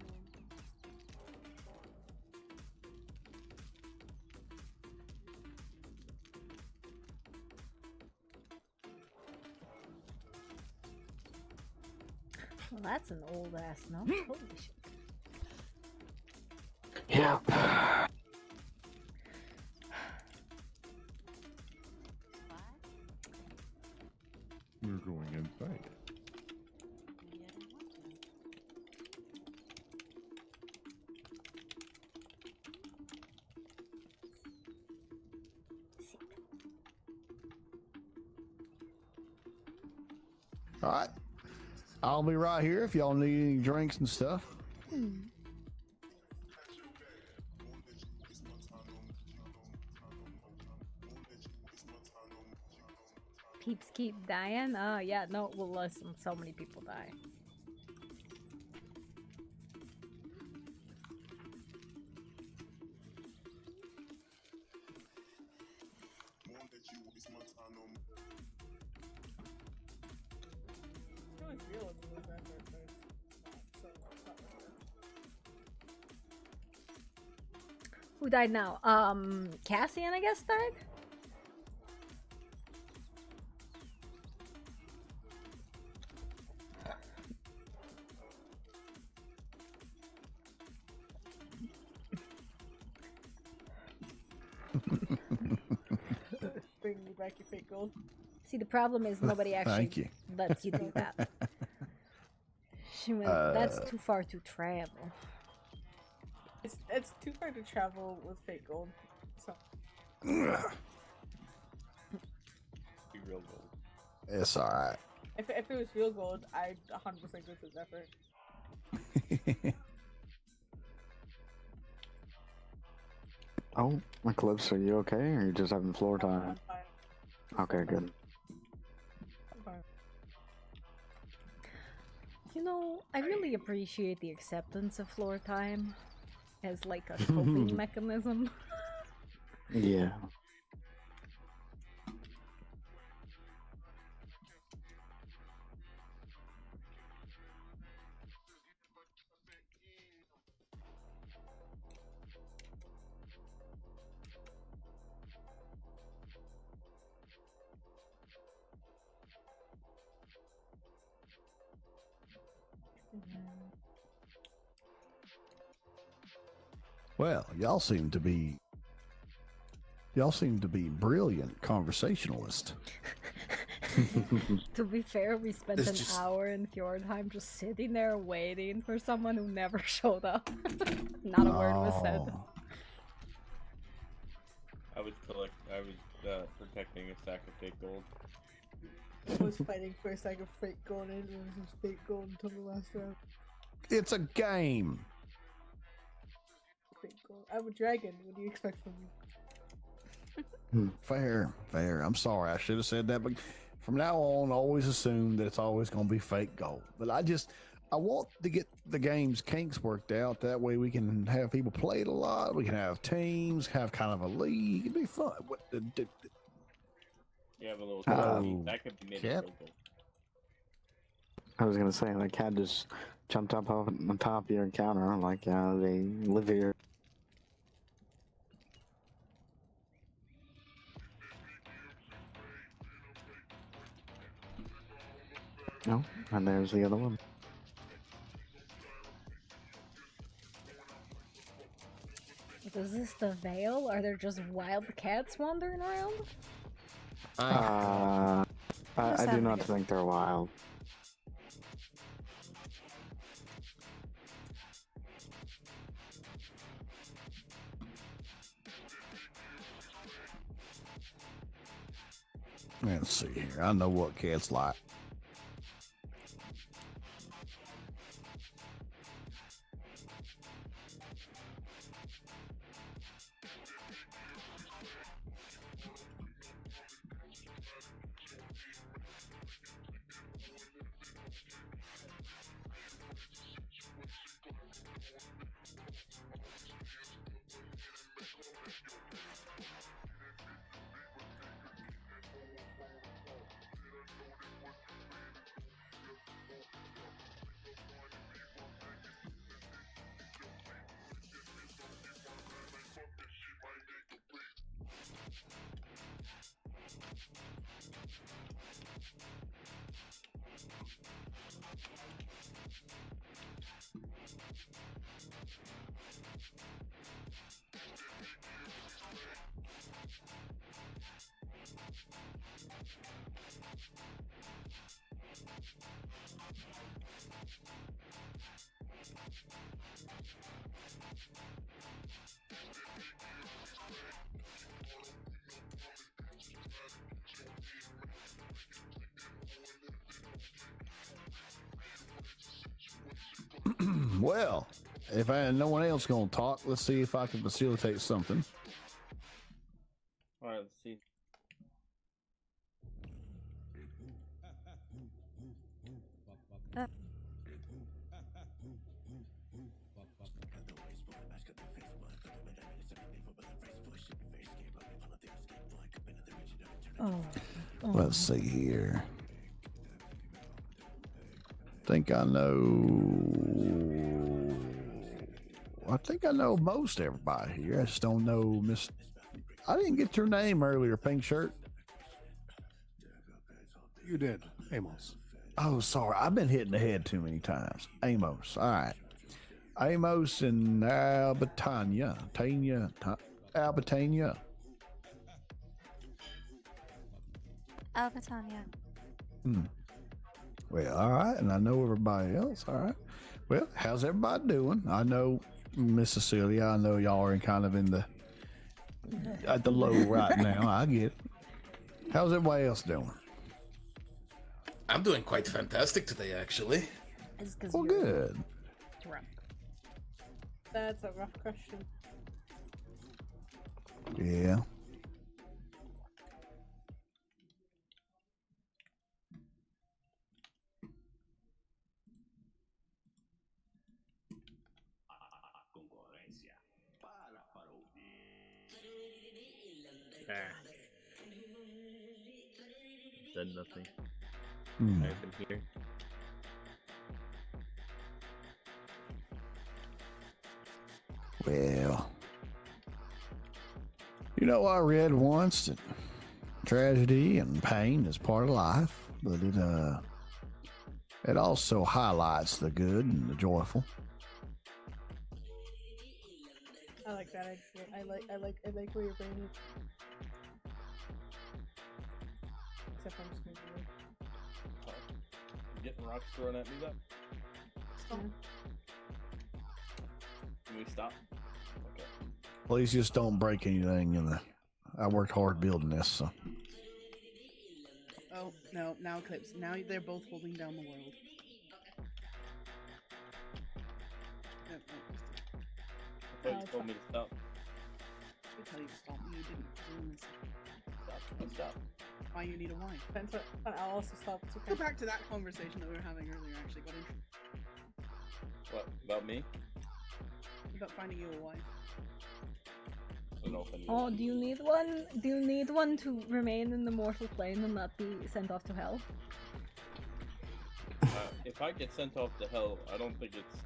Well, that's an old ass no. Holy shit. Yeah. We're going inside. All right. I'll be right here if y'all need any drinks and stuff. Peeps keep dying? Oh, yeah, no, well, listen, so many people die. Who died now? Cassian, I guess, died? Bring me back your fake gold. See, the problem is nobody Thank actually you. lets you do that. She went, that's too far to travel. It's too far to travel with fake gold. So. Be real gold. It's all right. If it was real gold, I'd 100% go to the effort. Oh, Eclipse, are you okay? Or are you just having floor time? Okay, good. You know, I really appreciate the acceptance of floor time as like a coping mechanism. Yeah. Well, y'all seem to be brilliant conversationalists. To be fair, we spent It's an just- hour in Fjordheim just sitting there waiting for someone who never showed up. Not a word was said. Oh. I was protecting a sack of fake gold. I was fighting for a sack of fake gold and it was just fake gold until the last round. It's a game. Fake gold. I'm a dragon. What do you expect from me? Fair. I'm sorry. I should have said that, but from now on, always assume that it's always going to be fake gold. But I want to get the game's kinks worked out. That way we can have people play it a lot. We can have teams, have kind of a league. It'd be fun. You have a little Hello, that could be made cat. of gold. I was gonna say, the cat just jumped up on top of your counter like they live here. Oh, and there's the other one. Is this the Vale? Are there just wild cats wandering around? I do not think they're wild. Let's see here. I know what cats like. Well, if no one else gonna talk, let's see if I can facilitate something. All right, let's see. Oh. Let's see here. Think I know most everybody here. I just don't know Miss. I didn't get your name earlier, pink shirt. You did, Amos. Oh, sorry. I've been hitting the head too many times. Amos. All right. Amos and Albatania. Albatania. Albatania. Well, all right. And I know everybody else. All right. Well, how's everybody doing? I know Miss Cecelia. I know y'all are kind of at the low right now. I get it. How's everybody else doing? I'm doing quite fantastic today, actually. Well, good. Drunk. That's a rough question. Yeah. Said nothing. Hmm. I've been here. Well, I read once that tragedy and pain is part of life, but it also highlights the good and the joyful. I like that idea. I like where your brain is. Except I'm just gonna do it. Getting rocks thrown at me though. Yeah. Can we stop? Okay. Please just don't break anything in the. I worked hard building this, so. Oh no! Now Eclipse. Now they're both holding down the world. Nope, I thought you told me to stop. I tell you to stop. You didn't. You didn't listen. Stop. Let's stop. Why you need a wife? Depends what. I'll also stop. It's okay. Go back to that conversation that we were having earlier. Actually, got interesting. What about me? About finding you a wife. I don't know if I need Oh, do you need one? Do you need one to remain in the mortal plane and not be sent off to hell? If I get sent off to hell, I don't think it's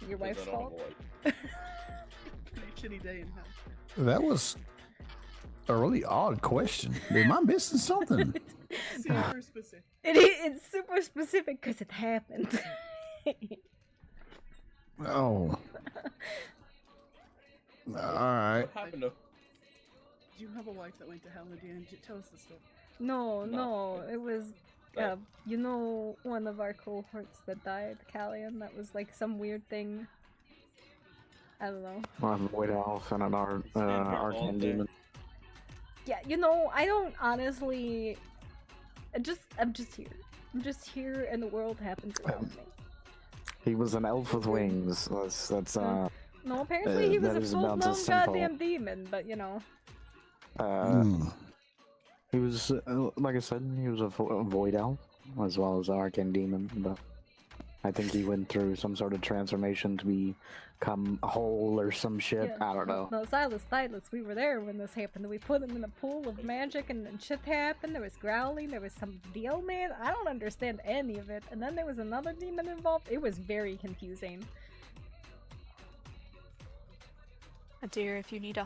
Your because wife's I don't have fault? a wife. Pretty shitty day in hell. That was a really odd question. Am I missing something? Super specific. It's super specific because it happened. Oh. All right. What happened to? Did you have a wife that went to hell, Lydia? And tell us the story. No, it was, you know, one of our cohorts that died, Callian, that was like some weird thing. I don't know. I'm Void Elf and an Arcane Demon. Yeah, you know, I don't honestly. I'm just here. I'm just here, and the world happens around me. He was an elf with wings. That's No, apparently he was that a is about full-blown as simple. goddamn demon, but you know. He was, like I said, he was a Void Elf as well as an Arcane Demon, but I think he went through some sort of transformation to become whole or some shit. Yeah. I don't know. No, Silas, we were there when this happened. We put him in a pool of magic and then shit happened. There was growling, there was some deal made. I don't understand any of it. And then there was another demon involved. It was very confusing. Dear, if you need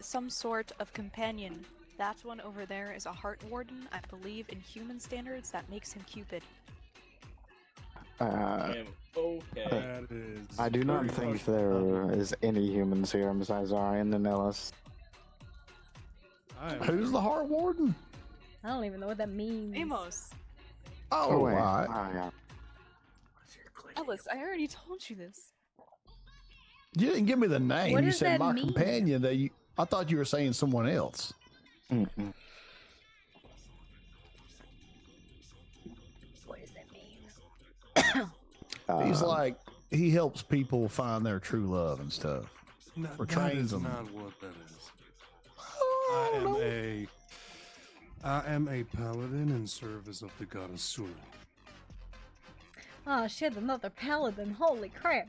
some sort of companion, that one over there is a heart warden. I believe in human standards that makes him Cupid. Okay. I do not think there is any humans here besides Ryan and Ellis. Who's the heart warden? I don't even know what that means. Amos! Oh, wait. right. Yeah. Ellis, I already told you this. You didn't give me the name. What You does said that my mean? companion. I thought you were saying someone else. Mm-mm. What does that mean? He's like, he helps people find their true love and stuff. No, Or that trains is them. not what that is. I am a paladin in service of the goddess Suna. Oh shit, another paladin. Holy crap.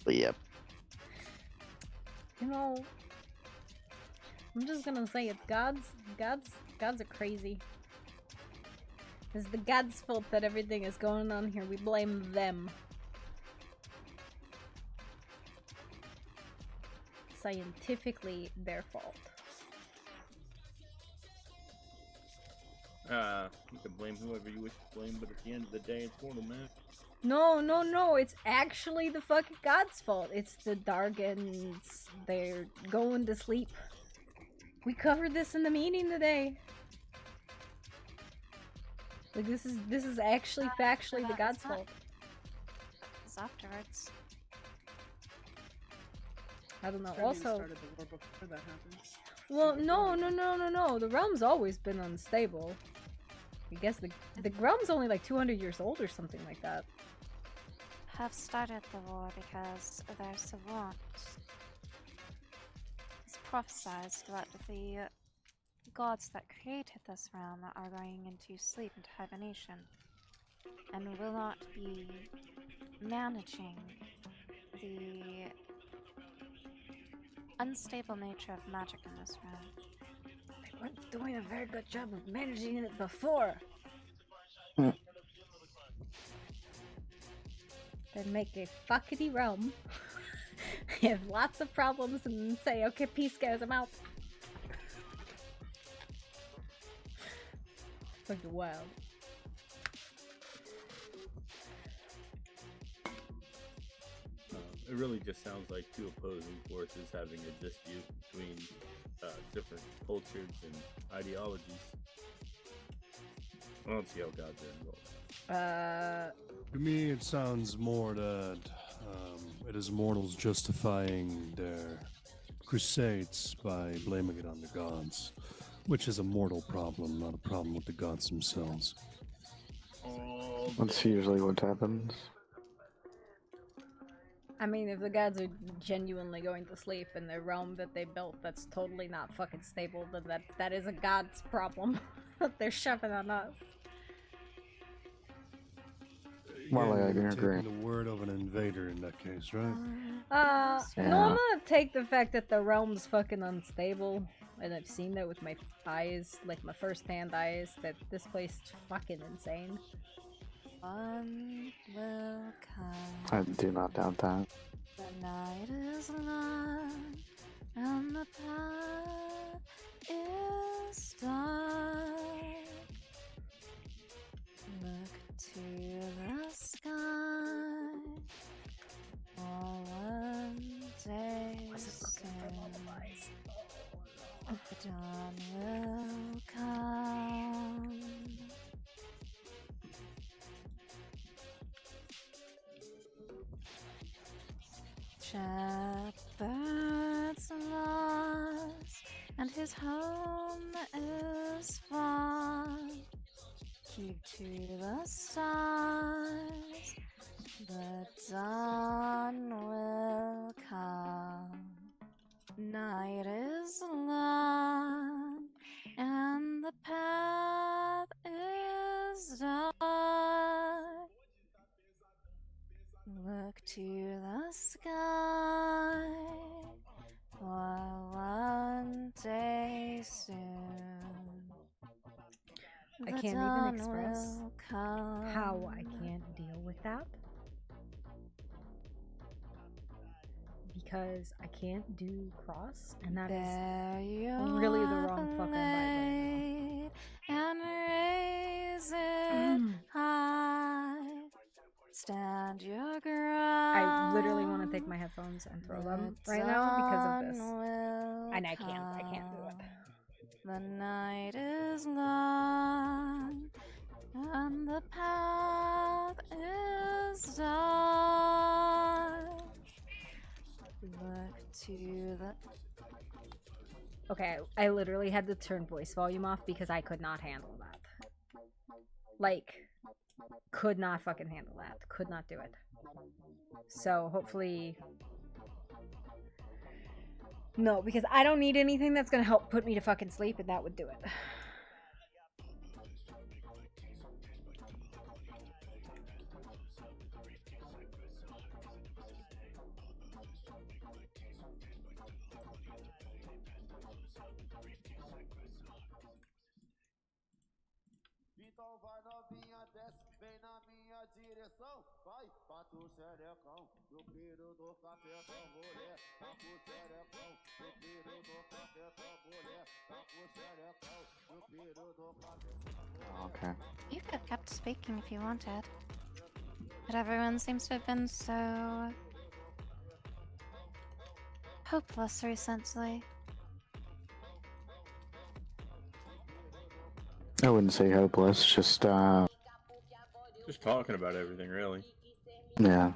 Yep. You know, I'm just gonna say it. Gods are crazy. It's the gods' fault that everything is going on here. We blame them. Scientifically, their fault. You can blame whoever you wish to blame, but at the end of the day, it's mortal man. No, it's actually the fucking gods' fault. It's the Dargans. They're going to sleep. We covered this in the meeting today. Like, this is actually factually the gods' fault. Because afterwards. I don't know. Started Also, the war before that happened. well, no. The realm's always been unstable. I guess the realm's only like 200 years old or something like that. Have started the war because their savant is prophesied that the gods that created this realm are going into sleep, into hibernation, and will not be managing the unstable nature of magic in this realm. They weren't doing a very good job of managing it before. They make a fuckity realm, have lots of problems, and say, okay, peace guys, I'm out. Fucking wild. it really just sounds like two opposing forces having a dispute between different cultures and ideologies. I don't see how gods are involved. To me, it sounds more that it is mortals justifying their crusades by blaming it on the gods, which is a mortal problem, not a problem with the gods themselves. That's usually what happens. I mean, if the gods are genuinely going to sleep in the realm that they built that's totally not fucking stable, then that is a god's problem that they're shoving on us. Well, I You're agree. taking the word of an invader in that case, right? No, I'm gonna take the fact that the realm's fucking unstable, and I've seen that with my eyes, like my first-hand eyes, that this place is fucking insane. One will come. I do not doubt that. The night is long, and the path is dark. Look to the sky for one day soon. The dawn will come. Shepherd's lost, and his home is far. Keep to the stars, the dawn will come. Night is long, and the path is dark. Look to the sky for one day soon. I can't even express how I can't deal with that. Because I can't do cross, and that is really the wrong fucking vibe right now. And raise it high. Stand your ground. I literally want to take my headphones and throw them right now because of this. And I can't do it. The night is long, and the path is dark. Look to the... Okay, I literally had to turn voice volume off because I could not handle that. Like, could not fucking handle that. Could not do it. So, hopefully... No, because I don't need anything that's gonna help put me to fucking sleep, and that would do it. Então vai novinha, desce, vem na minha direção. Vai, bate o xerecão, no piro do cafetão, mulher. Tá com o xerecão, no piro do cafetão, mulher. Tá com o xerecão, no piro do cafetão. Okay. You could have kept speaking if you wanted. But everyone seems to have been so... hopeless recently. I wouldn't say hopeless, just talking about everything, really. Yeah.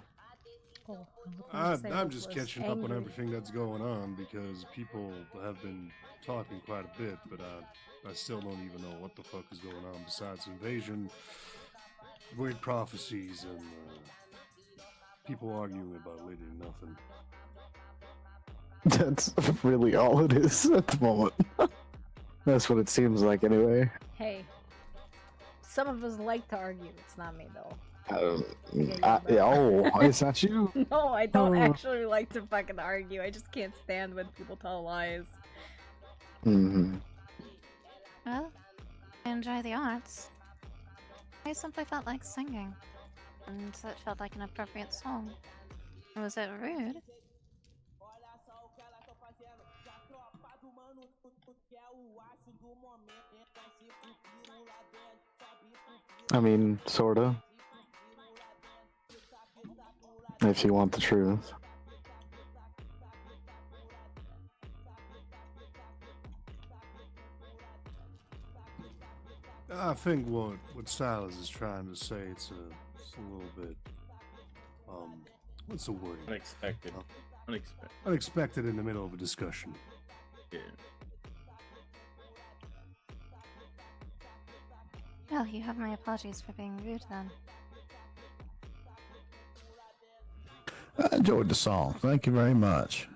I'm just catching up on everything that's going on because people have been talking quite a bit, but I still don't even know what the fuck is going on besides invasion, weird prophecies, and people arguing about literally nothing. That's really all it is at the moment. That's what it seems like, anyway. Hey, some of us like to argue. It's not me, though. Oh, it's not you? No, I don't actually like to fucking argue. I just can't stand when people tell lies. Mm-hmm. Well, I enjoy the arts. I simply felt like singing, and that felt like an appropriate song. Was it rude? I mean, sorta. If you want the truth. I think what Silas is trying to say, it's a little bit, what's the word? Unexpected. Unexpected in the middle of a discussion. Yeah. Well, you have my apologies for being rude then. I enjoyed the song. Thank you very much.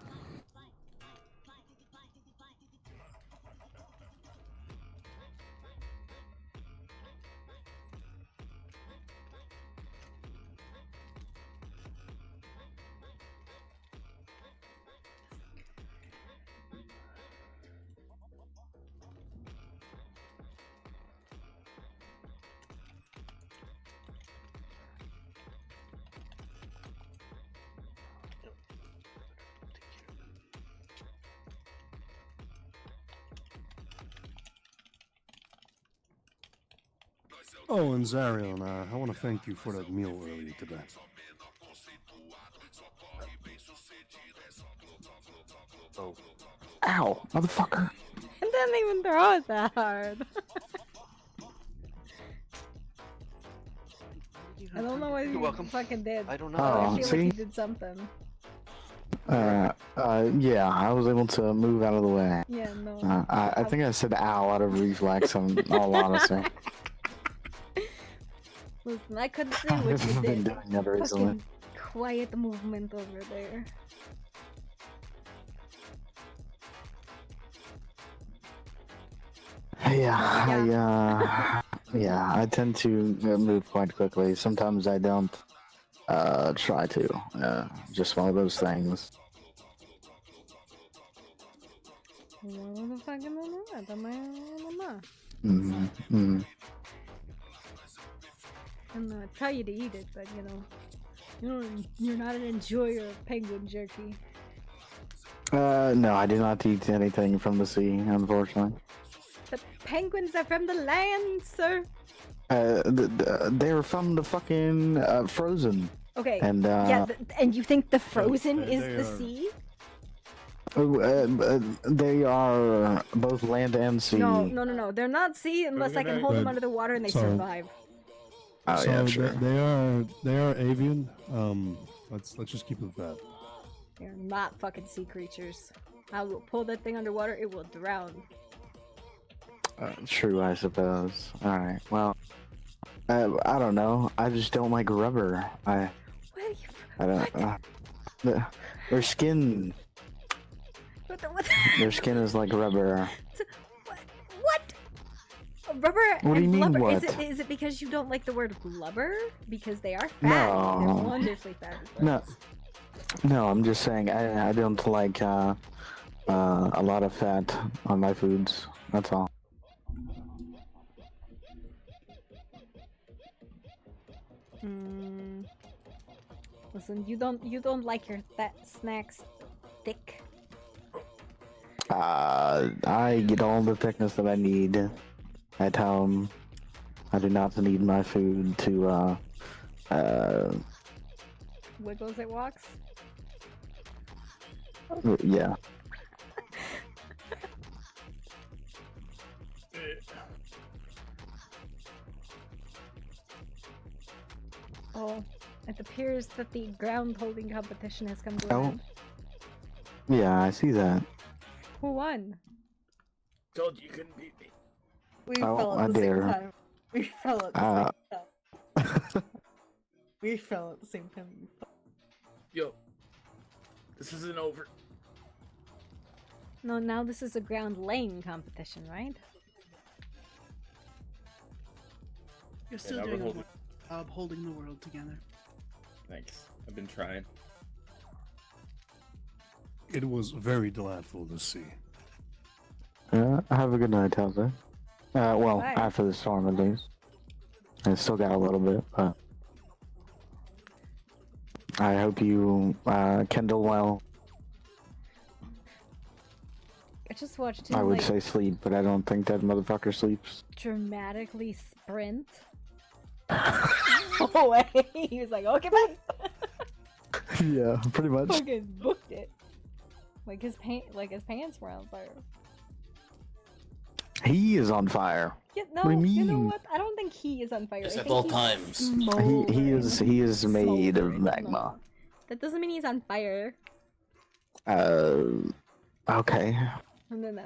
Oh, and Zariel, I want to thank you for that meal earlier today. Oh. Ow, motherfucker. It didn't even throw it that hard. I don't know what you fucking did. I don't know. But I Oh, feel see? like you did something. Yeah, I was able to move out of the way. Yeah, no. I think I said ow out of reflex, in all honesty. Listen, I couldn't see what you I've been did. doing that recently. Fucking quiet movement over there. Yeah, I tend to move quite quickly. Sometimes I don't try to. Just one of those things. Mm-hmm. And I tell you to eat it, but you're not an enjoyer of penguin jerky. No, I do not eat anything from the sea, unfortunately. The penguins are from the land, sir. They're from the fucking Frozen. Okay. And and you think the Frozen is the sea? They are both land and sea. No. They're not sea unless I can hold them under the water and they survive. Oh, So yeah, sure. they are avian. Let's just keep it at that. They're not fucking sea creatures. I will pull that thing underwater, it will drown. True, I suppose. Alright, well, I don't know. I just don't like rubber. I don't. Their skin. What? Their skin is like rubber. What? Rubber What do you and mean, blubber? what? Is it because you don't like the word blubber? Because they are fatty. No. They're wonderfully fatty. No, I'm just saying I don't like a lot of fat on my foods. That's all. Listen, you don't like your snacks thick. I get all the thickness that I need at home. I do not need my food to Wiggles it walks. Yeah. Oh, it appears that the ground holding competition has come to an end. Yeah, I see that. Who won? Told you couldn't beat me. We Oh, fell I at the same dare. time. We fell at the same time. We fell at the same time. Yo, this isn't over. No, now this is a ground laying competition, right? You're still now we're doing a holding- job holding the world together. Thanks. I've been trying. It was very delightful to see. Have a good night, how's it? Well, Bye. after the storm at least. I still got a little bit, but I hope you kindle well. I just watched him I would like say sleep, but I don't think that motherfucker sleeps. dramatically sprint away. He was like, "Okay, bye." Yeah, pretty much. Fucking booked it. Like his pants were on fire. He is on fire. Yeah, What do no, you you know mean? what? I don't think he is on fire. Yes, I at think all he's times. He is made of smoldering. magma. No. That doesn't mean he's on fire. Okay. No.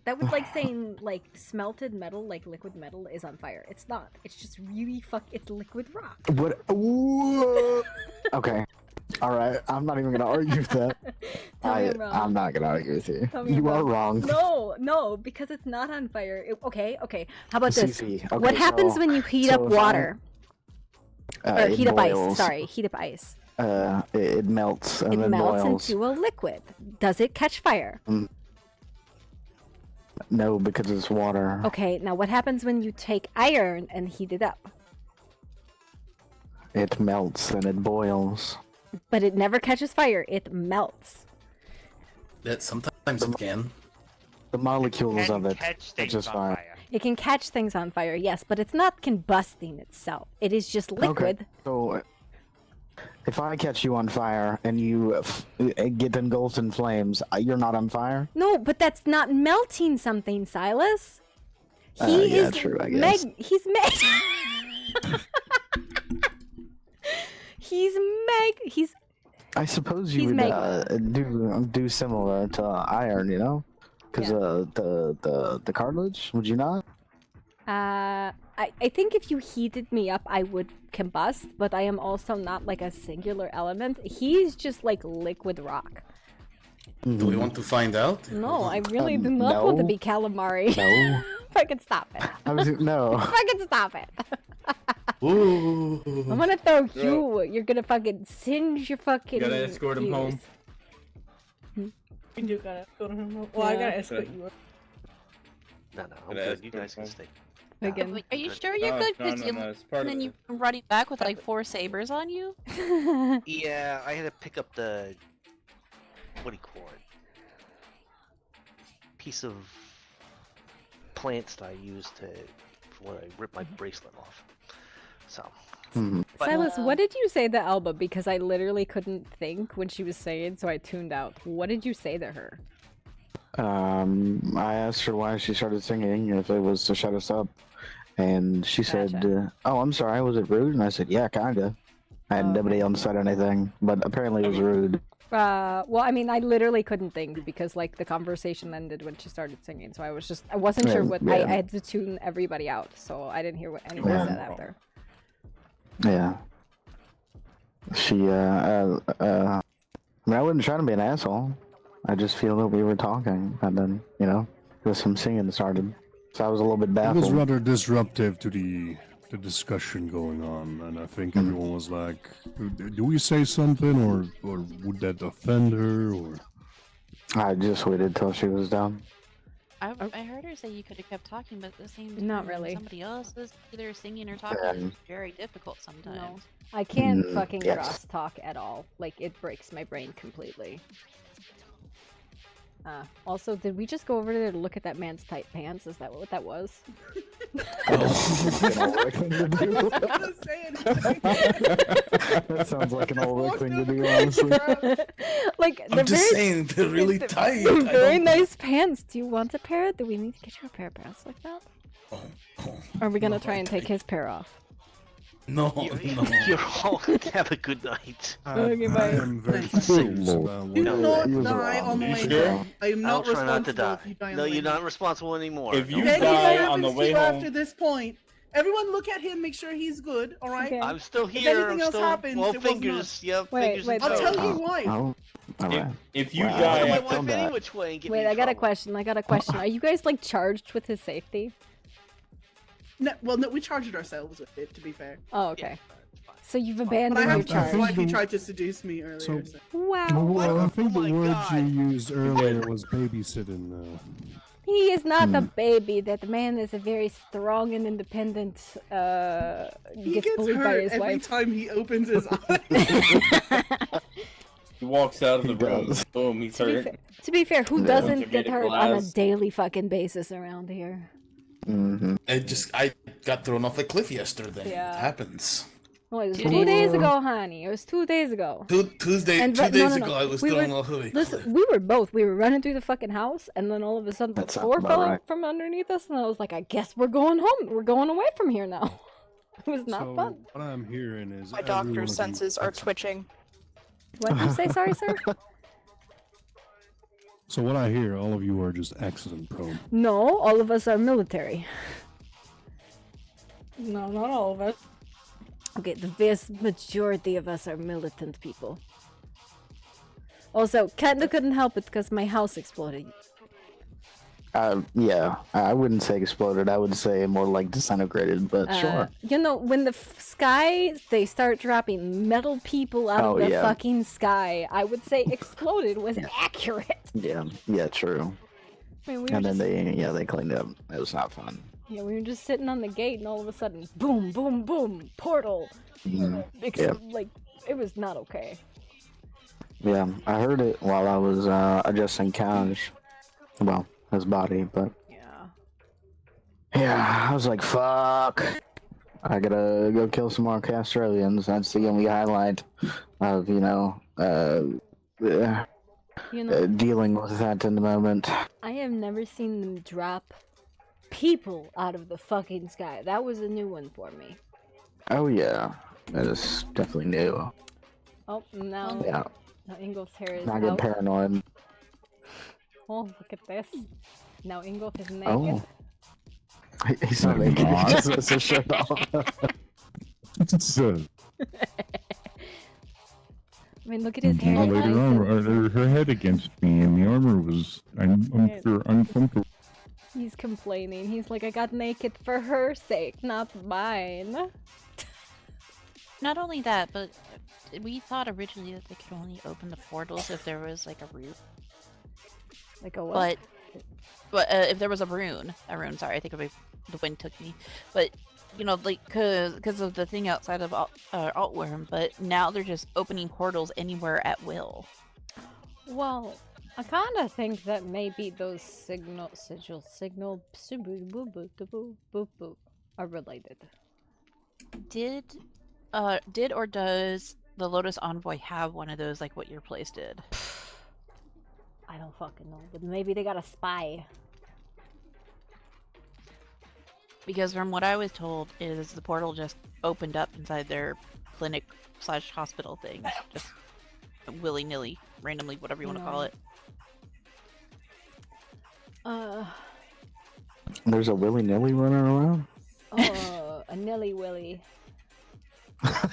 That was like saying like smelted metal, like liquid metal, is on fire. It's not. It's just really it's liquid rock. What? Okay. All right. I'm not even gonna argue with that. Tell me I'm wrong. I'm not gonna argue with you. Tell me You I'm are wrong. No, because it's not on fire. Okay. How about this? Cece, What okay, happens so- when you heat so up if I- water? Or it heat up ice. boils. Sorry, heat up ice. It melts and It then melts boils. into a liquid. Does it catch fire? No, because it's water. Okay, now what happens when you take iron and heat it up? It melts and it boils. But it never catches fire. It melts. That sometimes it can. The molecules of it catch things catches on fire. It can catch things on fire, yes, but it's not combusting itself. It is just liquid. Okay, so if I catch you on fire and you get engulfed in flames, you're not on fire? No, but that's not melting something, Silas. He Yeah, is true, I guess. He's He's I suppose you He's would magma. do similar to iron, you know? Because the cartilage, would you not? I think if you heated me up, I would combust, but I am also not like a singular element. He's just like liquid rock. Do we want to find out? No, I really do not want to no. be calamari. No. Fucking stop it. No. Fucking stop it. Ooh. I'm gonna throw you. You're gonna fucking singe your fucking. You gotta escort him home. You do gotta go to him. Well, I gotta escort you. No, I'm good. You guys can stay. Again. Are you sure you're Oh, good? no, Because no, you no, it's part and of then it. you come running back with like 4 sabers on you. Yeah, I had to pick up the what do you call it? Piece of plants that I used to when I ripped my bracelet off. So. But, Silas, what did you say to Elba? Because I literally couldn't think when she was saying, so I tuned out. What did you say to her? I asked her why she started singing, if it was to shut us up, and she said, "Oh, I'm sorry, was it rude?" And I said, "Yeah, kinda." And nobody else said anything, but apparently it was rude. Well, I mean, I literally couldn't think because like the conversation ended when she started singing, so I wasn't sure what I had to tune everybody out, so I didn't hear what anyone said after. Yeah. She, I mean, I wasn't trying to be an asshole. I just feel that we were talking, and then, you know, there's some singing started. So I was a little bit It baffled. was rather disruptive to the discussion going on, and I think everyone was like, "Do we say something, or would that offend her?" Or I just waited till she was done. I heard her say you could have kept talking, but at the same time, Not when really. somebody else is either singing or talking. It's very difficult sometimes. I can't Mm, fucking yes. cross talk at all. Like it breaks my brain completely. Also, did we just go over there to look at that man's tight pants? Is that what that was? That sounds like an old Rick thing to do, honestly. Like I'm just saying, they're really tight. I Very don't- nice pants. Do you want a pair? Do we need to get you a pair of pants like that? Are we gonna try and take his pair off? No, You're all have a good night. Okay, bye. I am very Thanks. confused about Do what not he was die wrong. on the You way sure? home. I am I'll not try not to responsible die. if you die on No, the you're way not home. responsible anymore. If you If anything die on the happens to way you home, after this point, everyone look at him, make sure he's good, alright? Okay. I'm still If here. anything I'm else still happens, well it was fingers. Yep, Wait, fingers wait, and I'll toes. tell you why. Oh, alright. if you Wow. die Look at my after wife that. any which way and get me Wait, in I got a trouble. question. Are you guys like charged with his safety? No, well, no, we charged ourselves with it, to be fair. Oh, okay. So you've But abandoned I your have to charge. wife he tried to seduce me earlier. So- So. Wow. Well, I think Oh the my word God. you used earlier was babysitting. He is not a baby. That man is a very strong and independent. He Gets gets bullied by hurt his every wife. time he opens his eyes. he walks out of the He room, does. boom, he's To be, hurt. fair, to be fair, who Yeah. doesn't Give me get the hurt on a glass. daily fucking basis around here? Mm-hmm. I got thrown off a cliff yesterday. Yeah. It happens. No, it was 2 2 days days ago. ago, honey. It was 2 days ago. Tuesday And 2 no, days no, no. ago, I was We throwing were, a hoodie. listen, we were both. We were running through the fucking house, and then all of a sudden the That sounds floor about fell right. out from underneath us, and I was like, I guess we're going home. We're going away from here now. It was not So fun. what I'm hearing is My every one doctor's of senses you are twitching. What did you say? Sorry, sir? So what I hear, all of you are just accident prone. No, all of us are military. No, not all of us. Okay, the vast majority of us are militant people. Also, kinda couldn't help it because my house exploded. Yeah, I wouldn't say exploded. I would say more like disintegrated, but sure. You know, when the sky, they start dropping metal people out Oh, of the yeah. fucking sky, I would say exploded was accurate. Yeah, true. I mean, we were And then just, they cleaned up. It was not fun. yeah, we were just sitting on the gate, and all of a sudden, boom, boom, boom, portal. Mhm. Like, it was not okay. Yeah, I heard it while I was adjusting Kaj. Well, his body, but yeah, I was like, fuck. I gotta go kill some more Castrolians. That's the only highlight of, dealing with that in the moment. I have never seen them drop people out of the fucking sky. That was a new one for me. Oh yeah, that is definitely new. Oh, now, Yeah. now Ingolf's hair is Not get out. paranoid. Oh, look at this. Now Ingolf is naked. Oh. He's not making it. Just has his shirt off. I mean, look at his hair. Later nice on, and- her head against me, and the armor was uncomfortable. He's complaining. He's like, I got naked for her sake, not mine. Not only that, but we thought originally that they could only open the portals if there was like a rune. Like a what? But if there was a rune, sorry, I think the wind took me. But like because of the thing outside of Altworm, but now they're just opening portals anywhere at will. Well, I kind of think that maybe those signal are related. Did or does the Lotus Envoy have one of those like what your place did? I don't fucking know, but maybe they got a spy. Because from what I was told is the portal just opened up inside their clinic/hospital thing, just willy-nilly, randomly, whatever you want to call it. There's a willy-nilly running around? A nilly willy.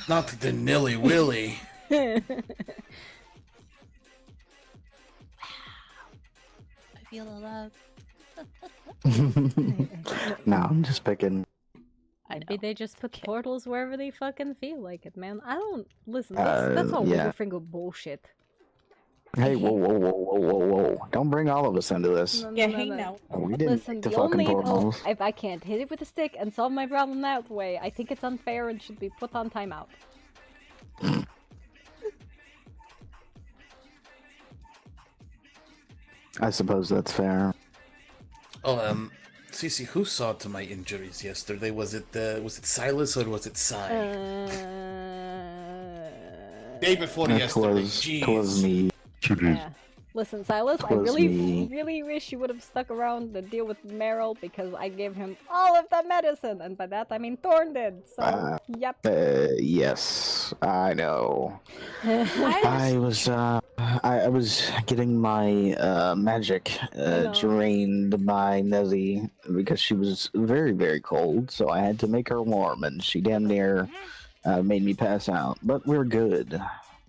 Not the Nilly Willy. I feel the love. No, I'm just picking. Maybe they just put portals wherever they fucking feel like it, man. I don't listen. That's all yeah. Winterfinger bullshit. Hey, whoa. Don't bring all of us into this. Yeah, hey now. We didn't Listen, make the the fucking only portals. if I can't hit it with a stick and solve my problem that way, I think it's unfair and should be put on timeout. I suppose that's fair. Oh, Cece, who saw to my injuries yesterday? Was it Silas or was it Sai? Day before yesterday. Jeez. Twas me. Yeah. Listen, Silas, I Twas really, me. really wish you would have stuck around to deal with Meryl because I gave him all of the medicine, and by that I mean Thorn did. So, yep. Yes, I know. I was getting my magic drained by Nezzy because she was very, very cold, so I had to make her warm, and she damn near made me pass out. But we're good.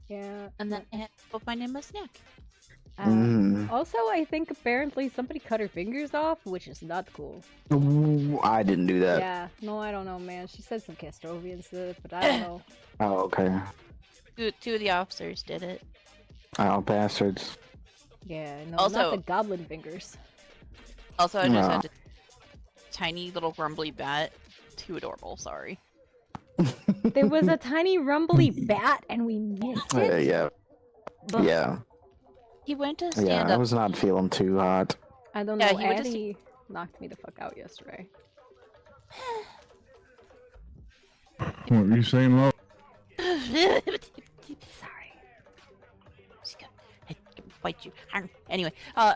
Yeah. And then I had to go find him a snack. Also, I think apparently somebody cut her fingers off, which is not cool. Ooh, I didn't do that. Yeah, no, I don't know, man. She said some Castrovians did it, but I don't know. Oh, okay. Two of the officers did it. Oh, bastards. Yeah, no, Also- not the goblin fingers. Also, I just No. had a tiny little grumbly bat. Too adorable, sorry. There was a tiny rumbly bat, and we missed it. Yeah. But- Yeah. He went to stand Yeah, I up. was not feeling too hot. I don't Yeah, know, he went to Addie knocked me the fuck out yesterday. What were you saying, Lo? Sorry. I bite you. Anyway,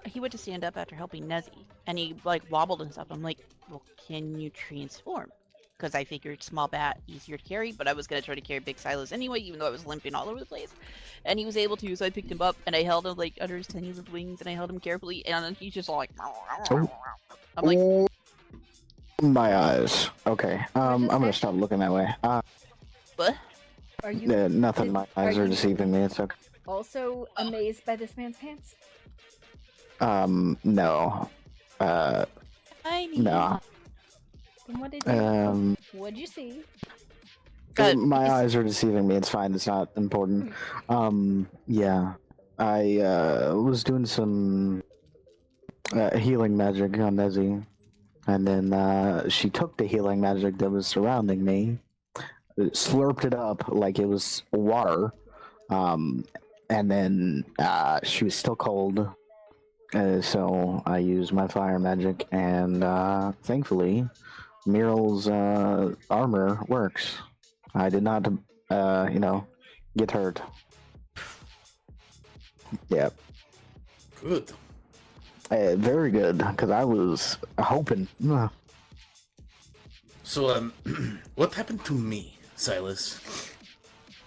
he went to stand up after helping Nezzy, and he like wobbled and stuff. I'm like, well, can you transform? Because I figured small bat easier to carry, but I was gonna try to carry big Silas anyway, even though I was limping all over the place. And he was able to, so I picked him up and I held him like under his tiny little wings, and I held him carefully, and he's just all like, Oh. I'm like, Oh, my eyes. Okay. I'm gonna stop looking that way. what? Are you Nothing. My eyes are you- deceiving me. It's okay. also amazed by this man's pants? No. No. Then what did you what'd you see? My eyes are deceiving me. It's fine. It's not important. Yeah. I was doing some healing magic on Nezzy, and then she took the healing magic that was surrounding me, slurped it up like it was water, and then she was still cold. So I used my fire magic, and thankfully, Muriel's armor works. I did not, get hurt. Yeah. Good. Very good, because I was hoping. So, what happened to me, Silas?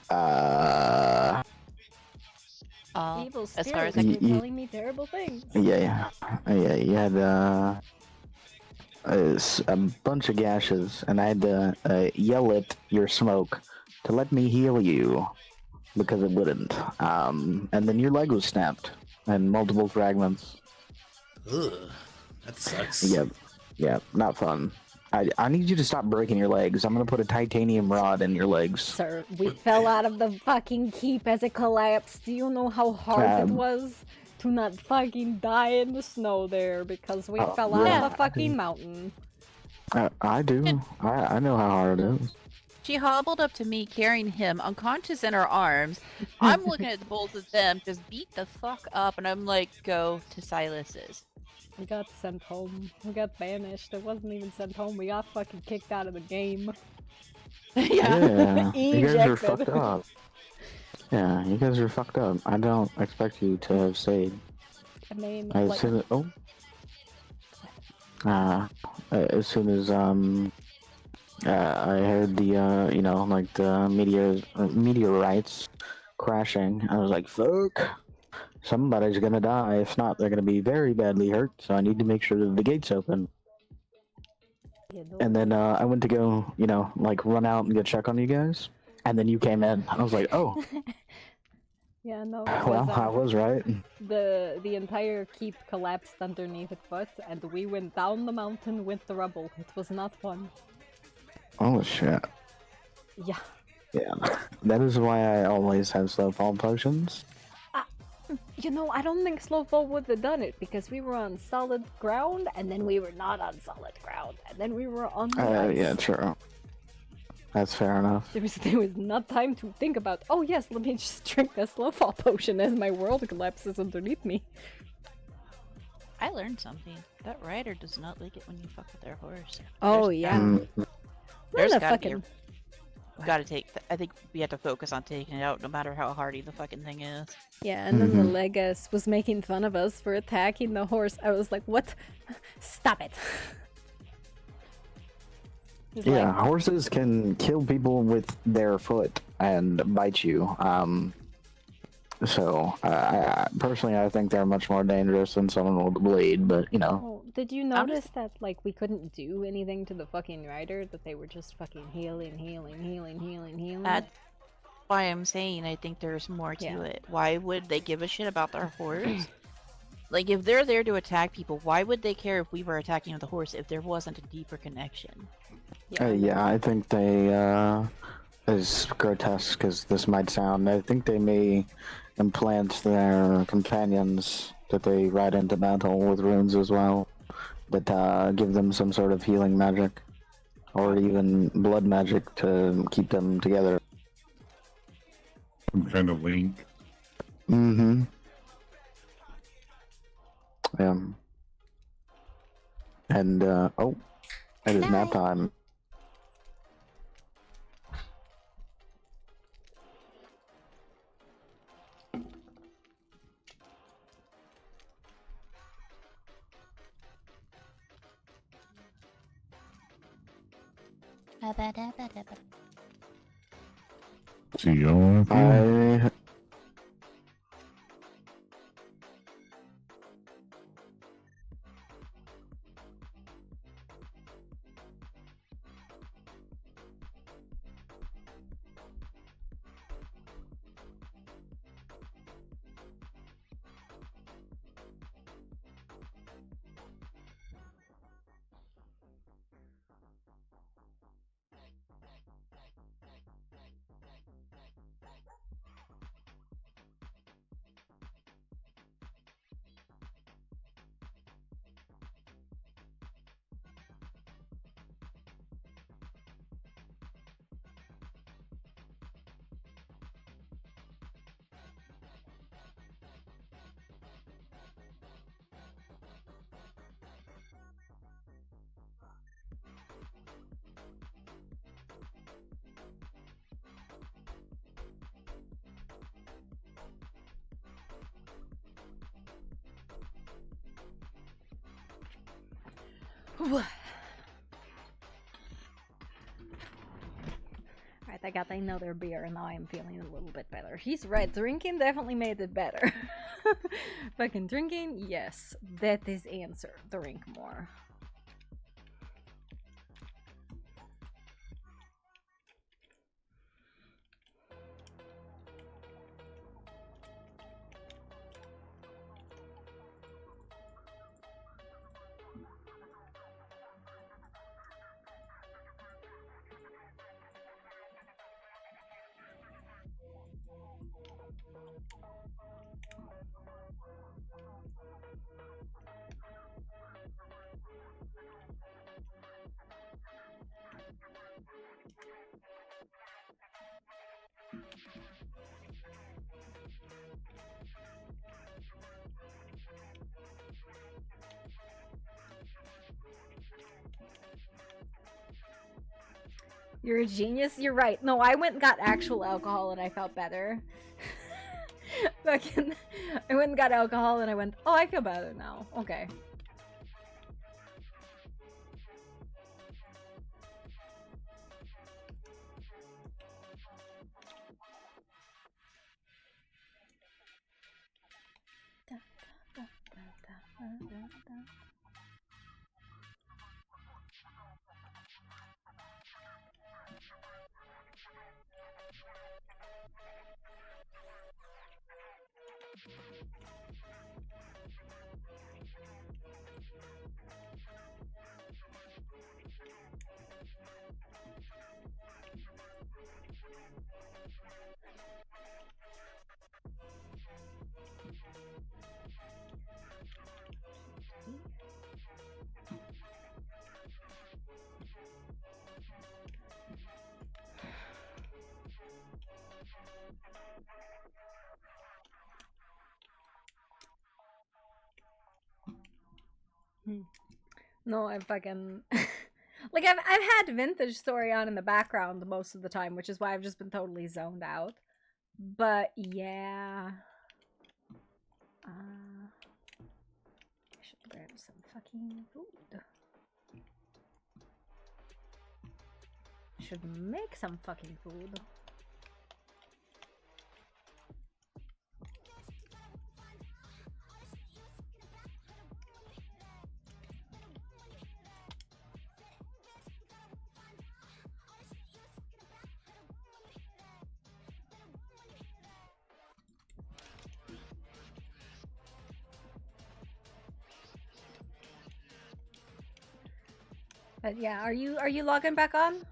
Evil as far spirits as I were can- telling me terrible things. Yeah. You had a bunch of gashes, and I had to yell at your smoke to let me heal you, because it wouldn't. And then your leg was snapped, and multiple fragments. Ugh, that sucks. Yep, not fun. I need you to stop breaking your legs. I'm gonna put a titanium rod in your legs. Sir, we fell out of the fucking keep as it collapsed. Do you know how hard it was to not fucking die in the snow there because we fell out yeah. of the fucking mountain? I do. I know how hard it is. She hobbled up to me, carrying him unconscious in her arms. I'm looking at the both of them, just beat the fuck up, and I'm like, go to Silas's. We got sent home. We got banished. It wasn't even sent home. We got fucking kicked out of the game. Yeah, you guys are Ejected. fucked up. Yeah, you guys are fucked up. I don't expect you to have stayed. I mean, As like, soon as soon as I heard the the meteorites crashing, I was like, fuck. Somebody's gonna die. If not, they're gonna be very badly hurt. So I need to make sure that the gate's open. And then I went to go, run out and go check on you guys. And then you came in. I was like, oh, yeah, no. well, I was right. The entire keep collapsed underneath its foot, and we went down the mountain with the rubble. It was not fun. Oh shit. Yeah. Yeah, that is why I always have slow fall potions. I don't think Slowfall would have done it because we were on solid ground, and then we were not on solid ground, and then we were on the ice. Yeah, true. That's fair enough. There was not time to think about, oh yes, let me just drink a Slowfall potion as my world collapses underneath me. I learned something. That rider does not like it when you fuck with their horse. Oh, yeah. There's Not a gotta be fucking... gotta take. I think we have to focus on taking it out, no matter how hardy the fucking thing is. Yeah, and then the Legas was making fun of us for attacking the horse. I was like, what? Stop it. He's Yeah, like, horses can kill people with their foot and bite you. So, personally, I think they're much more dangerous than someone with a blade, but, Oh, did you notice that, like, we couldn't do anything to the fucking rider? That they were just fucking healing? That's why I'm saying I think there's more to it. Why would they give a shit about their horse? Like, if they're there to attack people, why would they care if we were attacking the horse if there wasn't a deeper connection? yeah, I think they, as grotesque as this might sound, I think they may implant their companions that they ride into battle with runes as well, that give them some sort of healing magic, or even blood magic to keep them together. Some kind of link. Mm-hmm. Yeah. And, oh, it is nap time. See you all. I Alright, I got another beer and now I am feeling a little bit better. He's right, drinking definitely made it better. Fucking drinking, yes. That is answer. Drink more. You're a genius. You're right. No, I went and got actual alcohol and I felt better. Fucking, I went and got alcohol and I went, oh, I feel better now. Okay. No, I'm fucking like I've had Vintage Story on in the background most of the time, which is why I've just been totally zoned out. But yeah, I should grab some fucking food. Should make some fucking food. But yeah, are you logging back on?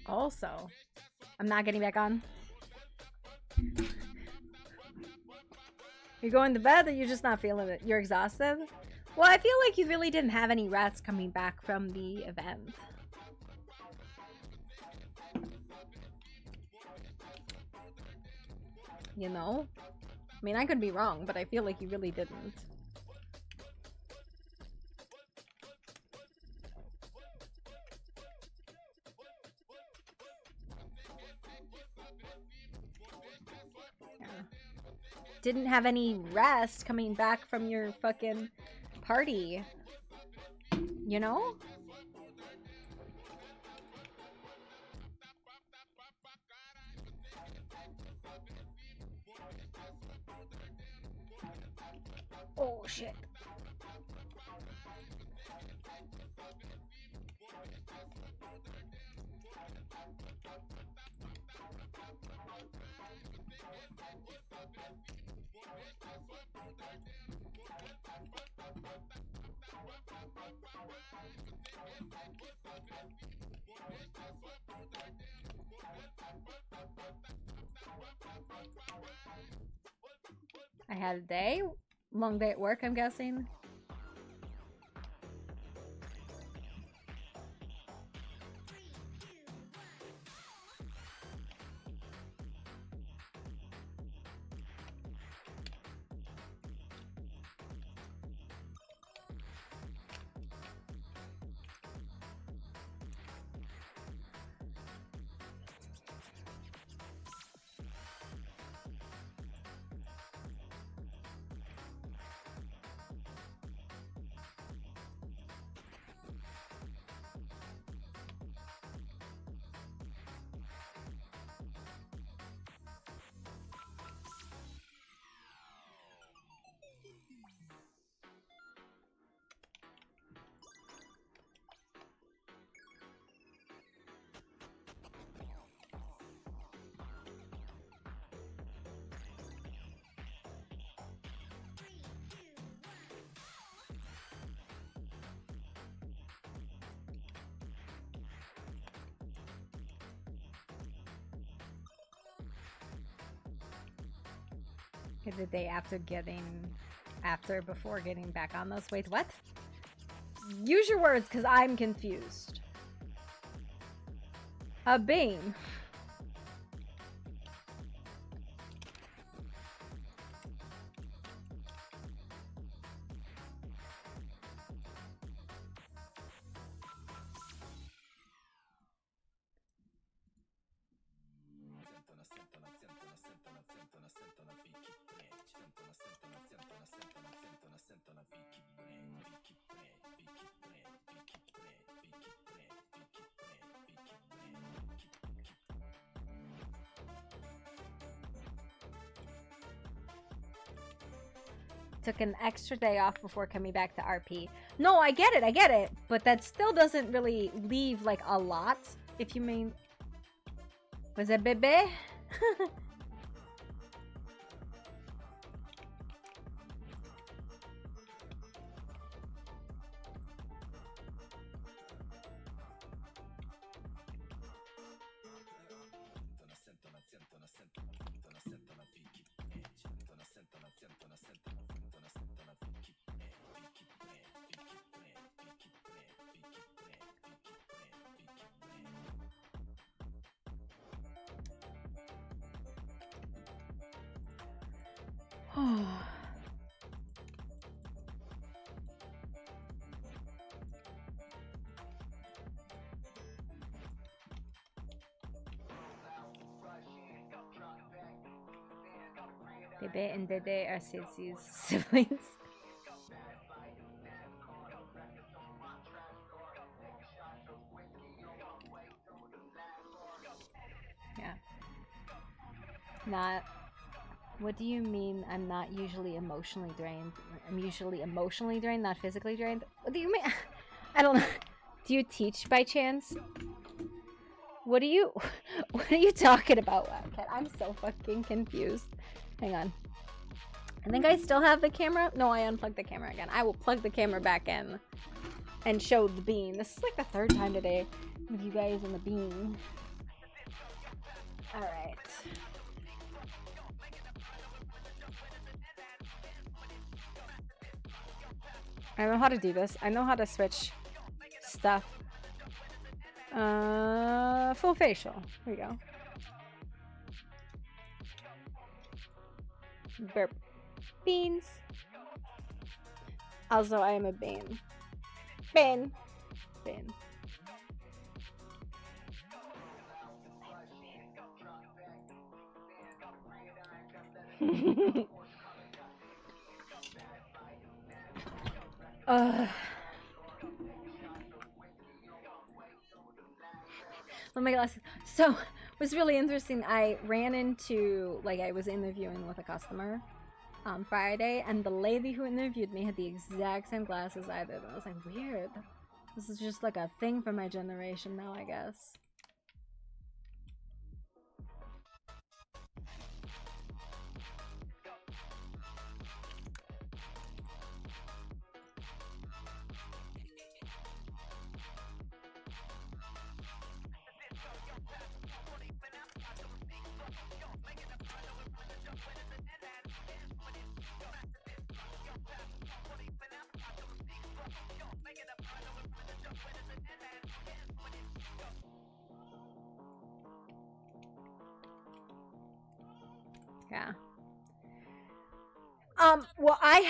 Also, I'm not getting back on. You're going to bed or you're just not feeling it? You're exhausted? Well, I feel like you really didn't have any rest coming back from the event. You know? I mean, I could be wrong, but I feel like you really didn't. Yeah. Didn't have any rest coming back from your fucking party. You know? Oh shit. I had a day. Long day at work, I'm guessing. The day after before getting back on this. Wait, what? Use your words, because I'm confused. A beam. Took an extra day off before coming back to RP. No, I get it, but that still doesn't really leave like a lot, if you mean. Was it bebe? Bebe and Dede are Cece's siblings. Yeah. Not. What do you mean I'm not usually emotionally drained? I'm usually emotionally drained, not physically drained? What do you mean? I don't know. Do you teach by chance? What are you talking about, Wildcat? I'm so fucking confused. Hang on. I think I still have the camera. No, I unplugged the camera again. I will plug the camera back in and show the beam. This is like the third time today with you guys and the beam. All right. I know how to do this. I know how to switch stuff. Full facial. Here we go. Burp. Beans. Also, I am a bean. Bean. Bean. Oh my gosh. So, it was really interesting. I ran into, like, I was interviewing with a customer on Friday, and the lady who interviewed me had the exact same glasses I did. I was like, weird. This is just like a thing for my generation now, I guess. Yeah. Well, I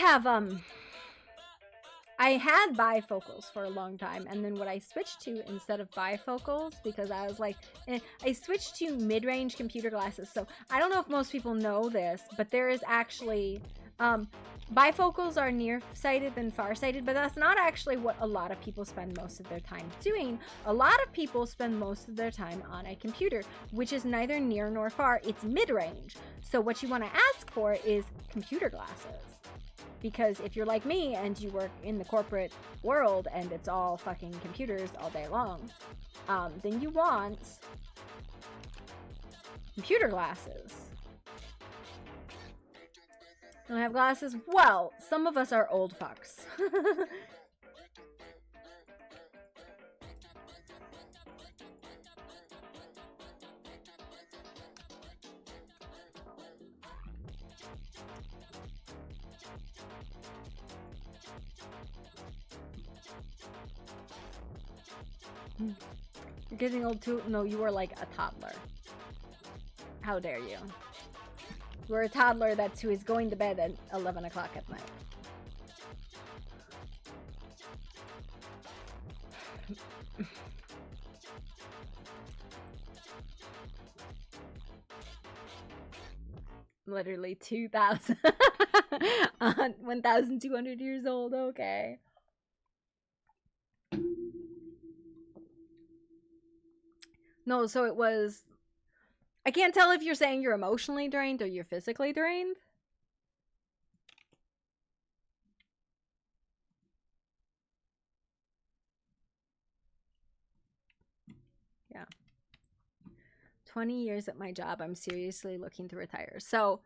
had bifocals for a long time, and then what I switched to instead of bifocals, because I was like, I switched to mid-range computer glasses. So I don't know if most people know this, but there is actually, bifocals are nearsighted and farsighted, but that's not actually what a lot of people spend most of their time doing. A lot of people spend most of their time on a computer, which is neither near nor far. It's mid-range. So what you want to ask for is computer glasses. Because if you're like me and you work in the corporate world and it's all fucking computers all day long, then you want computer glasses. Don't have glasses? Well, some of us are old fucks. You're getting old too? No, you were like a toddler. How dare you? You were a toddler that's who is going to bed at 11 o'clock at night. Literally 2,000. 1,200 years old, okay. No, so it was... I can't tell if you're saying you're emotionally drained or you're physically drained. Yeah. 20 years at my job. I'm seriously looking to retire. So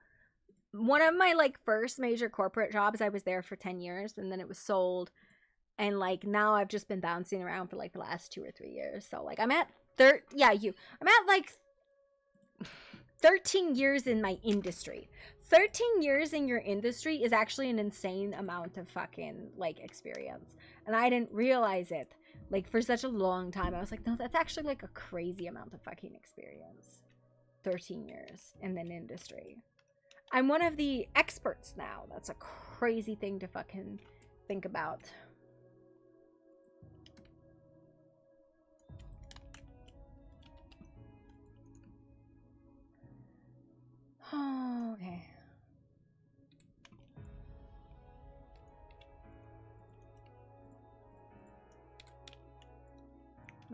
one of my like first major corporate jobs, I was there for 10 years and then it was sold. And like now I've just been bouncing around for like the last 2 or 3 years. So like I'm at I'm at like 13 years in my industry. 13 years in your industry is actually an insane amount of fucking like experience. And I didn't realize it like for such a long time. I was like, no, that's actually like a crazy amount of fucking experience. 13 years in an industry. I'm one of the experts now. That's a crazy thing to fucking think about. Oh, okay.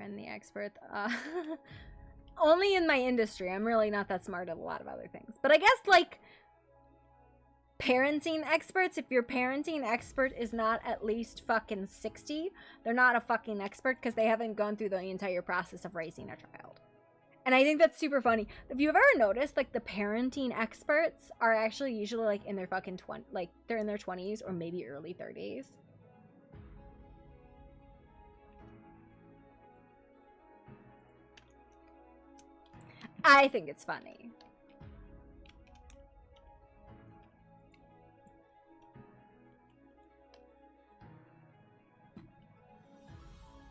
I'm the expert. Only in my industry. I'm really not that smart at a lot of other things. But I guess, like, parenting experts, if your parenting expert is not at least fucking 60, they're not a fucking expert because they haven't gone through the entire process of raising a child. And I think that's super funny. If you've ever noticed, like, the parenting experts are actually usually, like, in their fucking they're in their 20s or maybe early 30s. I think it's funny.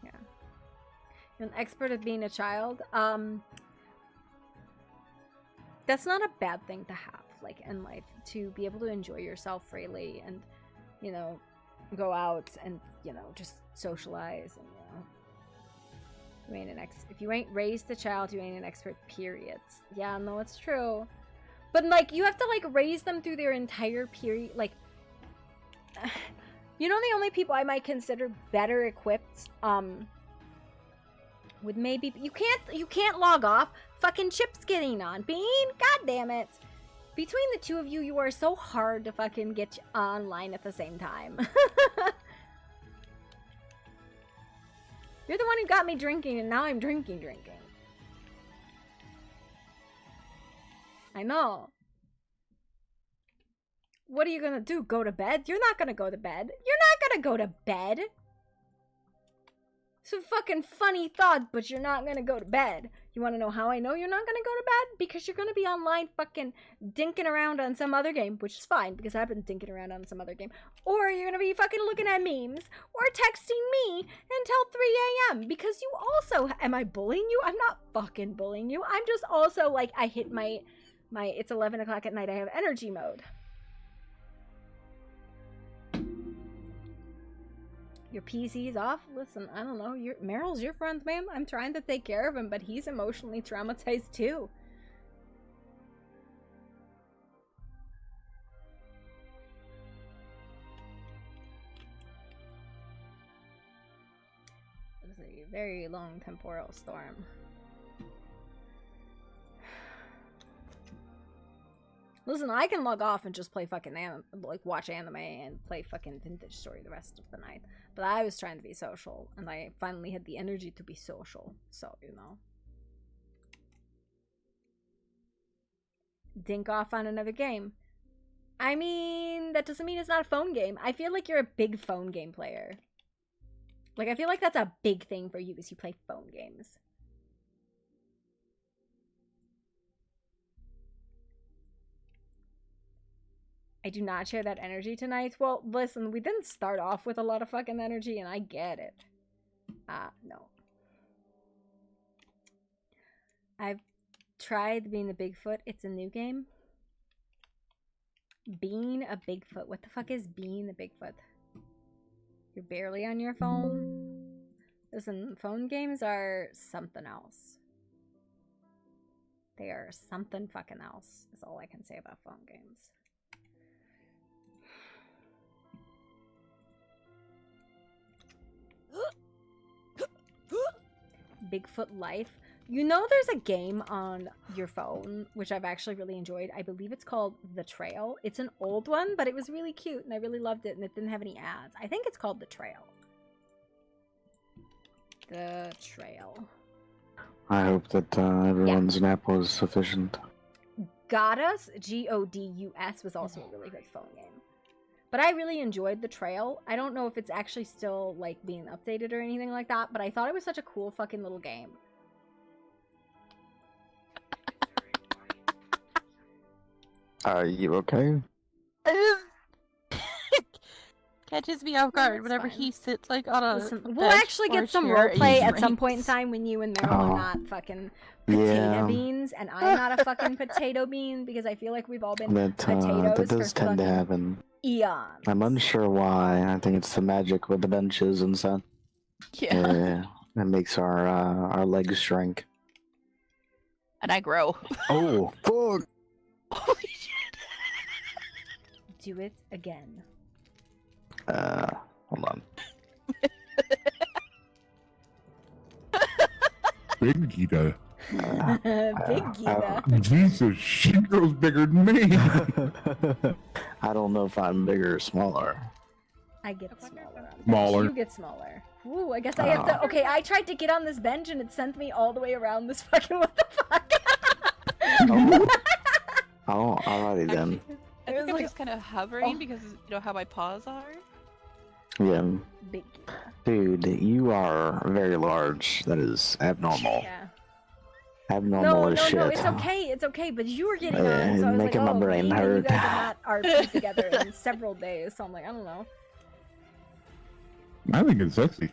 Yeah. You're an expert at being a child. That's not a bad thing to have, like, in life, to be able to enjoy yourself freely and, you know, go out and, you know, just socialize and, you know. You ain't if you ain't raised a child, you ain't an expert, period. Yeah, no, it's true. But, like, you have to, like, raise them through their entire period, like, you know, the only people I might consider better equipped, would maybe, you can't log off. Fucking Chip's getting on. Bean, god damn it. Between the two of you, you are so hard to fucking get online at the same time. You're the one who got me drinking, and now I'm drinking. I know. What are you gonna do? Go to bed? You're not gonna go to bed. You're not gonna go to bed. It's a fucking funny thought, but you're not gonna go to bed. You wanna know how I know you're not gonna go to bed? Because you're gonna be online fucking dinking around on some other game, which is fine, because I've been dinking around on some other game. Or you're gonna be fucking looking at memes, or texting me until 3 a.m. Because you also, am I bullying you? I'm not fucking bullying you. I'm just also, like, I hit my it's 11 o'clock at night, I have energy mode. Your PC's off? Listen, I don't know. Meryl's your friend, man. I'm trying to take care of him, but he's emotionally traumatized too. It was a very long temporal storm. Listen, I can log off and just play fucking watch anime and play fucking Vintage Story the rest of the night. But I was trying to be social, and I finally had the energy to be social. So, you know. Dink off on another game. I mean, that doesn't mean it's not a phone game. I feel like you're a big phone game player. Like, I feel like that's a big thing for you, is you play phone games. I do not share that energy tonight. Well, listen, we didn't start off with a lot of fucking energy, and I get it. No. I've tried being a Bigfoot. It's a new game. Being a Bigfoot. What the fuck is being a Bigfoot? You're barely on your phone? Listen, phone games are something else. They are something fucking else, is all I can say about phone games. Bigfoot Life. You know there's a game on your phone, which I've actually really enjoyed. I believe it's called The Trail. It's an old one, but it was really cute, and I really loved it, and it didn't have any ads. I think it's called The Trail. The Trail. I hope that everyone's nap was sufficient. Godus, Godus, was also a really good phone game. But I really enjoyed The Trail. I don't know if it's actually still, like, being updated or anything like that, but I thought it was such a cool fucking little game. Are you okay? Catches me off guard whenever he sits, like, on a Listen, we'll bench actually or get some chair and roleplay at some drinks. point in time when you and Meryl are not fucking potato beans, and I'm not a fucking potato bean, because I feel like we've all been That potatoes does for tend to fucking happen. eons. I'm unsure why. I think it's the magic with the benches and stuff. Yeah. That makes our legs shrink. And I grow. Oh, fuck! Holy shit. Do it again. Hold on. Big Gita. Big Gita. Jesus, she grows bigger than me. I don't know if I'm bigger or smaller. I get smaller. Smaller. You get smaller. Ooh, I guess I have to. Okay, I tried to get on this bench and it sent me all the way around this fucking. What the fuck? Oh, alrighty then. I think I'm just kind of hovering because you know how my paws are. Yeah. Big. Dude, you are very large. That is abnormal. Yeah. abnormal No, as no, shit. no. It's okay. It's okay. But you were getting Yeah, on, so I was like, making my oh, brain you know, you hurt. guys have not RP'd together in several days, so I'm like, I don't know. I think it's sexy.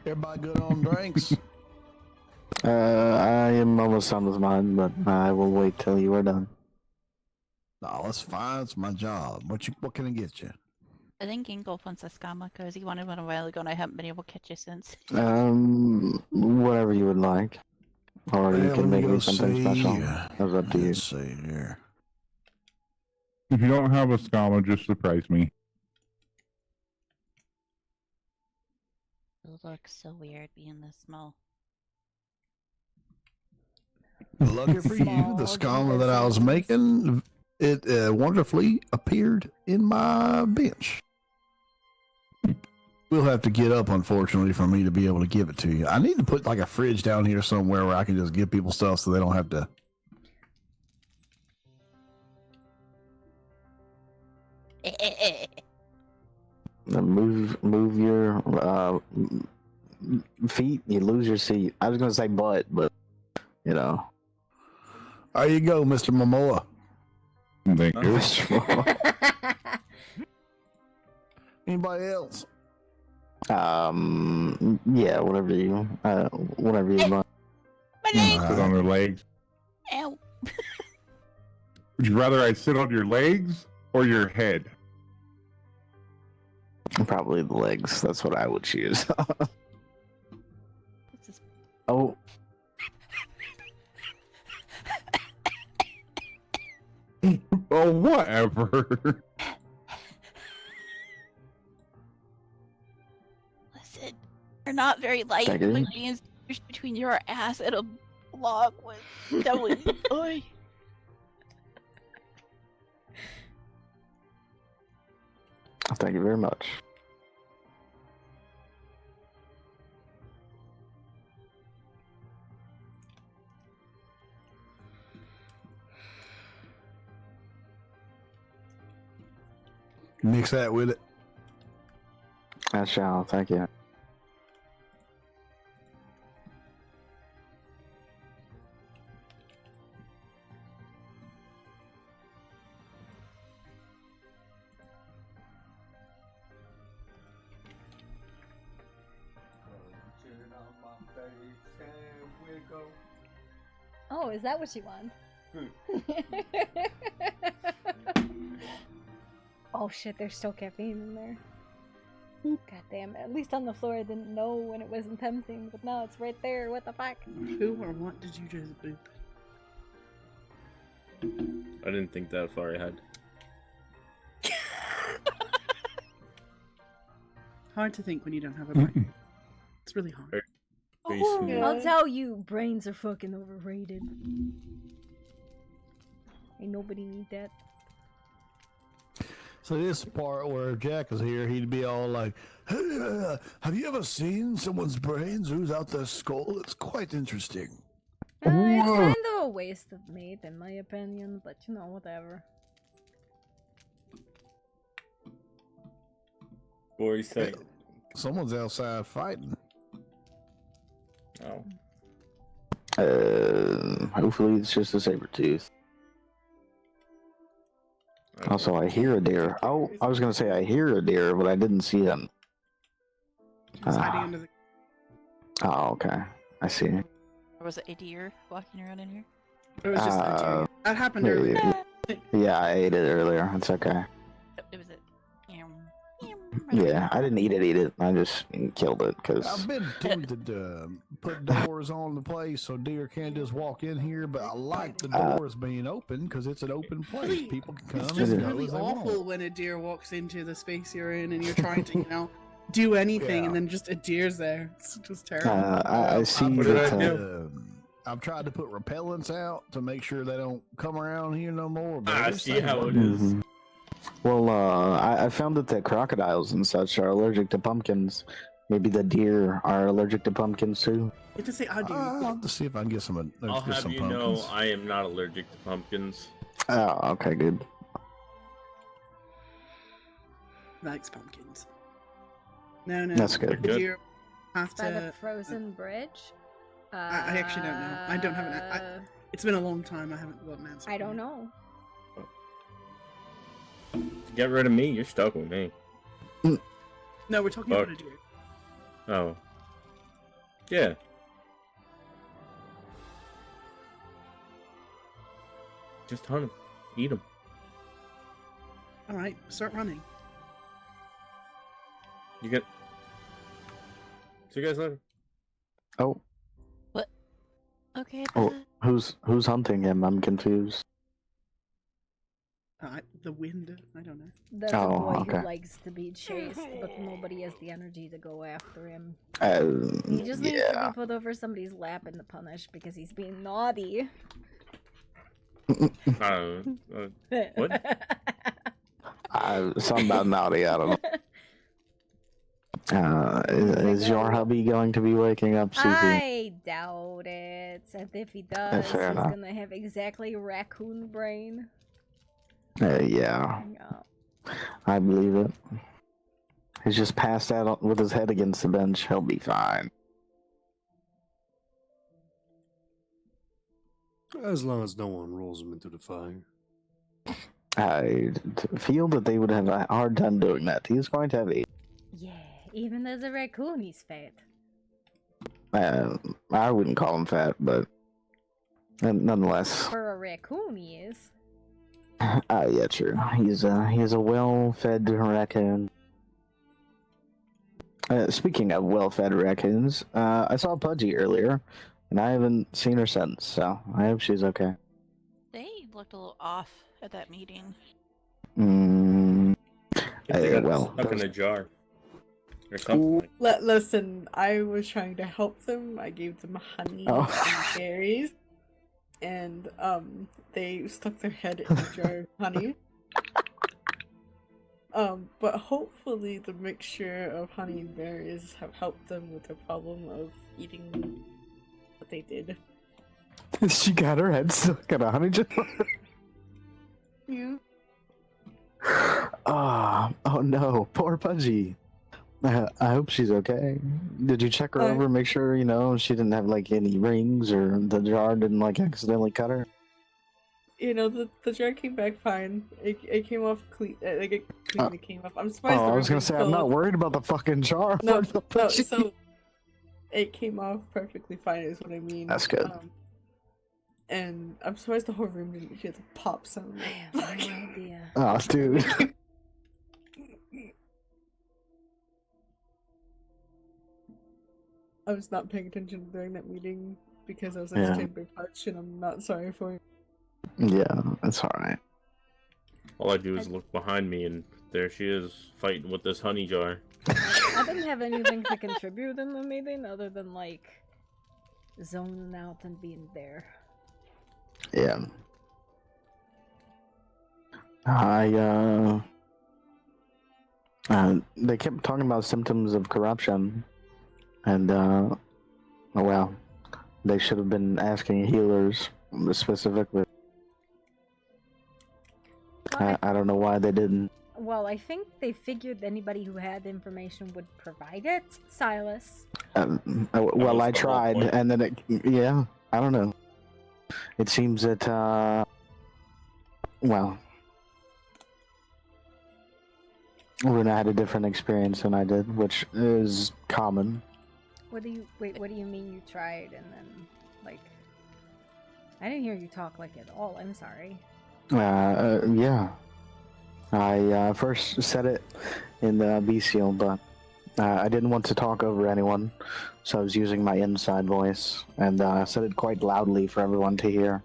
Everybody good on drinks? I am almost done with mine, but I will wait till you are done. No, that's fine. It's my job. What can I get you? I think Ingolf wants a scammer because he wanted one a while ago and I haven't been able to catch you since. Whatever you would like. Or you Well, can let make go me something see. special. That's up to you. Let's see here. If you don't have a scama, just surprise me. It looks so weird being this small. Lucky for you, the scholar that I was making, it wonderfully appeared in my bench. We'll have to get up, unfortunately, for me to be able to give it to you. I need to put like a fridge down here somewhere where I can just give people stuff so they don't have to. Move your feet, you lose your seat. I was gonna say butt, but you know. There you go, Mr. Momoa. Thank you. Anybody else? Yeah, whatever you want. Sit on their legs. Ow. Would you rather I sit on your legs or your head? Probably the legs. That's what I would choose. Oh. Oh, whatever. Listen, you're not very light, Thank you. but being squished between your ass and a log was definitely. Oy. Thank you very much. Mix that with it. I shall. Thank you. Oh, is that what you want? Oh shit, there's still caffeine in there. God damn it. At least on the floor I didn't know when it wasn't tempting, but now it's right there. What the fuck? Who or what did you just boop? I didn't think that far ahead. Hard to think when you don't have a brain. It's really hard. I'll tell you, brains are fucking overrated. Ain't nobody need that. So this part where Jack is here, he'd be all like, "Hey, have you ever seen someone's brains ooze out their skull? It's quite interesting." It's kind of a waste of meat, in my opinion, but you know, whatever. What are you saying? Someone's outside fighting. Oh. Hopefully it's just a saber tooth. Also, I hear a deer. Oh, I was gonna say I hear a deer, but I didn't see him. He's hiding under the. Oh, okay. I see. Or was it a deer walking around in here? It was just a deer. That happened earlier. Yeah, I ate it earlier. It's okay. It was it. Yeah, I didn't eat it. I just killed it because. I've been tempted to put doors on the place so deer can't just walk in here, but I like the doors being open because it's an open place. People can come It's just and go really as they awful want. when a deer walks into the space you're in and you're trying to, do anything, and then just a deer's there. It's just terrible. I see that. I've tried to put repellents out to make sure they don't come around here no more. But I they're see how it staying. is. Well, I found that crocodiles and such are allergic to pumpkins. Maybe the deer are allergic to pumpkins too. You have to say, I'll have to see if I can get some. I'll get have some you pumpkins. know, I am not allergic to pumpkins. Oh, okay, good. Likes pumpkins. No, That's good. The deer have It's by to. the frozen bridge. I actually don't know. I don't have an. It's been a long time. I haven't got an answer. I don't know. Get rid of me, you're stuck with me. No, we're talking Fuck. about a deer. Oh. Yeah. Just hunt him. Eat him. All right, start running. You get. See you guys later. Oh, Okay. oh, who's hunting him? I'm confused. The wind. I don't know. That's a Oh, boy okay. who likes to be chased, but nobody has the energy to go after him. Uh, He just needs to yeah. be put over somebody's lap and punished because he's being naughty. What? Something about naughty. I don't know. Is your hubby going to be waking up, Susie? I doubt it. And if he does, fair he's enough. gonna have exactly raccoon brain. Yeah. I believe it. He's just passed out with his head against the bench. He'll be fine. As long as no one rolls him into the fire. I feel that they would have a hard time doing that. He's going to have Yeah, even as a raccoon, he's fat. I wouldn't call him fat, but nonetheless. For a raccoon, he is. Yeah, true. He's a well-fed raccoon. Speaking of well-fed raccoons, I saw Pudgy earlier, and I haven't seen her since, so I hope she's okay. They looked a little off at that meeting. They got well, stuck in a jar. Or something. Listen, I was trying to help them. I gave them honey and berries, and they stuck their head in a jar of honey. But hopefully the mixture of honey and berries have helped them with the problem of eating what they did. She got her head stuck in a honey jar. Yeah. Oh no, poor Pudgy. I hope she's okay. Did you check her over, make sure she didn't have like any rings or the jar didn't like accidentally cut her? The jar came back fine. It came off clean. It came off. I'm surprised. Oh, the I was gonna ring say fell I'm not off. worried about the fucking jar. No, so it came off perfectly fine. Is what I mean. That's good. And I'm surprised the whole room didn't hear the pop sound. I have no idea. Oh, dude. I was not paying attention during that meeting because I was Yeah. entertained by Parch, and I'm not sorry for it. Yeah, that's alright. All I do is look behind me, and there she is, fighting with this honey jar. I didn't have anything to contribute in the meeting other than like zoning out and being there. Yeah. They kept talking about symptoms of corruption, and oh well, they should have been asking healers specifically. I don't know why they didn't. Well, I think they figured anybody who had information would provide it. Silas. Well, I tried, and then yeah, I don't know. It seems that well, Runa had a different experience than I did, which is common. What do you mean you tried and then like? I didn't hear you talk like at all. I'm sorry. Yeah. I first said it in the bestial, but I didn't want to talk over anyone, so I was using my inside voice, and I said it quite loudly for everyone to hear,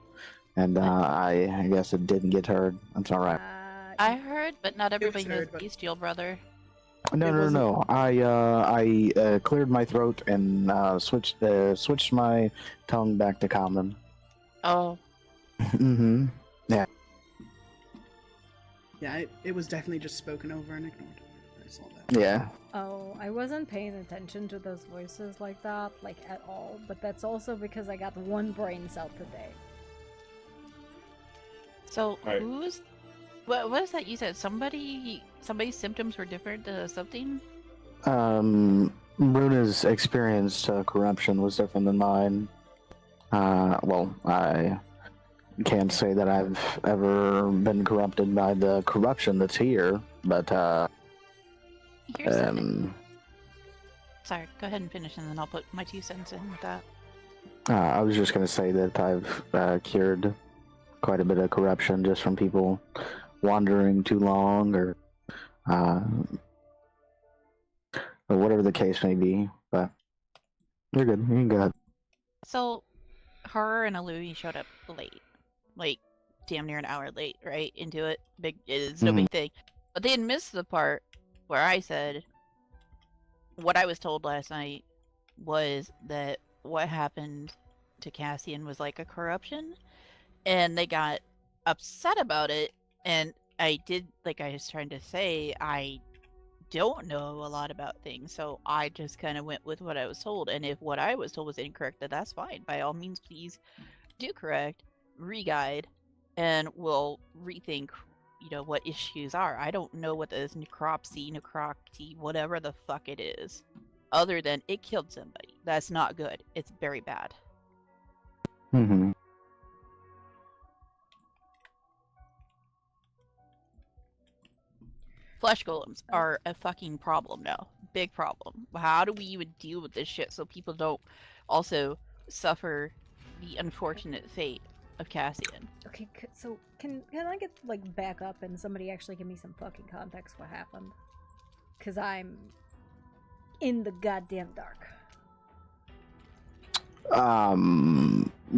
and I guess it didn't get heard. That's alright. I heard, but not everybody knows bestial, brother. No. I cleared my throat and switched my tongue back to common. Oh. Mm-hmm. Yeah. Yeah, it was definitely just spoken over and ignored. I saw that. Yeah. Oh, I wasn't paying attention to those voices like that, like at all. But that's also because I got one brain cell today. So Right. who's? What is that you said? Somebody's symptoms were different to something. Bruna's experience to corruption was different than mine. Well, I can't say that I've ever been corrupted by the corruption that's here, but, Here's the thing. Sorry, go ahead and finish, and then I'll put my 2 cents in with that. I was just gonna say that I've cured quite a bit of corruption just from people wandering too long, or whatever the case may be. But you're good. You can go ahead. So, her and Alui showed up late, like damn near an hour late, right? Into it. It's no big thing. But they had missed the part where I said what I was told last night was that what happened to Cassian was like a corruption, and they got upset about it. And I did, like I was trying to say, I don't know a lot about things, so I just kind of went with what I was told. And if what I was told was incorrect, then that's fine. By all means, please do correct, re-guide, and we'll rethink, what issues are. I don't know what this necropsy, whatever the fuck it is, other than it killed somebody. That's not good. It's very bad. Mm-hmm. Flesh golems are a fucking problem now. Big problem. How do we even deal with this shit so people don't also suffer the unfortunate fate of Cassian? Okay, so can I get back up and somebody actually give me some fucking context what happened? Cause I'm in the goddamn dark.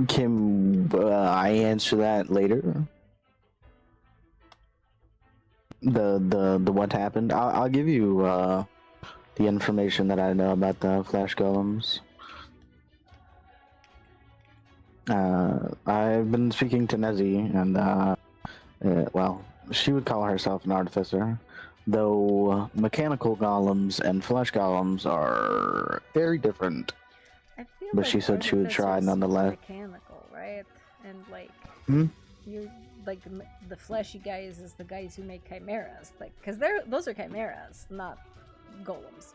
Can I answer that later? The what happened? I'll give you the information that I know about the flesh golems. I've been speaking to Nezzy, and well, she would call herself an artificer, though mechanical golems and flesh golems are very different. I feel but she said she would try nonetheless. Mechanical, right? And Hmm? the fleshy guys is the guys who make chimeras, because those are chimeras, not golems.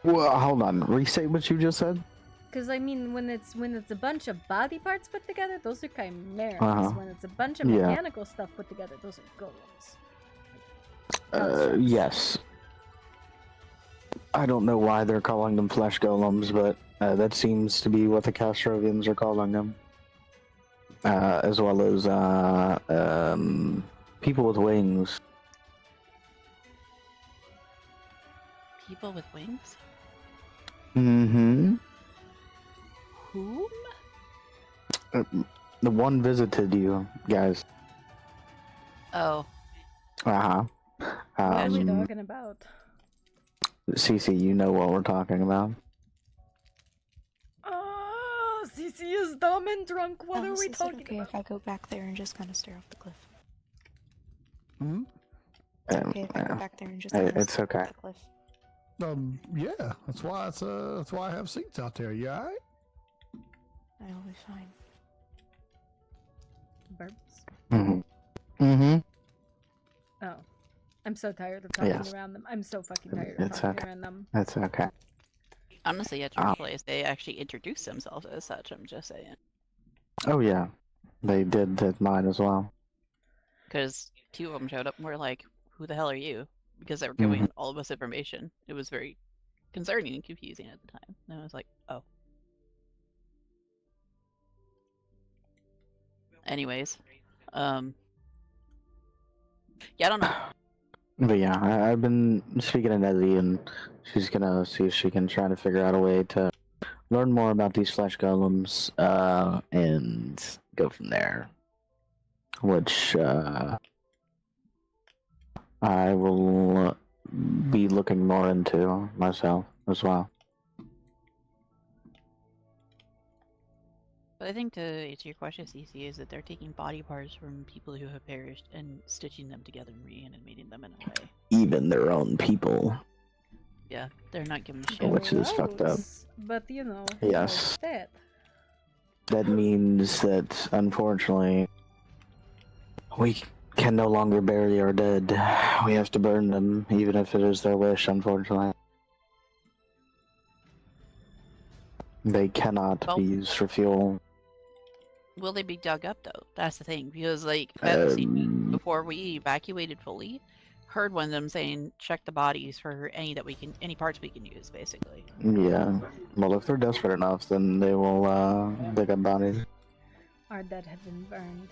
Well, hold on. Restate what you just said. Because when it's a bunch of body parts put together, those are chimeras. When it's a bunch of mechanical stuff put together, those are golems. Yes. I don't know why they're calling them flesh golems, but that seems to be what the Castrovians are calling them. As well as people with wings. People with wings? Mm-hmm. Whom? The one visited you guys. Oh. Uh-huh. What are we talking about? Cece, you know what we're talking about. Oh, Cece is dumb and drunk. What are we talking okay about? if I go back there and just kind of stare off the cliff? Hmm? Okay if I go back there and just It's stare okay. off the cliff? Yeah, that's why I have seats out there. You alright? I'll be fine. Burps. Mm-hmm. Mm-hmm. Oh. I'm so tired of talking around them. I'm so fucking tired of talking around them. That's okay. Honestly, at your place, they actually introduced themselves as such, I'm just saying. Oh, yeah. They did at mine as well. Because 2 of them showed up and were like, who the hell are you? Because they were giving all of us information. It was very concerning and confusing at the time. And I was like, oh. Anyways. Yeah, I don't know. But yeah, I've been speaking to Nezzy, and she's gonna see if she can try to figure out a way to learn more about these flesh golems, and go from there. Which, I will be looking more into myself as well. But I think to answer your question, Cece, is that they're taking body parts from people who have perished and stitching them together and reanimating them in a way. Even their own people. Yeah, they're not giving a shit. Which is fucked up. But Yes. That. That means that, unfortunately, we can no longer bury our dead. We have to burn them, even if it is their wish, unfortunately. They cannot Well- be used for fuel. Will they be dug up though? That's the thing, because like before we evacuated fully, heard one of them saying check the bodies for any parts we can use, basically. Yeah. Well, if they're desperate enough, then they will dig up bodies. Our dead have been burned.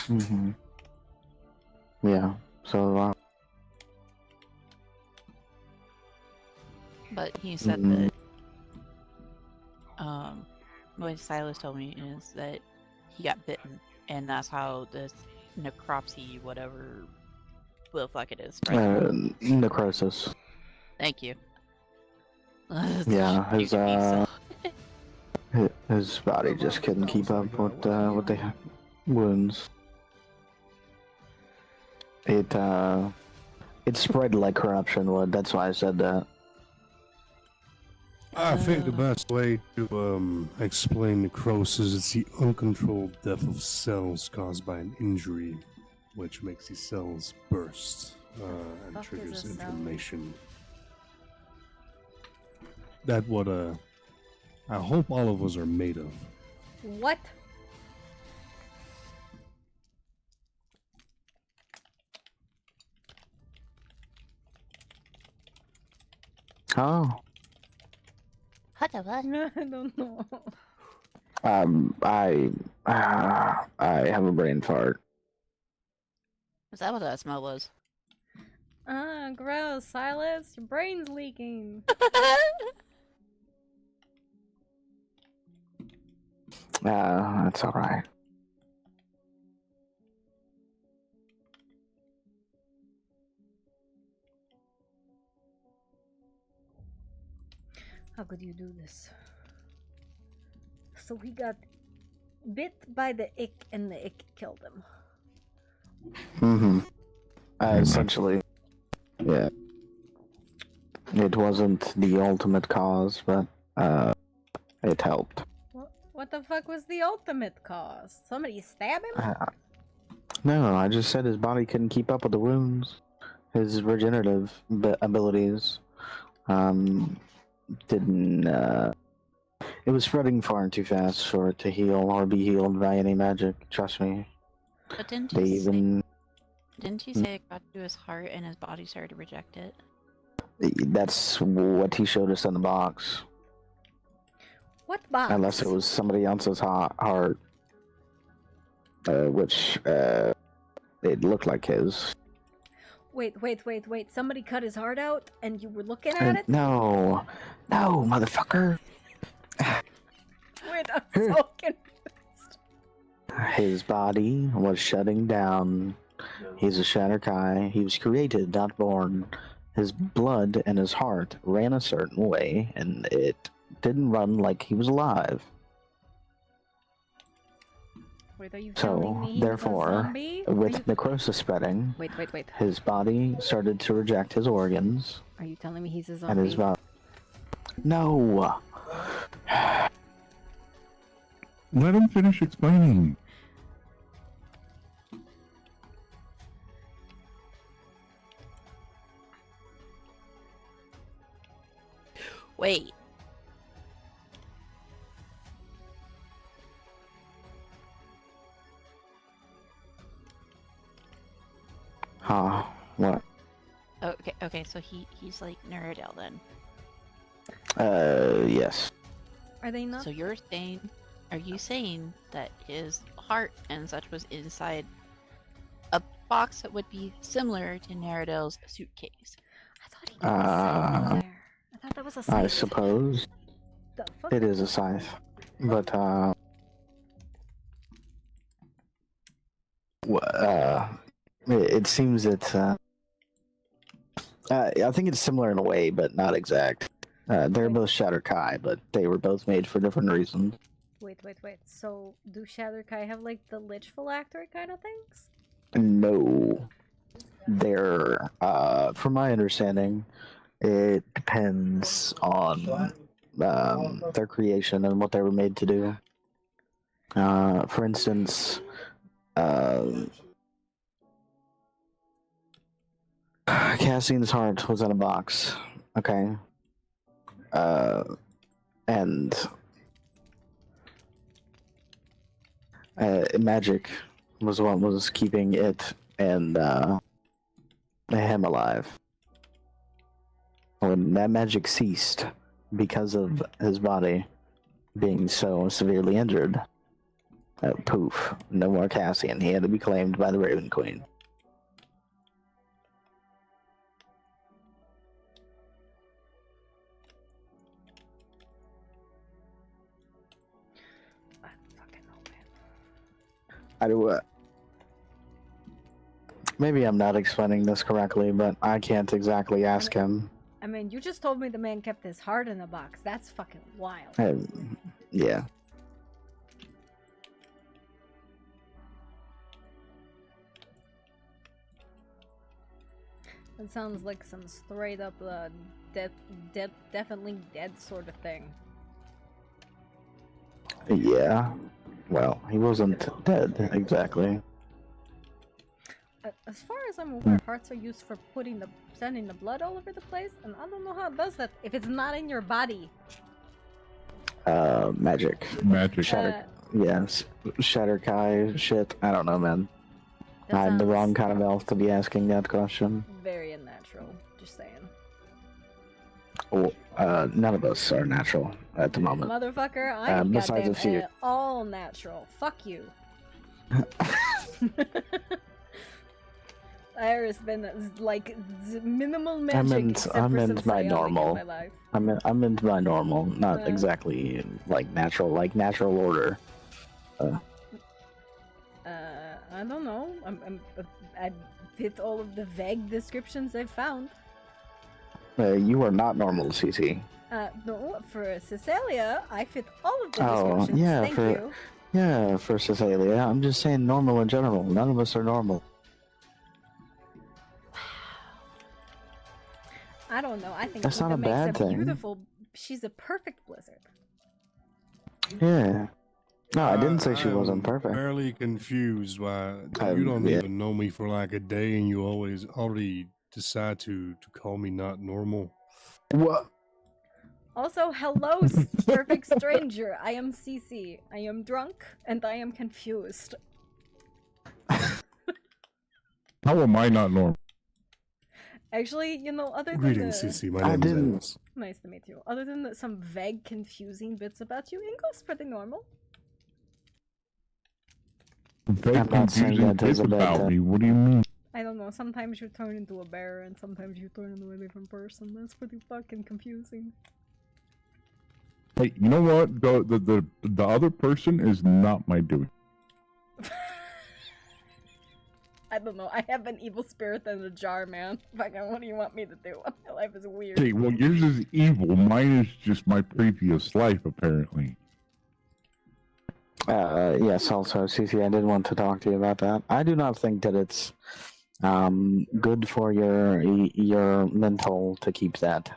Mm-hmm. Yeah. So. But he said Mhm. that what Silas told me is that he got bitten, and that's how this necropsy, whatever the fuck it is. spread. Necrosis. Thank you. Yeah, his You can be his body just couldn't keep up with the wounds. It spread like corruption would. That's why I said that. I think the best way to explain necrosis is the uncontrolled death of cells caused by an injury, which makes these cells burst and Fuck is triggers a cell? inflammation. That's what I hope all of us are made of. What? Oh. What the fuck? I don't know. I have a brain fart. Is that what that smell was? Ah, gross, Silas. Your brain's leaking. That's alright. How could you do this? So he got bit by the ick, and the ick killed him. Mm-hmm. Essentially, yeah. It wasn't the ultimate cause, but it helped. What the fuck was the ultimate cause? Somebody stab him? No, I just said his body couldn't keep up with the wounds. His regenerative abilities didn't. It was spreading far and too fast for it to heal or be healed by any magic. Trust me. But didn't They you even. say it got to his heart and his body started to reject it? That's what he showed us in the box. What box? Unless it was somebody else's heart, which it looked like his. Wait. Somebody cut his heart out, and you were looking at it? No, motherfucker. Wait, I'm so confused. His body was shutting down. He's a Shatterkai. He was created, not born. His blood and his heart ran a certain way, and it didn't run like he was alive. Wait, are you telling me So, he's a therefore, zombie? with necrosis spreading, Wait. his body started to reject his organs. Are you telling me he's a zombie? And his body. No! Let him finish explaining. Wait. Huh? What? Okay, so he's like Neradel then. Yes. Are they not? So are you saying that his heart and such was inside a box that would be similar to Naradel's suitcase? I thought that was a I scythe. suppose. The fuck? It is a scythe. But, it seems that, I think it's similar in a way, but not exact. They're both Shatterkai, but they were both made for different reasons. Wait. So, do Shatterkai have like the Lich phylactery kind of things? No. They're, from my understanding, it depends on their creation and what they were made to do. For instance, Cassian's heart was in a box. Okay. And magic was what was keeping it and him alive. When that magic ceased because of his body being so severely injured, poof, no more Cassian. He had to be claimed by the Raven Queen. I do. Maybe I'm not explaining this correctly, but I can't exactly ask him. I mean, you just told me the man kept his heart in a box. That's fucking wild. Yeah. It sounds like some straight up definitely dead sort of thing. Yeah. Well, he wasn't dead exactly. As far as I'm aware, hearts are used for sending the blood all over the place, and I don't know how it does that if it's not in your body. Magic. Shatter. Yes. Shatter Kai shit. I don't know, man. I'm the wrong kind of elf to be asking that question. Very unnatural. Just saying. Well, none of us are natural at the moment. Motherfucker, I'm besides a few. goddamn all natural. Fuck you. There's been like minimal magic. I'm into my normal. I'm into my normal, not exactly like natural order. I don't know. I fit all of the vague descriptions I've found. You are not normal, Cece. No, for Cecelia, I fit all of the Oh, descriptions. yeah, Thank you. Yeah, for Cecelia. I'm just saying normal in general. None of us are normal. I don't know. I think That's Buddha not a makes bad thing. beautiful. She's a perfect blizzard. Yeah. No, I didn't say she wasn't I'm perfect. Fairly confused why you don't yeah. even know me for like a day and you already decide to call me not normal. What? Also, hello, perfect stranger. I am Cece. I am drunk and I am confused. How am I not normal? Actually, you know, other than Greetings, Cece. My name is Ellis. Nice to meet you. Other than some vague, confusing bits about you, Ingo's pretty normal. Very confusing bits about me. What do you mean? I don't know. Sometimes you turn into a bear, and sometimes you turn into a different person. That's pretty fucking confusing. Hey, you know what? The other person is not my doing. I don't know. I have an evil spirit in a jar, man. Fucking, what do you want me to do? My life is weird. Okay, well, yours is evil. Mine is just my previous life, apparently. Yes, also, Cece, I did want to talk to you about that. I do not think that it's good for your mental to keep that.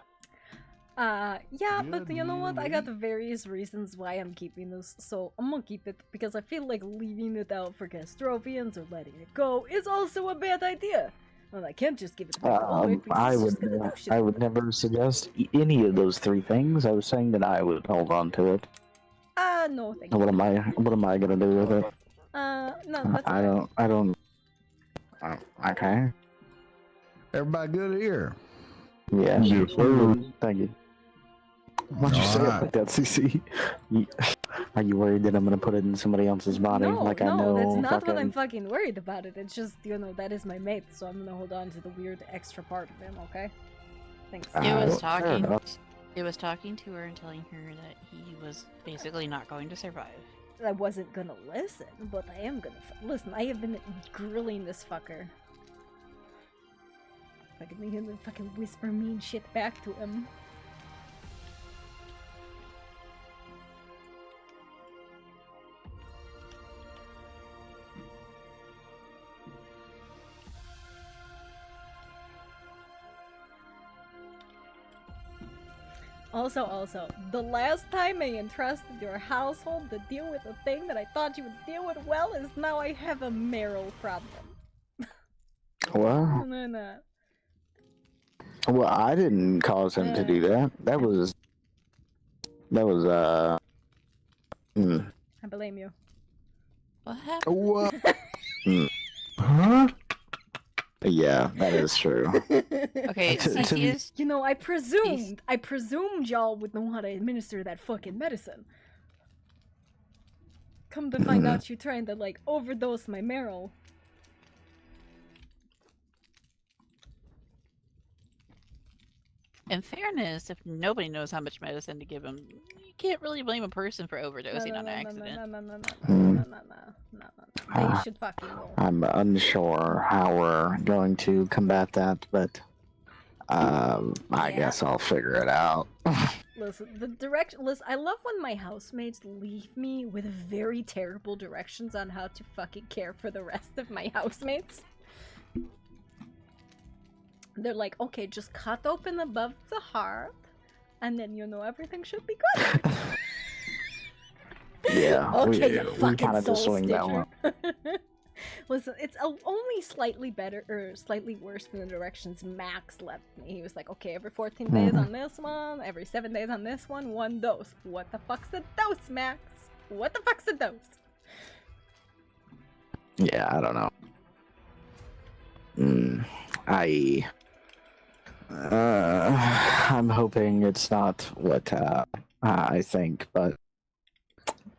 Yeah, but you know what? I got various reasons why I'm keeping this, so I'm gonna keep it because I feel like leaving it out for Castrovians or letting it go is also a bad idea. Well, I can't just give it to people. I would never suggest any of those three things. I was saying that I would hold on to it. No, thank you. What am I gonna do with it? No, that's I don't. Okay. Everybody good here? Yeah. Yes, sir. Thank you. Why'd you say it like that, CC? Are you worried that I'm gonna put it in somebody else's body? No, like no, I know. that's not what fucking- I'm fucking worried about it. It's just, you know, that is my mate, so I'm gonna hold on to the weird extra part of him, okay? Thanks. It was talking to her and telling her that he was basically not going to survive. I wasn't gonna listen, but I am gonna listen. I have been grilling this fucker. I can make him fucking whisper mean shit back to him. Also, the last time I entrusted your household to deal with a thing that I thought you would deal with well is now I have a Meryl problem. What? No. Well, I didn't cause him to do that. That was. I blame you. What happened? What? Huh? Yeah, that is true. Okay, Cecelia. You know, I presumed y'all would know how to administer that fucking medicine. Come to find out you're trying to, like, overdose my marrow. In fairness, if nobody knows how much medicine to give him, you can't really blame a person for overdosing on accident. They should fucking know. I'm unsure how we're going to combat that, but I guess I'll figure it out. Listen, I love when my housemates leave me with very terrible directions on how to fucking care for the rest of my housemates. They're like, okay, just cut open above the heart, and then you know everything should be good. Yeah, okay, you we fucking kind of just soul swing that stitcher. one. Listen, it's only slightly better or slightly worse than the directions Max left me. He was like, okay, every 14 days on this one, every 7 days on this one dose. What the fuck's a dose, Max? What the fuck's a dose? Yeah, I don't know. I'm hoping it's not what I think, but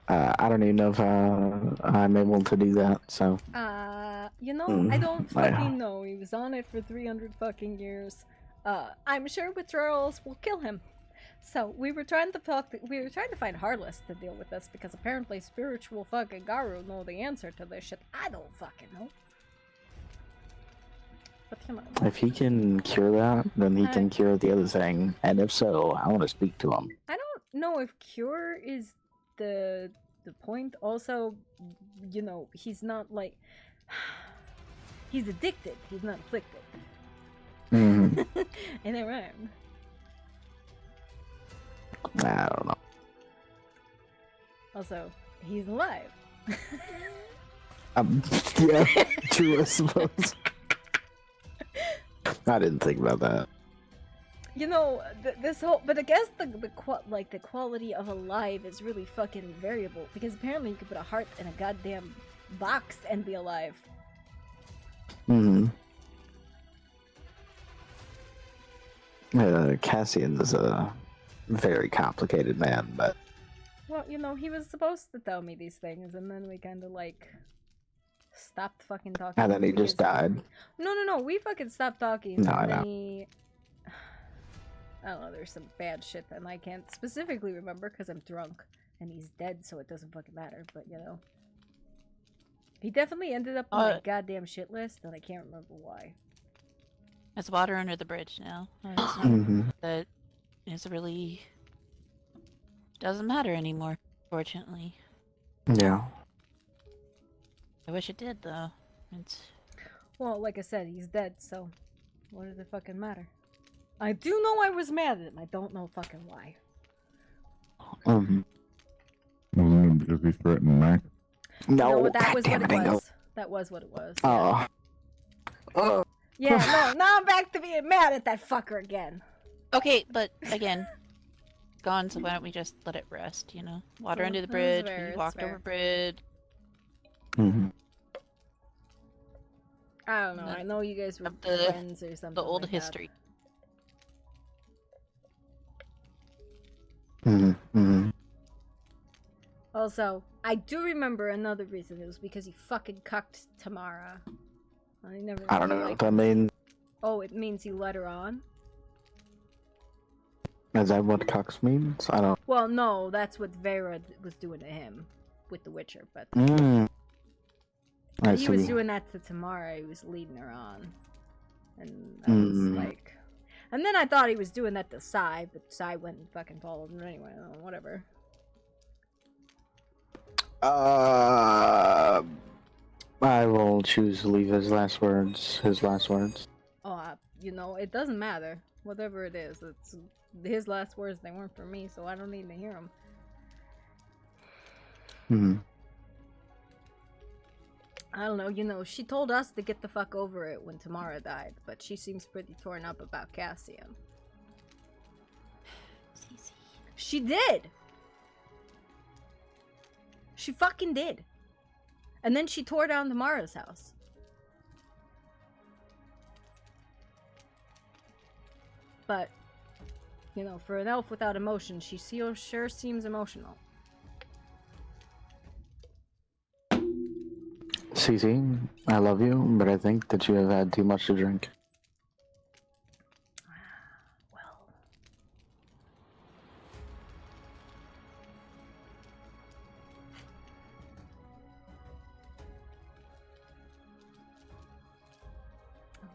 I don't even know if I'm able to do that. So. You know, I don't fucking know. He was on it for 300 fucking years. I'm sure withdrawals will kill him. So we were trying to find Heartless to deal with this because apparently spiritual fucking Garu know the answer to this shit. I don't fucking know. But come on. If he can cure that, then he can cure the other thing. And if so, I want to speak to him. I don't know if cure is the point. Also, you know, he's not like he's addicted. He's not afflicted. Mm-hmm. Ain't that right? I don't know. Also, he's alive. Yeah, true, I suppose. I didn't think about that. You know, this whole, but I guess the quality of alive is really fucking variable because apparently you can put a heart in a goddamn box and be alive. Cassian is a very complicated man, but well, you know, he was supposed to tell me these things, and then we kind of like stopped fucking talking. and then he just died. No, we fucking stopped talking. No, I and then know. I don't know, there's some bad shit and I can't specifically remember because I'm drunk and he's dead, so it doesn't fucking matter, but you know. He definitely ended up on my goddamn shit list and I can't remember why. It's water under the bridge now. That is really doesn't matter anymore, fortunately. Yeah. I wish it did though. It's well, like I said, he's dead, so what does it fucking matter? I do know I was mad at him. I don't know fucking why. Because he threatened Max. No, that was what it was. That was what it was. Yeah. Yeah, no, now I'm back to being mad at that fucker again. okay, but again, it's gone. So why don't we just let it rest? You know, water under the bridge. We walked over bridge. I don't know. I know you guys were friends or something. The old like history. Also, I do remember another reason. It was because he fucking cucked Tamara. I don't know what that means. Oh, it means he let her on? Is that what cucks means? I don't. Well, no, that's what Vera was doing to him with The Witcher, but I he was see. doing that to Tamara. He was leading her on, and I was like, and then I thought he was doing that to Sai, but Sai went and fucking followed him anyway. Whatever. I will choose to leave his last words. Oh, you know, it doesn't matter. Whatever it is, it's his last words. They weren't for me, so I don't need to hear them. I don't know, she told us to get the fuck over it when Tamara died, but she seems pretty torn up about Cassian. She did! She fucking did. And then she tore down Tamara's house. But, for an elf without emotion, she sure seems emotional. Cece, I love you, but I think that you have had too much to drink.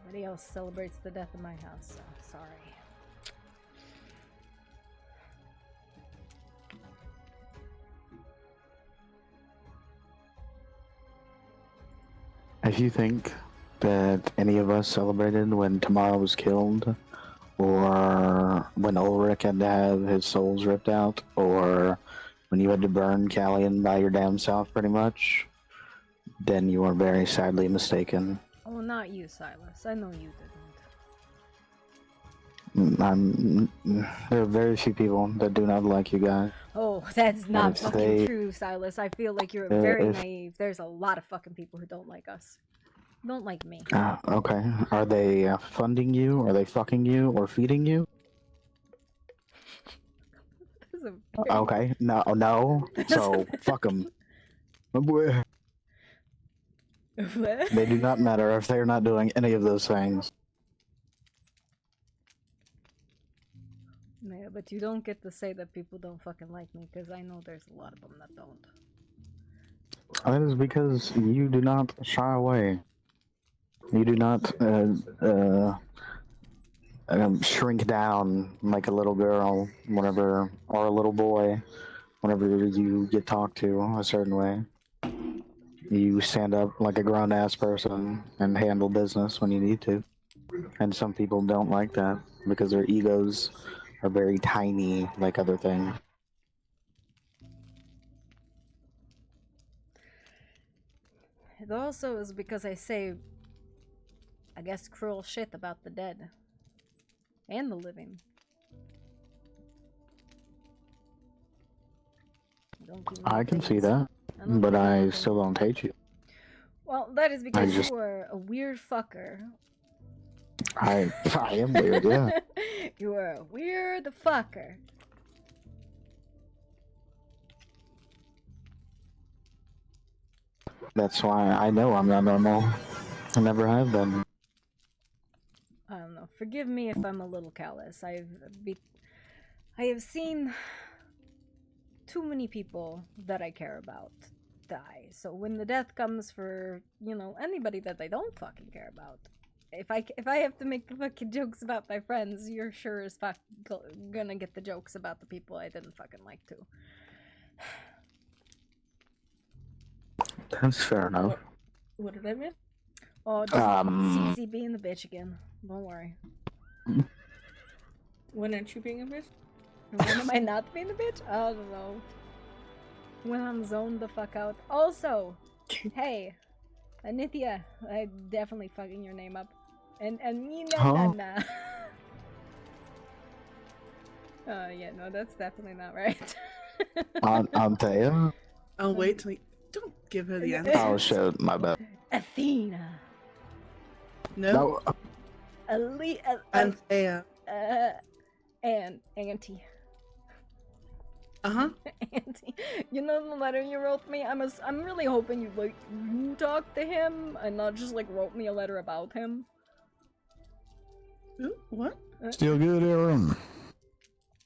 Nobody else celebrates the death of my house, so sorry. If you think that any of us celebrated when Tamara was killed, or when Ulrich had to have his souls ripped out, or when you had to burn Callian by your damn self, pretty much, then you are very sadly mistaken. Oh, not you, Silas. I know you There are very few people that do not like you guys. Oh, that's not If fucking they- true, Silas. I feel like you're very if- naive. There's a lot of fucking people who don't like us. Don't like me. Okay. Are they funding you? Are they fucking you or feeding you? This is a very- Okay. No. So fuck them. They do not matter if they're not doing any of those things. Yeah, but you don't get to say that people don't fucking like me, because I know there's a lot of them that don't. That is because you do not shy away. You do not shrink down like a little girl whenever, or a little boy, whenever you get talked to a certain way. You stand up like a grown-ass person and handle business when you need to. And some people don't like that because their egos are very tiny like other things. It also is because I say, I guess, cruel shit about the dead. And the living. I can see that, but I still don't hate you. Well, that is because just- you are a weird fucker. I am weird, yeah. You are a weird fucker. That's why I know I'm not normal. I never have been. I don't know. Forgive me if I'm a little callous. I have seen too many people that I care about die. So when the death comes for, anybody that I don't fucking care about, if I have to make the fucking jokes about my friends, you're sure as fuck gonna get the jokes about the people I didn't fucking like too. That's fair enough. What did I miss? Oh, just CC being the bitch again. Don't worry. When aren't you being a bitch? And when am I not being a bitch? I don't know. When I'm zoned the fuck out. Also, hey, Anithya, I definitely fucking your name up. And Mina Nana. Yeah, no, that's definitely not right. Antea? I'll wait till don't give her the answer. Oh shit, my bad. Athena. No. Anthea. And Auntie. Uh-huh. Auntie. You know the letter you wrote me? I'm really hoping you talked to him and not just wrote me a letter about him. Ooh, what? Still good, Aaron?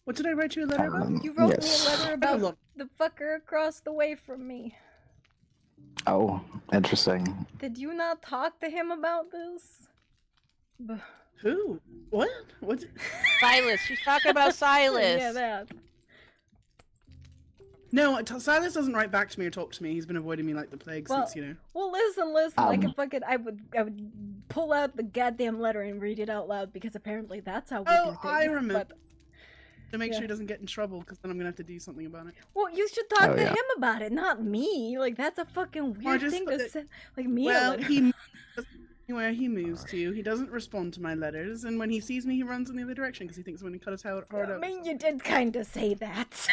What did I write you a letter about? You wrote me a letter about the fucker across the way from me. Oh, interesting. Did you not talk to him about this? Who? What? What? Silas. She's talking about Silas. Yeah, that. No, Silas doesn't write back to me or talk to me. He's been avoiding me like the plague since, Well, listen. I would pull out the goddamn letter and read it out loud because apparently that's how we do things. I remember. to make sure he doesn't get in trouble, because then I'm gonna have to do something about it. Well, you should talk to him about it, not me. Like, that's a fucking weird thing to say. Like, me. Well, he anywhere he moves to, he doesn't respond to my letters, and when he sees me, he runs in the other direction because he thinks I'm gonna cut his heart out. I mean, you did kind of say that.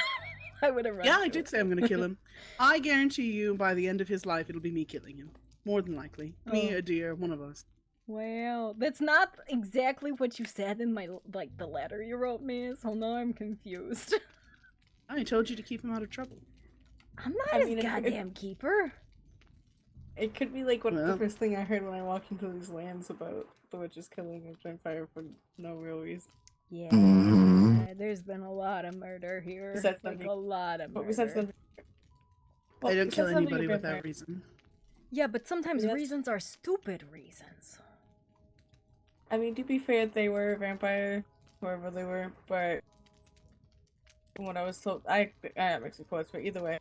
I would have run. Yeah, I did say I'm gonna kill him. I guarantee you, by the end of his life, it'll be me killing him. More than likely, me, a deer, one of us. Well, that's not exactly what you said in my the letter you wrote me. So now I'm confused. I told you to keep him out of trouble. I'm not his goddamn keeper. It could be like the first thing I heard when I walked into these lands about the witches killing a vampire for no real reason. Yeah, there's been a lot of murder here. Besides like a lot of murder. Besides I don't kill anybody without reason. Yeah, but sometimes reasons are stupid reasons. I mean, to be fair, they were a vampire, whoever they were, but from what I was told, I have mixed reports, but either way.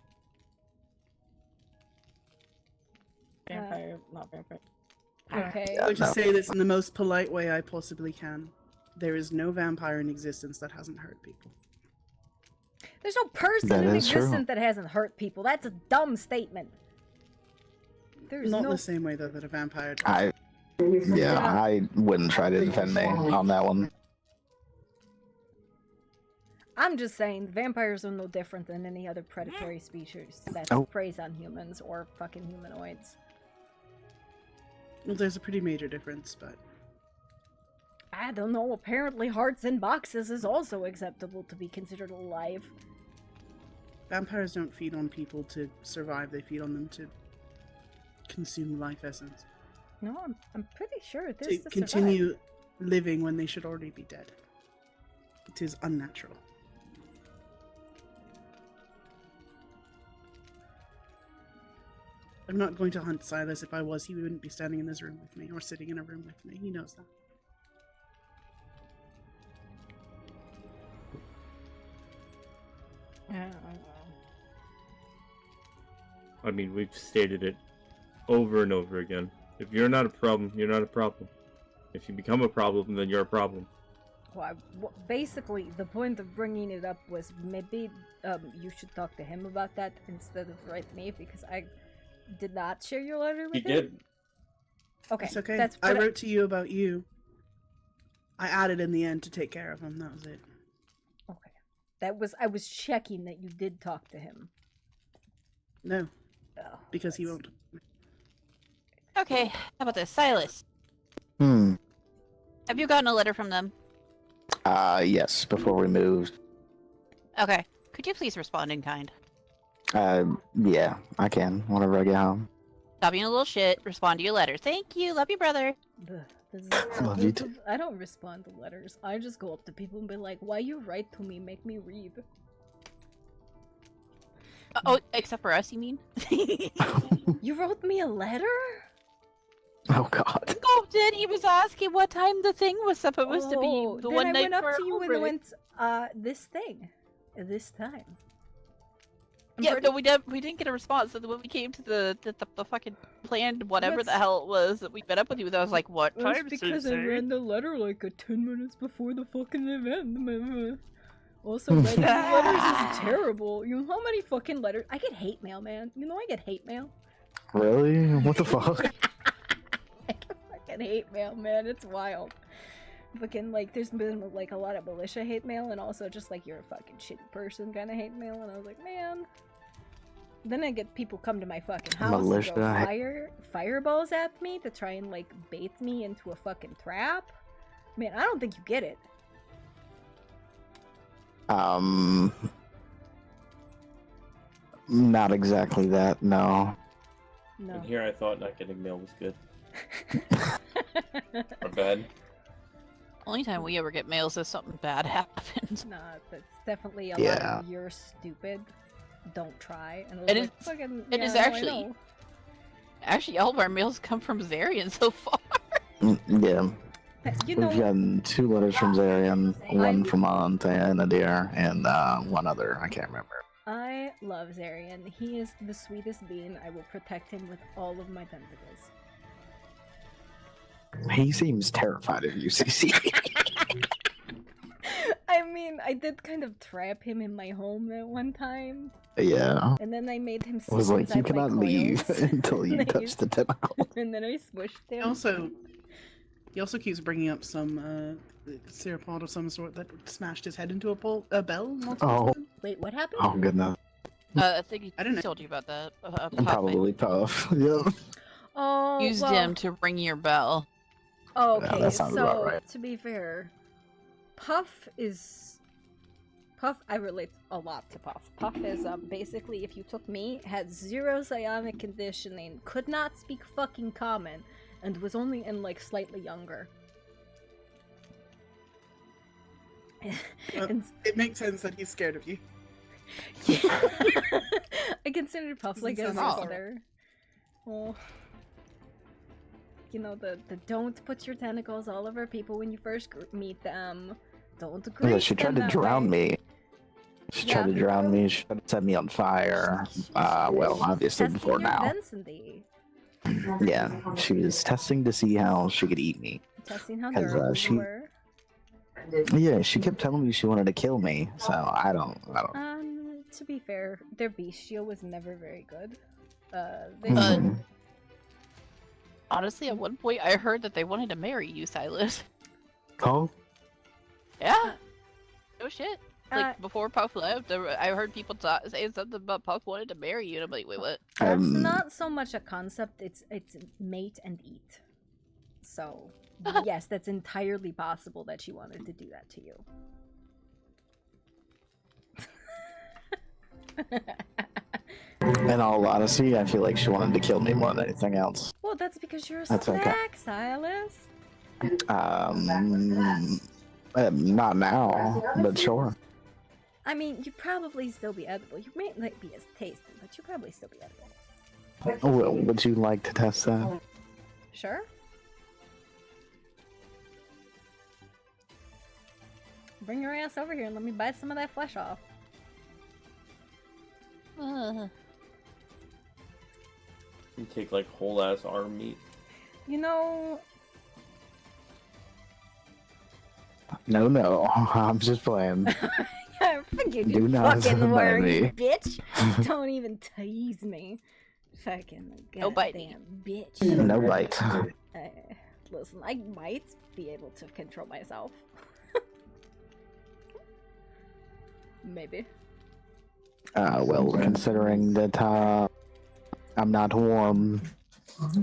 Vampire, not vampire. Okay. I would just say this in the most polite way I possibly can. There is no vampire in existence that hasn't hurt people. There's no person in existence that hasn't hurt people. That's a dumb statement. There's Not the same way, though, that a vampire does. I wouldn't try to defend me on that one. I'm just saying, vampires are no different than any other predatory species that preys on humans or fucking humanoids. Well, there's a pretty major difference, but... I don't know, apparently hearts in boxes is also acceptable to be considered alive. Vampires don't feed on people to survive, they feed on them to consume life essence. No, I'm pretty sure it is to continue living when they should already be dead. It is unnatural. I'm not going to hunt Silas. If I was, he wouldn't be standing in this room with me or sitting in a room with me. He knows that. I mean, we've stated it over and over again. If you're not a problem, you're not a problem. If you become a problem, then you're a problem. Well, basically, the point of bringing it up was maybe you should talk to him about that instead of write me, because I did not share your letter with him. He did. Okay, it's okay. I wrote to you about you. I added in the end to take care of him. That was it. Okay, I was checking that you did talk to him. No, because he won't. Okay, how about this, Silas? Have you gotten a letter from them? Yes, before we moved. Okay, could you please respond in kind? Yeah, I can, whenever I get home. Stop being a little shit, respond to your letter. Thank you, love you, brother. Love you too. I don't respond to letters. I just go up to people and be like, why you write to me? Make me read. Oh, except for us, you mean? You wrote me a letter? Oh god. Scope did. He was asking what time the thing was supposed to be. The one night I went up for to you and over. went, this thing. This time. Yeah, no, we didn't get a response. So when we came to the fucking planned whatever the hell it was that we met up with you with, I was like, what time That's because I ran the letter like 10 minutes before the fucking event. Also, writing letters is terrible. You know how many fucking letters? I get hate mail, man. You know I get hate mail? Really? What the fuck? I get fucking hate mail, man. It's wild. Fucking, like, there's been, like, a lot of militia hate mail and also just, like, you're a fucking shitty person kind of hate mail. And I was like, man. Then I get people come to my fucking house and throw fireballs at me to try and, like, bait me into a fucking trap. Man, I don't think you get it. Not exactly that, no. No. And here I thought not getting mail was good. Or bad. Only time we ever get mail is if something bad happens. Nah, that's definitely a lot of you're stupid. Don't try. And It is actually. Actually, all of our mails come from Zarian so far. Yeah. You We've gotten 2 letters from Zarian, one from Aunt and Nadir, and one other. I can't remember. I love Zarian. He is the sweetest being. I will protect him with all of my tentacles. He seems terrified of you, Cecelia. I mean, I did kind of trap him in my home at one time. Yeah. And then I made him I sit was like, you inside my cannot leave coils. until you And I touch the tentacle. And then I smushed him. He also keeps bringing up some theropod of some sort that smashed his head into a bell. Oh. Wait, what happened? Oh, goodness. I think he I don't know. told you about that. Probably Puff. Yeah. Oh, Used well, him to ring your bell. Oh, Yeah, okay, that sounds about so right. to be fair, I relate a lot to Puff. Puff is basically, if you took me, had 0 psionic conditioning, could not speak fucking common, and was only in like slightly younger. And It makes sense that he's scared of you. I consider Puff like a Doesn't sound sister. Well, you know, the don't put your tentacles all over people when you first meet them. Don't agree. Yeah, she tried to drown me. She tried to drown me. She tried to set me on fire. Well, obviously Testing before your now. density. Yeah, she was testing to see how she could eat me. Testing how 'Cause, durable she- you were. Yeah, she kept telling me she wanted to kill me. So I don't. To be fair, their bestial was never very good. They Mhm. Honestly, at one point I heard that they wanted to marry you, Silas. Oh, Yeah. No shit. Like, Uh, before Puff left, I heard people saying something about Puff wanted to marry you, and I'm like, wait, what? That's not so much a concept, it's mate and eat. So, yes, that's entirely possible that she wanted to do that to you. in all honesty, I feel like she wanted to kill me more than anything else. Well, that's because you're a That's okay. snack, Silas. Not now, but sure. I mean, you'd probably still be edible. You may not be as tasty, but you'd probably still be edible. Well, would you like to test that? Sure. Bring your ass over here and let me bite some of that flesh off. You take like whole ass arm meat. You know, No, I'm just playing. I figured Do you not fucking bite were, you me. bitch. Don't even tease me. Fucking No bite. goddamn bitch. No bite. Listen, I might be able to control myself. Maybe. Well, considering that I'm not warm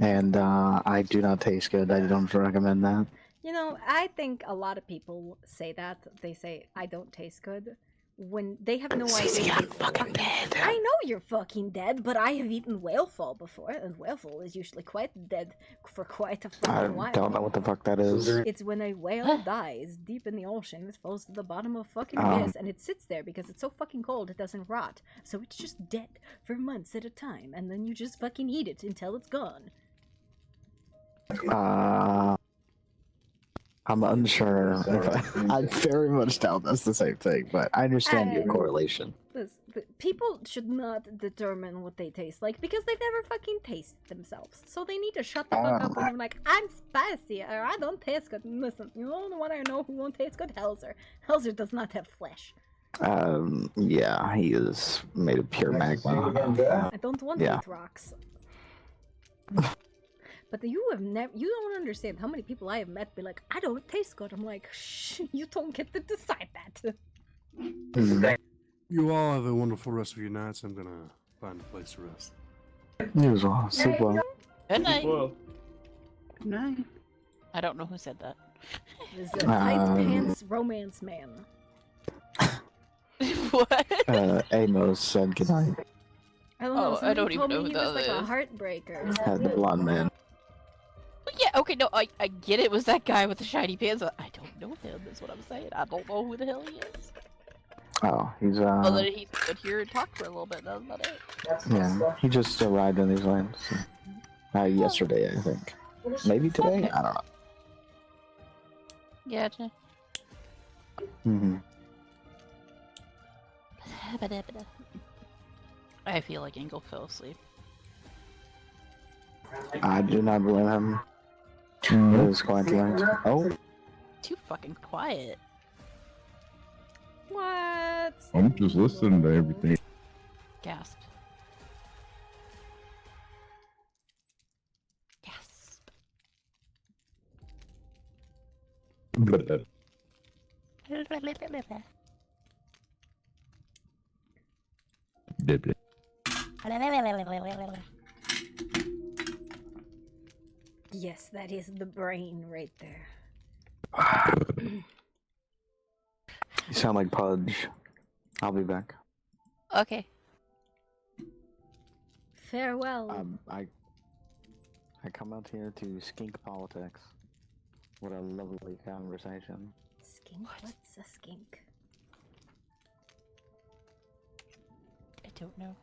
and I do not taste good, I don't recommend that. You know, I think a lot of people say that. They say, I don't taste good. When they have no idea. I'm fucking dead. I know you're fucking dead, but I have eaten whalefall before, and whalefall is usually quite dead for quite a I fucking while. don't know what the fuck that is. It's when a whale dies deep in the ocean, it falls to the bottom of fucking Um. abyss, and it sits there because it's so fucking cold it doesn't rot. So it's just dead for months at a time, and then you just fucking eat it until it's gone. I'm unsure. I very much doubt that's the same thing, but I understand your correlation. People should not determine what they taste like because they've never fucking tasted themselves. So they need to shut the fuck up when they're like, I'm spicy or I don't taste good. Listen, you don't know what I know who won't taste good? Helzer. Helzer does not have flesh. Yeah, he is made of pure magma. I don't want to eat rocks. But you have never, you don't understand how many people I have met be like, I don't taste good. I'm like, shh, you don't get to decide that. You all have a wonderful rest of your nights. I'm gonna find a place to rest. You as well. Sleep well. Good night. Well. Good night. I don't know who said that. This is a tight pants romance man. What? Amos said goodnight. I don't know. Oh, I don't Somebody told even know me who he was that like a is. heartbreaker. The blonde man. Yeah, okay, no, I get it was that guy with the shiny pants, but I don't know him, is what I'm saying. I don't know who the hell he is. Oh, he's Other than he's been here and talked for a little bit, that's about it. yeah, he just arrived in these lands. Yesterday, I think. Maybe today? Okay. I don't know. Gotcha. Mm-hmm. I feel like Engel fell asleep. I do not blame him. It was quite late. Oh, Too fucking quiet. What? I'm just listening to everything. Gasp. Gasp. Yes, that is the brain right there. You sound like Pudge. I'll be back. Okay. Farewell. I come out here to skink politics. What a lovely conversation. Skink? What's a skink? I don't know.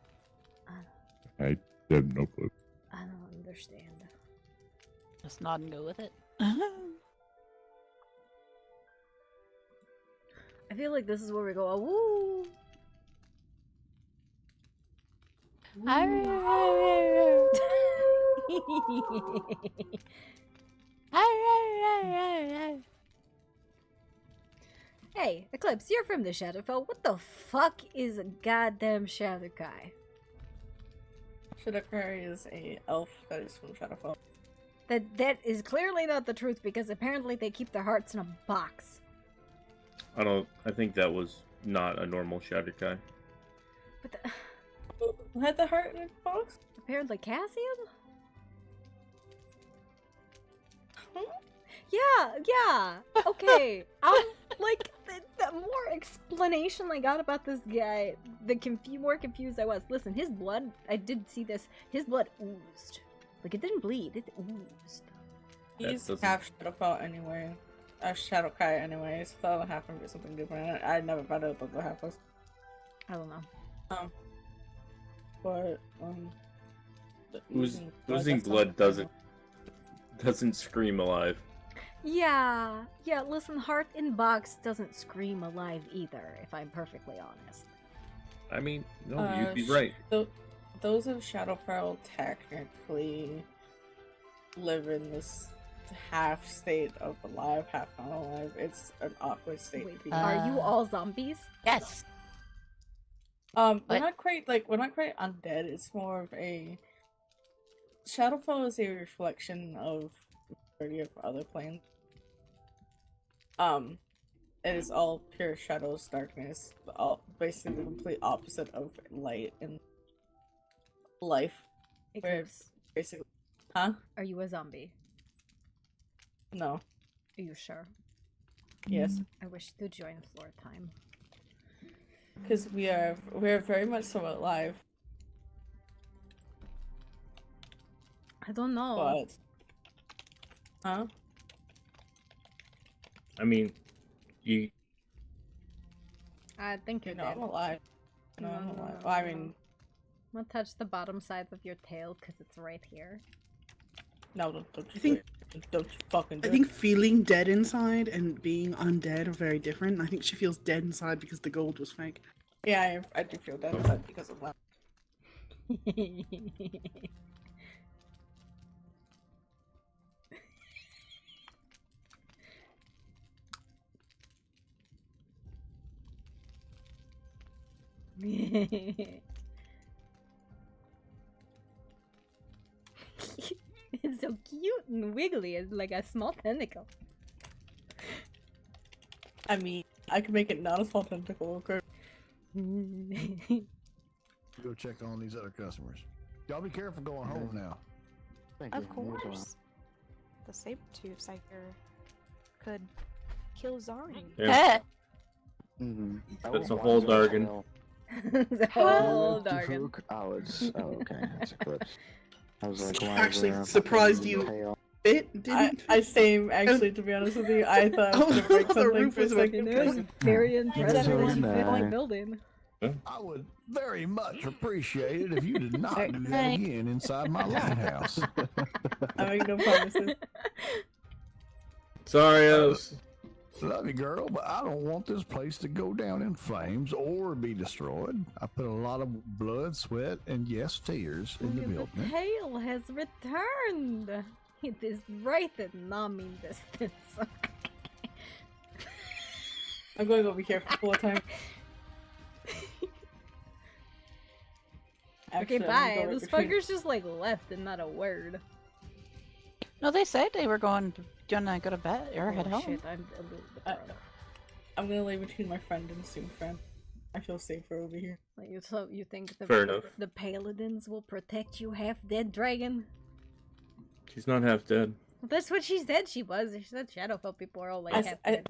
I have no clue. I don't understand. Just nod and go with it. I feel like this is where we go. Woo! Hey, Eclipse, you're from the Shadowfell. What the fuck is a goddamn Shadowkai? Shadowkai is a elf that is from Shadowfell. That is clearly not the truth because apparently they keep their hearts in a box. I think that was not a normal Shadowkai. But Who had the heart in the box? apparently Cassian? Yeah. Okay. Like the more explanation I got about this guy, the more confused I was. Listen, his blood, I did see this. His blood oozed. Like it didn't bleed, it oozed. He's half Shadowfell anyway. Shadowkai anyway, so that'll have to be something different. I never found out what the half was. I don't know. But Oozing blood doesn't scream alive. Yeah, listen, heart in box doesn't scream alive either, if I'm perfectly honest. I mean, no, you'd be right. Those of Shadowfell technically live in this half state of alive, half not alive. It's an awkward state. Wait, are you all zombies? Yes. We're not quite undead. It's more of a Shadowfell is a reflection of majority of other planes. It is all pure shadows, darkness, all basically the complete opposite of light and life. Eclipse. Basically, huh? Are you a zombie? No. Are you sure? Yes. I wish to join floor time. Because we are very much so alive. I don't know. But huh? I mean, you. I think you're not dead. alive. No, I'm alive. Well, I mean, I'm gonna touch the bottom side of your tail because it's right here. No, don't you fucking do I think feeling dead inside and being undead are very different. I think she feels dead inside because the gold was fake. Yeah, I do feel dead inside because of that. It's so cute and wiggly. It's like a small tentacle. I mean, I could make it not a small tentacle, okay? Go check on these other customers. Y'all be careful going home now. Of course. The saber-tooth psyker could kill Zari. Yeah. Mm-hmm. That's a whole Dargan. The whole Dargan. Oh, okay. That's Eclipse. I was like, why Actually, is there a surprised fucking you tail? I same actually, to be honest with you. I thought I was gonna break The something roof for a was second. It was very impressive. so It's a nice. big building. I would very much appreciate it if you did not do that again inside my lighthouse. I make no promises. Sorry, I was. Love you, girl, but I don't want this place to go down in flames or be destroyed. I put a lot of blood, sweat, and yes, tears in the The building. tail has returned. It is right at numbing distance. I'm going over here for 4 times. Okay, Actually, I'm gonna bye. go right This between- fucker's just like left and not a word. No, they said they were gonna go to bed or head Oh, home. shit, I'm a little bit drunk. I'm gonna lay between my friend and soon friend. I feel safer over here. Like, so you think Fair enough. the paladins will protect you, half-dead dragon? She's not half dead. That's what she said she was. She said Shadowfell people are all like I half-dead.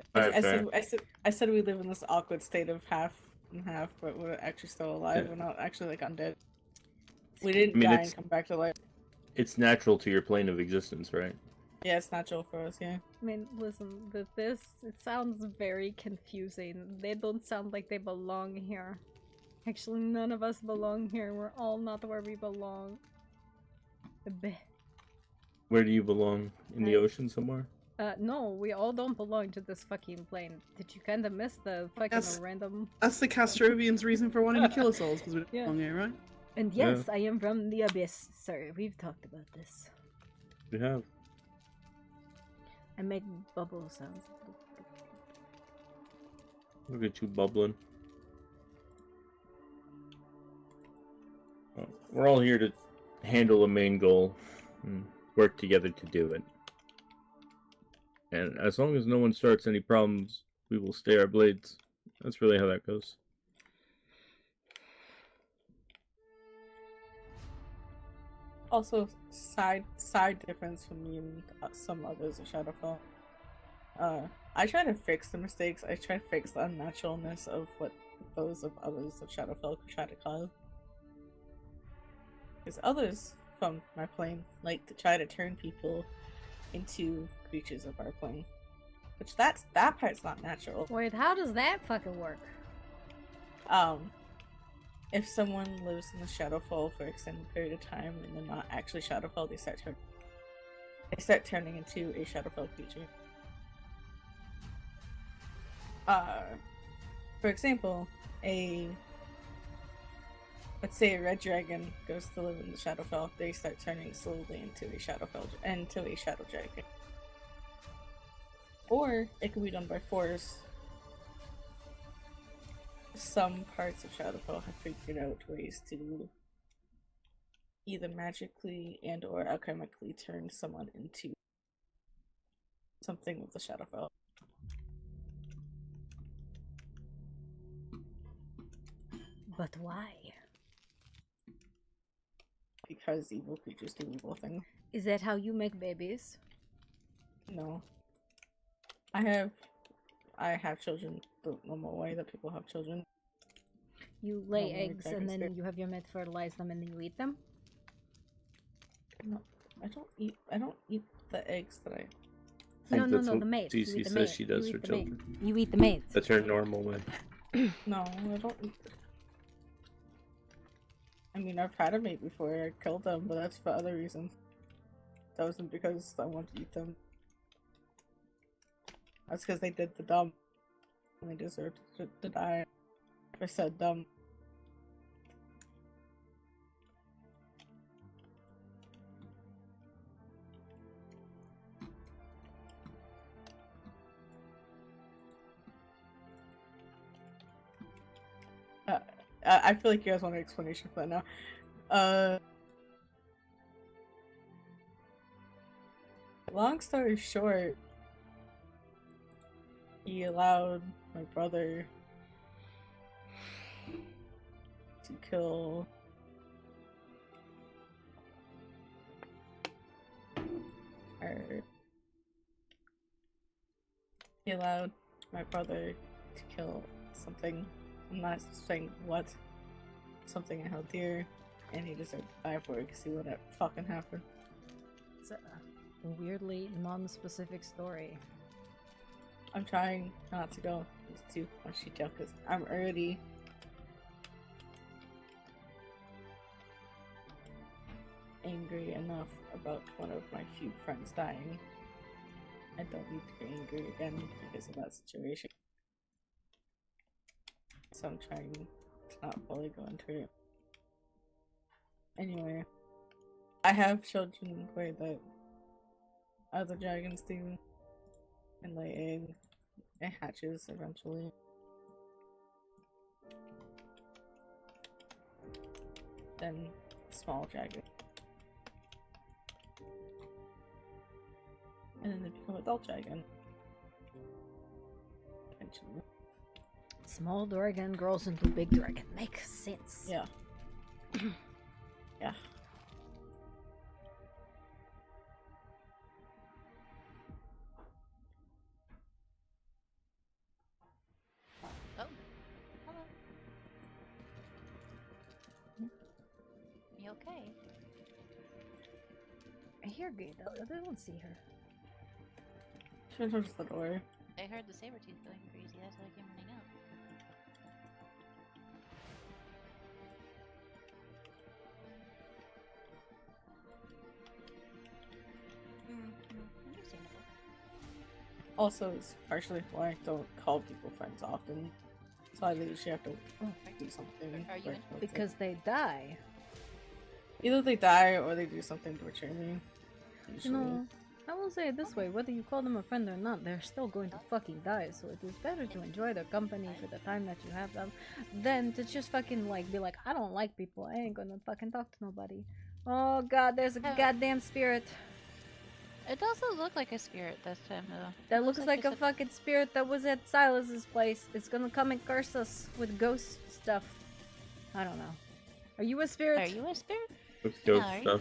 said we live in this awkward state of half and half, but we're actually still alive. Yeah. We're not actually like undead. We didn't I mean, die it's- and come back to life. It's natural to your plane of existence, right? Yeah, it's natural for us. Yeah. I mean, listen, it sounds very confusing. They don't sound like they belong here. Actually, none of us belong here. We're all not where we belong. Where do you belong? In the ocean somewhere? No, we all don't belong to this fucking plane. Did you kind of miss the fucking That's- random... That's the Castrovians' reason for wanting to kill us all, because we don't Yeah. belong here, right? And yes, I am from the Abyss. Sorry, we've talked about this. We have. I make bubble sounds. Look at you bubbling. Well, we're all here to handle a main goal and work together to do it. And as long as no one starts any problems, we will stay our blades. That's really how that goes. Also, side difference from me and some others of Shadowfell. I try to fix the mistakes. I try to fix the unnaturalness of what those of others of Shadowfell could try to cause. Because others from my plane like to try to turn people into creatures of our plane, which that part's not natural. Wait, how does that fucking work? If someone lives in the Shadowfell for an extended period of time and they're not actually Shadowfell, they start turning into a Shadowfell creature. For example, let's say a red dragon goes to live in the Shadowfell, they start turning slowly into a shadow dragon. Or it can be done by force. Some parts of Shadowfell have figured out ways to either magically and or alchemically turn someone into something of the Shadowfell. But why? Because evil creatures do evil things. Is that how you make babies? No. I have children the normal way that people have children. You lay Normal eggs and dragons then do. you have your mate fertilize them and then you eat them? No, I don't eat the eggs that I. No, the mate. You Cece eat the says mate. she does You for eat the mate. children. You eat the mates. That's her normal way. No, I don't eat. I mean, I've had a mate before. I killed them, but that's for other reasons. That wasn't because I wanted to eat them. That's because they did the dumb. And they deserved to die. If I said dumb. I feel like you guys want an explanation for that now. Long story short, he allowed my brother to kill her. He allowed my brother to kill something. I'm not saying what. Something I held dear, and he deserved to die for it because he let it fucking happen. It's a weirdly non-specific story. I'm trying not to go into too much detail because I'm already angry enough about one of my few friends dying. I don't need to be angry again because of that situation. So I'm trying to not fully go into it. Anyway, I have children the way that other dragons do and lay eggs It hatches eventually. Then small dragon. And then they become adult dragon. Eventually. Small dragon grows into big dragon. Makes sense. Yeah. Yeah. Oh, hello. You okay? I hear Gada, but I don't see her. She went towards the door. I heard the saber tooth going crazy. That's why I came running up. Understandable. Also, it's partially why I don't call people friends often. So I usually have to do something. Are you in? Because they die. Either they die or they do something to betray me. Usually. No, I will say it this way, whether you call them a friend or not, they're still going to fucking die, so it is better to enjoy their company for the time that you have them, than to just fucking, like, be like, I don't like people, I ain't gonna fucking talk to nobody. Oh god, there's a goddamn spirit. It doesn't look like a spirit this time, though. That looks like a fucking spirit that was at Silas's place. It's gonna come and curse us with ghost stuff. I don't know. Are you a spirit? Are you a spirit? With ghost Yeah, stuff.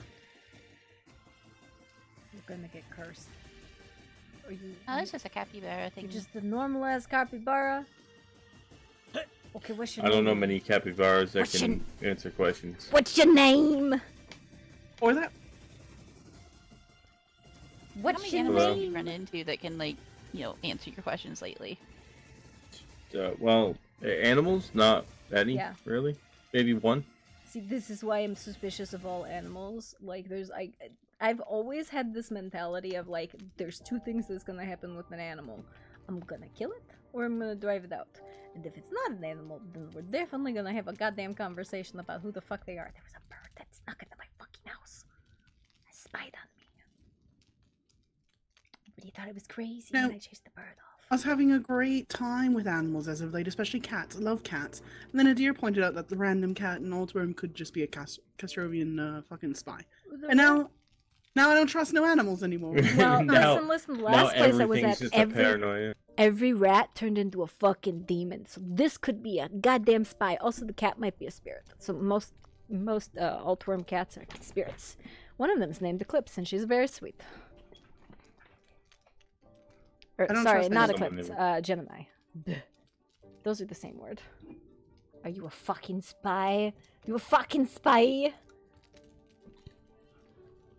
You're gonna get cursed. Are you? Oh, it's just a capybara thing. You're just the normal ass capybara. Okay, what's your I name? don't know many capybaras that What's can answer questions. What's your name? Or that. What's How many your animals have name? you run into that can, like, answer your questions lately? Well, animals, not any, Yeah. really. Maybe one. See, this is why I'm suspicious of all animals. Like, I've always had this mentality of, like, there's two things that's gonna happen with an animal. I'm gonna kill it, or I'm gonna drive it out. And if it's not an animal, then we're definitely gonna have a goddamn conversation about who the fuck they are. There was a bird that snuck into my fucking house. I spied on me. But he thought it was crazy No. and I chased the bird off. I was having a great time with animals as of late, especially cats. I love cats. And then a deer pointed out that the random cat in Aldworm could just be a Castrovian fucking spy. And now I don't trust no animals anymore. Well, Now- listen, the now last place I was everything's at, just a paranoia. every rat turned into a fucking demon. So this could be a goddamn spy. Also, the cat might be a spirit. So most Altworm cats are spirits. One of them is named Eclipse, and she's very sweet. I don't Sorry, trust not anyone. Eclipse. Gemini. Bleh. Those are the same word. Are you a fucking spy? You a fucking spy?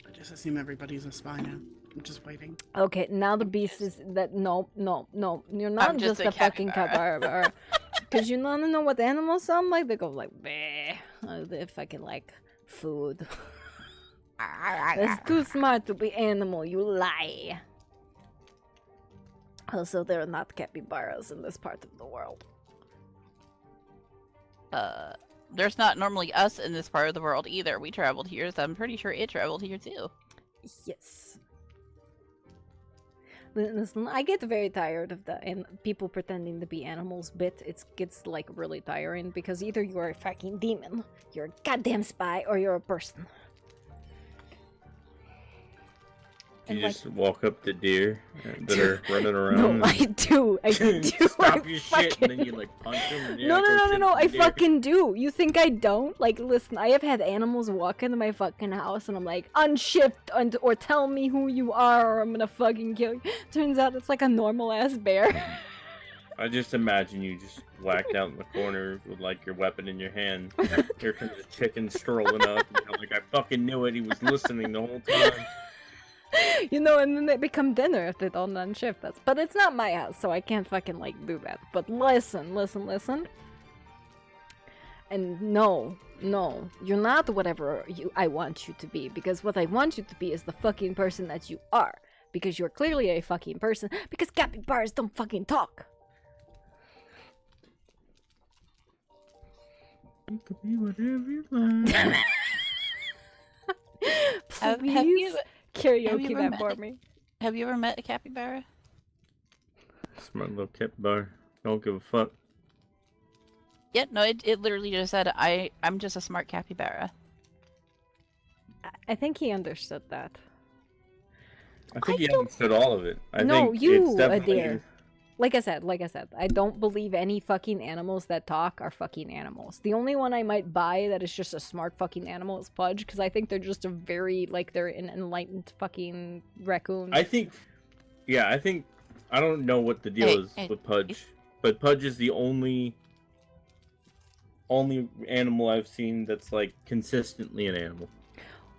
I just assume everybody's a spy now. I'm just waiting. Okay, now the beast is that no. You're not I'm just just a a fucking capybara. capybara. Because you want to know what animals sound like? They go like, bleh. They're fucking like food. That's too smart to be animal, you lie. Also, there are not capybaras in this part of the world. There's not normally us in this part of the world either. We traveled here, so I'm pretty sure it traveled here too. Yes. Listen, I get very tired of people pretending to be animals bit. It gets like really tiring because either you're a fucking demon, you're a goddamn spy, or you're a person. You And, just walk up to deer that are running around. No, and I do. I do. Stop I your shit, and then you fucking- like punch them. And No, I fucking do. You think I don't? Like, listen, I have had animals walk into my fucking house and I'm like, unshift or tell me who you are or I'm gonna fucking kill you. Turns out it's like a normal ass bear. I just imagine you just whacked out in the corner with like your weapon in your hand. Here comes a chicken strolling up. And you're like, I fucking knew it. He was listening the whole time. You know, and then they become dinner if they don't unshift us. But it's not my house, so I can't fucking like do that. But listen. And no, you're not whatever I want you to be. Because what I want you to be is the fucking person that you are. Because you're clearly a fucking person. Because capybaras don't fucking talk. You could be whatever you like. Have you Please have you karaoke ever that met for a- me. Have you ever met a capybara? Smart little kit bar. Don't give a fuck. Yeah, no, it literally just said, I'm just a smart capybara. I think he understood that. I think he understood all of it. I No, think you, it's definitely... Adir. Like I said, I don't believe any fucking animals that talk are fucking animals. The only one I might buy that is just a smart fucking animal is Pudge, because I think they're just a very, like, they're an enlightened fucking raccoon. I think, I don't know what the deal is with Pudge, but Pudge is the only animal I've seen that's, like, consistently an animal.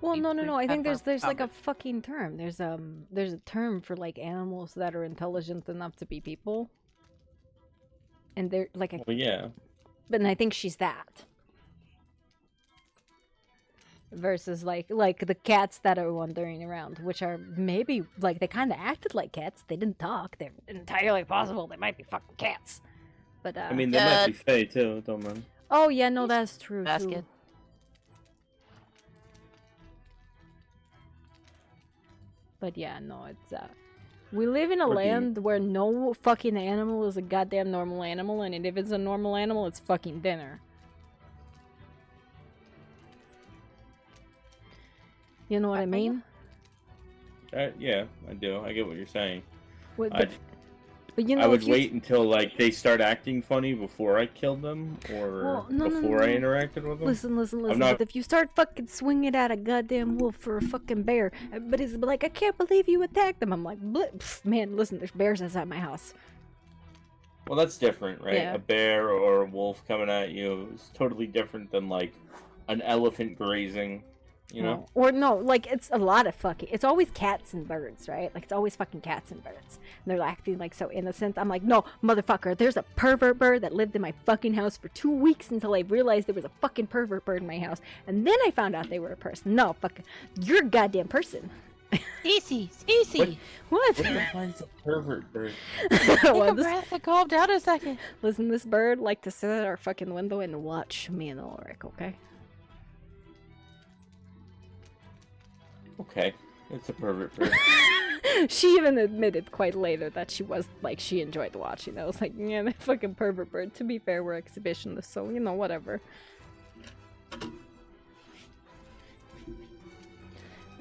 Well, no. I think there's like a fucking term. There's a term for like animals that are intelligent enough to be people, and they're like a. Well, yeah. But I think she's that. Versus like the cats that are wandering around, which are maybe like they kind of acted like cats. They didn't talk. They're entirely possible. They might be fucking cats. But I mean, they might be fey too. Don't mind. Oh yeah, no, that's true Basket. too. But yeah, no, it's we live in a land where no fucking animal is a goddamn normal animal, and if it's a normal animal, it's fucking dinner. You know what I mean? Yeah, I do. I get what you're saying. But you know, I would wait until like they start acting funny before I killed them, or before I interacted with them. Listen. But if you start fucking swinging at a goddamn wolf or a fucking bear, but it's like, I can't believe you attacked them. I'm like, man, listen, there's bears outside my house. Well, that's different, right? Yeah. A bear or a wolf coming at you is totally different than like an elephant grazing. You know? Or no, like it's a lot of fucking. It's always cats and birds, right? Like it's always fucking cats and birds. And they're acting like so innocent. I'm like, no, motherfucker. There's a pervert bird that lived in my fucking house for 2 weeks until I realized there was a fucking pervert bird in my house, and then I found out they were a person. No, fucking, you're a goddamn person. Cece. What? What defines a pervert bird? Take a breath and calm down a second. Listen, this bird liked to sit at our fucking window and watch me and Ulrich, okay? Okay, it's a pervert bird. She even admitted quite later that she was like, she enjoyed watching. I was like, yeah, that fucking pervert bird. To be fair, we're exhibitionists, so you know, whatever. But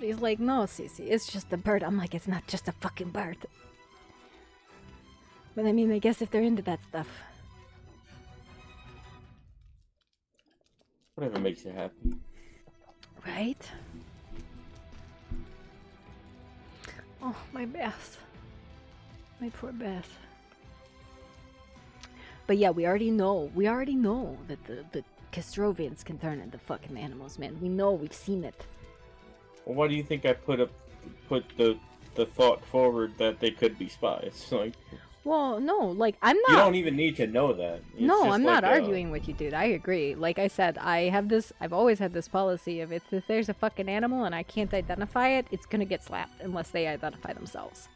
he's like, no, Cece, it's just a bird. I'm like, it's not just a fucking bird. But I mean, I guess if they're into that stuff. Whatever makes you happy. Right? Oh, my Beth. My poor Beth. But yeah, we already know that the Castrovians can turn into fucking animals, man. We know, we've seen it. Well, why do you think I put the thought forward that they could be spies? Like, well, no, like, I'm not... You don't even need to know that. No, I'm not arguing with you, dude. I agree. Like I said, I've always had this policy of if there's a fucking animal and I can't identify it, it's gonna get slapped unless they identify themselves.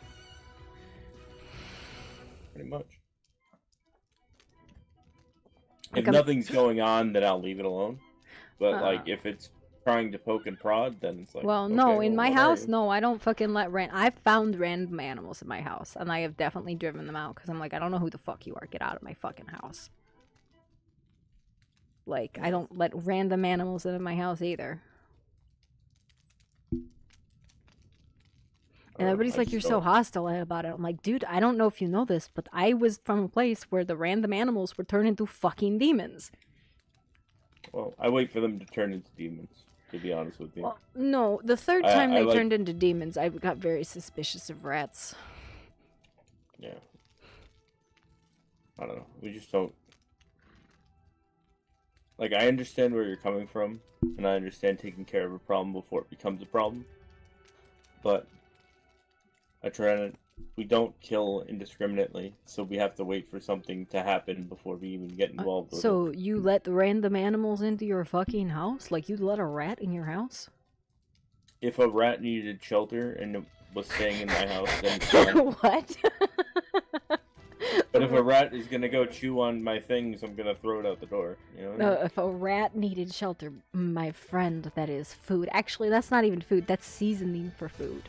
Pretty much. If nothing's going on, then I'll leave it alone. But, like, if it's trying to poke and prod, then it's like... Well, okay, no, in my house, you? no, I don't fucking let I've found random animals in my house, and I have definitely driven them out, because I'm like, I don't know who the fuck you are. Get out of my fucking house. Like, I don't let random animals into my house either. And everybody's like, you're so hostile about it. I'm like, dude, I don't know if you know this, but I was from a place where the random animals were turned into fucking demons. Well, I wait for them to turn into demons, to be honest with you. Well, no, the third time they turned into demons, I got very suspicious of rats. Yeah. I don't know. We just don't... Like, I understand where you're coming from, and I understand taking care of a problem before it becomes a problem. But we don't kill indiscriminately, so we have to wait for something to happen before we even get involved with it. So you let random animals into your fucking house? Like you'd let a rat in your house? If a rat needed shelter and it was staying in my house, then it's fine. What? But if a rat is gonna go chew on my things, I'm gonna throw it out the door. You know what I mean? If a rat needed shelter, my friend, that is food. Actually, that's not even food. That's seasoning for food.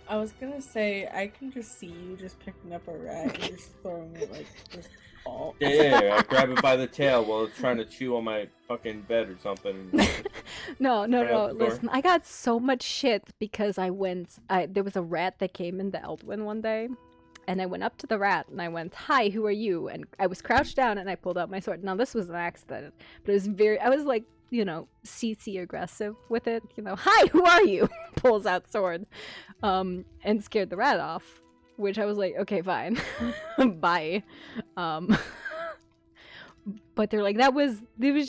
I was gonna say I can just see you just picking up a rat and just throwing it like just all. Yeah, I grab it by the tail while it's trying to chew on my fucking bed or something. No. Right out the door. Listen, I got so much shit because there was a rat that came into Eldwin one day, and I went up to the rat and I went, "Hi, who are you?" And I was crouched down and I pulled out my sword. Now this was an accident, but I was like, CC aggressive with it. "Hi, who are you?" Pulls out sword, and scared the rat off. Which I was like, okay, fine, bye. But they're like, it was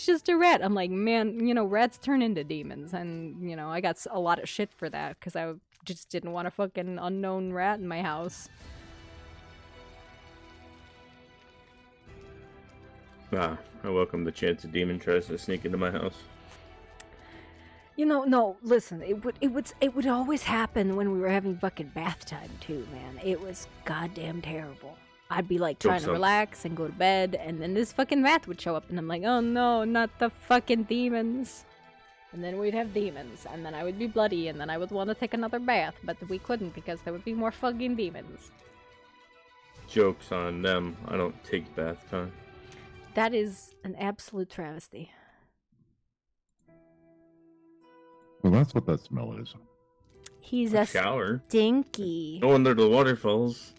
just a rat. I'm like, man, rats turn into demons, and I got a lot of shit for that because I just didn't want a fucking unknown rat in my house. I welcome the chance a demon tries to sneak into my house. No, listen, it would always happen when we were having fucking bath time too, man. It was goddamn terrible. I'd be like trying to relax and go to bed, and then this fucking rat would show up, and I'm like, oh no, not the fucking demons. And then we'd have demons, and then I would be bloody, and then I would want to take another bath, but we couldn't because there would be more fucking demons. Joke's on them. I don't take bath time. That is an absolute travesty. Well, that's what that smell is. He's a a shower. stinky. No wonder the waterfalls.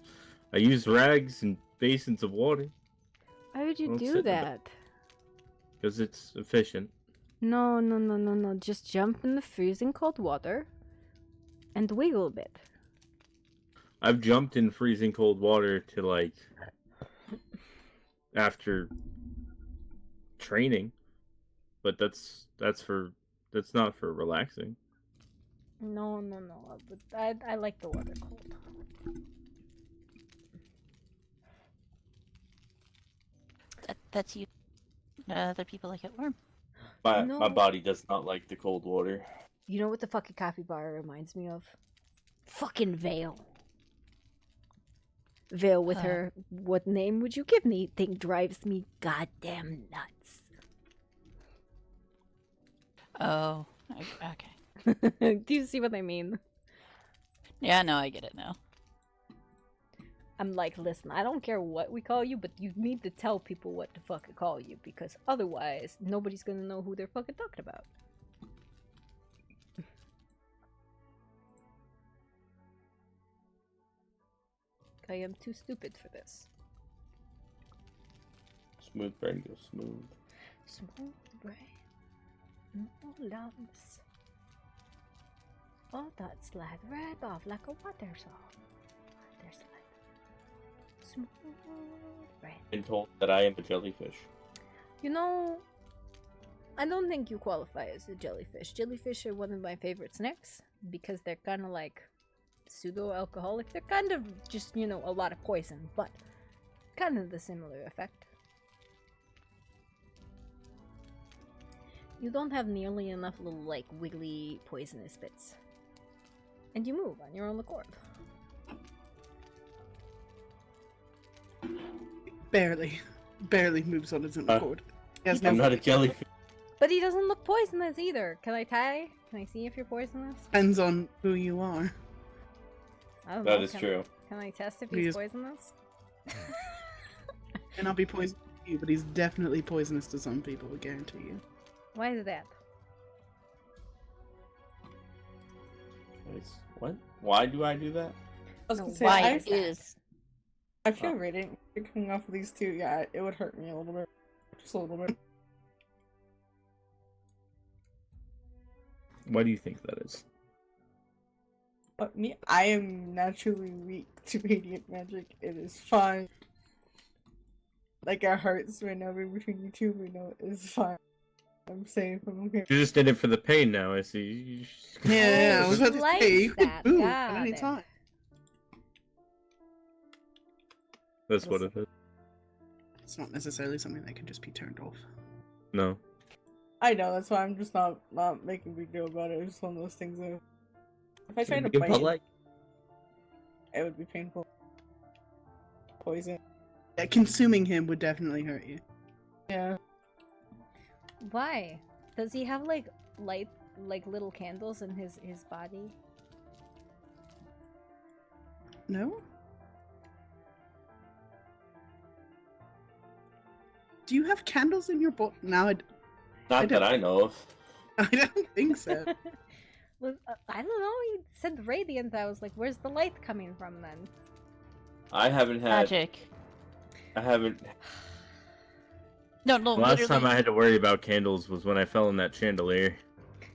I use rags and basins of water. Why would you do that? Because it's efficient. No. Just jump in the freezing cold water and wiggle a bit. I've jumped in freezing cold water to like after training, but that's not for relaxing. No. But I like the water cold. That's you. Other people like it warm. My body does not like the cold water. You know what the fucking coffee bar reminds me of? Fucking Vale. Vale with her, what name would you give me? Thing drives me goddamn nuts. Oh, okay. Do you see what I mean? Yeah, no, I get it now. I'm like, listen, I don't care what we call you, but you need to tell people what to fucking call you, because otherwise, nobody's gonna know who they're fucking talking about. I am too stupid for this. Smooth brain goes smooth. Smooth brain, no lumps. All that slide right off like a water slide. Smooth brain. Been told that I am a jellyfish. I don't think you qualify as a jellyfish. Jellyfish are one of my favorite snacks because they're kind of like pseudo-alcoholic. They're kind of just, a lot of poison, but kind of the similar effect. You don't have nearly enough little, like, wiggly, poisonous bits. And you move on your own accord. Barely moves on his own accord. I'm not a jellyfish. But he doesn't look poisonous either. Can I see if you're poisonous? Depends on who you are. I don't That know. is true. Can I test if He he's is- poisonous? And I'll be poisonous to you, but he's definitely poisonous to some people, I guarantee you. Why is that? What? Why do I do that? I was gonna say, Why I feel radiant coming off of these two. Yeah, it would hurt me a little bit. Just a little bit. Why do you think that is? But me, I am naturally weak to radiant magic. It is fine. Like, it hurts right now between you two, but no, it's fine. I'm safe. I'm okay. You're just in it for the pain now, I see. Yeah, I was about to say, you could that. move Got at any it. time. That's what it is. It's not necessarily something that can just be turned off. No. I know, that's why I'm just not making a big deal about it. It's just one of those things that if I tried to Give bite a like. it would be painful. Poison. Yeah, consuming him would definitely hurt you. Yeah. Why? Does he have like little candles in his body? No? Do you have candles in your boat? Now Not that I know of. I don't think so. Well, I don't know. He said radiant. I was like, where's the light coming from then? I haven't had. Magic. I haven't. No, Last time I had to worry about candles was when I fell in that chandelier. You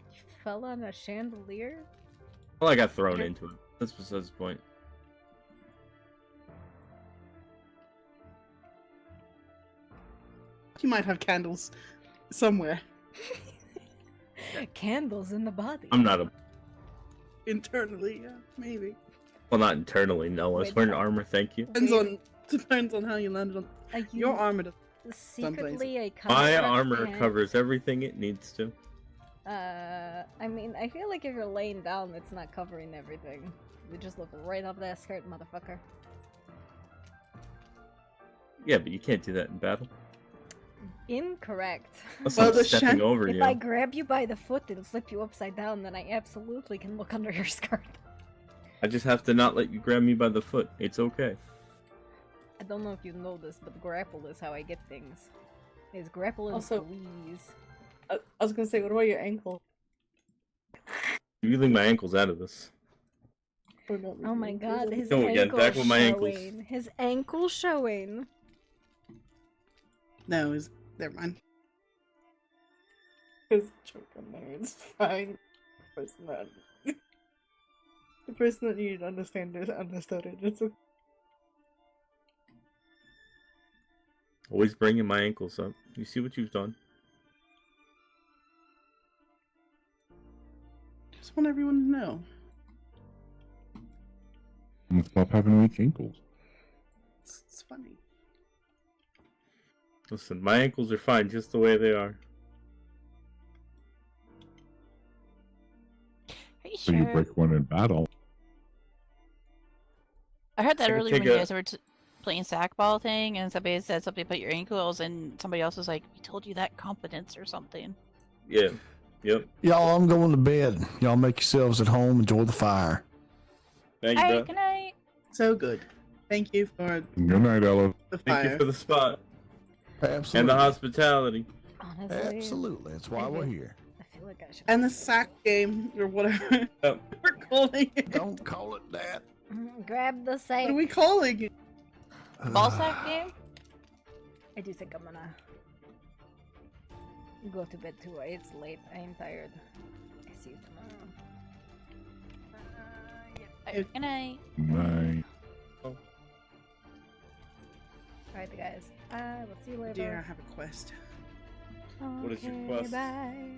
fell on a chandelier? Well, I got thrown into it. That's besides the point. You might have candles somewhere. Candles in the body. I'm not a. Internally, yeah, maybe. Well, not internally, no. I was wearing armor, thank you. Depends on how you landed on. Your armor does. Secretly a My construct armor and- covers everything it needs to. I mean, I feel like if you're laying down, it's not covering everything. You just look right up that skirt, motherfucker. Yeah, but you can't do that in battle. Incorrect. That's not stepping over if you. I grab you by the foot and flip you upside down, then I absolutely can look under your skirt. I just have to not let you grab me by the foot. It's okay. I don't know if you know this, but grapple is how I get things. Is grapple and Also- squeeze. I was gonna say, what about your ankle? You leave my ankles out of this. Oh my god, his Go again, ankle back with my ankles. showing. His ankle showing. No, never mind. His joke on there, it's fine. The person that needed to understand it understood it. It's okay. Always bringing my ankles up. You see what you've done? Just want everyone to know. I'm gonna stop having weak ankles. It's funny. Listen, my ankles are fine just the way they are. So you break one in battle. I heard that I could earlier when take you a- guys were playing sack ball thing, and somebody said something about your ankles, and somebody else was like, "We told you that competence or something." Yeah. Yep. Y'all, I'm going to bed. Y'all make yourselves at home. Enjoy the fire. Thank All you, right, Doc. good night. So good. Thank you for Good night, Ella. the Thank fire. you for the spot. Absolutely. And the hospitality. Honestly. Absolutely. That's why we're here. I feel like I should. And the sack game, or whatever we're calling it. Don't call it that. Grab the What sack. are we calling it? Ball sack game? I do think I'm gonna go to bed too. It's late. I am tired. I see you tomorrow. Good night. Night. Alright, guys. We'll see you later. Dear, I have a quest. What is your Okay, quest? Bye.